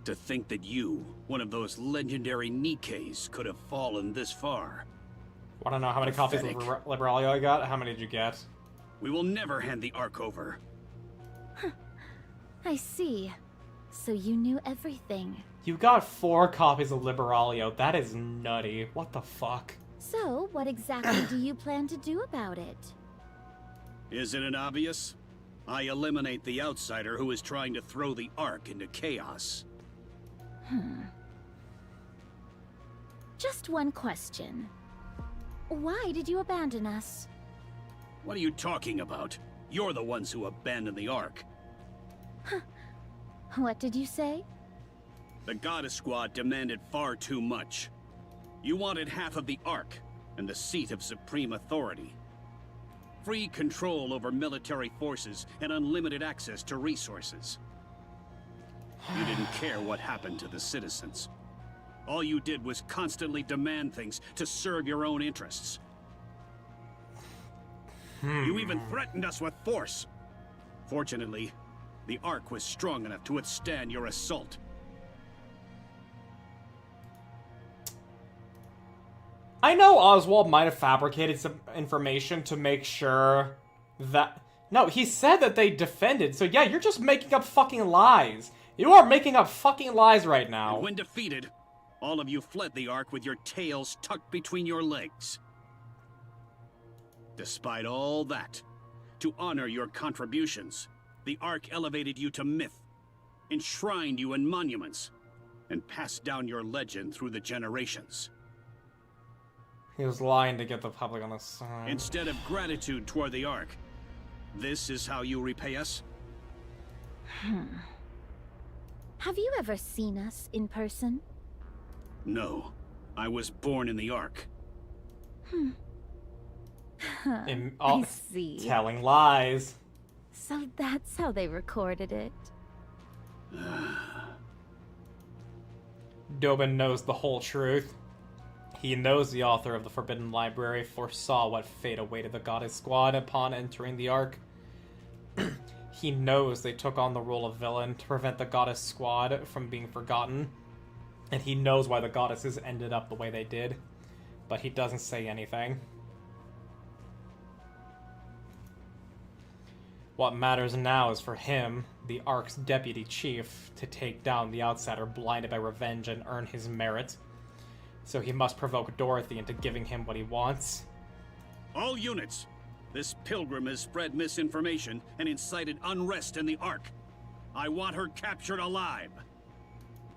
To think that you, one of those legendary Nikkes, could have fallen this far. Wanna know how many copies of Liberalia I got? How many did you get? We will never hand the Ark over. I see. So you knew everything. You got 4 copies of Liberalia. That is nutty. What the fuck? So, what exactly do you plan to do about it? Isn't it obvious? I eliminate the outsider who is trying to throw the Ark into chaos. Just one question. Why did you abandon us? What are you talking about? You're the ones who abandoned the Ark. What did you say? The Goddess Squad demanded far too much. You wanted half of the Ark, and the seat of supreme authority. Free control over military forces and unlimited access to resources. You didn't care what happened to the citizens. All you did was constantly demand things to serve your own interests. You even threatened us with force. Fortunately, the Ark was strong enough to withstand your assault. I know Oswald might have fabricated some information to make sure that... No, he said that they defended, so yeah, you're just making up fucking lies. You are making up fucking lies right now. And when defeated, all of you fled the Ark with your tails tucked between your legs. Despite all that, to honor your contributions, the Ark elevated you to myth. enshrined you in monuments, and passed down your legend through the generations. He was lying to get the public on his side. Instead of gratitude toward the Ark, this is how you repay us? Have you ever seen us in person? No. I was born in the Ark. I see. Telling lies. So that's how they recorded it. Dobin knows the whole truth. He knows the author of the Forbidden Library foresaw what fate awaited the Goddess Squad upon entering the Ark. He knows they took on the role of villain to prevent the Goddess Squad from being forgotten. And he knows why the goddesses ended up the way they did. But he doesn't say anything. What matters now is for him, the Ark's deputy chief, to take down the outsider blinded by revenge and earn his merit. So he must provoke Dorothy into giving him what he wants. All units! This pilgrim has spread misinformation and incited unrest in the Ark. I want her captured alive.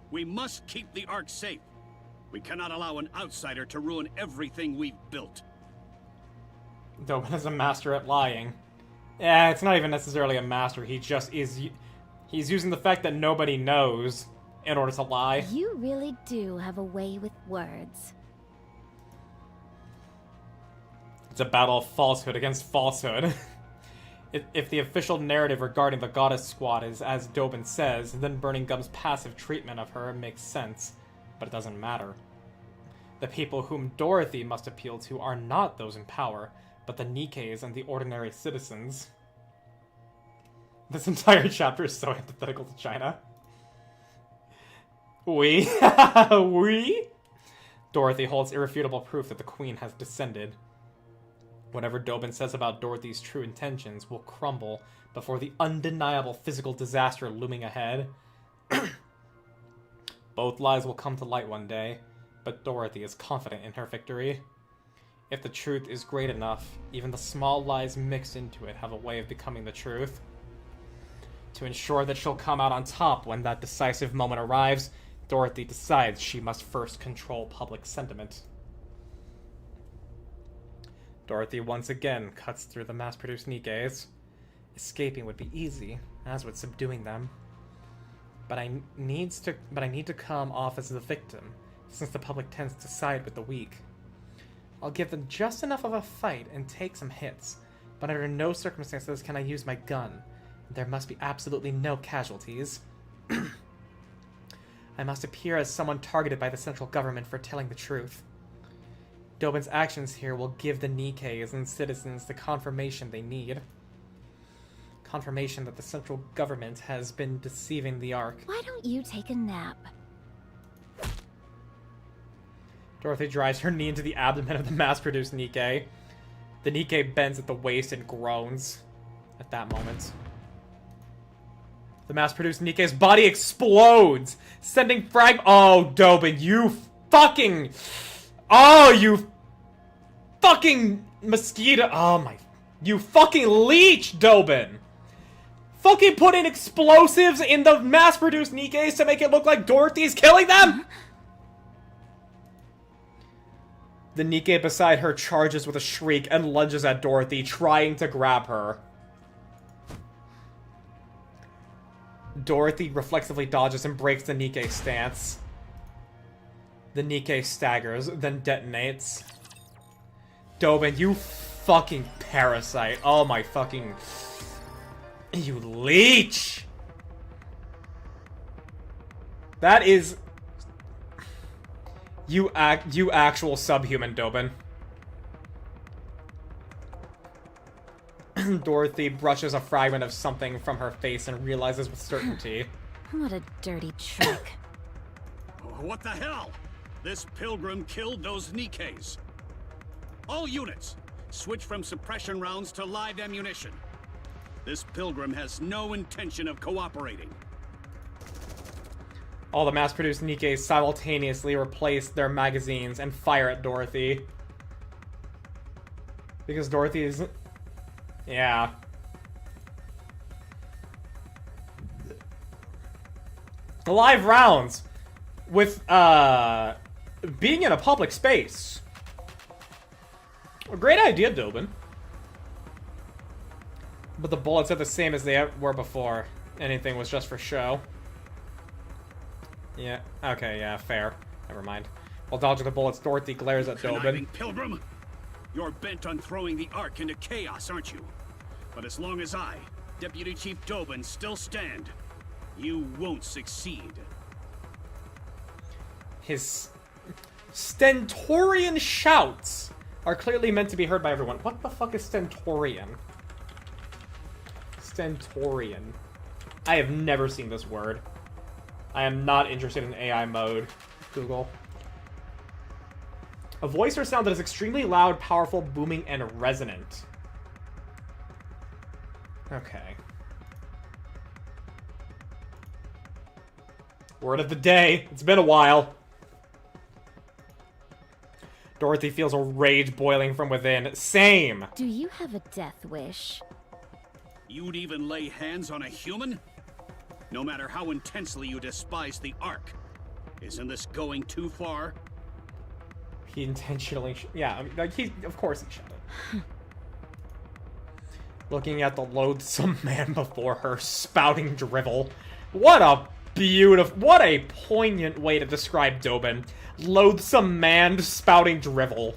We must keep the Ark safe. We cannot allow an outsider to ruin everything we've built. Dobin is a master at lying. Yeah, it's not even necessarily a master. He just is... He's using the fact that nobody knows in order to lie. You really do have a way with words. It's a battle of falsehood against falsehood. If the official narrative regarding the Goddess Squad is as Dobin says, then Burning Gum's passive treatment of her makes sense, but it doesn't matter. The people whom Dorothy must appeal to are not those in power, but the Nikkes and the ordinary citizens. This entire chapter is so antithetical to China. Oui? Oui? Dorothy holds irrefutable proof that the Queen has descended. Whatever Dobin says about Dorothy's true intentions will crumble before the undeniable physical disaster looming ahead. Both lies will come to light one day, but Dorothy is confident in her victory. If the truth is great enough, even the small lies mixed into it have a way of becoming the truth. To ensure that she'll come out on top when that decisive moment arrives, Dorothy decides she must first control public sentiment. Dorothy once again cuts through the mass-produced Nikkes. Escaping would be easy, as would subduing them. But I need to come off as the victim, since the public tends to side with the weak. I'll give them just enough of a fight and take some hits, but under no circumstances can I use my gun. There must be absolutely no casualties. I must appear as someone targeted by the central government for telling the truth. Dobin's actions here will give the Nikkes and citizens the confirmation they need. Confirmation that the central government has been deceiving the Ark. Why don't you take a nap? Dorothy drives her knee into the abdomen of the mass-produced Nikke. The Nikke bends at the waist and groans at that moment. The mass-produced Nikke's body explodes, sending Oh, Dobin, you fucking... Oh, you fucking mosquito. Oh my... You fucking leech, Dobin! Fucking put in explosives in the mass-produced Nikkes to make it look like Dorothy's killing them? The Nikke beside her charges with a shriek and lunges at Dorothy, trying to grab her. Dorothy reflexively dodges and breaks the Nikke stance. The Nikke staggers, then detonates. Dobin, you fucking parasite. Oh my fucking... You leech! That is... You actual subhuman, Dobin. Dorothy brushes a fragment of something from her face and realizes with certainty. What a dirty trick. What the hell? This pilgrim killed those Nikkes. All units, switch from suppression rounds to live ammunition. This pilgrim has no intention of cooperating. All the mass-produced Nikkes simultaneously replace their magazines and fire at Dorothy. Because Dorothy is... Yeah. live rounds with being in a public space. A great idea, Dobin. But the bullets are the same as they were before. Anything was just for show. Yeah, okay, yeah, fair. Never mind. While dodging the bullets, Dorothy glares at Conniving Dobin. Pilgrim, you're bent on throwing the Ark into chaos, aren't you? But as long as I, Deputy Chief Dobin, still stand, you won't succeed. His stentorian shouts are clearly meant to be heard by everyone. What the fuck is stentorian? Stentorian. I have never seen this word. I am not interested in AI mode. Google. A voice or sound that is extremely loud, powerful, booming, and resonant. Okay. Word of the day. It's been a while. Dorothy feels a rage boiling from within. Same! Do you have a death wish? You'd even lay hands on a human? No matter how intensely you despise the Ark. Isn't this going too far? He intentionally... yeah, I mean, like, of course he shot it. Looking at the loathsome man before her, spouting drivel. What a beautiful... what a poignant way to describe Dobin. Loathsome man spouting drivel.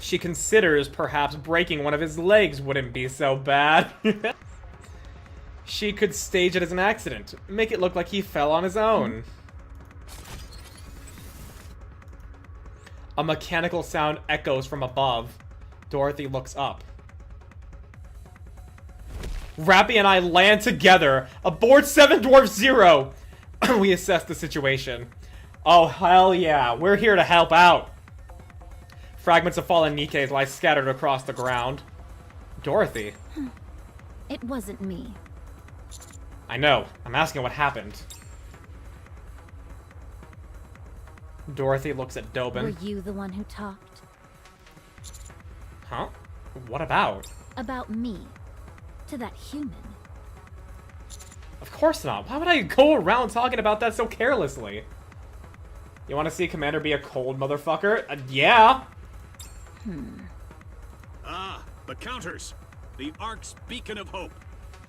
She considers perhaps breaking one of his legs wouldn't be so bad. She could stage it as an accident. Make it look like he fell on his own. A mechanical sound echoes from above. Dorothy looks up. Rappy and I land together. Aboard 7 Dwarf Zero! We assess the situation. Oh, hell yeah. We're here to help out. Fragments of fallen Nikkes lie scattered across the ground. Dorothy. It wasn't me. I know. I'm asking what happened. Dorothy looks at Dobin. Were you the one who talked? Huh? What about? About me. To that human. Of course not. Why would I go around talking about that so carelessly? You want to see Commander be a cold motherfucker? Yeah. Ah, the counters. The Ark's beacon of hope.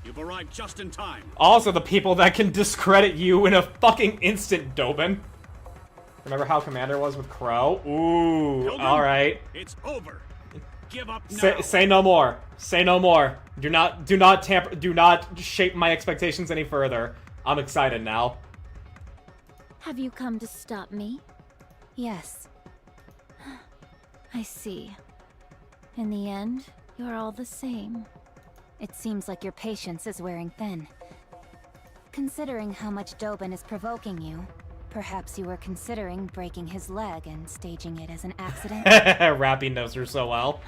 You've arrived just in time. Also the people that can discredit you in a fucking instant, Dobin. Remember how Commander was with Crow? Ooh, alright. It's over. Give up now. Say no more. Say no more. Do not shape my expectations any further. I'm excited now. Have you come to stop me? Yes. I see. In the end, you're all the same. It seems like your patience is wearing thin. Considering how much Dobin is provoking you, perhaps you were considering breaking his leg and staging it as an accident? Rappy knows her so well.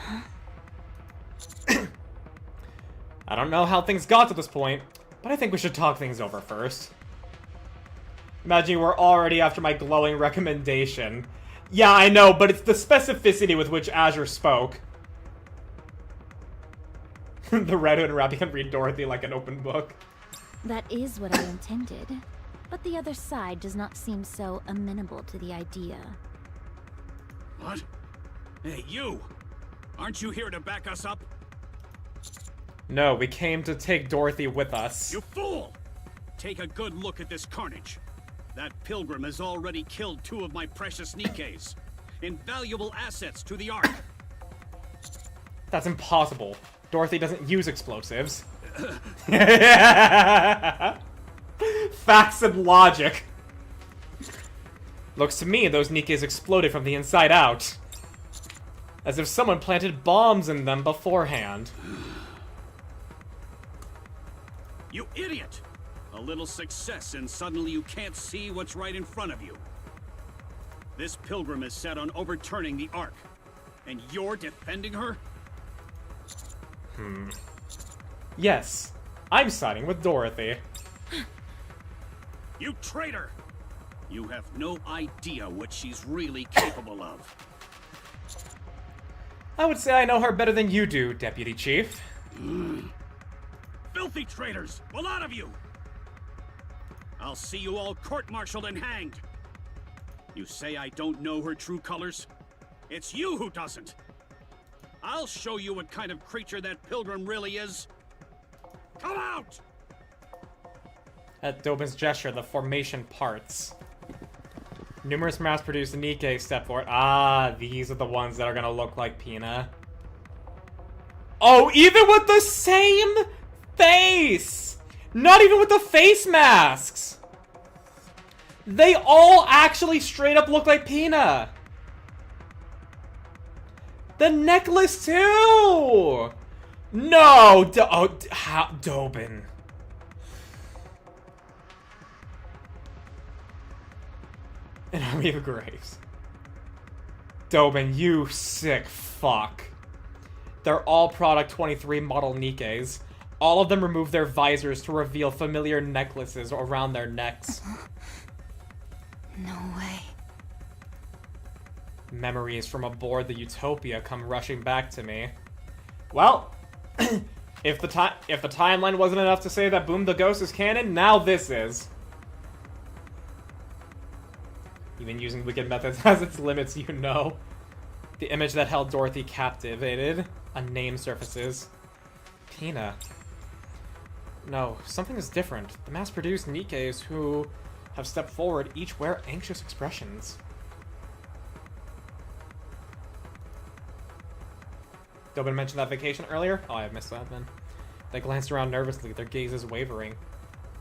I don't know how things got to this point, but I think we should talk things over first. Imagine you were already after my glowing recommendation. Yeah, I know, but it's the specificity with which Azure spoke. The Red Hood and Rappy can read Dorothy like an open book. That is what I intended. But the other side does not seem so amenable to the idea. What? Hey, you! Aren't you here to back us up? No, we came to take Dorothy with us. You fool! Take a good look at this carnage. That pilgrim has already killed 2 of my precious Nikkes. Invaluable assets to the Ark. That's impossible. Dorothy doesn't use explosives. Facts and logic. Looks to me those Nikkes exploded from the inside out. As if someone planted bombs in them beforehand. You idiot! A little success and suddenly you can't see what's right in front of you. This pilgrim is set on overturning the Ark. And you're defending her? Yes, I'm siding with Dorothy. You traitor! You have no idea what she's really capable of. I would say I know her better than you do, Deputy Chief. Filthy traitors! A lot of you! I'll see you all court-martialed and hanged. You say I don't know her true colors? It's you who doesn't. I'll show you what kind of creature that pilgrim really is. Come out! At Dobin's gesture, the formation parts. Numerous mass-produced Nikke step forward. Ah, these are the ones that are gonna look like Pina. Oh, even with the same face! Not even with the face masks! They all actually straight up look like Pina! The necklace too! No! Dobin. An army of graves. Dobin, you sick fuck. They're all Product 23 model Nikkes. All of them remove their visors to reveal familiar necklaces around their necks. No way. Memories from aboard the Utopia come rushing back to me. Well, if the timeline wasn't enough to say that Boom the Ghost is canon, now this is. Even using wicked methods has its limits, you know. The image that held Dorothy captivated. A name surfaces. Pina. No, something is different. The mass-produced Nikkes who have stepped forward each wear anxious expressions. Dobin mentioned that vacation earlier? Oh, I missed that then. They glanced around nervously, their gazes wavering.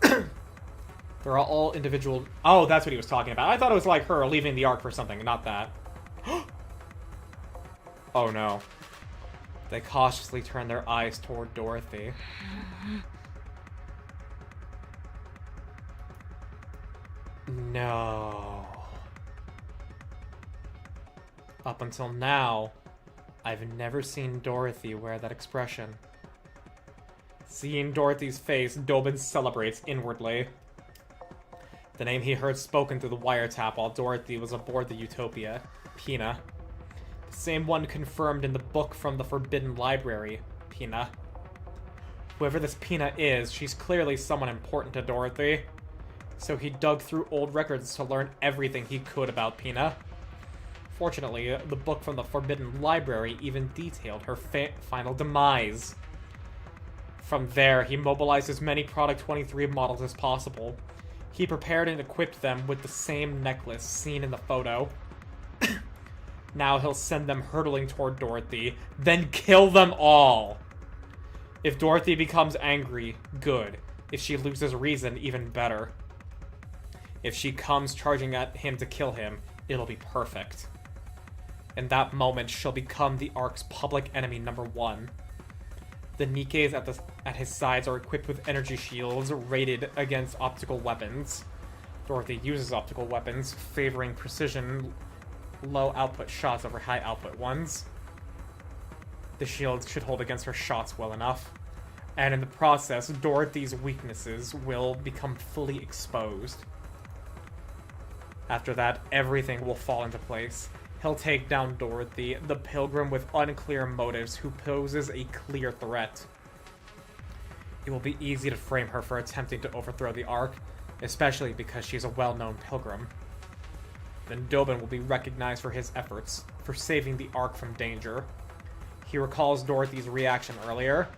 They're all individual... Oh, that's what he was talking about. I thought it was like her leaving the Ark for something, not that. Oh no. They cautiously turned their eyes toward Dorothy. No. Up until now, I've never seen Dorothy wear that expression. Seeing Dorothy's face, Dobin celebrates inwardly. The name he heard spoken through the wiretap while Dorothy was aboard the Utopia, Pina. The same one confirmed in the book from the Forbidden Library, Pina. Whoever this Pina is, she's clearly someone important to Dorothy. So he dug through old records to learn everything he could about Pina. Fortunately, the book from the Forbidden Library even detailed her final demise. From there, he mobilized as many Product 23 models as possible. He prepared and equipped them with the same necklace seen in the photo. Now he'll send them hurtling toward Dorothy, then kill them all! If Dorothy becomes angry, good. If she loses reason, even better. If she comes charging at him to kill him, it'll be perfect. In that moment, she'll become the Ark's public enemy #1. The Nikkes at his sides are equipped with energy shields rated against optical weapons. Dorothy uses optical weapons, favoring precision low-output shots over high-output ones. The shields should hold against her shots well enough. And in the process, Dorothy's weaknesses will become fully exposed. After that, everything will fall into place. He'll take down Dorothy, the pilgrim with unclear motives who poses a clear threat. It will be easy to frame her for attempting to overthrow the Ark, especially because she's a well-known pilgrim. Then Dobin will be recognized for his efforts, for saving the Ark from danger. He recalls Dorothy's reaction earlier.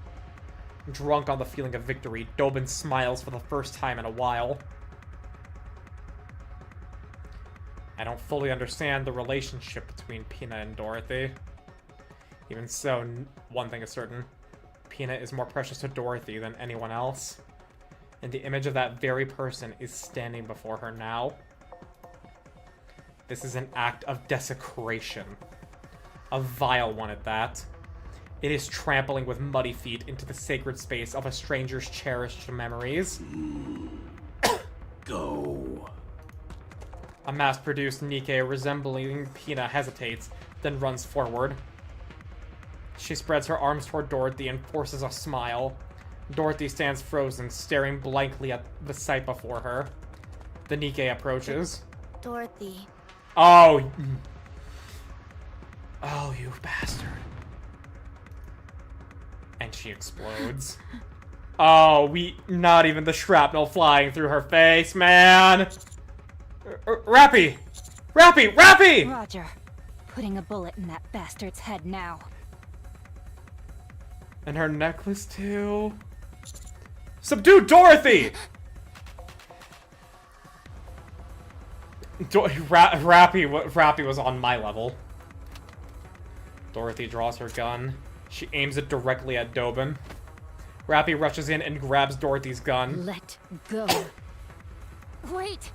Drunk on the feeling of victory, Dobin smiles for the first time in a while. I don't fully understand the relationship between Pina and Dorothy. Even so, one thing is certain. Pina is more precious to Dorothy than anyone else. And the image of that very person is standing before her now. This is an act of desecration. A vile one at that. It is trampling with muddy feet into the sacred space of a stranger's cherished memories. Go. A mass-produced Nikke resembling Pina hesitates, then runs forward. She spreads her arms toward Dorothy and forces a smile. Dorothy stands frozen, staring blankly at the sight before her. The Nikke approaches. Dorothy. Oh, you bastard. And she explodes. Oh, not even the shrapnel flying through her face, man! Rappy! Rappy! Rappy! Roger. Putting a bullet in that bastard's head now. And her necklace, too. Subdue Dorothy! Rappy was on my level. Dorothy draws her gun. She aims it directly at Dobin. Rappy rushes in and grabs Dorothy's gun. Let go. Wait!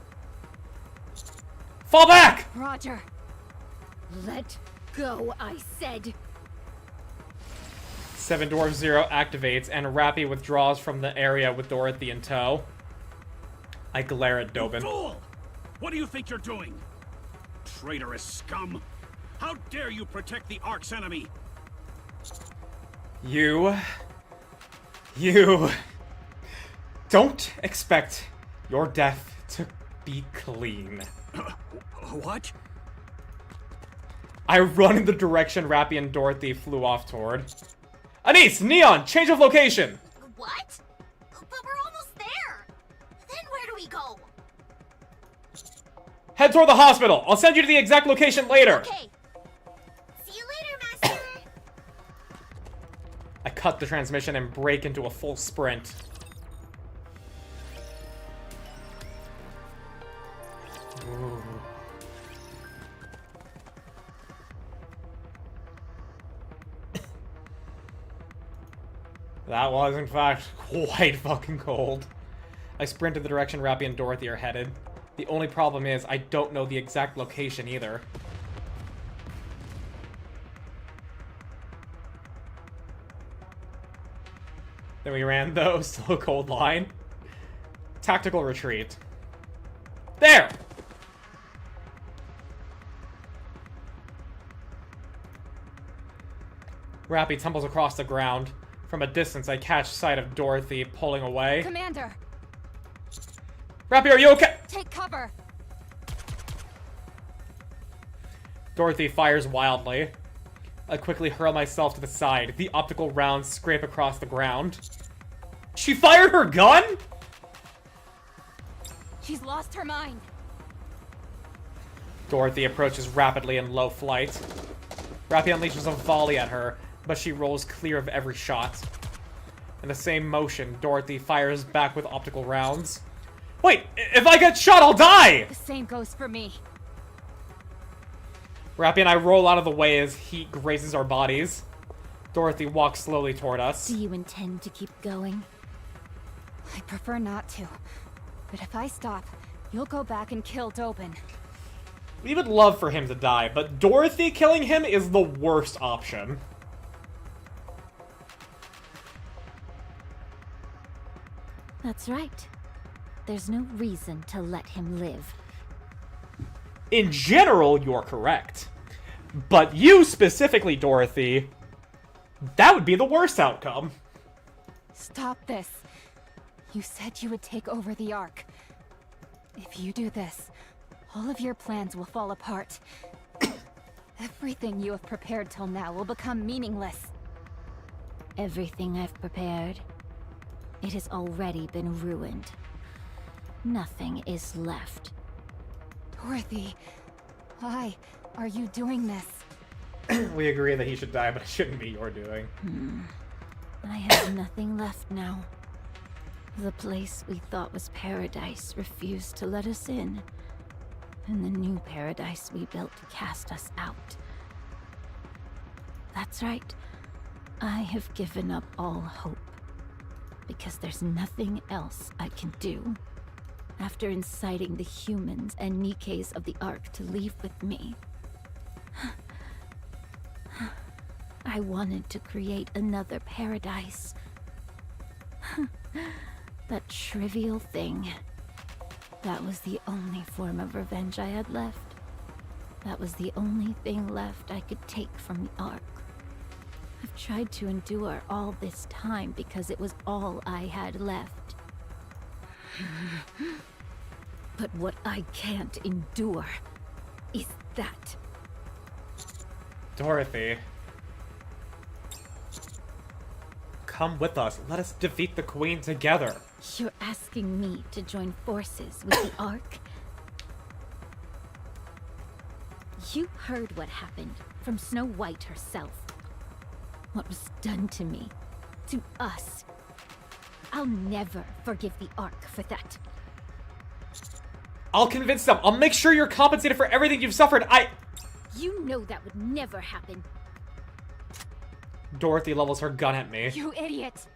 Fall back! Roger. Let go, I said. 7 Dwarf 0 activates, and Rappy withdraws from the area with Dorothy in tow. I glare at Dobin. Fool! What do you think you're doing? Traitorous scum! How dare you protect the Ark's enemy? You don't expect your death to be clean. What? I run in the direction Rappy and Dorothy flew off toward. Anise! Neon! Change of location! What? But we're almost there. Then where do we go? Head toward the hospital! I'll send you to the exact location later! Okay. See you later, Master. I cut the transmission and break into a full sprint. Ooh. That was, in fact, quite fucking cold. I sprint in the direction Rappy and Dorothy are headed. The only problem is, I don't know the exact location either. Then we ran those, still a cold line. Tactical retreat. There! Rappy tumbles across the ground. From a distance, I catch sight of Dorothy pulling away. Commander! Rappy, are you okay? Take cover! Dorothy fires wildly. I quickly hurl myself to the side. The optical rounds scrape across the ground. She fired her gun?! She's lost her mind. Dorothy approaches rapidly in low flight. Rappy unleashes a volley at her, but she rolls clear of every shot. In the same motion, Dorothy fires back with optical rounds. Wait, if I get shot, I'll die! The same goes for me. Rappy and I roll out of the way as heat grazes our bodies. Dorothy walks slowly toward us. Do you intend to keep going? I prefer not to. But if I stop, you'll go back and kill Dobin. We would love for him to die, but Dorothy killing him is the worst option. That's right. There's no reason to let him live. In general, you're correct. But you specifically, Dorothy, that would be the worst outcome. Stop this. You said you would take over the Ark. If you do this, all of your plans will fall apart. Everything you have prepared till now will become meaningless. Everything I've prepared, it has already been ruined. Nothing is left. Dorothy, why are you doing this? We agree that he should die, but it shouldn't be your doing. I have nothing left now. The place we thought was paradise refused to let us in. And the new paradise we built cast us out. That's right. I have given up all hope. Because there's nothing else I can do. After inciting the humans and Nikkes of the Ark to leave with me, I wanted to create another paradise. That trivial thing. That was the only form of revenge I had left. That was the only thing left I could take from the Ark. I've tried to endure all this time because it was all I had left. But what I can't endure is that. Dorothy. come with us. Let us defeat the Queen together. You're asking me to join forces with the Ark? You heard what happened from Snow White herself. What was done to me, to us. I'll never forgive the Ark for that. I'll convince them. I'll make sure you're compensated for everything you've suffered. You know that would never happen. Dorothy levels her gun at me. You idiot.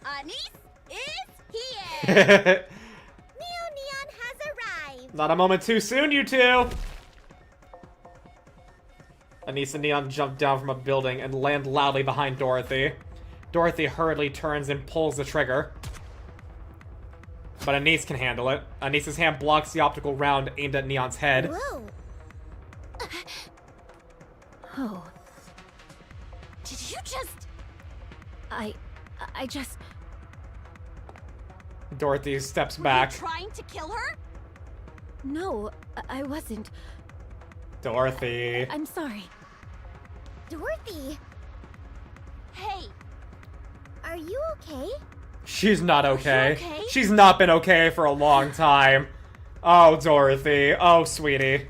Anise is here! Neon has arrived! Not a moment too soon, you two! Anise and Neon jump down from a building and land loudly behind Dorothy. Dorothy hurriedly turns and pulls the trigger. But Anise can handle it. Anise's hand blocks the optical round aimed at Neon's head. Whoa! Oh. Did you just... I just... Dorothy steps back. Were you trying to kill her? No, I wasn't. Dorothy. I'm sorry. Dorothy! Hey! Are you okay? She's not okay. Okay? She's not been okay for a long time. Oh, Dorothy. Oh, sweetie.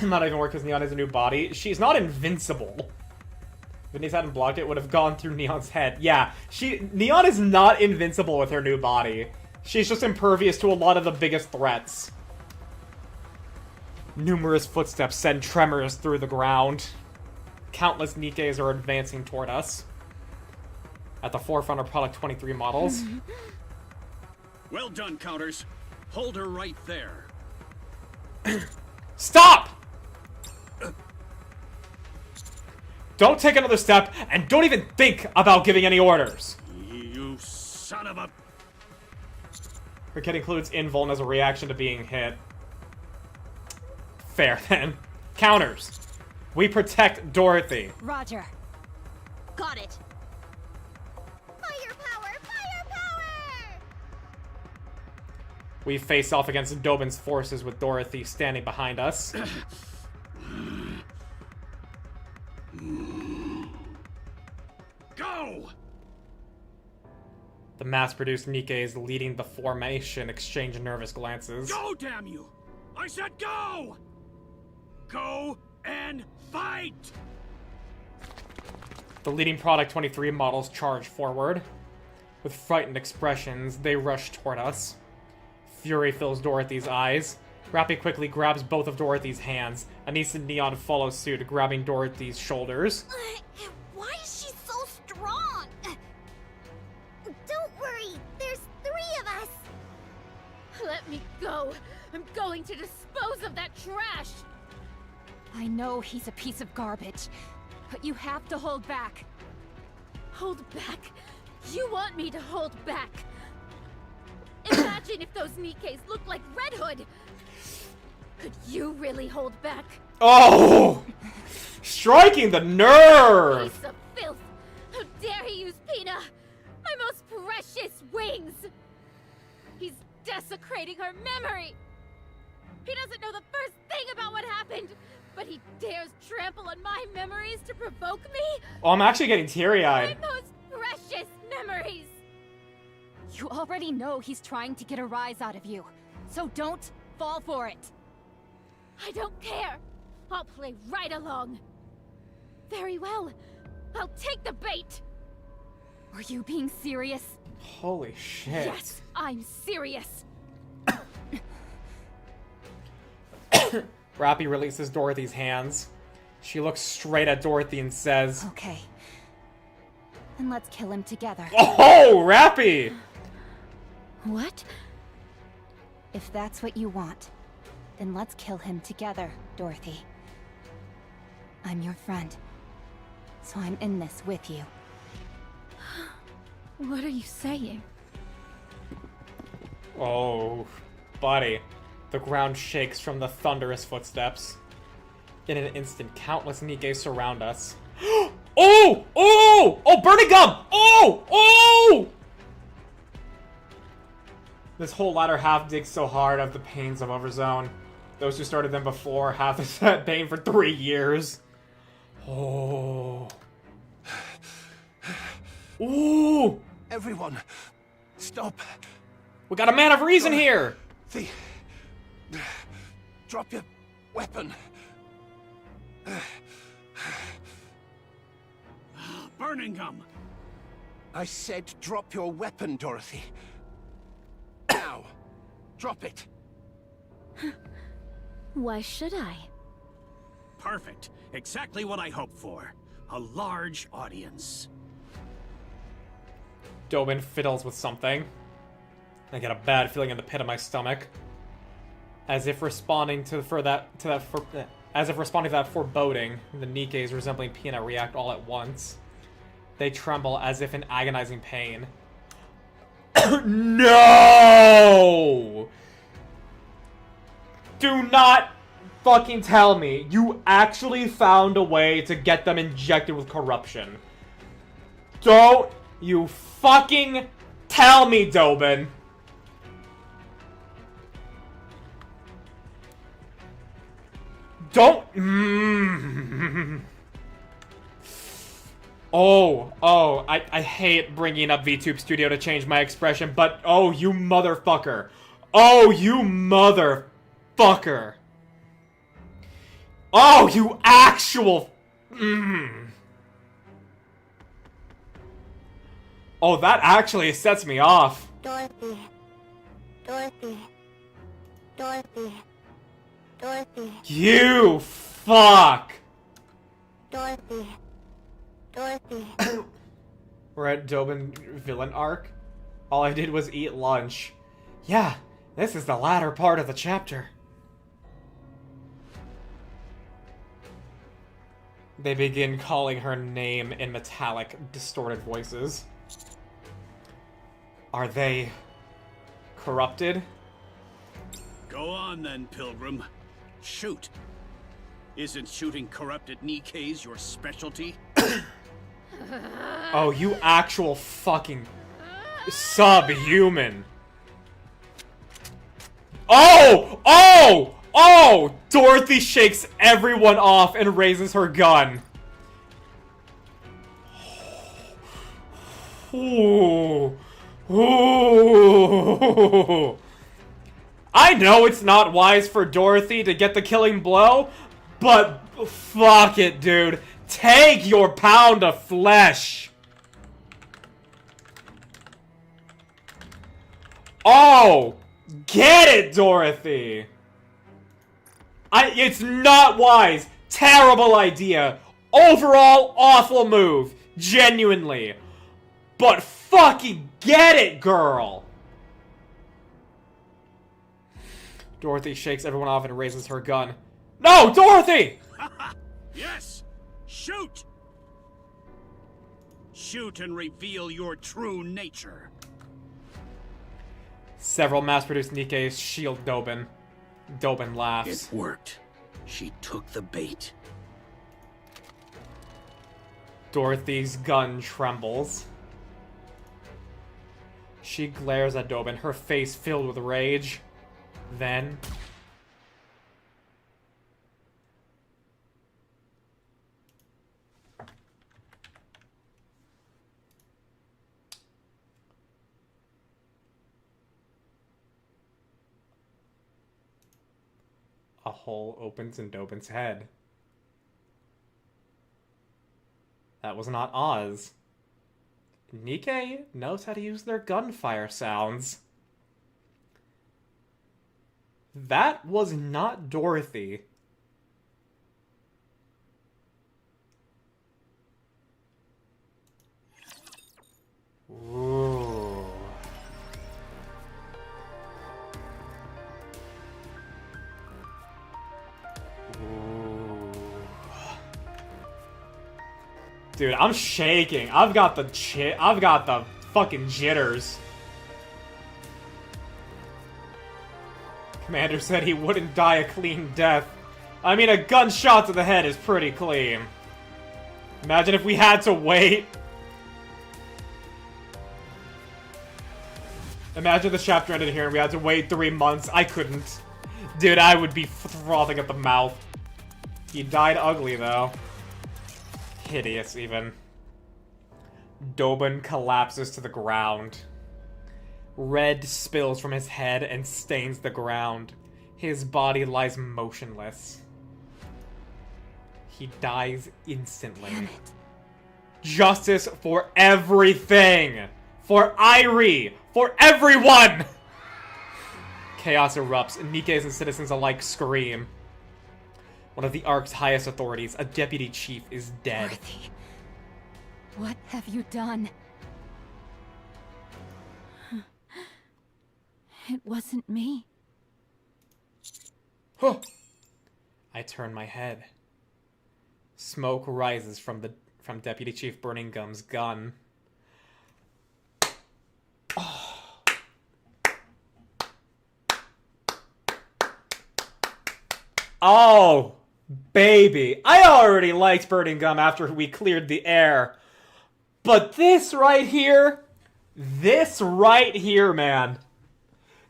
Not even work because Neon has a new body. She's not invincible. If Anise hadn't blocked it, would have gone through Neon's head. Yeah, Neon is not invincible with her new body. She's just impervious to a lot of the biggest threats. Numerous footsteps send tremors through the ground. Countless Nikkes are advancing toward us. At the forefront are Product 23 models. Well done, Counters. Hold her right there. Stop! Don't take another step, and don't even think about giving any orders. You son of a... Her kit includes invuln as a reaction to being hit. Fair, then. Counters. We protect Dorothy. Roger. Got it. Firepower! Firepower! We face off against Dobin's forces with Dorothy standing behind us. Go! The mass-produced Nikkes leading the formation exchange nervous glances. Go, damn you! I said go! Go and fight! The leading Product 23 models charge forward. With frightened expressions, they rush toward us. Fury fills Dorothy's eyes. Rappy quickly grabs both of Dorothy's hands. Anise and Neon follow suit, grabbing Dorothy's shoulders. Why is she so strong? Don't worry, there's 3 of us. Let me go. I'm going to dispose of that trash. I know he's a piece of garbage, but you have to hold back. Hold back? You want me to hold back? Imagine if those Nikkes looked like Red Hood. Could you really hold back? Oh! Striking the nerve! Piece of filth! How dare he use Pina, my most precious wings! He's desecrating her memory! He doesn't know the first thing about what happened, but he dares trample on my memories to provoke me? Oh, I'm actually getting teary-eyed. My most precious memories! You already know he's trying to get a rise out of you, so don't fall for it. I don't care. I'll play right along. Very well. I'll take the bait. Are you being serious? Holy shit. Yes, I'm serious. Rappy releases Dorothy's hands. She looks straight at Dorothy and says, Okay. Then let's kill him together. Oh, Rappy! What? If that's what you want, then let's kill him together, Dorothy. I'm your friend, so I'm in this with you. What are you saying? Oh, buddy. The ground shakes from the thunderous footsteps. In an instant, countless Nikkei surround us. Oh! Oh! Oh, burning gum! Oh! Oh! This whole latter half digs so hard of the pains of Overzone. Those who started them before have this pain for 3 years. Oh. Ooh! Everyone, stop. We got a man of reason here! Drop your weapon. Burning gum! I said drop your weapon, Dorothy. Now, drop it. Why should I? Perfect. Exactly what I hoped for. A large audience. Dobin fiddles with something. I get a bad feeling in the pit of my stomach. As if responding to that foreboding, the Nikkes resembling Peanut react all at once. They tremble as if in agonizing pain. No! Do not fucking tell me you actually found a way to get them injected with corruption. Don't you fucking tell me, Dobin. Don't. I hate bringing up VTube Studio to change my expression, but oh, you motherfucker. Oh, you motherfucker. Oh, you actual. Oh, that actually sets me off. Dorothy. Dorothy. Dorothy. Dorothy. You fuck. Dorothy. Dorothy. We're at Dobin villain arc. All I did was eat lunch. Yeah, this is the latter part of the chapter. They begin calling her name in metallic, distorted voices. Are they corrupted? Go on then, Pilgrim. Shoot. Isn't shooting corrupted Nikkes your specialty? Oh, you actual fucking subhuman. Oh! Oh! Oh! Dorothy shakes everyone off and raises her gun. Ooh. Ooh. I know it's not wise for Dorothy to get the killing blow, but fuck it, dude. Take your pound of flesh. Oh! Get it, Dorothy! It's not wise. Terrible idea. Overall, awful move. Genuinely. But fucking get it, girl! Dorothy shakes everyone off and raises her gun. No, Dorothy! Yes! Shoot! Shoot and reveal your true nature. Several mass-produced Nikkes shield Dobin. Dobin laughs. It worked. She took the bait. Dorothy's gun trembles. She glares at Dobin, her face filled with rage. Then... a hole opens in Dobin's head. That was not Oz. Nikke knows how to use their gunfire sounds. That was not Dorothy. Ooh. Dude, I'm shaking. I've got the fucking jitters. Commander said he wouldn't die a clean death. I mean, a gunshot to the head is pretty clean. Imagine if we had to wait. Imagine the chapter ended here and we had to wait 3 months. I couldn't. Dude, I would be frothing at the mouth. He died ugly, though. Hideous, even. Dobin collapses to the ground. Red spills from his head and stains the ground. His body lies motionless. He dies instantly. Damn it. Justice for everything! For Irie! For everyone! Chaos erupts, and Nikke's and citizens alike scream. One of the Ark's highest authorities, a deputy chief, is dead. Dorothy, what have you done? It wasn't me. Huh. I turn my head. Smoke rises from Deputy Chief Burning Gum's gun. Oh, baby. I already liked Burning Gum after we cleared the air. But this right here, man.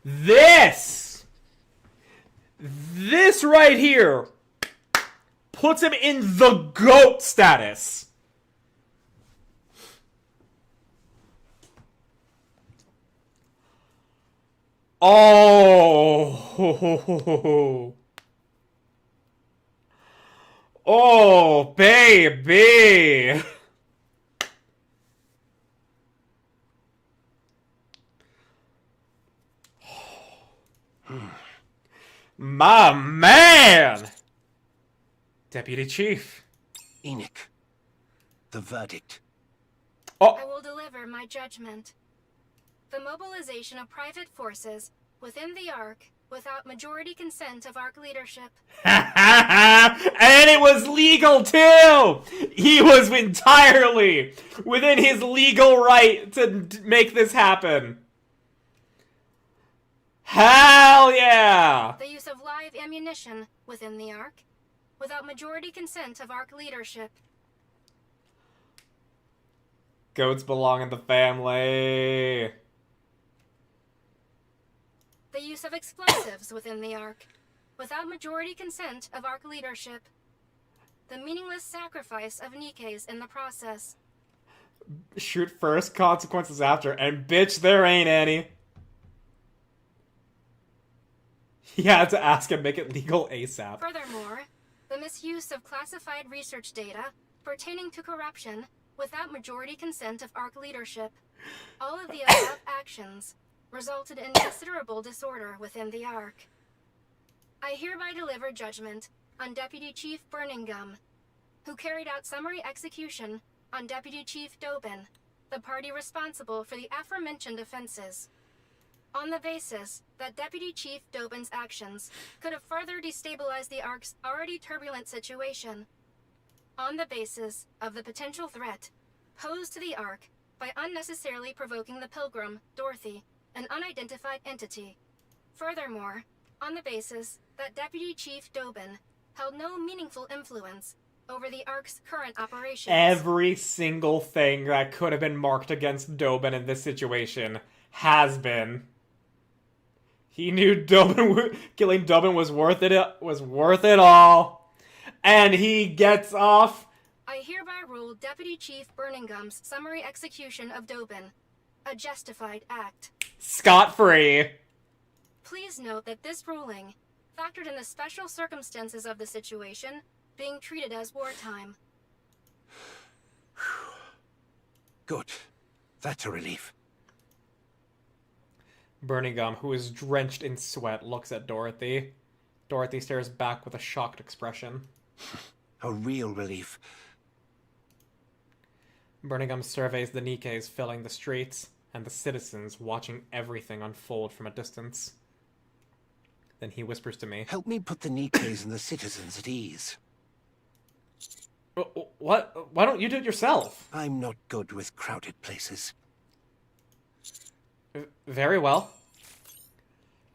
This right here puts him in the GOAT status. Oh. Oh, baby. My man! Deputy Chief. Enoch, the verdict. Oh. I will deliver my judgment. The mobilization of private forces within the Ark without majority consent of Ark leadership. And it was legal too! He was entirely within his legal right to make this happen. Hell yeah! The use of live ammunition within the Ark without majority consent of Ark leadership. Goats belong in the family. The use of explosives within the Ark without majority consent of Ark leadership. The meaningless sacrifice of Nikke's in the process. Shoot first, consequences after, and bitch, there ain't any. He had to ask and make it legal ASAP. Furthermore, the misuse of classified research data pertaining to corruption without majority consent of Ark leadership. All of the above actions resulted in considerable disorder within the Ark. I hereby deliver judgment on Deputy Chief Burning Gum, who carried out summary execution on Deputy Chief Dobin, the party responsible for the aforementioned offenses, on the basis that Deputy Chief Dobin's actions could have further destabilized the Ark's already turbulent situation, on the basis of the potential threat posed to the Ark by unnecessarily provoking the Pilgrim, Dorothy, an unidentified entity. Furthermore, on the basis that Deputy Chief Dobin held no meaningful influence over the Ark's current operations. Every single thing that could have been marked against Dobin in this situation has been. He knew killing Dobin was worth it all. And he gets off. I hereby rule Deputy Chief Burning Gum's summary execution of Dobin a justified act. Scot-free. Please note that this ruling factored in the special circumstances of the situation being treated as wartime. Good. That's a relief. Burning Gum, who is drenched in sweat, looks at Dorothy. Dorothy stares back with a shocked expression. A real relief. Burning Gum surveys the Nikkes filling the streets and the citizens watching everything unfold from a distance. Then he whispers to me. Help me put the Nikkes and the citizens at ease. What? Why don't you do it yourself? I'm not good with crowded places. Very well.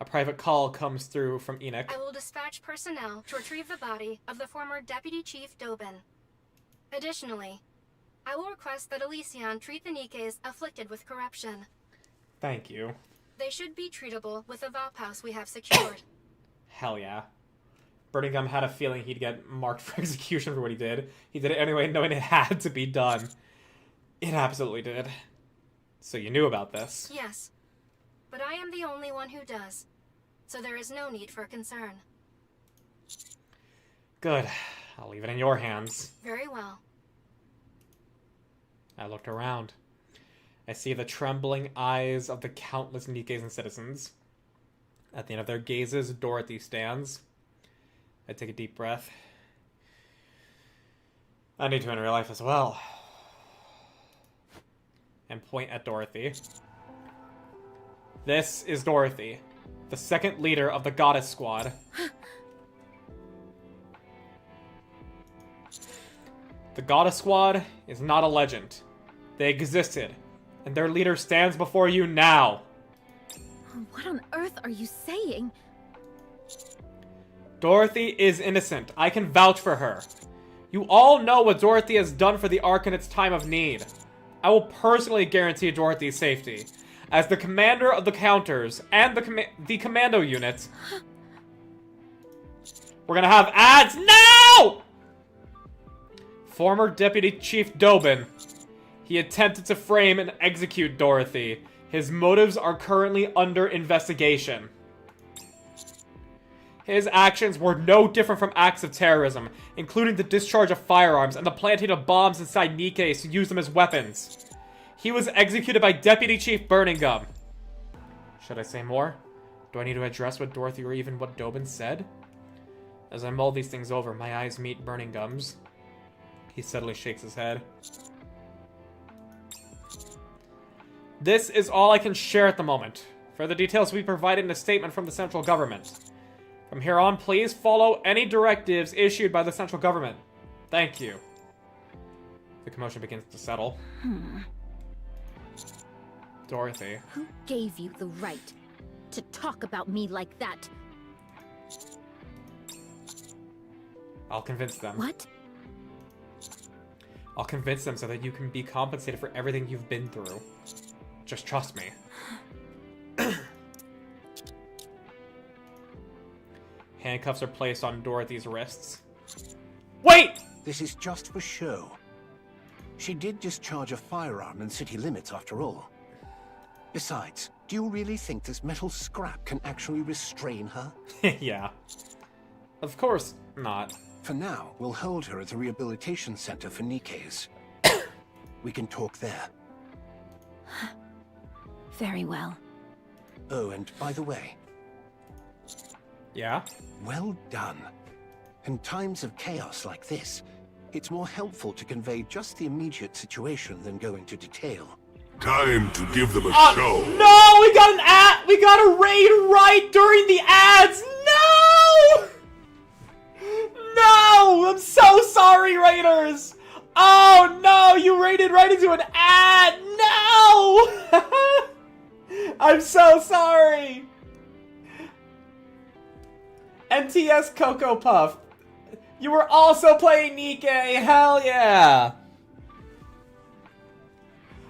A private call comes through from Enoch. I will dispatch personnel to retrieve the body of the former Deputy Chief Dobin. Additionally, I will request that Elysion treat the Nikkes afflicted with corruption. Thank you. They should be treatable with the Vophouse we have secured. Hell yeah. Burning Gum had a feeling he'd get marked for execution for what he did. He did it anyway, knowing it had to be done. It absolutely did. So you knew about this. Yes. But I am the only one who does. So there is no need for concern. Good. I'll leave it in your hands. Very well. I looked around. I see the trembling eyes of the countless Nikkes and citizens. At the end of their gazes, Dorothy stands. I take a deep breath. I need to in real life as well. And point at Dorothy. This is Dorothy, the second leader of the Goddess Squad. The Goddess Squad is not a legend. They existed, and their leader stands before you now. What on earth are you saying? Dorothy is innocent. I can vouch for her. You all know what Dorothy has done for the Ark in its time of need. I will personally guarantee Dorothy's safety. As the commander of the counters and the commando units, we're gonna have ads now! Former Deputy Chief Dobin. He attempted to frame and execute Dorothy. His motives are currently under investigation. His actions were no different from acts of terrorism, including the discharge of firearms and the planting of bombs inside Nikkes to use them as weapons. He was executed by Deputy Chief Burningham. Should I say more? Do I need to address what Dorothy or even what Dobin said? As I mull these things over, my eyes meet Burningham's. He suddenly shakes his head. This is all I can share at the moment. Further details will be provided in a statement from the central government. From here on, please follow any directives issued by the central government. Thank you. The commotion begins to settle. Dorothy. Who gave you the right to talk about me like that? I'll convince them. What? I'll convince them so that you can be compensated for everything you've been through. Just trust me. Handcuffs are placed on Dorothy's wrists. Wait! This is just for show. She did discharge a firearm in city limits after all. Besides, do you really think this metal scrap can actually restrain her? Yeah. Of course not. For now, we'll hold her at the rehabilitation center for Nikkes. We can talk there. Very well. Oh, and by the way... Yeah? Well done. In times of chaos like this, it's more helpful to convey just the immediate situation than go into detail. Time to give them a show. No, we got an ad. We got a raid right during the ads. No! No! I'm so sorry, Raiders. Oh no, you raided right into an ad. No! I'm so sorry. MTS Cocoa Puff. You were also playing Nikke. Hell yeah.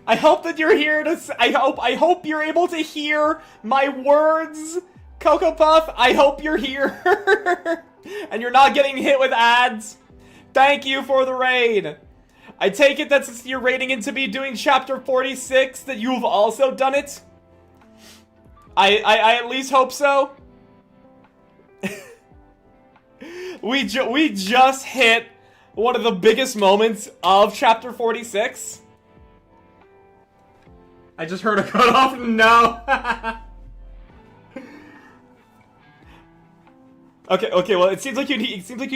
I hope that you're here to... I hope you're able to hear my words, Cocoa Puff. I hope you're here. And you're not getting hit with ads. Thank you for the raid. I take it that since you're raiding into me doing Chapter 46, that you've also done it? I at least hope so. We just hit one of the biggest moments of Chapter 46. I just heard a cutoff. No. Okay. Well, it seems like you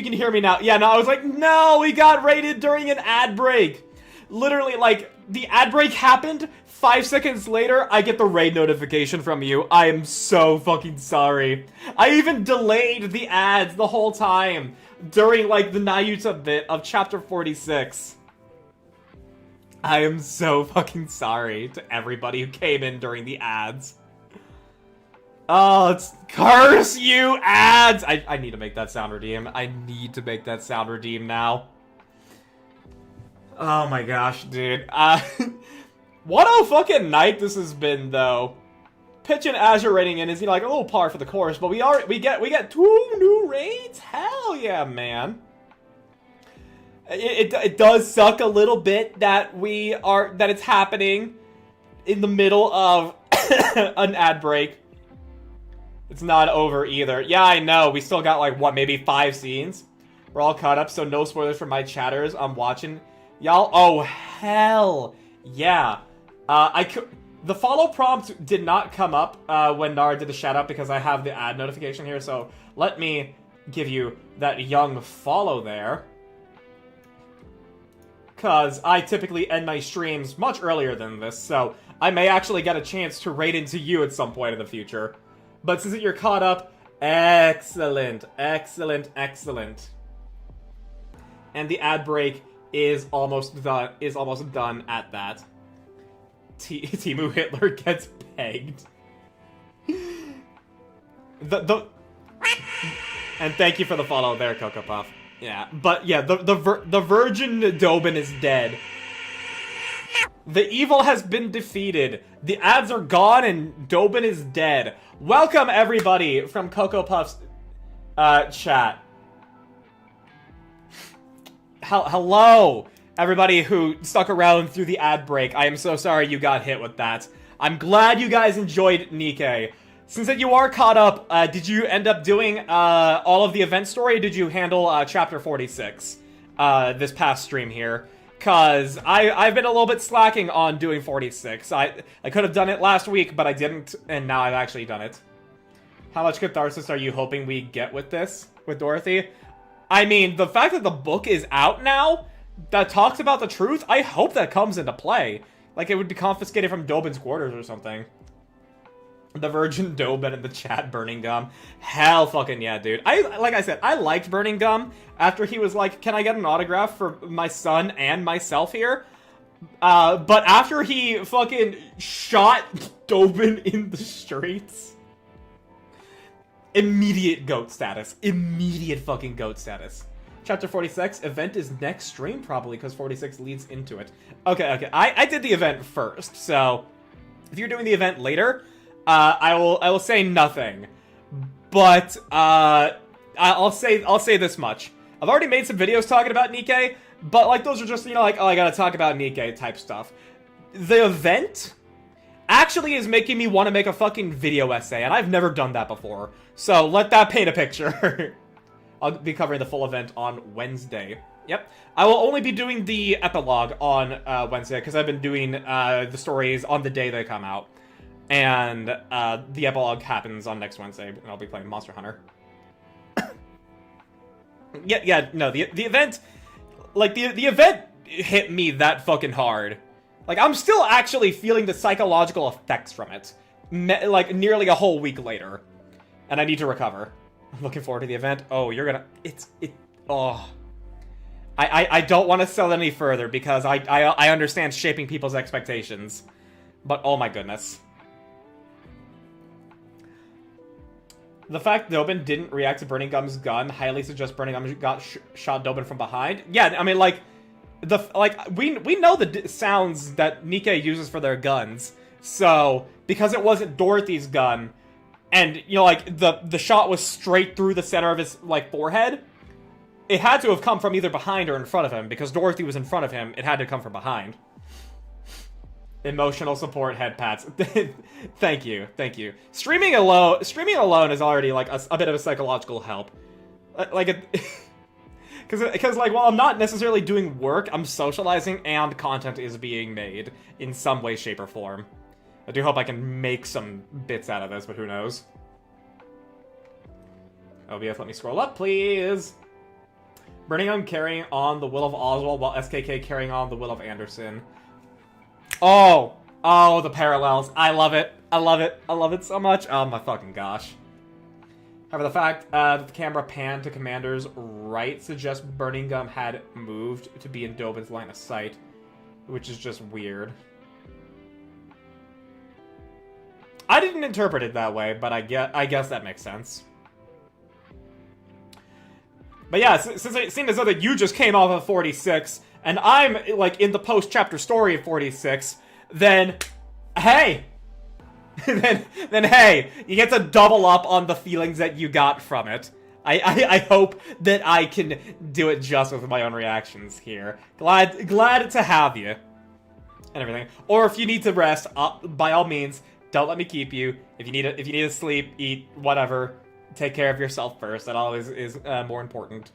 can hear me now. Yeah. No, I was like, no, we got raided during an ad break. Literally, like the ad break happened. 5 seconds later, I get the raid notification from you. I am so fucking sorry. I even delayed the ads the whole time during like the Nayuta bit of Chapter 46. I am so fucking sorry to everybody who came in during the ads. Oh, it's curse you ads! I need to make that sound redeem. I need to make that sound redeem now. Oh my gosh, dude. What a fucking night this has been, though. Pitch and Azure rating in is, you know, like a little par for the course, but we get 2 new raids? Hell yeah, man. It does suck a little bit that it's happening in the middle of an ad break. It's not over either. Yeah, I know. We still got like, what, maybe 5 scenes? We're all caught up, so no spoilers for my chatters. I'm watching. Y'all, oh, hell yeah. The follow prompt did not come up when Nara did the shout out because I have the ad notification here, so let me give you that young follow there. Because I typically end my streams much earlier than this, so I may actually get a chance to raid into you at some point in the future. But since you're caught up, excellent, excellent, excellent. And the ad break is almost done at that. Timu Hitler gets pegged. And thank you for the follow there, Coco Puff. Yeah, but yeah, the Virgin Dobin is dead. The evil has been defeated. The ads are gone and Dobin is dead. Welcome everybody from Coco Puff's chat. Hello, everybody who stuck around through the ad break. I am so sorry you got hit with that. I'm glad you guys enjoyed Nikke. Since that you are caught up, did you end up doing all of the event story, or did you handle chapter 46 this past stream here? Because I've been a little bit slacking on doing 46. I could have done it last week, but I didn't, and now I've actually done it. How much catharsis are you hoping we get with this, with Dorothy? I mean, the fact that the book is out now, that talks about the truth, I hope that comes into play. Like, it would be confiscated from Dobin's quarters or something. The Virgin Dobin in the chat, Burning Gum. Hell fucking yeah, dude. Like I said, I liked Burning Gum after he was like, can I get an autograph for my son and myself here? But after he fucking shot Dobin in the streets, immediate GOAT status. Immediate fucking GOAT status. Chapter 46, event is next stream probably, because 46 leads into it. Okay. I did the event first, so if you're doing the event later, I will say nothing, but I'll say this much. I've already made some videos talking about Nikke, but like those are just, you know, like, oh, I gotta talk about Nikke type stuff. The event actually is making me want to make a fucking video essay, and I've never done that before. So let that paint a picture. I'll be covering the full event on Wednesday. Yep. I will only be doing the epilogue on Wednesday, because I've been doing the stories on the day they come out. And the epilogue happens on next Wednesday, and I'll be playing Monster Hunter. No, the event, like, the event hit me that fucking hard. Like, I'm still actually feeling the psychological effects from it, like, nearly a whole week later. And I need to recover. I'm looking forward to the event. Oh, you're gonna, oh. I don't want to sell any further, because I understand shaping people's expectations. But, oh my goodness. The fact Dobin didn't react to Burning Gum's gun highly suggests Burning Gum got shot Dobin from behind. Yeah, I mean, like, we know the sounds that Nikke uses for their guns. So, because it wasn't Dorothy's gun, and, you know, like, the shot was straight through the center of his, like, forehead, it had to have come from either behind or in front of him, because Dorothy was in front of him, it had to come from behind. Emotional support head pats. Thank you. Streaming alone is already like a bit of a psychological help. Because like, while I'm not necessarily doing work, I'm socializing and content is being made in some way, shape, or form. I do hope I can make some bits out of this, but who knows? OBS, let me scroll up, please. Burning Gum carrying on the will of Oswald, while SKK carrying on the will of Anderson. Oh, the parallels. I love it. I love it so much. Oh my fucking gosh. However, the fact that the camera panned to Commander's right suggests Burning Gum had moved to be in Dobin's line of sight, which is just weird. I didn't interpret it that way, but I guess that makes sense. But yeah, since it seemed as though that you just came off of 46, and I'm, like, in the post-chapter story of 46, then, hey! then hey, you get to double up on the feelings that you got from it. I hope that I can do it just with my own reactions here. Glad to have you. And everything. Or if you need to rest, by all means, don't let me keep you. If you need to sleep, eat, whatever, take care of yourself first. That always is more important.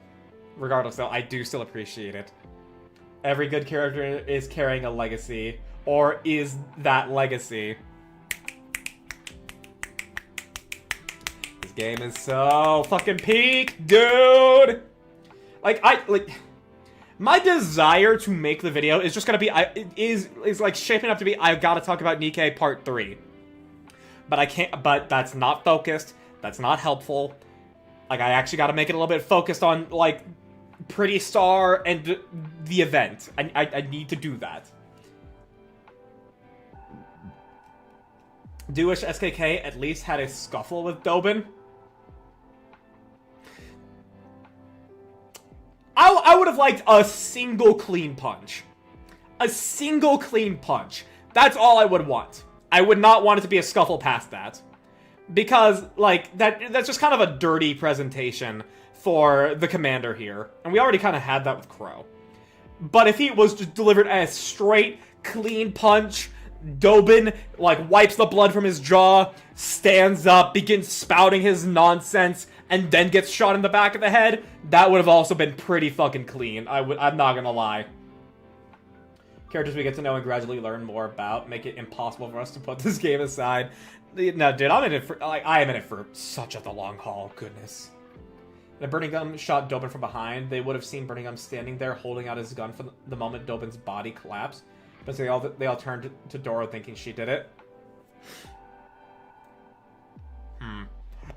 Regardless, though, I do still appreciate it. Every good character is carrying a legacy, or is that legacy. This game is so fucking peak, dude. My desire to make the video is just gonna be, is like shaping up to be, I've got to talk about Nikke Part 3. But I can't, but that's not focused, that's not helpful. Like, I actually got to make it a little bit focused on, like, Pretty Star and the event. I need to do that. Do wish SKK at least had a scuffle with Dobin. I would have liked a single clean punch. A single clean punch. That's all I would want. I would not want it to be a scuffle past that. Because, like, that's just kind of a dirty presentation for the commander here. And we already kind of had that with Crow. But if he was just delivered as straight, clean punch, Dobin, like, wipes the blood from his jaw, stands up, begins spouting his nonsense, and then gets shot in the back of the head, that would have also been pretty fucking clean. I'm not gonna lie. Characters we get to know and gradually learn more about make it impossible for us to put this game aside. No, dude, I'm in it for, like, I am in it for such the long haul. Goodness. If Burning Gum shot Dobin from behind, they would have seen Burning Gum standing there holding out his gun for the moment Dobin's body collapsed. But they all turned to Doro thinking she did it.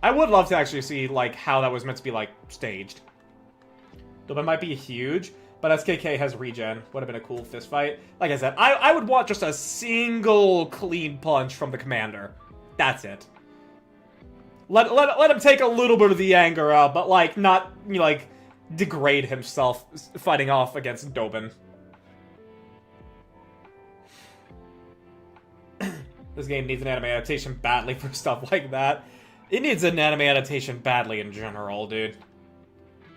I would love to actually see, like, how that was meant to be, like, staged. Dobin might be huge, but SKK has regen. Would have been a cool fist fight. Like I said, I would want just a single clean punch from the commander. That's it. Let him take a little bit of the anger out, but, like, not, you know, like, degrade himself fighting off against Dobin. This game needs an anime adaptation badly for stuff like that. It needs an anime adaptation badly in general, dude.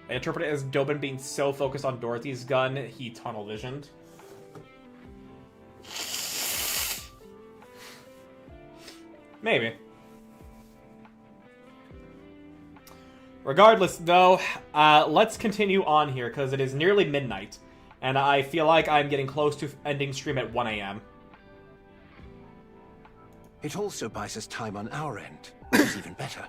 I interpret it as Dobin being so focused on Dorothy's gun, he tunnel visioned. Maybe. Regardless, though, let's continue on here, because it is nearly midnight, and I feel like I'm getting close to ending stream at 1 AM. It also buys us time on our end, which is even better.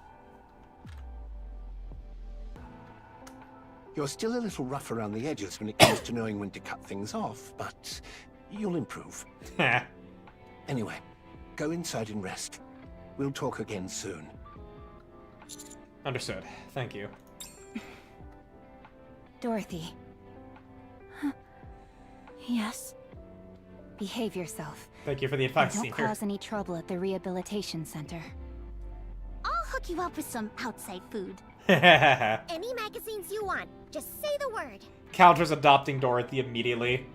You're still a little rough around the edges when it comes to knowing when to cut things off, but you'll improve. Anyway, go inside and rest. We'll talk again soon. Understood. Thank you. Dorothy. Yes? Behave yourself. Thank you for the advice, Don't Senior. cause any trouble at the rehabilitation center. I'll hook you up with some outside food. Any Any magazines you want, just say the word. Counters adopting Dorothy immediately.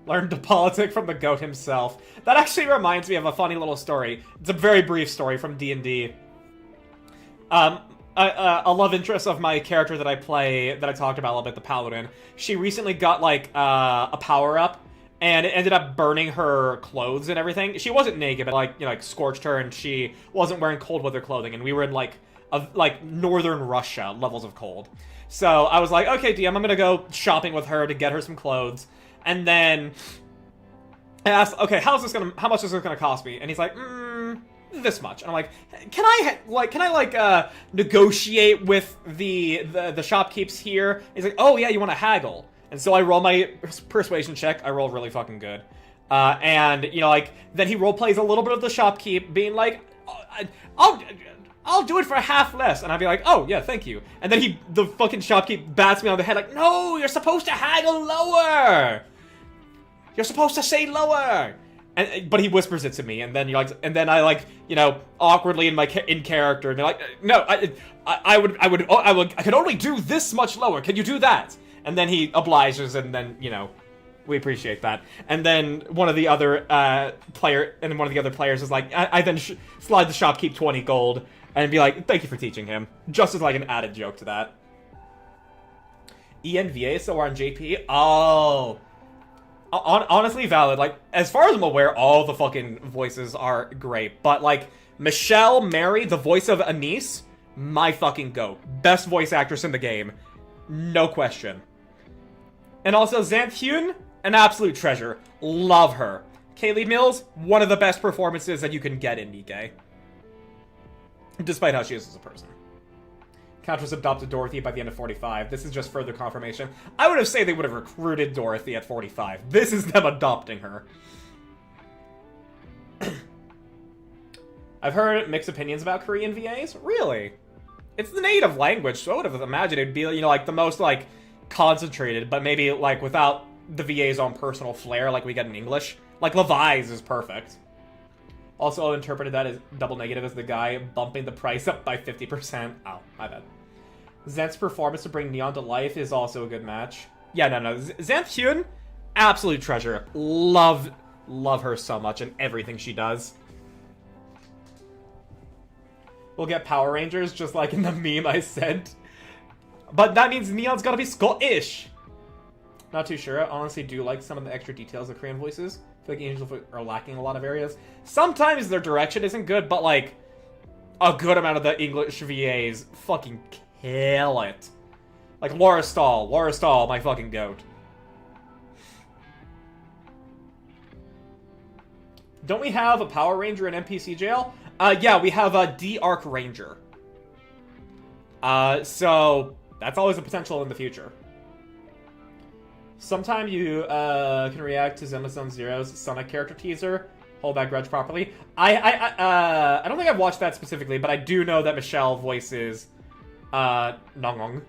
Learned to politic from the goat himself. That actually reminds me of a funny little story. It's a very brief story from D&D. A love interest of my character that I play, that I talked about a little bit, the Paladin. She recently got, like, a power-up, and it ended up burning her clothes and everything. She wasn't naked, but, like, you know, like, scorched her, and she wasn't wearing cold weather clothing, and we were in, like, northern Russia levels of cold. So I was like, okay, DM, I'm gonna go shopping with her to get her some clothes. And then I asked, okay, how much is this gonna cost me? And he's like, this much. And I'm like, can I negotiate with the shopkeepers here? He's like, oh yeah, you want to haggle? And so I roll my persuasion check. I roll really fucking good. And you know, like, then he role plays a little bit of the shopkeep, being like, I'll do it for half less. And I'd be like, oh yeah, thank you. And then the fucking shopkeep bats me on the head like, no, you're supposed to haggle lower. You're supposed to say lower. But he whispers it to me, and then I like, you know, awkwardly in character, and they're like, no, I could only do this much lower. Can you do that? And then he obliges, and then, you know, we appreciate that. And then one of the other players is like, I then slide the shopkeep 20 gold, and be like, thank you for teaching him, just as like an added joke to that. ENVA, so we're on JP? Oh. Honestly valid. Like, as far as I'm aware, all the fucking voices are great. But, like, Michelle Mary, the voice of Anise, my fucking goat. Best voice actress in the game. No question. And also, Xanth Hyun, an absolute treasure. Love her. Kaylee Mills, one of the best performances that you can get in Nikke. Despite how she is as a person. Countess adopted Dorothy by the end of 45. This is just further confirmation. I would have said they would have recruited Dorothy at 45. This is them adopting her. I've heard mixed opinions about Korean VAs. Really? It's the native language, so I would have imagined it'd be, you know, like, the most, like, concentrated, but maybe, like, without the VA's own personal flair like we get in English. Like, Levi's is perfect. Also interpreted that as double negative as the guy bumping the price up by 50%. Oh, my bad. Xanth's performance to bring Neon to life is also a good match. Yeah, no. Xanth Hyun, absolute treasure. Love her so much and everything she does. We'll get Power Rangers just like in the meme I sent. But that means Neon's gotta be Scottish. Not too sure. I honestly do like some of the extra details of Korean voices. I feel like Angels are lacking a lot of areas. Sometimes their direction isn't good, but, like, a good amount of the English VAs fucking kill it. Like, Laura Stahl, my fucking goat. Don't we have a Power Ranger in NPC jail? Yeah, we have a D-Arc Ranger. So, that's always a potential in the future. Sometime you can react to Zenless Zero's Sonic character teaser. Hold that grudge properly. I don't think I've watched that specifically, but I do know that Michelle voices Nongong,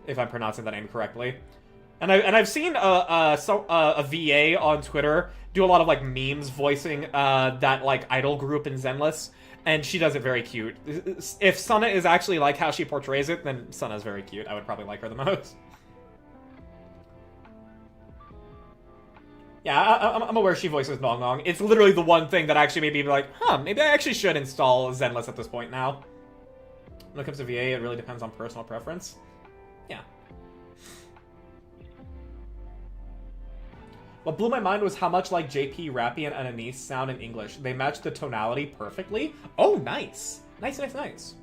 if I'm pronouncing that name correctly. And I've seen a VA on Twitter do a lot of, like, memes voicing that, like, idol group in Zenless, and she does it very cute. If Sana is actually like how she portrays it, then Sana's very cute. I would probably like her the most. Yeah, I'm aware she voices Nongong. It's literally the one thing that actually made me be like, huh, maybe I actually should install Zenless at this point now. When it comes to VA, it really depends on personal preference. Yeah. What blew my mind was how much like JP, Rappy, and Ananise sound in English. They match the tonality perfectly. Oh, nice. Nice.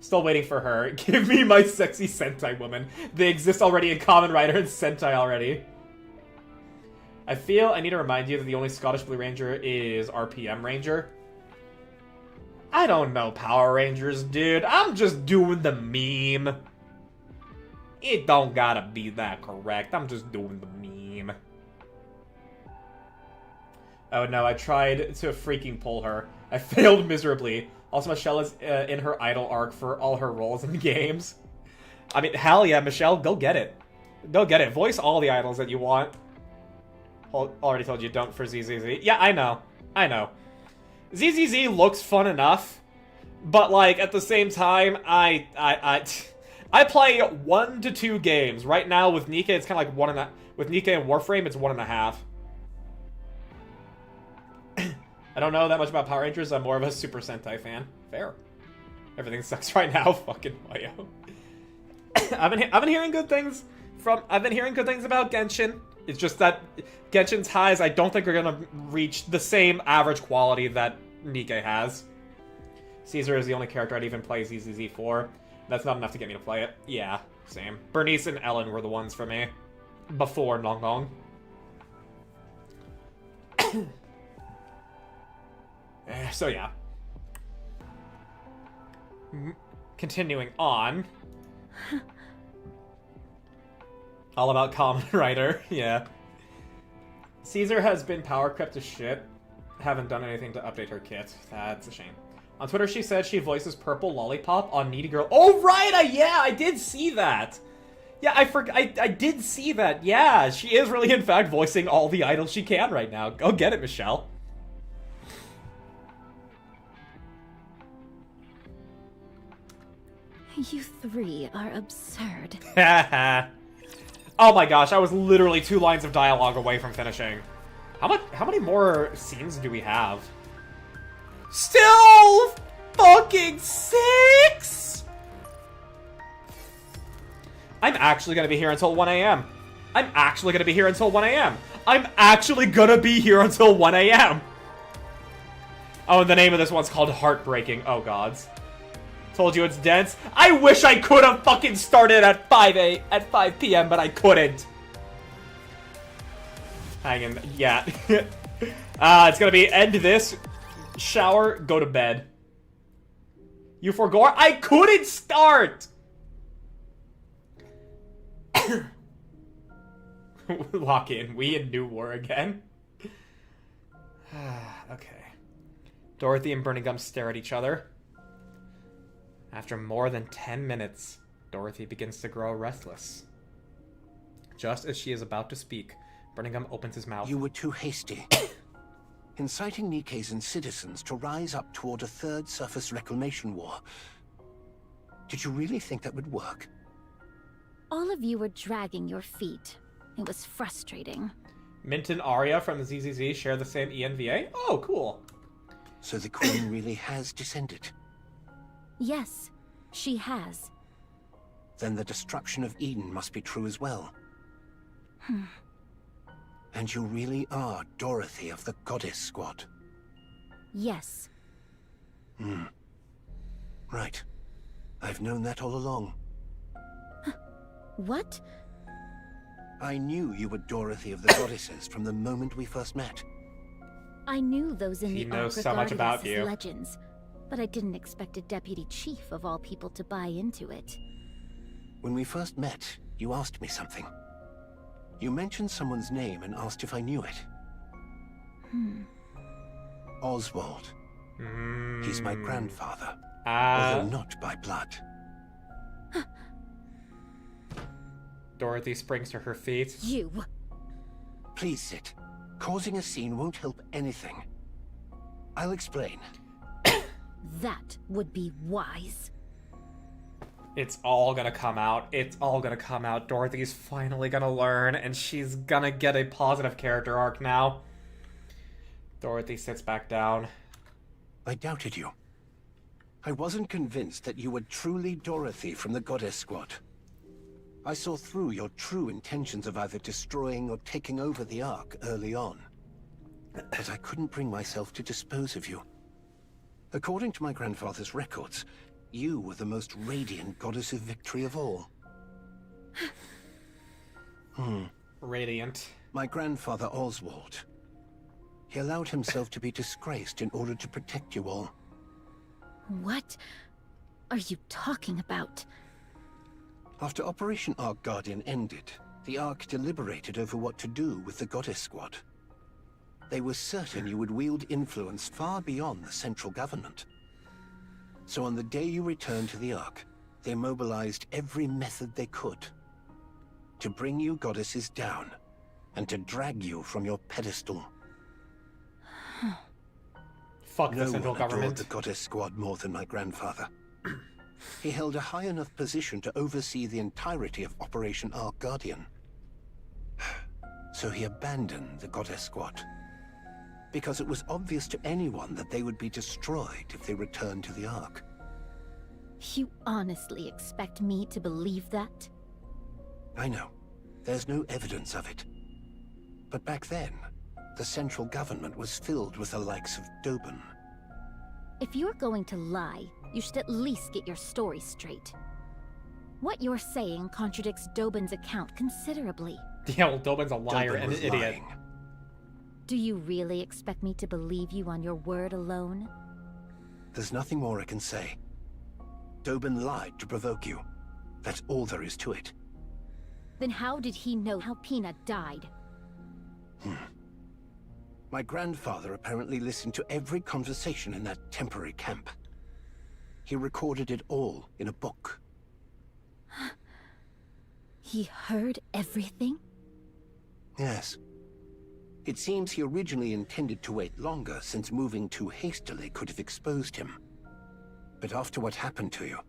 Still waiting for her. Give me my sexy Sentai woman. They exist already in Kamen Rider and Sentai already. I feel I need to remind you that the only Scottish Blue Ranger is RPM Ranger. I don't know Power Rangers, dude. I'm just doing the meme. It don't gotta be that correct. I'm just doing the meme. Oh no, I tried to freaking pull her. I failed miserably. Also, Michelle is in her idol arc for all her roles in the games. I mean, hell yeah, Michelle, go get it. Go get it. Voice all the idols that you want. Already told you don't for ZZZ. Yeah, I know. ZZZ looks fun enough, but, like, at the same time, I play 1 to 2 games. Right now, with Nikke, it's kind of like 1.5. With Nikke and Warframe, it's 1.5. I don't know that much about Power Rangers. I'm more of a Super Sentai fan. Fair. Everything sucks right now. Fucking Wayo. I've been hearing good things about Genshin. It's just that Genshin's highs, I don't think are gonna reach the same average quality that Nikke has. Caesar is the only character I'd even play ZZZ for. That's not enough to get me to play it. Yeah, same. Bernice and Ellen were the ones for me. Before Nongong. So yeah. Continuing on. All about Kamen Rider, yeah. Caesar has been power crept to shit. Haven't done anything to update her kit. That's a shame. On Twitter, she said she voices Purple Lollipop on Needy Girl. Oh, right! I did see that! Yeah, I did see that. Yeah, she is really, in fact, voicing all the idols she can right now. Go get it, Michelle. You three are absurd. Oh my gosh, I was literally 2 lines of dialogue away from finishing. How many more scenes do we have? Still fucking 6? I'm actually gonna be here until 1 a.m. I'm actually gonna be here until 1 a.m. I'm actually gonna be here until 1 a.m. Oh, and the name of this one's called Heartbreaking. Oh, gods. Told you it's dense. I wish I could have fucking started at 5 p.m., but I couldn't. Hang in. Yeah. It's gonna be end this, shower, go to bed. You forgot? I couldn't start! Lock in. We in New War again. Okay. Dorothy and Burning Gum stare at each other. After more than 10 minutes, Dorothy begins to grow restless. Just as she is about to speak, Burning Gum opens his mouth. You were too hasty. Inciting Nikke's and citizens to rise up toward a third surface reclamation war. Did you really think that would work? All of you were dragging your feet. It was frustrating. Mint and Arya from the ZZZ share the same ENVA? Oh, cool. So the Queen really has descended? Yes, she has. Then the destruction of Eden must be true as well. And you really are Dorothy of the Goddess Squad? Yes. Right. I've known that all along. What? I knew you were Dorothy of the Goddesses from the moment we first met. I knew those in He the knows Ark so much regarded about us you. as legends, but I didn't expect a deputy chief of all people to buy into it. When we first met, you asked me something. You mentioned someone's name and asked if I knew it. Oswald. He's my grandfather, although not by blood. Dorothy springs to her feet. You! Please sit. Causing a scene won't help anything. I'll explain. That would be wise. It's all gonna come out. It's all gonna come out. Dorothy's finally gonna learn, and she's gonna get a positive character arc now. Dorothy sits back down. I doubted you. I wasn't convinced that you were truly Dorothy from the Goddess Squad. I saw through your true intentions of either destroying or taking over the Ark early on. But I couldn't bring myself to dispose of you. According to my grandfather's records, you were the most radiant goddess of victory of all. Radiant. My grandfather Oswald. He allowed himself to be disgraced in order to protect you all. What are you talking about? After Operation Ark Guardian ended, the Ark deliberated over what to do with the Goddess Squad. They were certain you would wield influence far beyond the central government. So on the day you returned to the Ark, they mobilized every method they could to bring you goddesses down and to drag you from your pedestal. Fuck the central No one government. adored the Goddess Squad more than my grandfather. He held a high enough position to oversee the entirety of Operation Ark Guardian. So he abandoned the Goddess Squad. Because it was obvious to anyone that they would be destroyed if they returned to the Ark. You honestly expect me to believe that? I know. There's no evidence of it. But back then, the central government was filled with the likes of Doben. If you're going to lie, you should at least get your story straight. What you're saying contradicts Doben's account considerably. Yeah, well, Doben's a liar Doben and an was idiot. lying. Do you really expect me to believe you on your word alone? There's nothing more I can say. Doben lied to provoke you. That's all there is to it. Then how did he know how Pina died? My grandfather apparently listened to every conversation in that temporary camp. He recorded it all in a book. He heard everything? Yes. It seems he originally intended to wait longer, since moving too hastily could have exposed him. But after what happened to you,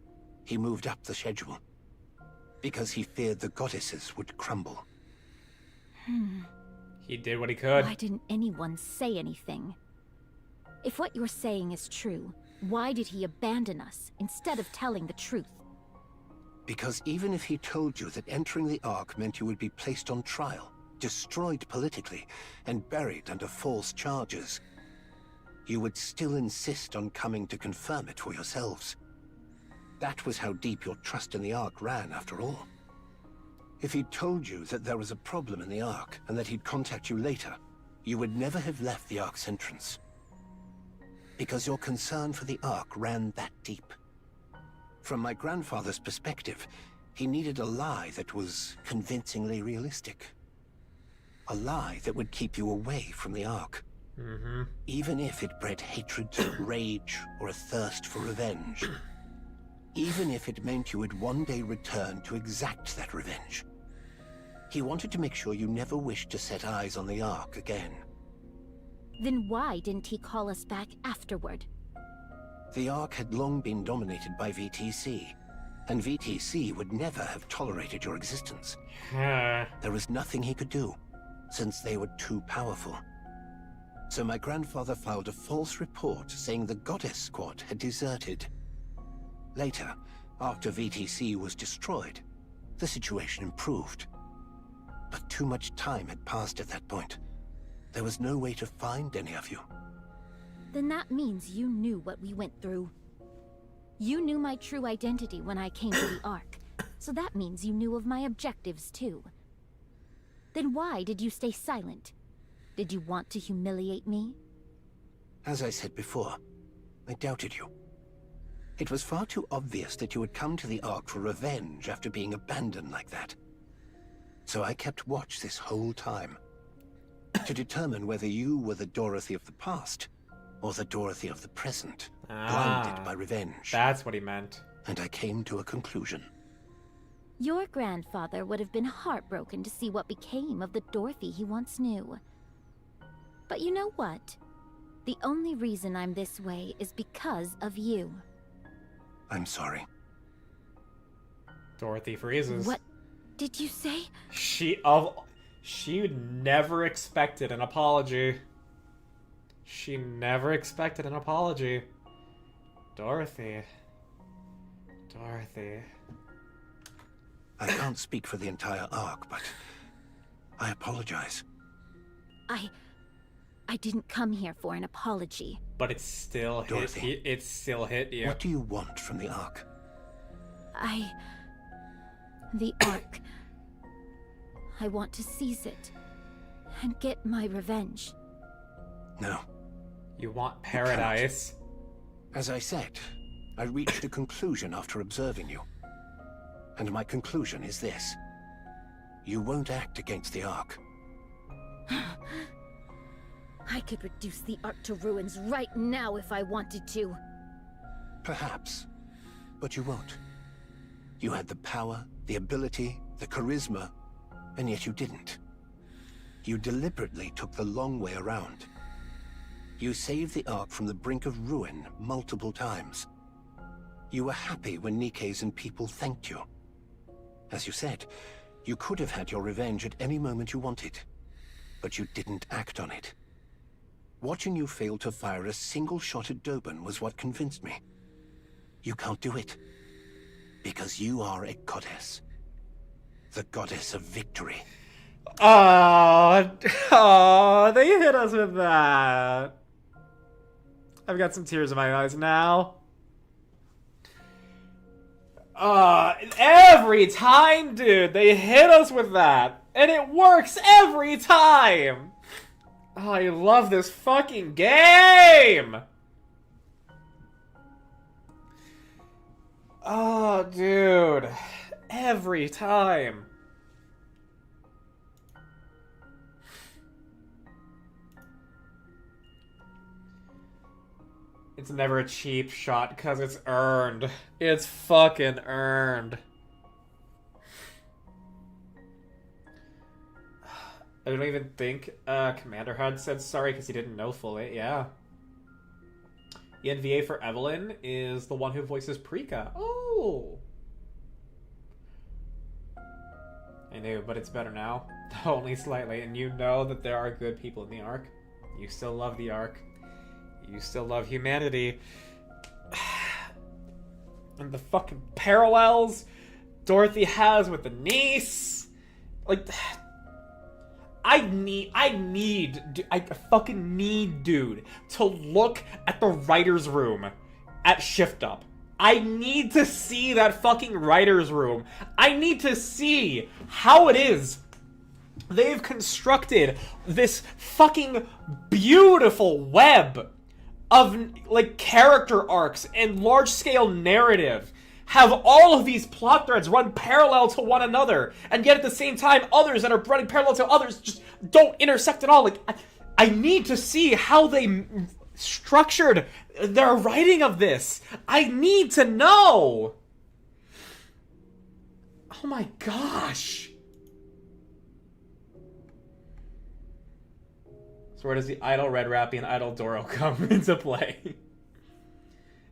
he moved up the schedule. Because he feared the goddesses would crumble. He did what he could. Why didn't anyone say anything? If what you're saying is true, why did he abandon us instead of telling the truth? Because even if he told you that entering the Ark meant you would be placed on trial, destroyed politically, and buried under false charges, you would still insist on coming to confirm it for yourselves. That was how deep your trust in the Ark ran, after all. If he'd told you that there was a problem in the Ark, and that he'd contact you later, you would never have left the Ark's entrance. Because your concern for the Ark ran that deep. From my grandfather's perspective, he needed a lie that was convincingly realistic. A lie that would keep you away from the Ark. Even if it bred hatred, rage, or a thirst for revenge. Even if it meant you would one day return to exact that revenge. He wanted to make sure you never wished to set eyes on the Ark again. Then why didn't he call us back afterward? The Ark had long been dominated by VTC, and VTC would never have tolerated your existence. There was nothing he could do, since they were too powerful. So my grandfather filed a false report saying the Goddess Squad had deserted. Later, after VTC was destroyed, the situation improved. But too much time had passed at that point. There was no way to find any of you. Then that means you knew what we went through. You knew my true identity when I came to the Ark, so that means you knew of my objectives too. Then why did you stay silent? Did you want to humiliate me? As I said before, I doubted you. It was far too obvious that you had come to the Ark for revenge after being abandoned like that. So I kept watch this whole time, to determine whether you were the Dorothy of the past, or the Dorothy of the present, blinded by revenge. That's what he meant. And I came to a conclusion. Your grandfather would have been heartbroken to see what became of the Dorothy he once knew. But you know what? The only reason I'm this way is because of you. I'm sorry. Dorothy freezes. What did you say? She never expected an apology. She never expected an apology. Dorothy. Dorothy. I can't speak for the entire Ark, but I apologize. I didn't come here for an apology. But it still hit. It still hit you. What do you want from the Ark? The Ark. I want to seize it and get my revenge. No. You want paradise? As I said, I reached a conclusion after observing you. And my conclusion is this. You won't act against the Ark. I could reduce the Ark to ruins right now if I wanted to. Perhaps. But you won't. You had the power, the ability, the charisma, and yet you didn't. You deliberately took the long way around. You saved the Ark from the brink of ruin multiple times. You were happy when Nikke's and people thanked you. As you said, you could have had your revenge at any moment you wanted, but you didn't act on it. Watching you fail to fire a single shot at Doban was what convinced me. You can't do it. Because you are a goddess. The goddess of victory. Oh, they hit us with that. I've got some tears in my eyes now. Every time, dude, they hit us with that. And it works every time. Oh, I love this fucking game. Oh, dude. Every time. It's never a cheap shot because it's earned. It's fucking earned. I don't even think Commander had said sorry because he didn't know fully. Yeah. The NVA for Evelyn is the one who voices Prika. Oh! I knew, but it's better now. Only slightly, and you know that there are good people in the Ark. You still love the Ark. You still love humanity. And the fucking parallels Dorothy has with the niece. Like, I fucking need, dude, to look at the writer's room at Shift Up. I need to see that fucking writer's room. I need to see how it is they've constructed this fucking beautiful web of, like, character arcs and large-scale narrative. Have all of these plot threads run parallel to one another, and yet at the same time, others that are running parallel to others just don't intersect at all. Like, I need to see how they structured their writing of this. I need to know. Oh my gosh. So where does the idle Red Rappy and idle Doro come into play?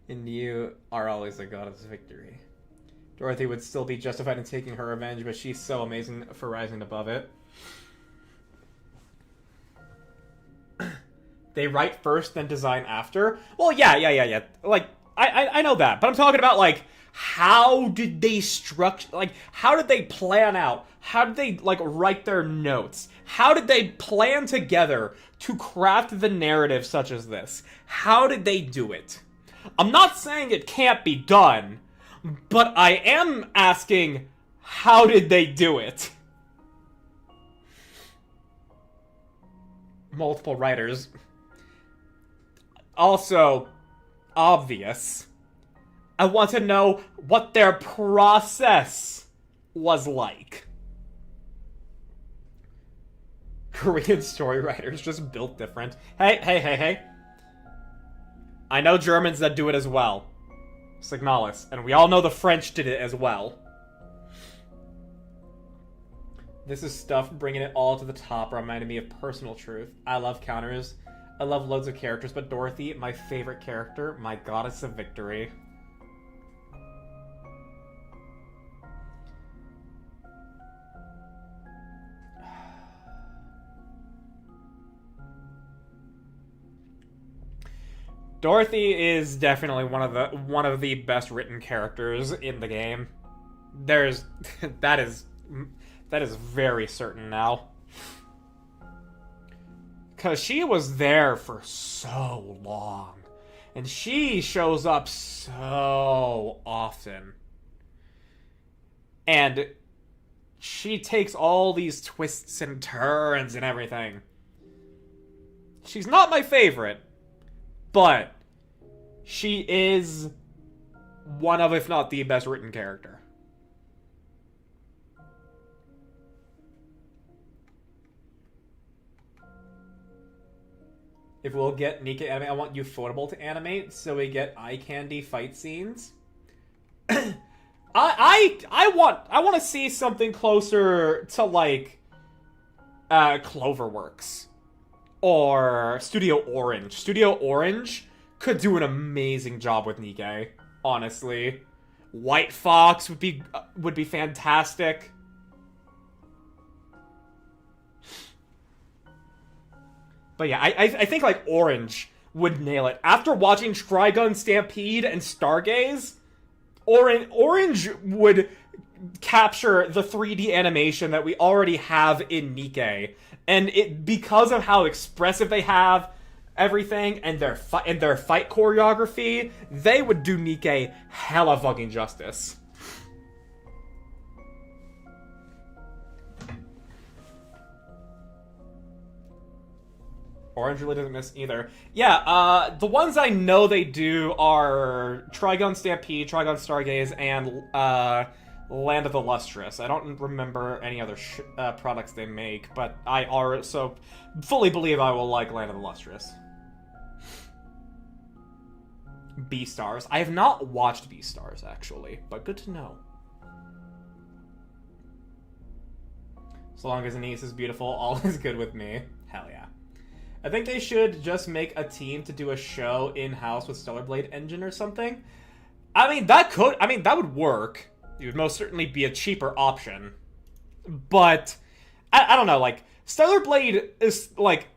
And you are always the goddess of victory. Dorothy would still be justified in taking her revenge, but she's so amazing for rising above it. They write first, then design after? Well, yeah. Like, I know that. But I'm talking about, like, how did they structure... Like, how did they plan out? How did they, like, write their notes? How did they plan together to craft the narrative such as this? How did they do it? I'm not saying it can't be done, but I am asking, how did they do it? Multiple writers. Also, obvious. I want to know what their process was like. Korean story writers just built different. Hey. I know Germans that do it as well. Signalis. And we all know the French did it as well. This is stuff bringing it all to the top, reminding me of personal truth. I love counters. I love loads of characters, but Dorothy, my favorite character, my goddess of victory. Dorothy is definitely one of the best written characters in the game. There's that is very certain now. 'Cause she was there for so long. And she shows up so often. And she takes all these twists and turns and everything. She's not my favorite. But she is one of, if not the best written character. If we'll get Nikke anime, I want Ufotable to animate so we get eye candy fight scenes. I want to see something closer to, like, Cloverworks. Or Studio Orange. Studio Orange could do an amazing job with Nikke, honestly. White Fox would be fantastic. But yeah, I think, like, Orange would nail it. After watching Trigun Stampede and Stargaze, Orange would capture the 3D animation that we already have in Nikke. And because of how expressive they have everything and their fight choreography, they would do Nikke hella fucking justice. Orange really doesn't miss either. Yeah, the ones I know they do are Trigun Stampede, Trigun Stargaze, and Land of the Lustrous. I don't remember any other products they make, but I also fully believe I will like Land of the Lustrous. Beastars. I have not watched Beastars, actually, but good to know. So long as Anise is beautiful, all is good with me. Hell yeah. I think they should just make a team to do a show in-house with Stellar Blade Engine or something. I mean, that would work. It would most certainly be a cheaper option. But, I don't know, like, Stellar Blade is, like,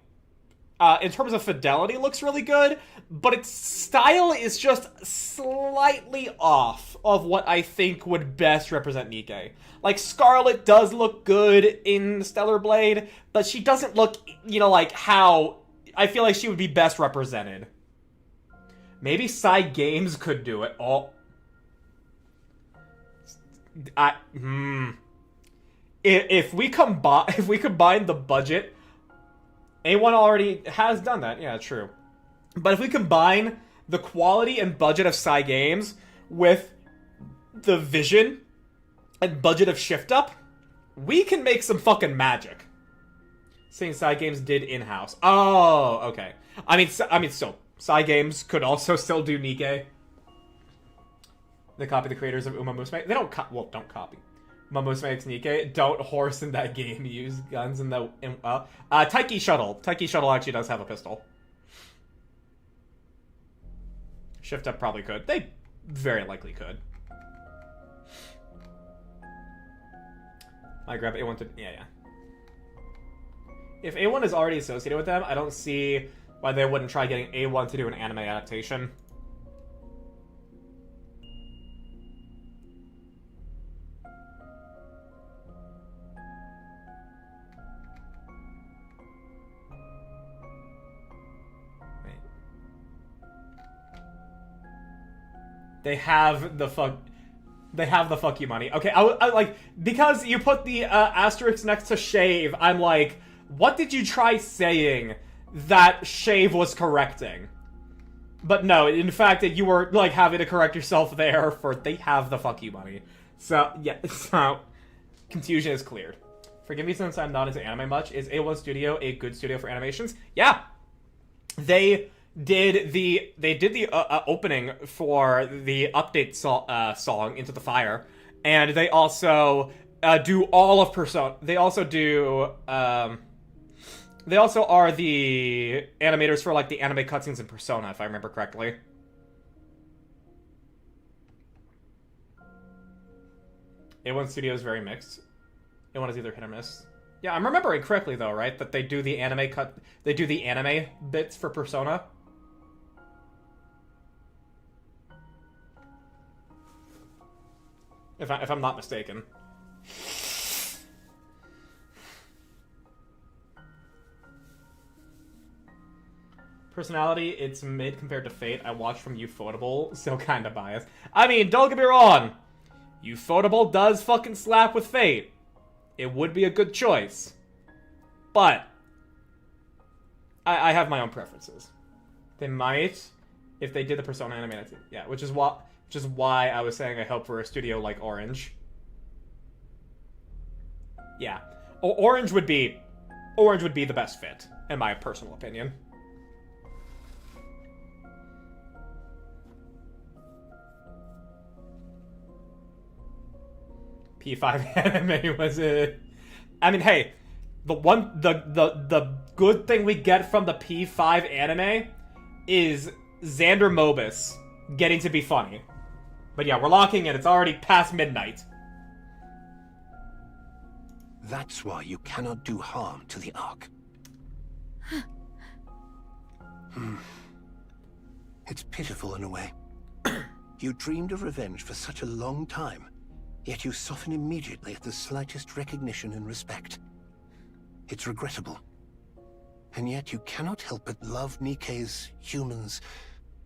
in terms of fidelity, looks really good, but its style is just slightly off of what I think would best represent Nikke. Like, Scarlet does look good in Stellar Blade, but she doesn't look, you know, like how I feel like she would be best represented. Maybe Side Games could do it. If we combine the budget, A1 already has done that. Yeah, true. But if we combine the quality and budget of Side Games with the vision and budget of Shift Up, we can make some fucking magic. Seeing Side Games did in-house. Oh, okay. I mean, so Side Games could also still do Nikke. They copy the creators of Uma Musume. They don't copy. Uma Musume makes Nikke. Don't horse in that game. Use guns in the... Taiki Shuttle. Taiki Shuttle actually does have a pistol. Shift Up probably could. They very likely could. I grab A1 to... Yeah. If A1 is already associated with them, I don't see why they wouldn't try getting A1 to do an anime adaptation. Wait. They have the fuck... They have the fuck you money. Okay, I like, because you put the asterisk next to Shave, I'm like, what did you try saying that Shave was correcting? But no, in fact, you were, like, having to correct yourself there for they have the fuck you money. So, yeah, so, confusion is cleared. Forgive me since I'm not into anime much. Is A1 Studio a good studio for animations? Yeah! They did the opening for the update song Into the Fire, and they also do all of Persona. They also do they also are the animators for like the anime cutscenes in Persona, if I remember correctly. A1 Studio is very mixed. A1 is either hit or miss. Yeah, I'm remembering correctly though, right? That they do the anime bits for Persona. If I'm not mistaken. Personality, it's mid compared to Fate. I watched from Ufotable, so kinda biased. I mean, don't get me wrong. Ufotable does fucking slap with Fate. It would be a good choice. But I have my own preferences. They might, if they did the Persona animated, yeah, which is why I was saying I hope for a studio like Orange. Yeah. Orange would be the best fit, in my personal opinion. P5 anime was it? I mean, hey, the good thing we get from the P5 anime is Xander Mobus getting to be funny. But yeah, we're locking in. It's already past midnight. That's why you cannot do harm to the Ark. It's pitiful in a way. You dreamed of revenge for such a long time, yet you soften immediately at the slightest recognition and respect. It's regrettable. And yet you cannot help but love Nikke's, humans,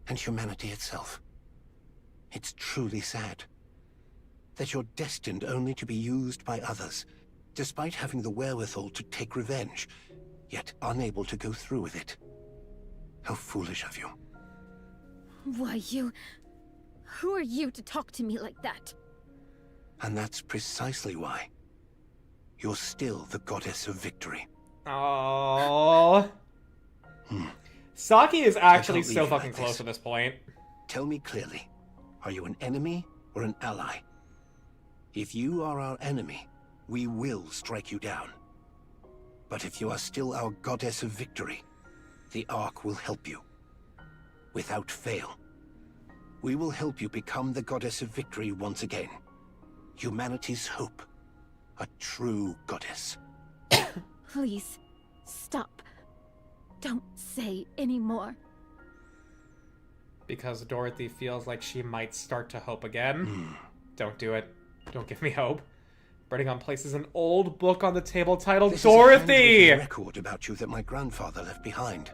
and humanity itself. It's truly sad that you're destined only to be used by others, despite having the wherewithal to take revenge, yet unable to go through with it. How foolish of you. Why, you... Who are you to talk to me like that? And that's precisely why. You're still the goddess of victory. Oh. Saki is actually so fucking close at this point. Tell me clearly, are you an enemy or an ally? If you are our enemy, we will strike you down. But if you are still our goddess of victory, the Ark will help you. Without fail. We will help you become the goddess of victory once again. Humanity's hope. A true goddess. Please, stop. Don't say anymore. Because Dorothy feels like she might start to hope again. Don't do it. Don't give me hope. Birmingham places an old book on the table titled This Dorothy! is a record about you that my grandfather left behind.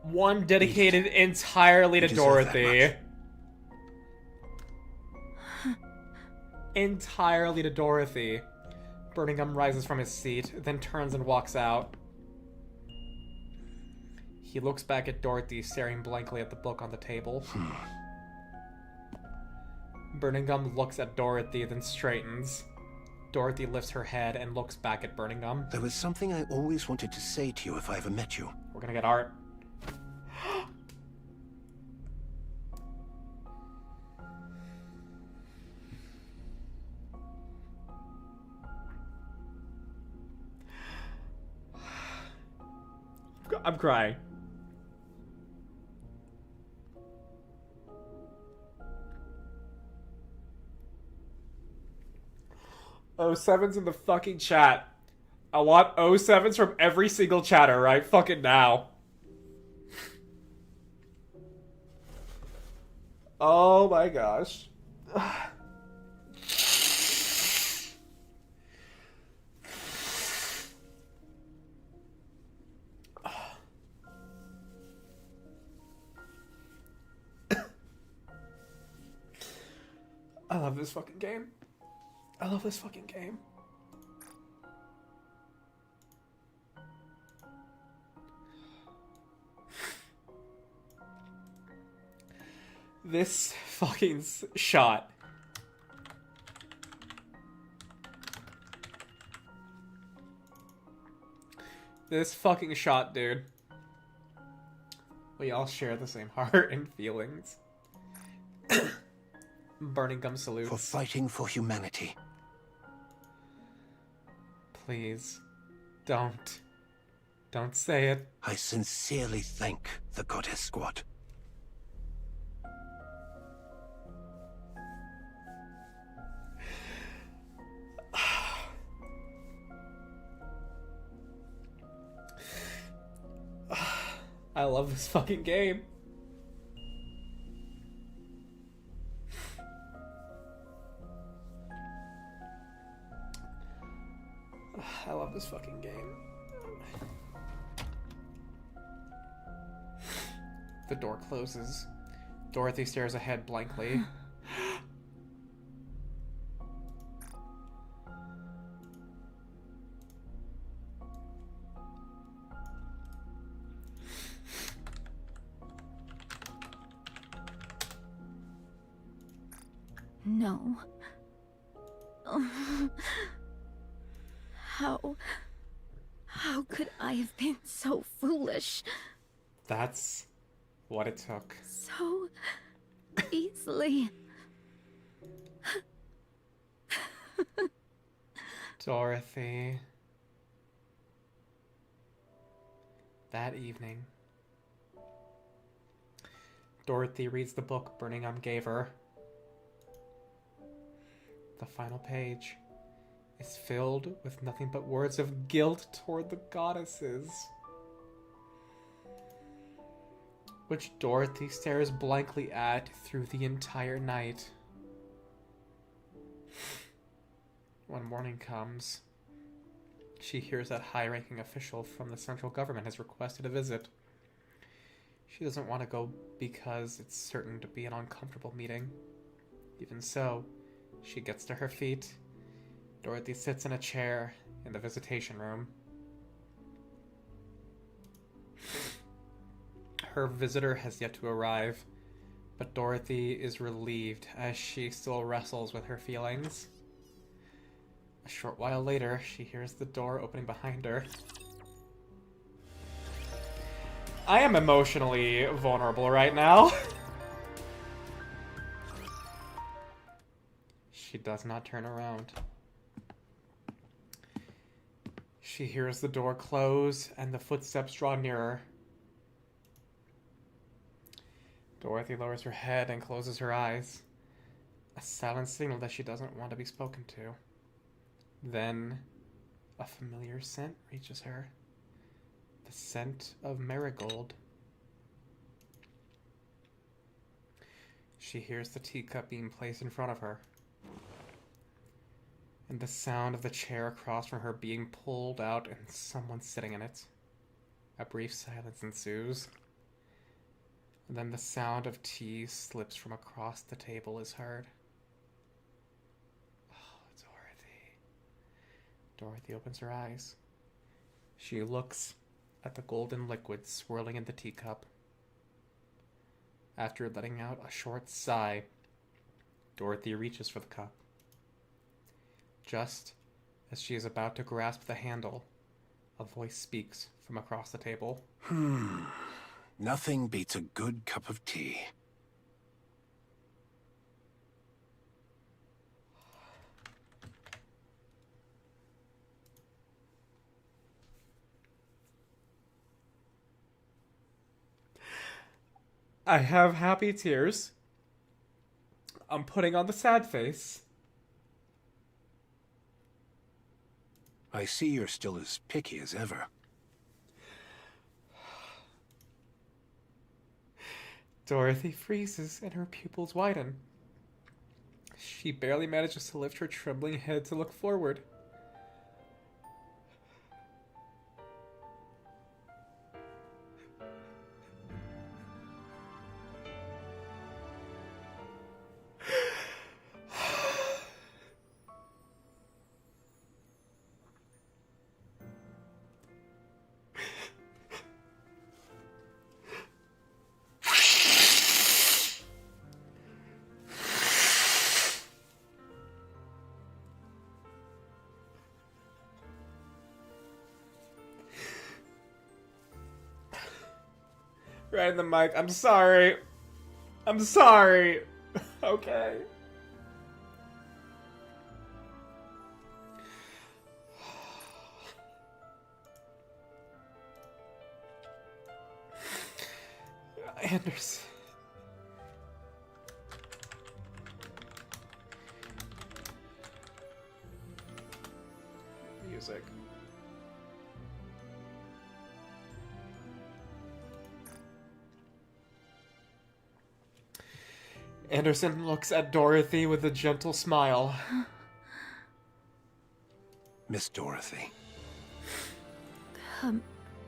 One dedicated entirely to Dorothy. Entirely to Dorothy. Birmingham rises from his seat, then turns and walks out. He looks back at Dorothy, staring blankly at the book on the table. Birmingham looks at Dorothy, then straightens. Dorothy lifts her head and looks back at Birmingham. There was something I always wanted to say to you if I ever met you. We're gonna get art. I'm crying. O7's in the fucking chat. I want O7s from every single chatter right fucking now. Oh my gosh. I love this fucking game. I love this fucking game. This fucking shot. This fucking shot, dude. We all share the same heart and feelings. Burning gum salutes. For fighting for humanity. Please. Don't. Don't say it. I sincerely thank the Goddess Squad. I love this fucking game. I love this fucking game. The door closes. Dorothy stares ahead blankly. No. How could I have been so foolish? That's what it took. So easily. Dorothy. That evening, Dorothy reads the book Birmingham gave her. The final page is filled with nothing but words of guilt toward the goddesses, which Dorothy stares blankly at through the entire night. When morning comes, she hears that high-ranking official from the central government has requested a visit. She doesn't want to go because it's certain to be an uncomfortable meeting. Even so, she gets to her feet. Dorothy sits in a chair in the visitation room. Her visitor has yet to arrive, but Dorothy is relieved as she still wrestles with her feelings. A short while later, she hears the door opening behind her. I am emotionally vulnerable right now. She does not turn around. She hears the door close and the footsteps draw nearer. Dorothy lowers her head and closes her eyes. A silent signal that she doesn't want to be spoken to. Then, a familiar scent reaches her. The scent of marigold. She hears the teacup being placed in front of her, and the sound of the chair across from her being pulled out and someone sitting in it. A brief silence ensues, and then the sound of tea slips from across the table is heard. Oh, Dorothy. Dorothy opens her eyes. She looks at the golden liquid swirling in the teacup. After letting out a short sigh, Dorothy reaches for the cup. Just as she is about to grasp the handle, a voice speaks from across the table. Nothing beats a good cup of tea. I have happy tears. I'm putting on the sad face. I see you're still as picky as ever. Dorothy freezes and her pupils widen. She barely manages to lift her trembling head to look forward. Right in the mic. I'm sorry. I'm sorry. Okay. Anderson. Music. Anderson looks at Dorothy with a gentle smile. Miss Dorothy.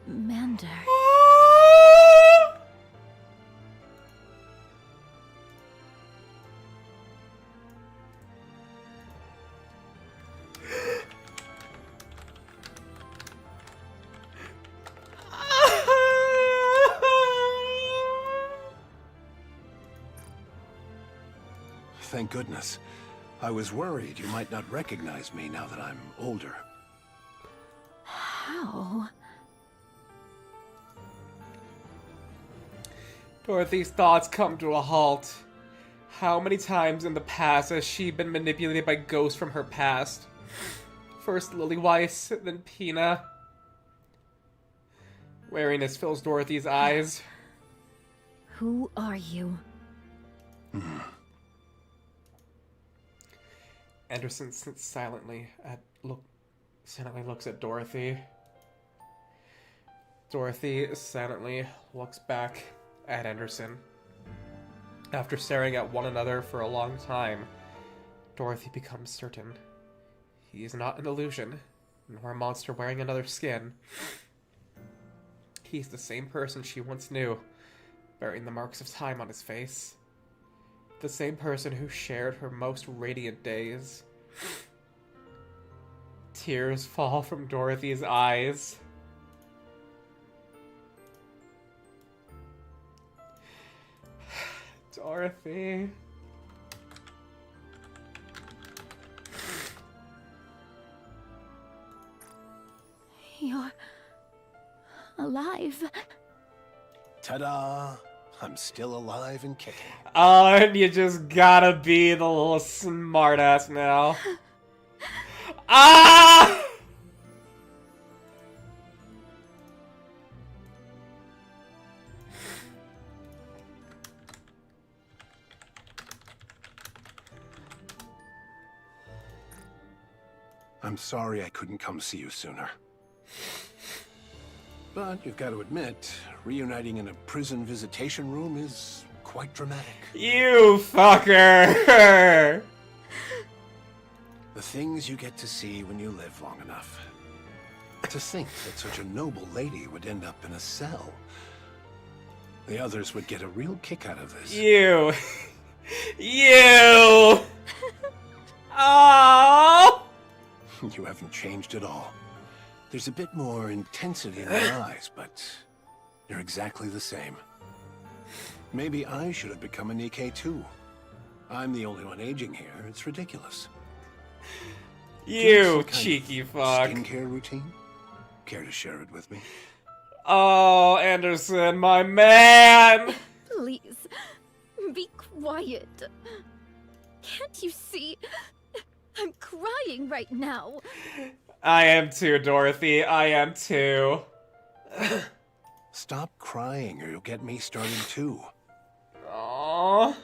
Commander. Thank goodness. I was worried you might not recognize me now that I'm older. How? Dorothy's thoughts come to a halt. How many times in the past has she been manipulated by ghosts from her past? First Lily Weiss, then Pina. Wariness fills Dorothy's eyes. Who are you? Anderson silently looks at Dorothy. Dorothy silently looks back at Anderson. After staring at one another for a long time, Dorothy becomes certain he is not an illusion, nor a monster wearing another skin. He's the same person she once knew, bearing the marks of time on his face. The same person who shared her most radiant days. Tears fall from Dorothy's eyes. Dorothy. You're alive. Ta-da! I'm still alive and kicking. Oh, and you just gotta be the little smartass now. Ah! I'm sorry I couldn't come see you sooner. But you've got to admit, reuniting in a prison visitation room is quite dramatic. You fucker! The things you get to see when you live long enough. To think that such a noble lady would end up in a cell. The others would get a real kick out of this. You! You! Oh! You haven't changed at all. There's a bit more intensity in your eyes, but you're exactly the same. Maybe I should have become a Nikke too. I'm the only one aging here. It's ridiculous. You cheeky fuck. Skincare routine? Care to share it with me? Oh, Anderson, my man! Please, be quiet. Can't you see? I'm crying right now. I am too, Dorothy. I am too. Stop crying or you'll get me started too. Aww.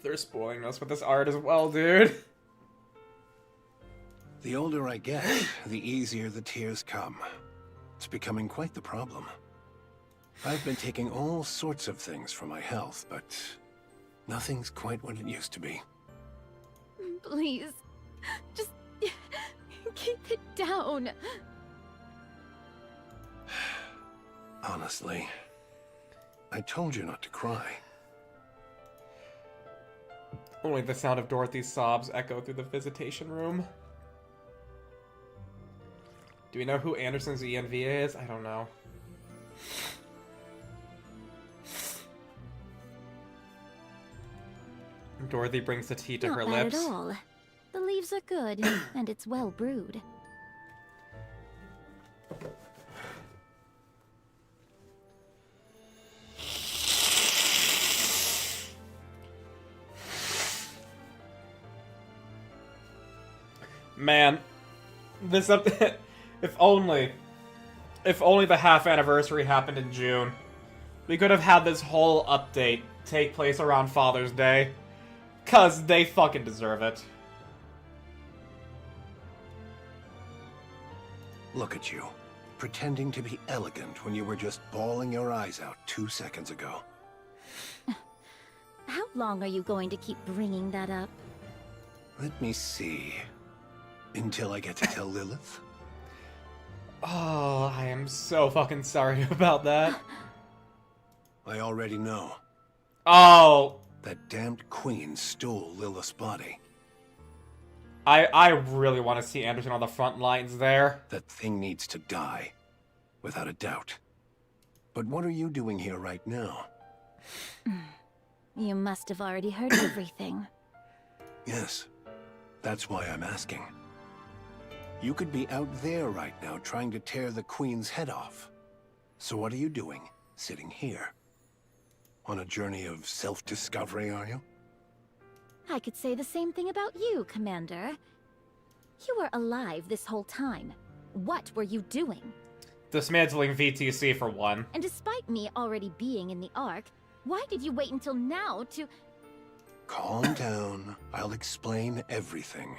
They're spoiling us with this art as well, dude. The older I get, the easier the tears come. It's becoming quite the problem. I've been taking all sorts of things for my health, but nothing's quite what it used to be. Please, just keep it down. Honestly, I told you not to cry. Only the sound of Dorothy's sobs echo through the visitation room. Do we know who Anderson's ENVA is? I don't know. Dorothy brings the tea to her lips. Not bad at all. The leaves are good, and it's well brewed. Man, this up. If only the half anniversary happened in June, we could have had this whole update take place around Father's Day. 'Cause they fucking deserve it. Look at you, pretending to be elegant when you were just bawling your eyes out 2 seconds ago. How long are you going to keep bringing that up? Let me see. Until I get to tell Lilith? Oh, I am so fucking sorry about that. I already know. Oh. That damned queen stole Lilith's body. I really want to see Anderson on the front lines there. That thing needs to die. Without a doubt. But what are you doing here right now? You must have already heard everything. Yes. That's why I'm asking. You could be out there right now trying to tear the queen's head off. So what are you doing, sitting here? On a journey of self-discovery, are you? I could say the same thing about you, Commander. You were alive this whole time. What were you doing? Dismantling VTC for one. And despite me already being in the Ark, why did you wait until now to... Calm down. I'll explain everything.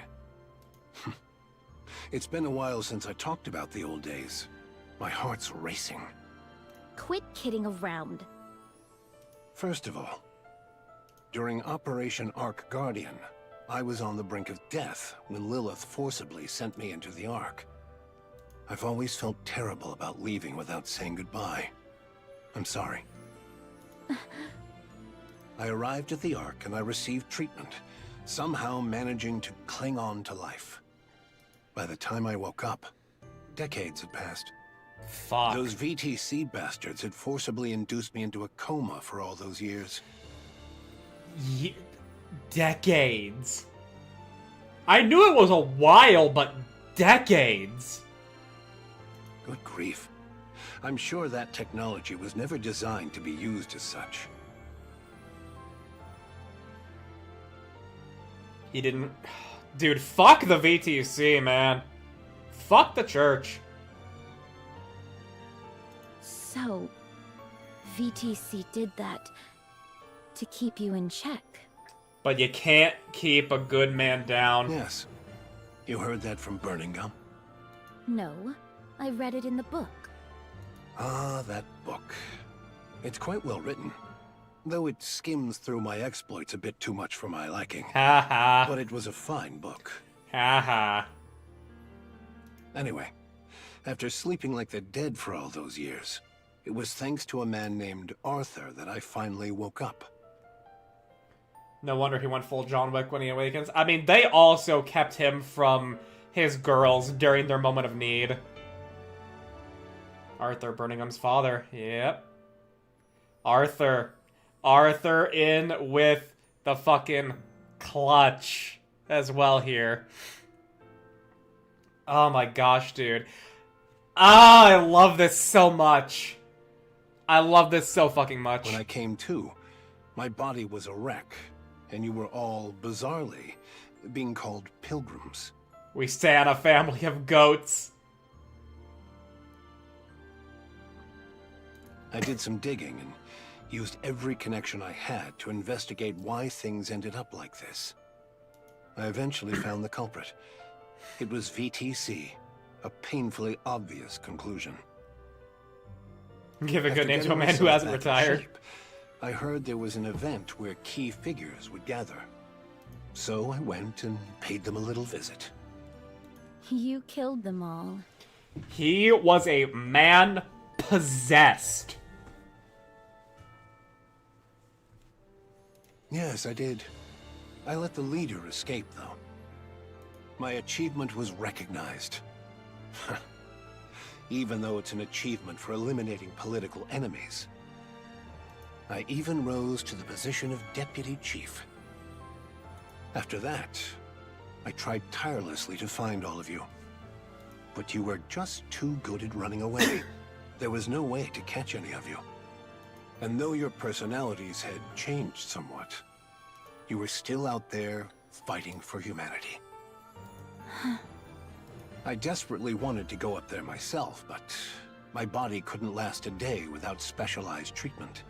It's been a while since I talked about the old days. My heart's racing. Quit kidding around. First of all, during Operation Ark Guardian, I was on the brink of death when Lilith forcibly sent me into the Ark. I've always felt terrible about leaving without saying goodbye. I'm sorry. I arrived at the Ark and I received treatment, somehow managing to cling on to life. By the time I woke up, decades had passed. Fuck. Those VTC bastards had forcibly induced me into a coma for all those years. Decades. I knew it was a while, but decades. Good grief. I'm sure that technology was never designed to be used as such. He didn't... Dude, fuck the VTC, man. Fuck the church. So, VTC did that to keep you in check. But you can't keep a good man down. Yes. You heard that from Burning Gum? No, I read it in the book. Ah, that book. It's quite well written, though it skims through my exploits a bit too much for my liking. Ha ha. But it was a fine book. Ha ha. Anyway, after sleeping like the dead for all those years, it was thanks to a man named Arthur that I finally woke up. No wonder he went full John Wick when he awakens. I mean, they also kept him from his girls during their moment of need. Arthur, Burningham's father. Yep. Arthur. Arthur in with the fucking clutch as well here. Oh my gosh, dude. Ah, I love this so much. I love this so fucking much. When I came to, my body was a wreck, and you were all, bizarrely, being called pilgrims. We stay on a family of goats. I did some digging and used every connection I had to investigate why things ended up like this. I eventually found the culprit. It was VTC, a painfully obvious conclusion. Give a good After name to a getting man who myself hasn't back in retired. shape, I heard there was an event where key figures would gather. So I went and paid them a little visit. You killed them all. He was a man possessed. Yes, I did. I let the leader escape, though. My achievement was recognized. Even though it's an achievement for eliminating political enemies. I even rose to the position of deputy chief. After that, I tried tirelessly to find all of you. But you were just too good at running away. There was no way to catch any of you. And though your personalities had changed somewhat, you were still out there fighting for humanity. I desperately wanted to go up there myself, but my body couldn't last a day without specialized treatment.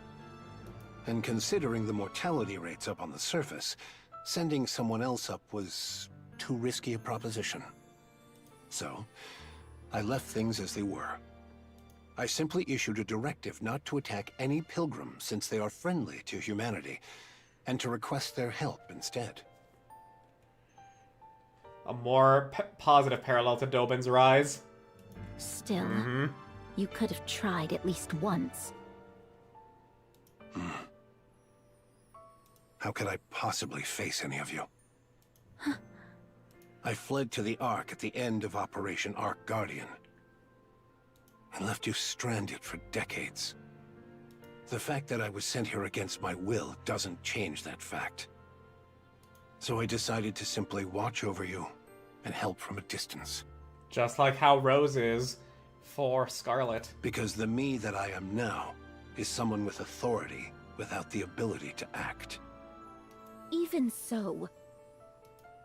And considering the mortality rates up on the surface, sending someone else up was too risky a proposition. So, I left things as they were. I simply issued a directive not to attack any pilgrims since they are friendly to humanity, and to request their help instead. A more positive parallel to Dobin's rise. Still, you could have tried at least once. How could I possibly face any of you? I fled to the Ark at the end of Operation Ark Guardian, and left you stranded for decades. The fact that I was sent here against my will doesn't change that fact. So I decided to simply watch over you and help from a distance. Just like how Rose is for Scarlet. Because the me that I am now is someone with authority without the ability to act. Even so...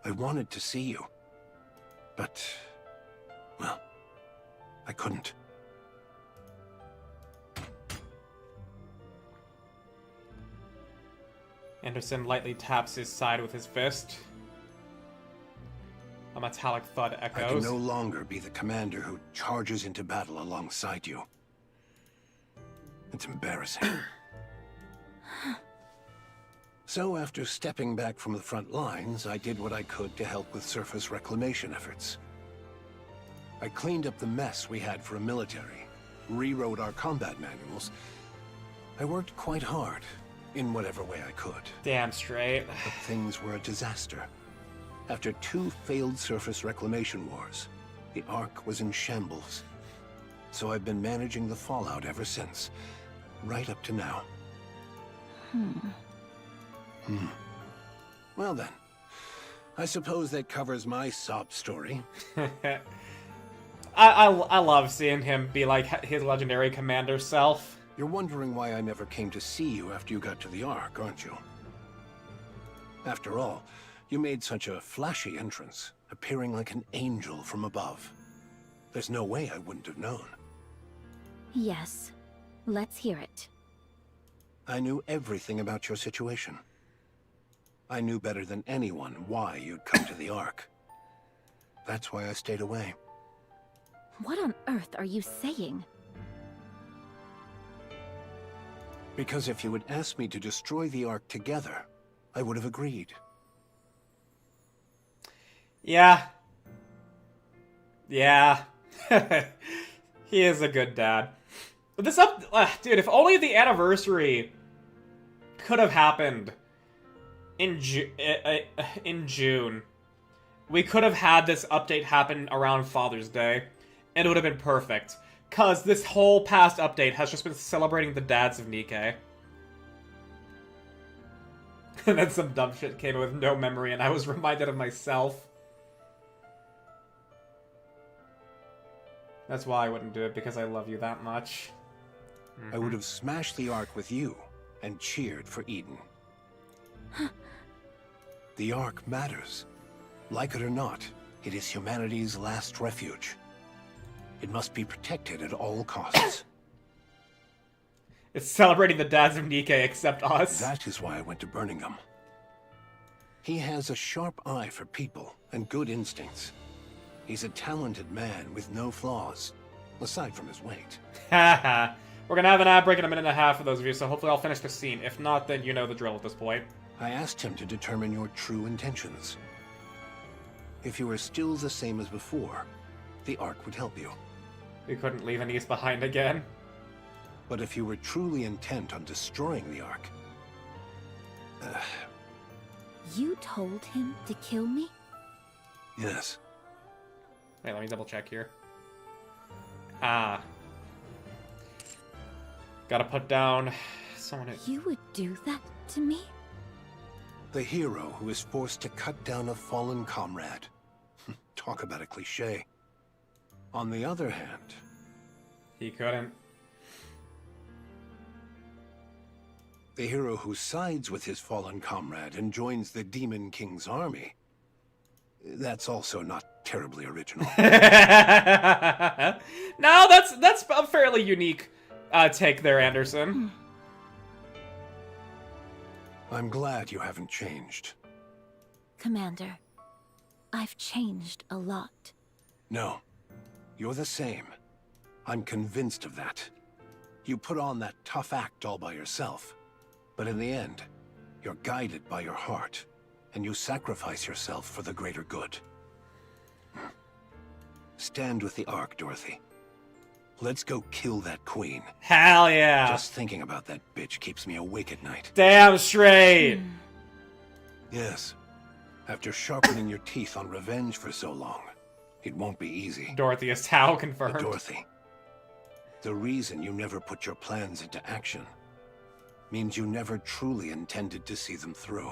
I wanted to see you, but, well, I couldn't. Anderson lightly taps his side with his fist. A metallic thud echoes. I can no longer be the commander who charges into battle alongside you. It's embarrassing. So after stepping back from the front lines, I did what I could to help with surface reclamation efforts. I cleaned up the mess we had for a military, rewrote our combat manuals. I worked quite hard, in whatever way I could. Damn straight. But things were a disaster. After 2 failed surface reclamation wars, the Ark was in shambles. So I've been managing the fallout ever since, right up to now. Well then, I suppose that covers my sob story. I love seeing him be like his legendary commander self. You're wondering why I never came to see you after you got to the Ark, aren't you? After all, you made such a flashy entrance, appearing like an angel from above. There's no way I wouldn't have known. Yes. Let's hear it. I knew everything about your situation. I knew better than anyone why you'd come to the Ark. That's why I stayed away. What on earth are you saying? Because if you had asked me to destroy the Ark together, I would have agreed. Yeah. Yeah. He is a good dad. But this dude, if only the anniversary could have happened in June. We could have had this update happen around Father's Day, and it would have been perfect. Cause this whole past update has just been celebrating the dads of Nikke. And then some dumb shit came in with no memory, and I was reminded of myself. That's why I wouldn't do it, because I love you that much. I would have smashed the Ark with you and cheered for Eden. The Ark matters. Like it or not, it is humanity's last refuge. It must be protected at all costs. It's celebrating the dads of Nikke except us. That is why I went to Birmingham. He has a sharp eye for people and good instincts. He's a talented man with no flaws, aside from his weight. Haha. We're gonna have an ad break in a minute and a half for those of you, so hopefully I'll finish the scene. If not, then you know the drill at this point. I asked him to determine your true intentions. If you were still the same as before, the Ark would help you. We couldn't leave Anise behind again. But if you were truly intent on destroying the Ark... You told him to kill me? Yes. Wait, let me double check here. Ah. Gotta put down someone who... You would do that to me? The hero who is forced to cut down a fallen comrade. Talk about a cliché. On the other hand... He couldn't. The hero who sides with his fallen comrade and joins the Demon King's army. That's also not terribly original. No, that's a fairly unique take there, Anderson. I'm glad you haven't changed. Commander, I've changed a lot. No, you're the same. I'm convinced of that. You put on that tough act all by yourself. But in the end, you're guided by your heart, and you sacrifice yourself for the greater good. Stand with the Ark, Dorothy. Let's go kill that queen. Hell yeah. Just thinking about that bitch keeps me awake at night. Damn straight. Yes. After sharpening your teeth on revenge for so long, it won't be easy. Dorothy is Tao confirmed. But Dorothy, the reason you never put your plans into action means you never truly intended to see them through.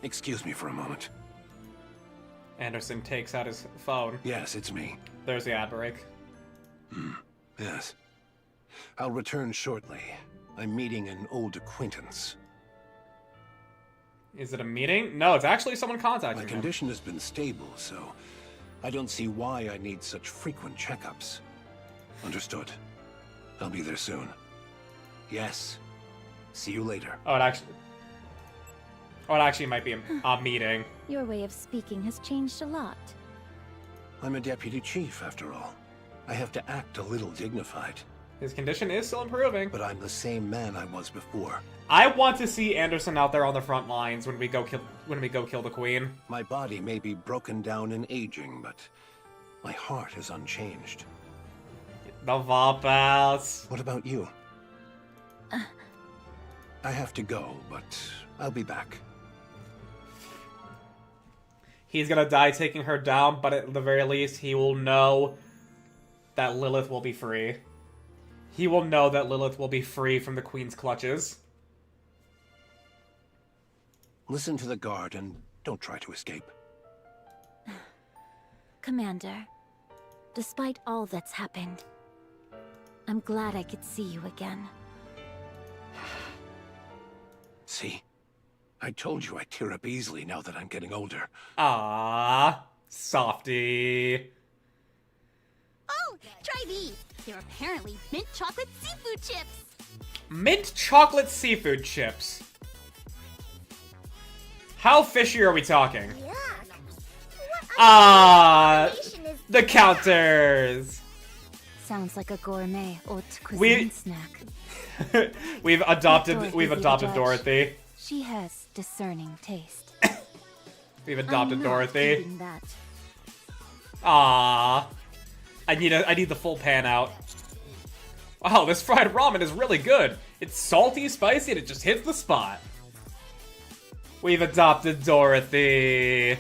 Excuse me for a moment. Anderson takes out his phone. Yes, it's me. There's the ad break. Yes. I'll return shortly. I'm meeting an old acquaintance. Is it a meeting? No, it's actually someone contacting My him. condition has been stable, so I don't see why I need such frequent checkups. Understood. I'll be there soon. Yes. See you later. Oh, it actually might be a meeting. Your way of speaking has changed a lot. I'm a deputy chief, after all. I have to act a little dignified. His condition is still improving. But I'm the same man I was before. I want to see Anderson out there on the front lines when we go kill the queen. My body may be broken down and aging, but my heart is unchanged. The Vop outs. What about you? I have to go, but I'll be back. He's gonna die taking her down, but at the very least, he will know that Lilith will be free. He will know that Lilith will be free from the Queen's clutches. Listen to the guard and don't try to escape. Commander, despite all that's happened, I'm glad I could see you again. See? I told you I tear up easily now that I'm getting older. Ah, softy. Oh, try these. They're apparently mint chocolate seafood chips. Mint chocolate seafood chips. How fishy are we talking? Ah, the counters. Sounds like a gourmet haute cuisine snack. We've adopted Dorothy. She has discerning taste. We've adopted I'm not Dorothy. eating that. Ah, I need the full pan out. Wow, this fried ramen is really good. It's salty, spicy, and it just hits the spot. We've adopted Dorothy.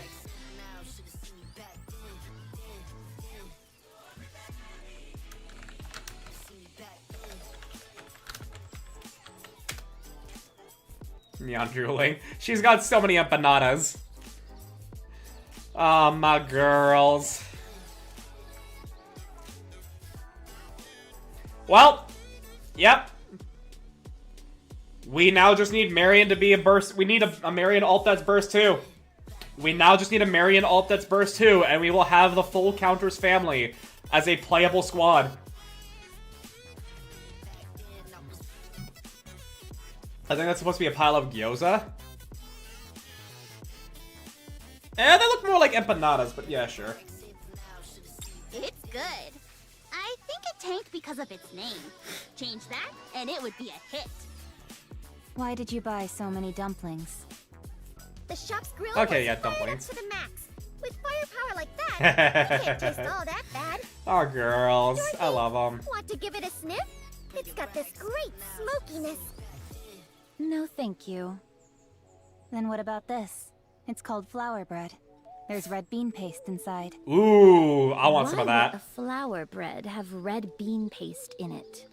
Neon drooling. She's got so many empanadas. Oh, my girls. Well, yep. We now just need Marion to be a burst. We need a Marion alt that's burst 2. We now just need a Marion alt that's burst 2, and we will have the full Counters family as a playable squad. I think that's supposed to be a pile of gyoza. They look more like empanadas, but yeah, sure. It's good. I think it tanked because of its name. Change that, and it would be a hit. Why did you buy so many dumplings? The shop's grill Okay, was yeah, fired dumplings. up to the max. With firepower like that, it can't taste all that bad. Our girls. I love them. Want to give it a sniff? It's got this great smokiness. No, thank you. Then what about this? It's called flour bread. There's red bean paste inside. Ooh, I want some of Why would that. a flour bread have red bean paste in it?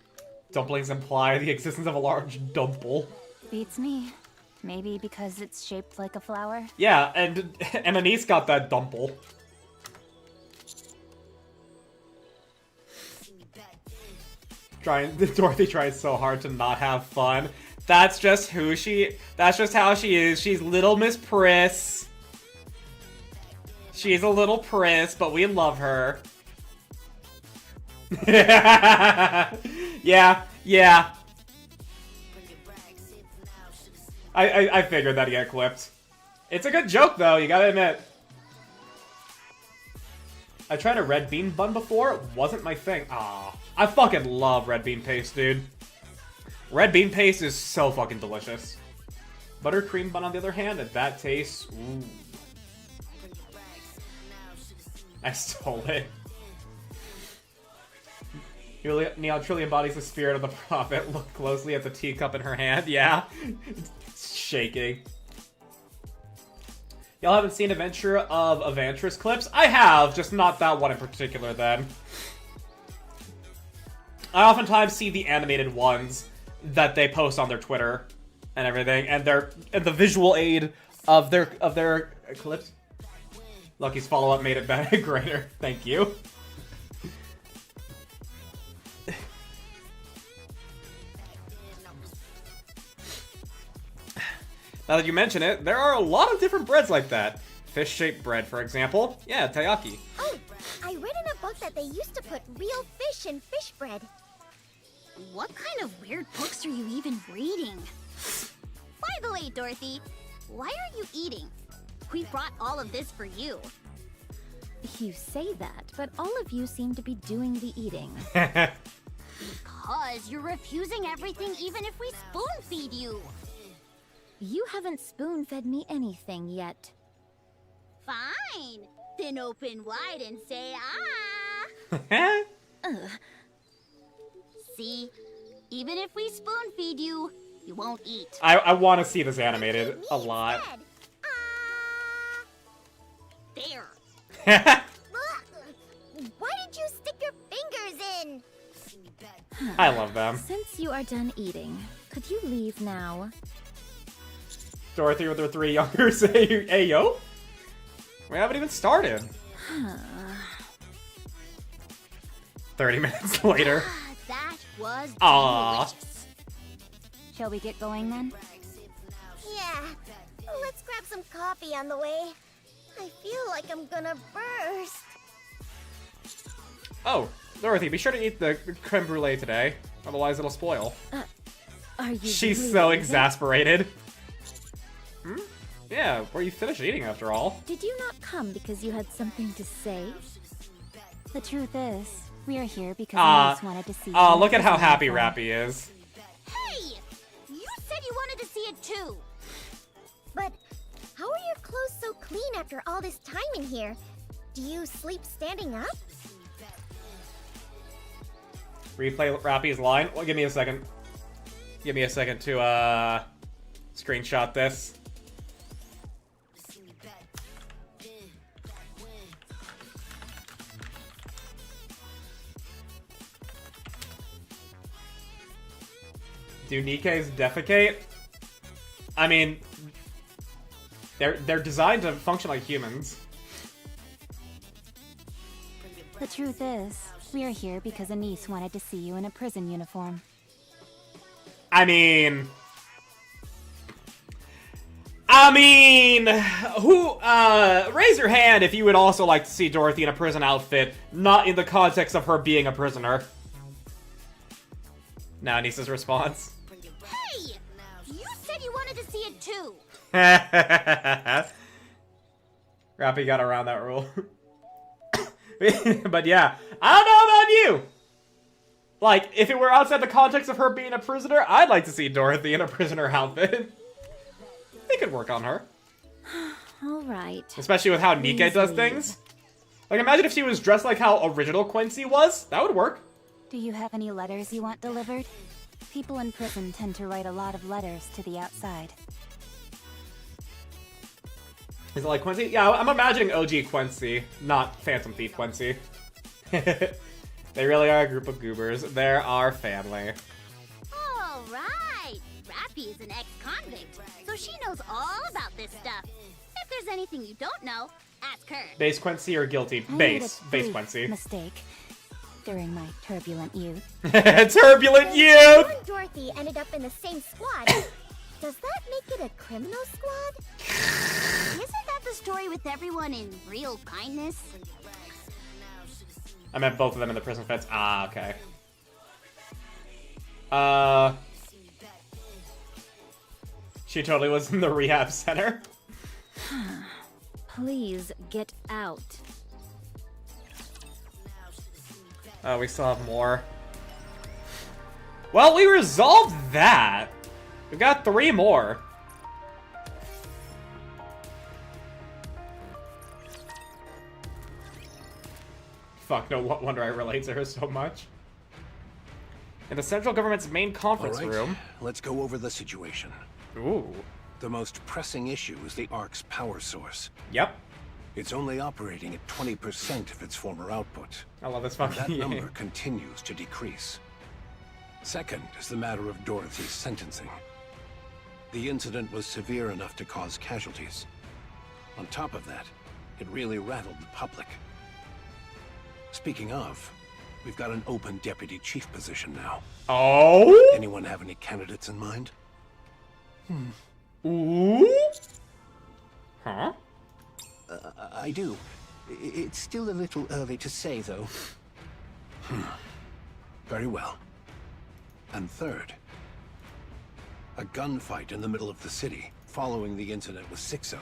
Dumplings imply the existence of a large dumple. Beats me. Maybe because it's shaped like a flower? Yeah, and Anise got that dumple. Dorothy tries so hard to not have fun. That's just how she is. She's Little Miss Priss. She's a little priss, but we love her. Yeah. I figured that'd get clipped. It's a good joke, though, you gotta admit. I tried a red bean bun before, it wasn't my thing. Ah, I fucking love red bean paste, dude. Red bean paste is so fucking delicious. Buttercream bun, on the other hand, that tastes... Ooh. I stole it. Neon truly embodies the spirit of the prophet. Look closely at the teacup in her hand. Yeah. It's shaking. Y'all haven't seen Adventure of Evantris clips? I have, just not that one in particular then. I oftentimes see the animated ones that they post on their Twitter and everything, and the visual aid of their clips. Lucky's follow-up made it better, greater. Thank you. Now that you mention it, there are a lot of different breads like that. Fish-shaped bread, for example. Yeah, taiyaki. Oh, I read in a book that they used to put real fish in fish bread. What kind of weird books are you even reading? By the way, Dorothy, why are you eating? We brought all of this for you. You say that, but all of you seem to be doing the eating. Because you're refusing everything even if we spoon-feed you. You haven't spoon-fed me anything yet. Fine. Then open wide and say ah. See? Even if we spoon-feed you, you won't eat. I want to see this animated a lot. There. Why did you stick your fingers in? I love them. Since you are done eating, could you leave now? Dorothy with her 3 younger say, hey, yo? We haven't even started. 30 minutes later. That was delicious. Shall we get going then? Yeah. Let's grab some coffee on the way. I feel like I'm gonna burst. Oh, Dorothy, be sure to eat the creme brulee today, otherwise it'll spoil. Are you She's really so leaving? exasperated. Hmm? Yeah, were you finished eating after all? Did you not come because you had something to say? The truth is, we are here because I just wanted to see you. Look at how happy Rappy is. Hey! You said you wanted to see it too! But how are your clothes so clean after all this time in here? Do you sleep standing up? Replay Rappy's line? Well, give me a second. Give me a second to, screenshot this. Do Nikke's defecate? I mean, they're designed to function like humans. The truth is, we are here because Anise wanted to see you in a prison uniform. I mean, who, raise your hand if you would also like to see Dorothy in a prison outfit, not in the context of her being a prisoner. Now Anisa's response. Hey! You said you wanted to see it too! Rappy got around that rule. But yeah, I don't know about you! Like, if it were outside the context of her being a prisoner, I'd like to see Dorothy in a prisoner outfit. They could work on her. Alright. Especially with how Nikke does things. Like, imagine if she was dressed like how original Quincy was. That would work. Do you have any letters you want delivered? People in prison tend to write a lot of letters to the outside. Is it like Quincy? Yeah, I'm imagining OG Quincy, not Phantom Thief Quincy. They really are a group of goobers. They're our family. All right! Rappy is an ex-convict, so she knows all about this stuff. If there's anything you don't know, ask her. Base Quincy or guilty? I made Base. a Base brief Quincy. Mistake during my turbulent youth. Turbulent You youth! and Dorothy ended up in the same squad. Does that make it a criminal squad? Isn't that the story with everyone in real kindness? I meant both of them in the prison fence. Ah, okay. She totally was in the rehab center. Please get out. We still have more. Well, we resolved that. We've got 3 more. Fuck, no wonder I relate to her so much. In the central government's main conference room. Let's go over the situation. Ooh. The most pressing issue is the Ark's power source. Yep. It's only operating at 20% of its former output. I love this And fucking that game. number continues to decrease. Second is the matter of Dorothy's sentencing. The incident was severe enough to cause casualties. On top of that, it really rattled the public. Speaking of, we've got an open deputy chief position now. Oh? Anyone have any candidates in mind? Ooh? Huh? I do. It's still a little early to say, though. Very well. And third, a gunfight in the middle of the city following the incident with Sixo.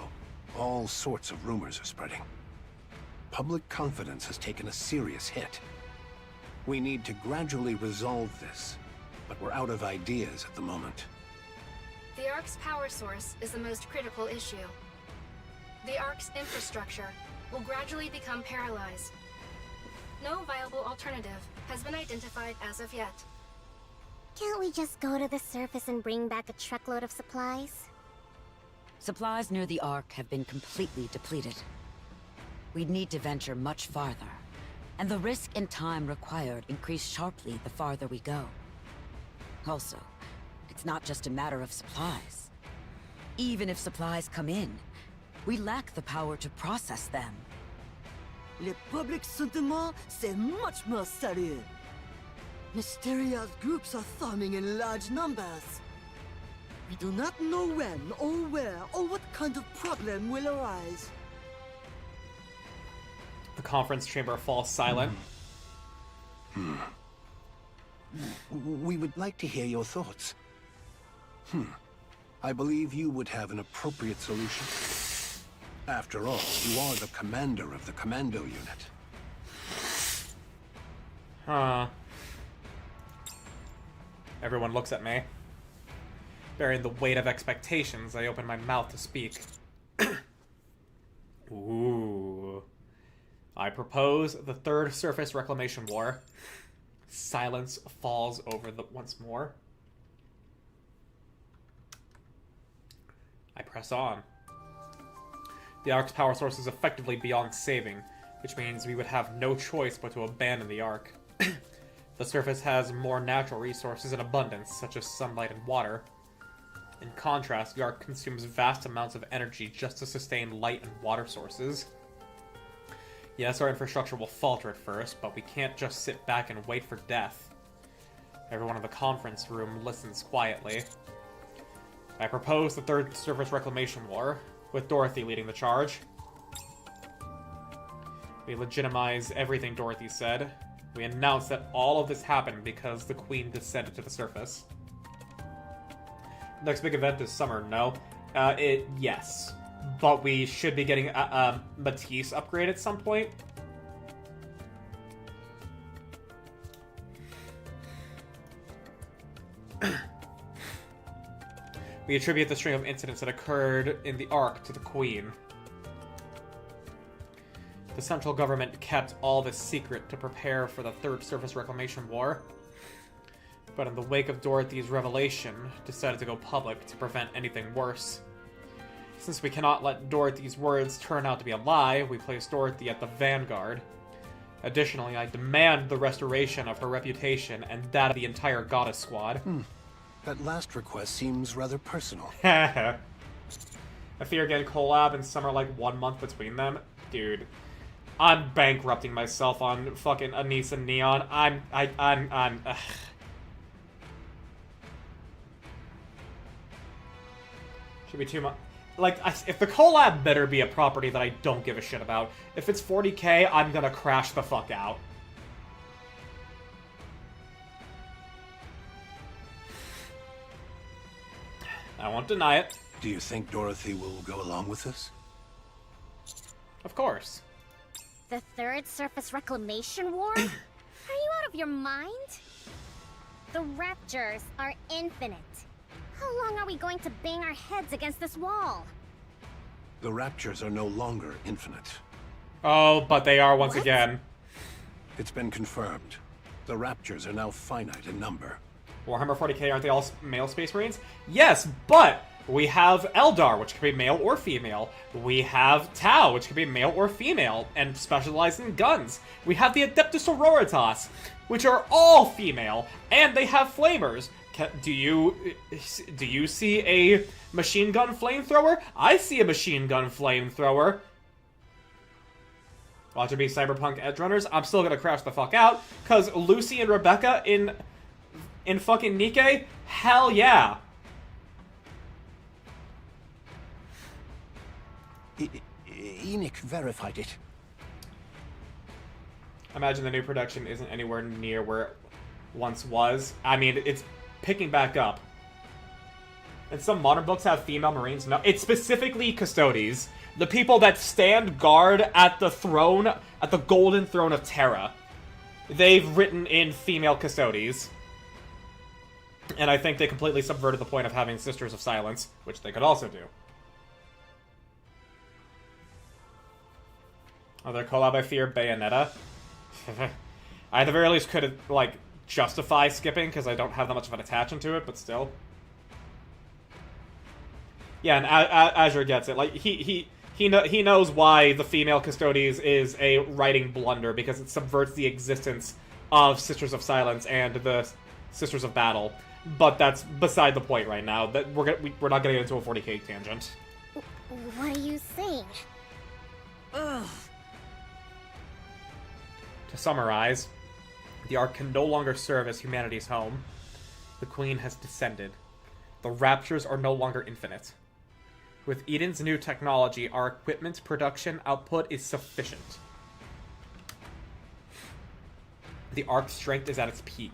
All sorts of rumors are spreading. Public confidence has taken a serious hit. We need to gradually resolve this, but we're out of ideas at the moment. The Ark's power source is the most critical issue. The Ark's infrastructure will gradually become paralyzed. No viable alternative has been identified as of yet. Can't we just go to the surface and bring back a truckload of supplies? Supplies near the Ark have been completely depleted. We'd need to venture much farther, and the risk and time required increase sharply the farther we go. Also, it's not just a matter of supplies. Even if supplies come in, we lack the power to process them. Le public sentiment, c'est much more sérieux. Mysterious groups are forming in large numbers. We do not know when, or where, or what kind of problem will arise. The conference chamber falls silent. We would like to hear your thoughts. I believe you would have an appropriate solution. After all, you are the commander of the commando unit. Huh. Everyone looks at me. Bearing the weight of expectations, I open my mouth to speak. Ooh. I propose the Third Surface Reclamation War. Silence falls over the once more. I press on. The Ark's power source is effectively beyond saving, which means we would have no choice but to abandon the Ark. The surface has more natural resources in abundance, such as sunlight and water. In contrast, the Ark consumes vast amounts of energy just to sustain light and water sources. Yes, our infrastructure will falter at first, but we can't just sit back and wait for death. Everyone in the conference room listens quietly. I propose the Third Surface Reclamation War, with Dorothy leading the charge. We legitimize everything Dorothy said. We announce that all of this happened because the Queen descended to the surface. Next big event this summer, no? Yes. But we should be getting Matisse upgrade at some point. We attribute the string of incidents that occurred in the Ark to the Queen. The central government kept all this secret to prepare for the Third Surface Reclamation War. But in the wake of Dorothy's revelation, decided to go public to prevent anything worse. Since we cannot let Dorothy's words turn out to be a lie, we place Dorothy at the vanguard. Additionally, I demand the restoration of her reputation and that of the entire Goddess Squad. That last request seems rather personal. I fear getting collab in summer like 1 month between them. Dude, I'm bankrupting myself on fucking Anise and Neon. I'm Should be too much. Like, if the collab better be a property that I don't give a shit about. If it's 40k, I'm gonna crash the fuck out. I won't deny it. Do you think Dorothy will go along with this? Of course. The Third Surface Reclamation War? Are you out of your mind? The Raptures are infinite. How long are we going to bang our heads against this wall? The Raptures are no longer infinite. Oh, but they are once again. It's been confirmed. The Raptures are now finite in number. Warhammer 40k, aren't they all male Space Marines? Yes, but we have Eldar, which could be male or female. We have Tau, which could be male or female, and specialized in guns. We have the Adeptus Sororitas, which are all female, and they have flamers. Do you see a machine gun flamethrower? I see a machine gun flamethrower. Watch it be Cyberpunk Edgerunners. I'm still gonna crash the fuck out, cause Lucy and Rebecca in fucking Nikke? Hell yeah. Enoch verified it. Imagine the new production isn't anywhere near where it once was. I mean, it's picking back up. And some modern books have female Marines. No, it's specifically Custodes. The people that stand guard at the throne, at the Golden Throne of Terra. They've written in female Custodes. And I think they completely subverted the point of having Sisters of Silence, which they could also do. Other collab, I fear, Bayonetta. I at the very least could, like, justify skipping, because I don't have that much of an attachment to it, but still. Yeah, and Azure gets it. Like, he knows why the female Custodes is a writing blunder, because it subverts the existence of Sisters of Silence and the Sisters of Battle. But that's beside the point right now. That we're not getting into a 40k tangent. What are you saying? Ugh. To summarize, the Ark can no longer serve as humanity's home. The Queen has descended. The Raptures are no longer infinite. With Eden's new technology, our equipment production output is sufficient. the Ark's strength is at its peak.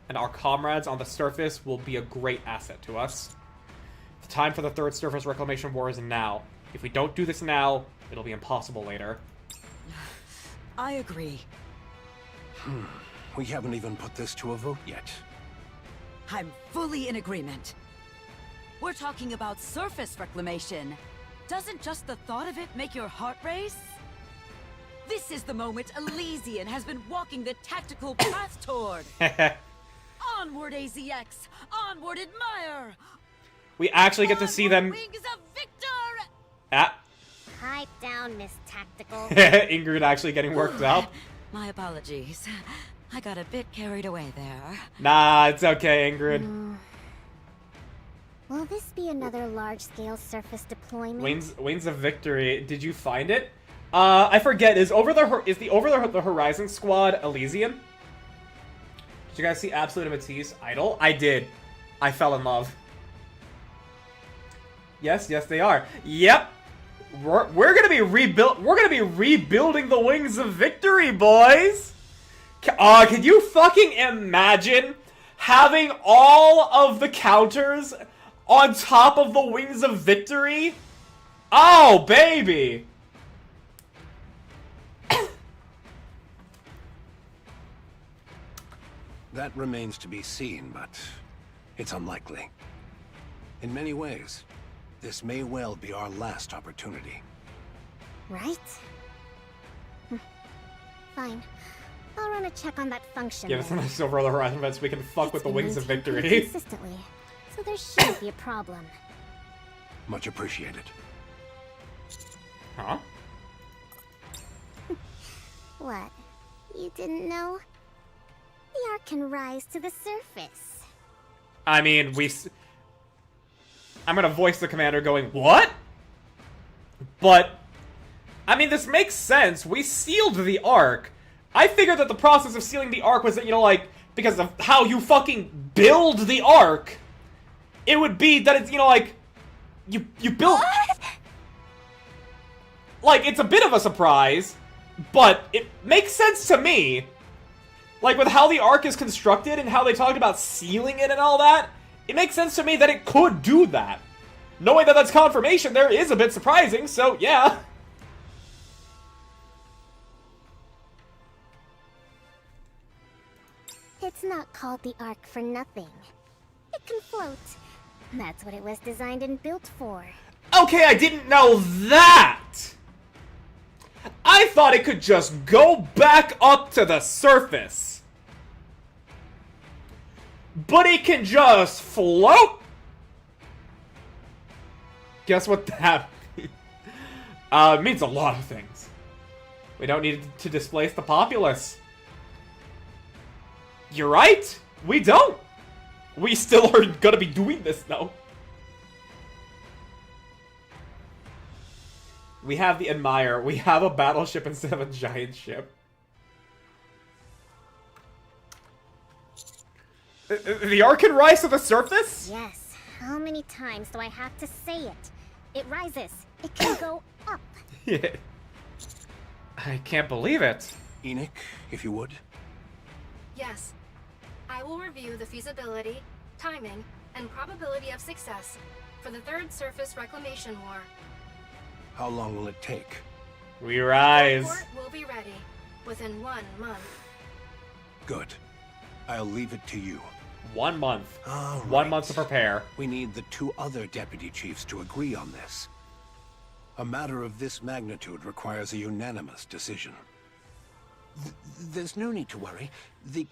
And our comrades on the surface will be a great asset to us. The time for the Third Surface Reclamation War is now. If we don't do this now, it'll be impossible later. I agree. We haven't even put this to a vote yet. I'm fully in agreement. We're talking about surface reclamation. Doesn't just the thought of it make your heart race? This is the moment Elysian has been walking the tactical path toward. Onward, AZX! Onward, Admire! We actually get to see them. Wings of Victor! Ah. Pipe down, Miss Tactical. Ingrid actually getting worked up. My apologies. I got a bit carried away there. Nah, it's okay, Ingrid. Will this be another large-scale surface deployment? Wings of Victory. Did you find it? I forget. Is the Over the Horizon squad Elysian? Did you guys see Absolute and Matisse Idol? I did. I fell in love. Yes, they are. Yep. We're gonna be rebuilding the Wings of Victory, boys. Can you fucking imagine having all of the counters on top of the Wings of Victory? Oh, baby. That remains to be seen, but it's unlikely. In many ways, this may well be our last opportunity. Right? Fine. I'll run a check on that function. Give us a nice Over the Horizon event so we can fuck with the Wings of Victory. Consistently, so there shouldn't be a problem. Much appreciated. Huh? What? You didn't know? The Ark can rise to the surface. I mean, I'm gonna voice the commander going, what? But, I mean, this makes sense. We sealed the Ark. I figured that the process of sealing the Ark was that, like, because of how you fucking build the Ark, it would be that it's, like, you build... What? Like, it's a bit of a surprise, but it makes sense to me. Like, with how the Ark is constructed and how they talked about sealing it and all that, it makes sense to me that it could do that. Knowing that that's confirmation there is a bit surprising, so yeah. It's not called the Ark for nothing. It can float. That's what it was designed and built for. Okay, I didn't know that! I thought it could just go back up to the surface. But it can just float? Guess what that means? It means a lot of things. We don't need to displace the populace. You're right, we don't. We still are gonna be doing this, though. We have the Admire. We have a battleship instead of a giant ship. The Ark can rise to the surface? Yes. How many times do I have to say it? It rises. It can go up. Yeah. I can't believe it. Enoch, if you would. Yes. I will review the feasibility, timing, and probability of success for the Third Surface Reclamation War. How long will it take? We rise. The report will be ready within 1 month. Good. I'll leave it to you. 1 month. All 1 right. month to prepare. We need the 2 other deputy chiefs to agree on this. A matter of this magnitude requires a unanimous decision. There's no need to worry. The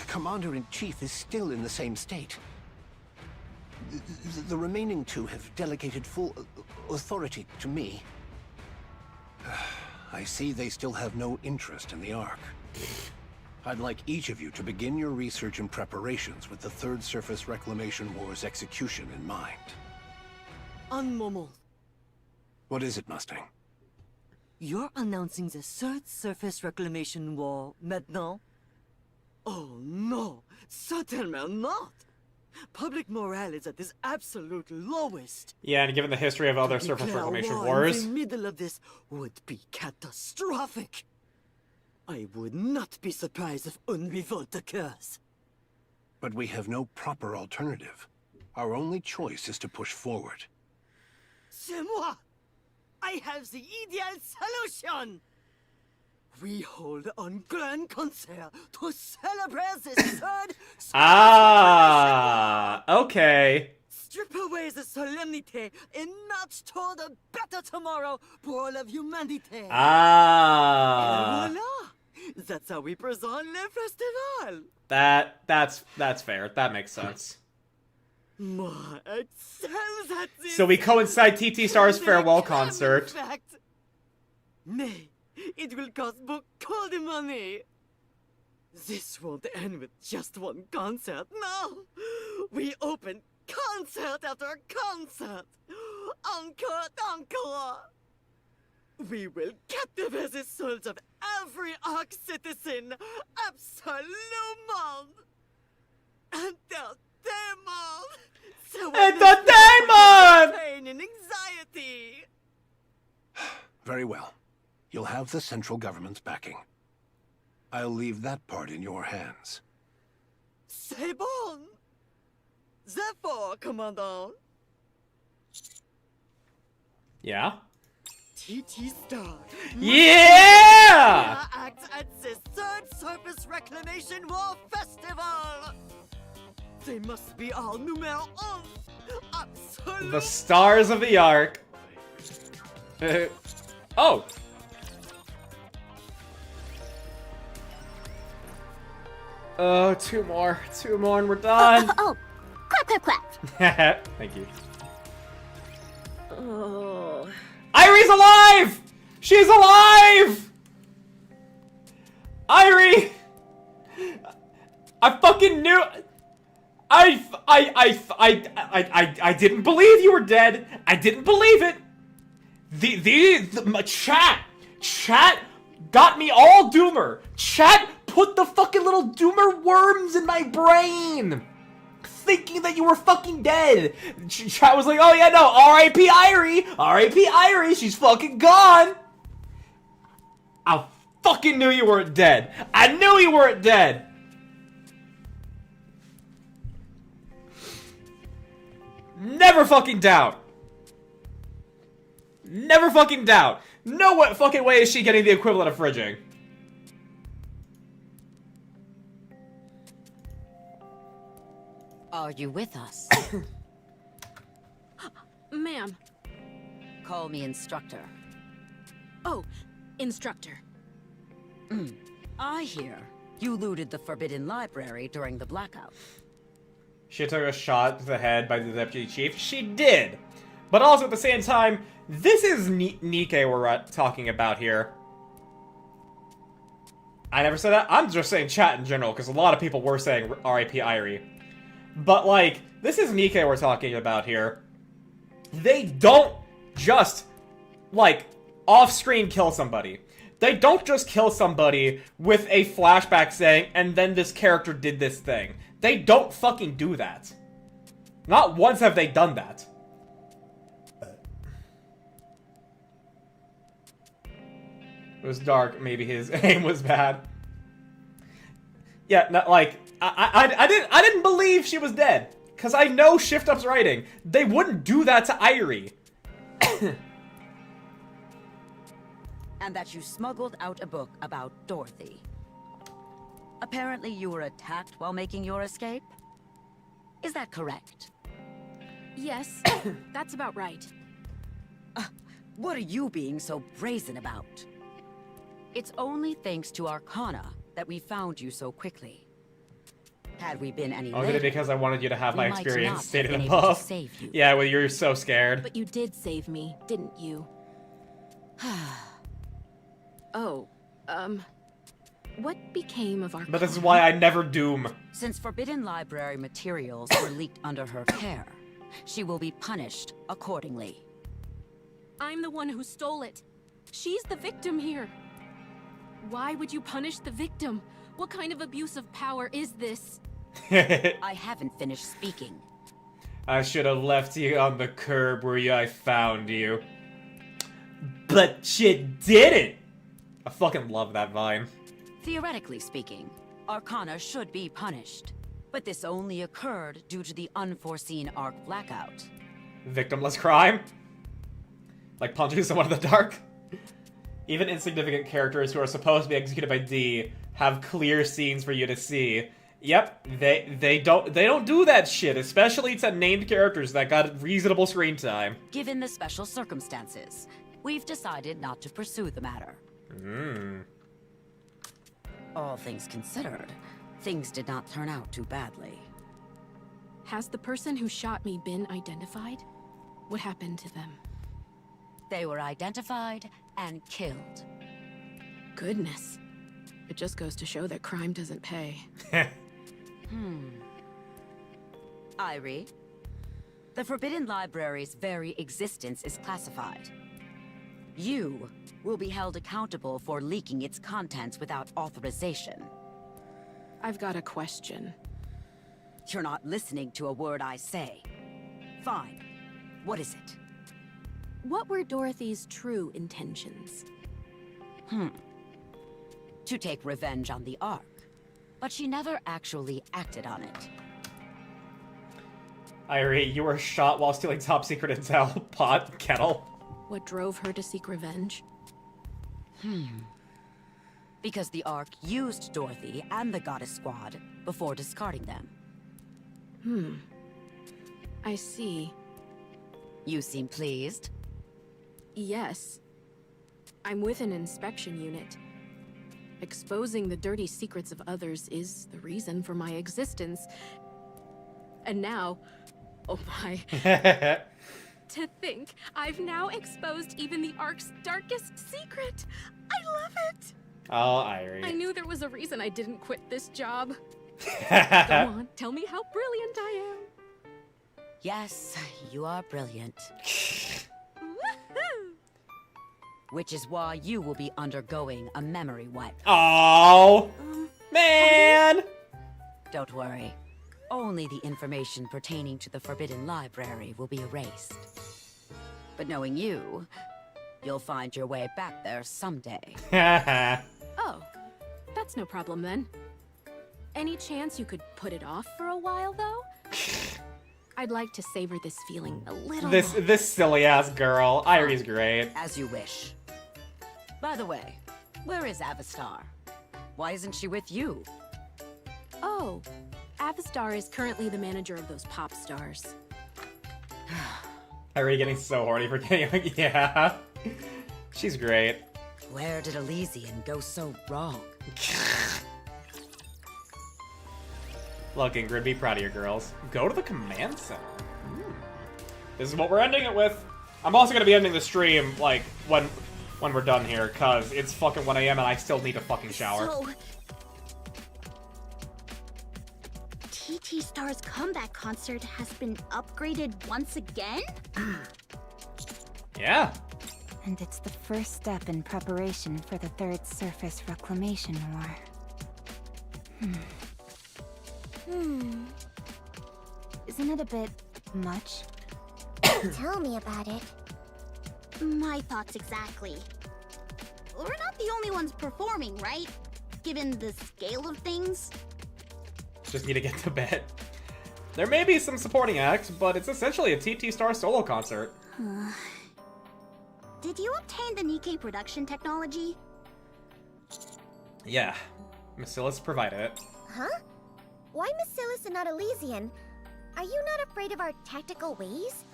commander-in-chief is still in the same state. The remaining 2 have delegated full authority to me. I see they still have no interest in the Ark. I'd like each of you to begin your research and preparations with the Third Surface Reclamation War's execution in mind. Un moment. What is it, Mustang? You're announcing the Third Surface Reclamation War maintenant? Oh no, certainly not! Public morale is at its absolute lowest. Yeah, and given the history of other To surface declare reclamation war wars. in the middle of this would be catastrophic. I would not be surprised if une revolt occurs. But we have no proper alternative. Our only choice is to push forward. C'est moi! I have the ideal solution! We hold un grand concert to celebrate this third Okay. Strip away the solemnity and march toward a better tomorrow for all of humanity. And voila! That's how we present le festival. That's fair. That makes sense. Moi, excels at this. So we coincide TT Star's farewell concert. Fact. Mais it will cost beaucoup de money. This won't end with just one concert, no! We open concert after concert! Encore, encore! We will captivate the souls of every Ark citizen! Absolument! Entertainment! So Entertainment! Pain and anxiety! Very well. You'll have the central government's backing. I'll leave that part in your hands. C'est bon! Therefore, Commandant. Yeah? TT Star. Yeah! Acts at the third Surface Reclamation War Festival. They must be all numéro un. Absolute. The stars of the Ark. Oh! Oh, two more and we're done. Oh, clap, clap, clap. Thank you. Oh. Irie's alive! She's alive! Irie! I fucking knew. I didn't believe you were dead. I didn't believe it. The chat got me all doomer. Chat put the fucking little doomer worms in my brain, thinking that you were fucking dead. Chat was like, oh yeah, no, R.I.P. Irie, R.I.P. Irie, she's fucking gone. I fucking knew you weren't dead. I knew you weren't dead. Never fucking doubt. Never fucking doubt. No what fucking way is she getting the equivalent of fridging. Are you with us? Ma'am. Call me instructor. Oh, instructor. I hear you looted the Forbidden Library during the blackout. She took a shot to the head by the deputy chief. She did. But also at the same time, this is Nikke we're talking about here. I never said that. I'm just saying chat in general, because a lot of people were saying R.I.P. Irie. But, like, this is Nikke we're talking about here. They don't just, like, off-screen kill somebody. They don't just kill somebody with a flashback saying, and then this character did this thing. They don't fucking do that. Not once have they done that. It was dark. Maybe his aim was bad. Yeah, not like I didn't believe she was dead, cause I know Shift Up's writing. They wouldn't do that to Irie. And that you smuggled out a book about Dorothy. Apparently you were attacked while making your escape? Is that correct? Yes, that's about right. What are you being so brazen about? It's only thanks to Arcana that we found you so quickly. Had we been any I'll get it because I wanted you to have my might experience not stated have been able above. to save you. Yeah, well, you're so scared. But you did save me, didn't you? Oh, what became of our... But this is why I never doom. Since Forbidden Library materials were leaked under her care, she will be punished accordingly. I'm the one who stole it. She's the victim here. Why would you punish the victim? What kind of abuse of power is this? I haven't finished speaking. I should have left you on the curb where I found you. But you didn't! I fucking love that vine. Theoretically speaking, Arcana should be punished. But this only occurred due to the unforeseen Arc blackout. Victimless crime? Like punching someone in the dark? Even insignificant characters who are supposed to be executed by D have clear scenes for you to see. Yep, they don't do that shit, especially to named characters that got reasonable screen time. Given the special circumstances, we've decided not to pursue the matter. All things considered, things did not turn out too badly. Has the person who shot me been identified? What happened to them? They were identified and killed. Goodness. It just goes to show that crime doesn't pay. Irie, the Forbidden Library's very existence is classified. You will be held accountable for leaking its contents without authorization. I've got a question. You're not listening to a word I say. Fine. What is it? What were Dorothy's true intentions? To take revenge on the Ark. But she never actually acted on it. Irie, you were shot while stealing top secret intel. Pot, kettle. What drove her to seek revenge? Because the Ark used Dorothy and the Goddess Squad before discarding them. I see. You seem pleased. Yes. I'm with an inspection unit. Exposing the dirty secrets of others is the reason for my existence. And now, oh my. To think, I've now exposed even the Ark's darkest secret. I love it. Oh, Irie. I knew there was a reason I didn't quit this job. Go on, tell me how brilliant I am. Yes, you are brilliant. Which is why you will be undergoing a memory wipe. Oh, man! Don't worry. Only the information pertaining to the Forbidden Library will be erased. But knowing you, you'll find your way back there someday. Oh, that's no problem then. Any chance you could put it off for a while, though? I'd like to savor this feeling a little. This silly ass girl. Irie's great. As you wish. By the way, where is Avastar? Why isn't she with you? Oh, Avastar is currently the manager of those pop stars. Irie getting so horny for getting. Yeah. She's great. Where did Elysian go so wrong? Look, Ingrid, be proud of your girls. Go to the command center. This is what we're ending it with. I'm also gonna be ending the stream, like, when we're done here, cause it's fucking 1 AM and I still need a fucking shower. So, TT Star's comeback concert has been upgraded once again? Yeah. And it's the first step in preparation for the Third Surface Reclamation War. Isn't it a bit much? Tell me about it. My thoughts exactly. We're not the only ones performing, right? Given the scale of things. Just need to get to bed. There may be some supporting acts, but it's essentially a TT Star solo concert. Did you obtain the Nikke production technology? Yeah. Macilis provided it. Huh? Why Macilis and not Elysian? Are you not afraid of our tactical ways?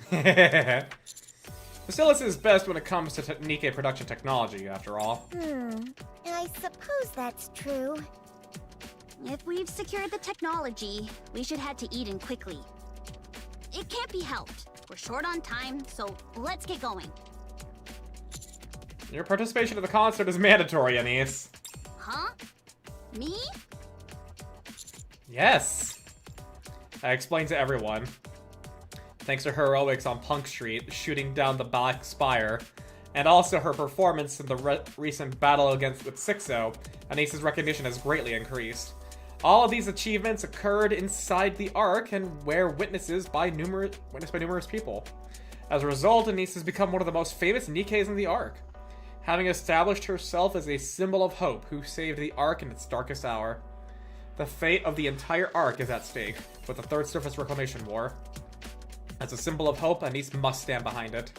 Macilis is best when it comes to Nikke production technology, after all. I suppose that's true. If we've secured the technology, we should head to Eden quickly. It can't be helped. We're short on time, so let's get going. Your participation in the concert is mandatory, Anise. Huh? Me? Yes. I explained to everyone. Thanks to her heroics on Punk Street, shooting down the Black Spire, and also her performance in the recent battle with Sixo, Anise's recognition has greatly increased. All of these achievements occurred inside the Ark and were witnessed by numerous people. As a result, Anise has become one of the most famous Nikkes in the Ark. having established herself as a symbol of hope who saved the Ark in its darkest hour. The fate of the entire Ark is at stake with the Third Surface Reclamation War. As a symbol of hope, Anise must stand behind it.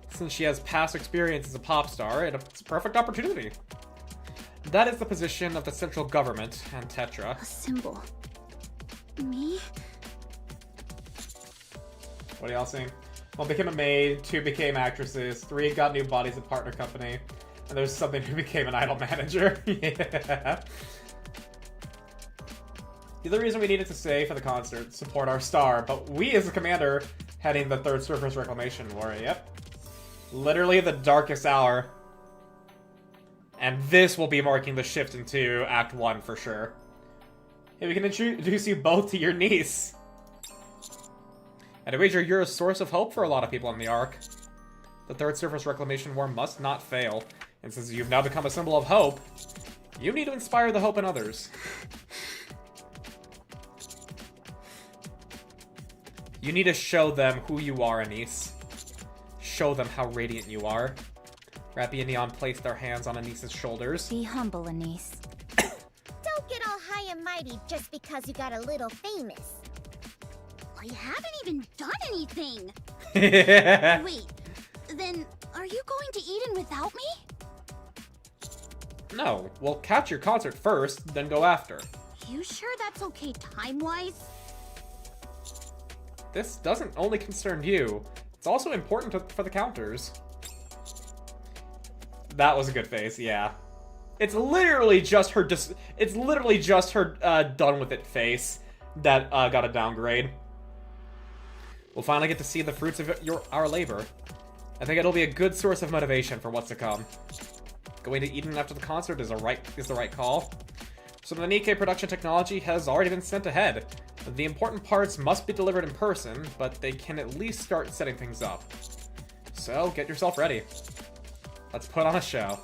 Since she has past experience as a pop star, it's a perfect opportunity. That is the position of the central government and Tetra. A symbol. Me? What are y'all seeing? 1 became a maid, 2 became actresses, 3 got new bodies at partner company, and there's something who became an idol manager. Yeah. The other reason we needed to stay for the concert, support our star, but we as a commander heading the Third Surface Reclamation War, yep. Literally the darkest hour. And this will be marking the shift into Act 1 for sure. Hey, we can introduce you both to your niece. And I wager you're a source of hope for a lot of people in the Ark. The Third Surface Reclamation War must not fail, and since you've now become a symbol of hope, you need to inspire the hope in others. You need to show them who you are, Anise. Show them how radiant you are. Rappy and Neon placed their hands on Anise's shoulders. Be humble, Anise. Don't get all high and mighty just because you got a little famous. I haven't even done anything! Yeah. Wait, then are you going to Eden without me? No, we'll catch your concert first, then go after. You sure that's okay time-wise? This doesn't only concern you, it's also important for the counters. That was a good face, yeah. It's literally just her done with it face that got a downgrade. We'll finally get to see the fruits of our labor. I think it'll be a good source of motivation for what's to come. Going to Eden after the concert is the right call. So the Nikke production technology has already been sent ahead. The important parts must be delivered in person, but they can at least start setting things up. So get yourself ready. Let's put on a show.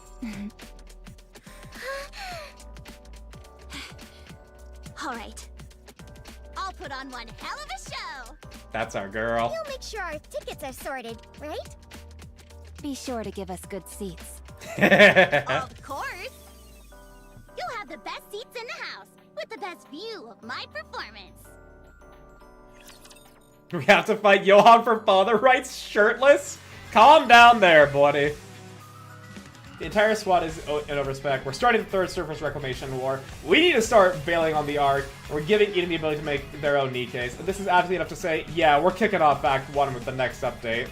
Alright. I'll put on one hell of a show! That's our girl. You'll make sure our tickets are sorted, right? Be sure to give us good seats. Of course! You'll have the best seats in the house, with the best view of my performance. We have to fight Johan for father rights shirtless? Calm down there, buddy. The entire squad is in overspec. We're starting the Third Surface Reclamation War. We need to start bailing on the Ark. We're giving Eden the ability to make their own Nikkes. And this is absolutely enough to say, yeah, we're kicking off Act 1 with the next update.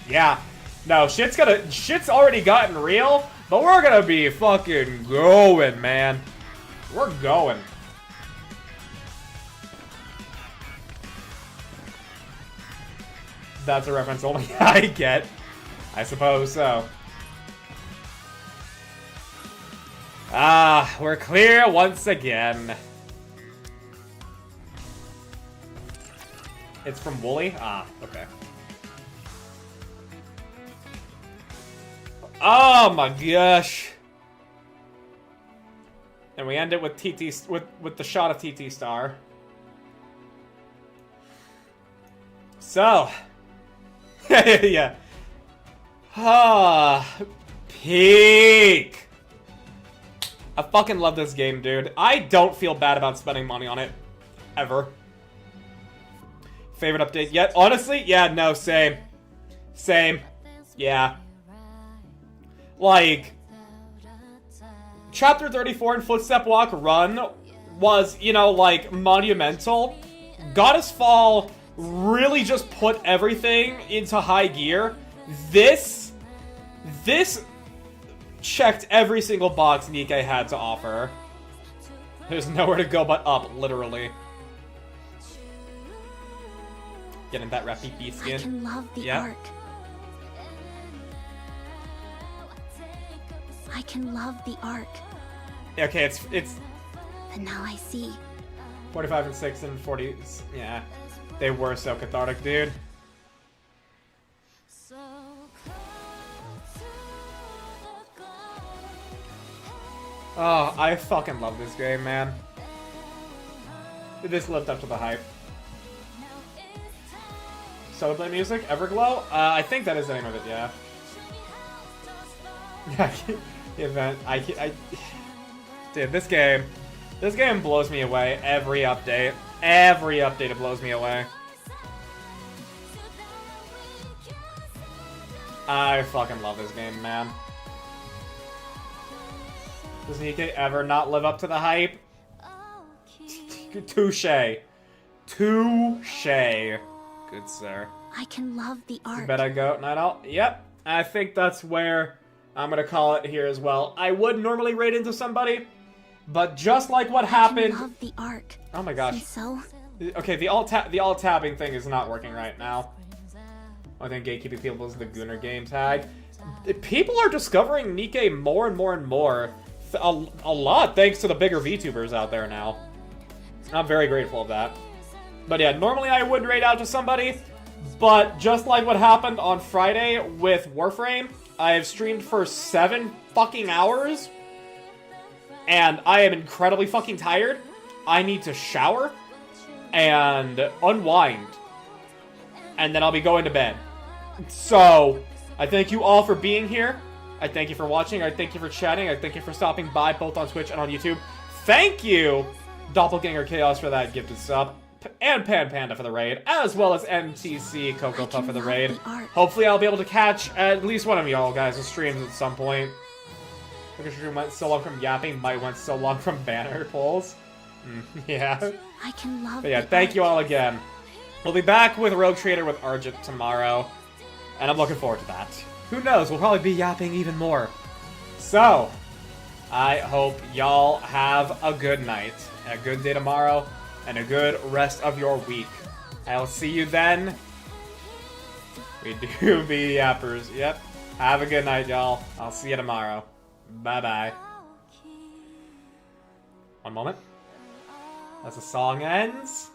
Yeah. No, shit's already gotten real, but we're gonna be fucking going, man. We're going. That's a reference only I get. I suppose so. Ah, we're clear once again. It's from Wooly? Ah, okay. Oh my gosh. And we end it with with the shot of TT Star. So. Yeah. Ah, peak. I fucking love this game, dude. I don't feel bad about spending money on it. Ever. Favorite update yet? Honestly, yeah, no, same. Same. Yeah. Like, Chapter 34 and Footstep Walk Run was, you know, like, monumental. Goddess Fall really just put everything into high gear. This checked every single box Nikke had to offer. There's nowhere to go but up, literally. Getting that Rapipi skin. I can love the Ark. I can love the Ark. Okay, it's But now I see. 45 and 6 and 40. Yeah, they were so cathartic, dude. Oh, I fucking love this game, man. This lived up to the hype. Soulblade music, Everglow? I think that is the name of it, yeah. Event. Dude, this game blows me away every update. Every update it blows me away. I fucking love this game, man. Does Nikke ever not live up to the hype? Touche. Touche. Good sir. I can love the art. Bet I go night out. Yep. I think that's where I'm gonna call it here as well. I would normally raid into somebody, but just like what happened. I love the arc. Oh my gosh. And so. Okay, the alt tabbing thing is not working right now. I think gatekeeping people is the Gooner game tag. People are discovering Nikke more and more and more. A lot thanks to the bigger VTubers out there now. I'm very grateful of that. But yeah, normally I would raid out to somebody, but just like what happened on Friday with Warframe, I have streamed for 7 fucking hours, and I am incredibly fucking tired. I need to shower and unwind, and then I'll be going to bed. So, I thank you all for being here. I thank you for watching. I thank you for chatting. I thank you for stopping by both on Twitch and on YouTube. Thank you, Doppelganger Chaos, for that gifted sub, and Pan Panda for the raid, as well as MTC Cocoa Puff for the raid. Hopefully I'll be able to catch at least one of y'all guys' streams at some point. Because stream went so long from yapping, might went so long from banner pulls. Yeah. I can love But yeah, thank you all again. We'll be back with Rogue Trader with Argent tomorrow, and I'm looking forward to that. Who knows, we'll probably be yapping even more. So, I hope y'all have a good night, a good day tomorrow, and a good rest of your week. I'll see you then. We do be yappers. Yep. Have a good night, y'all. I'll see you tomorrow. Bye-bye. One moment. As the song ends.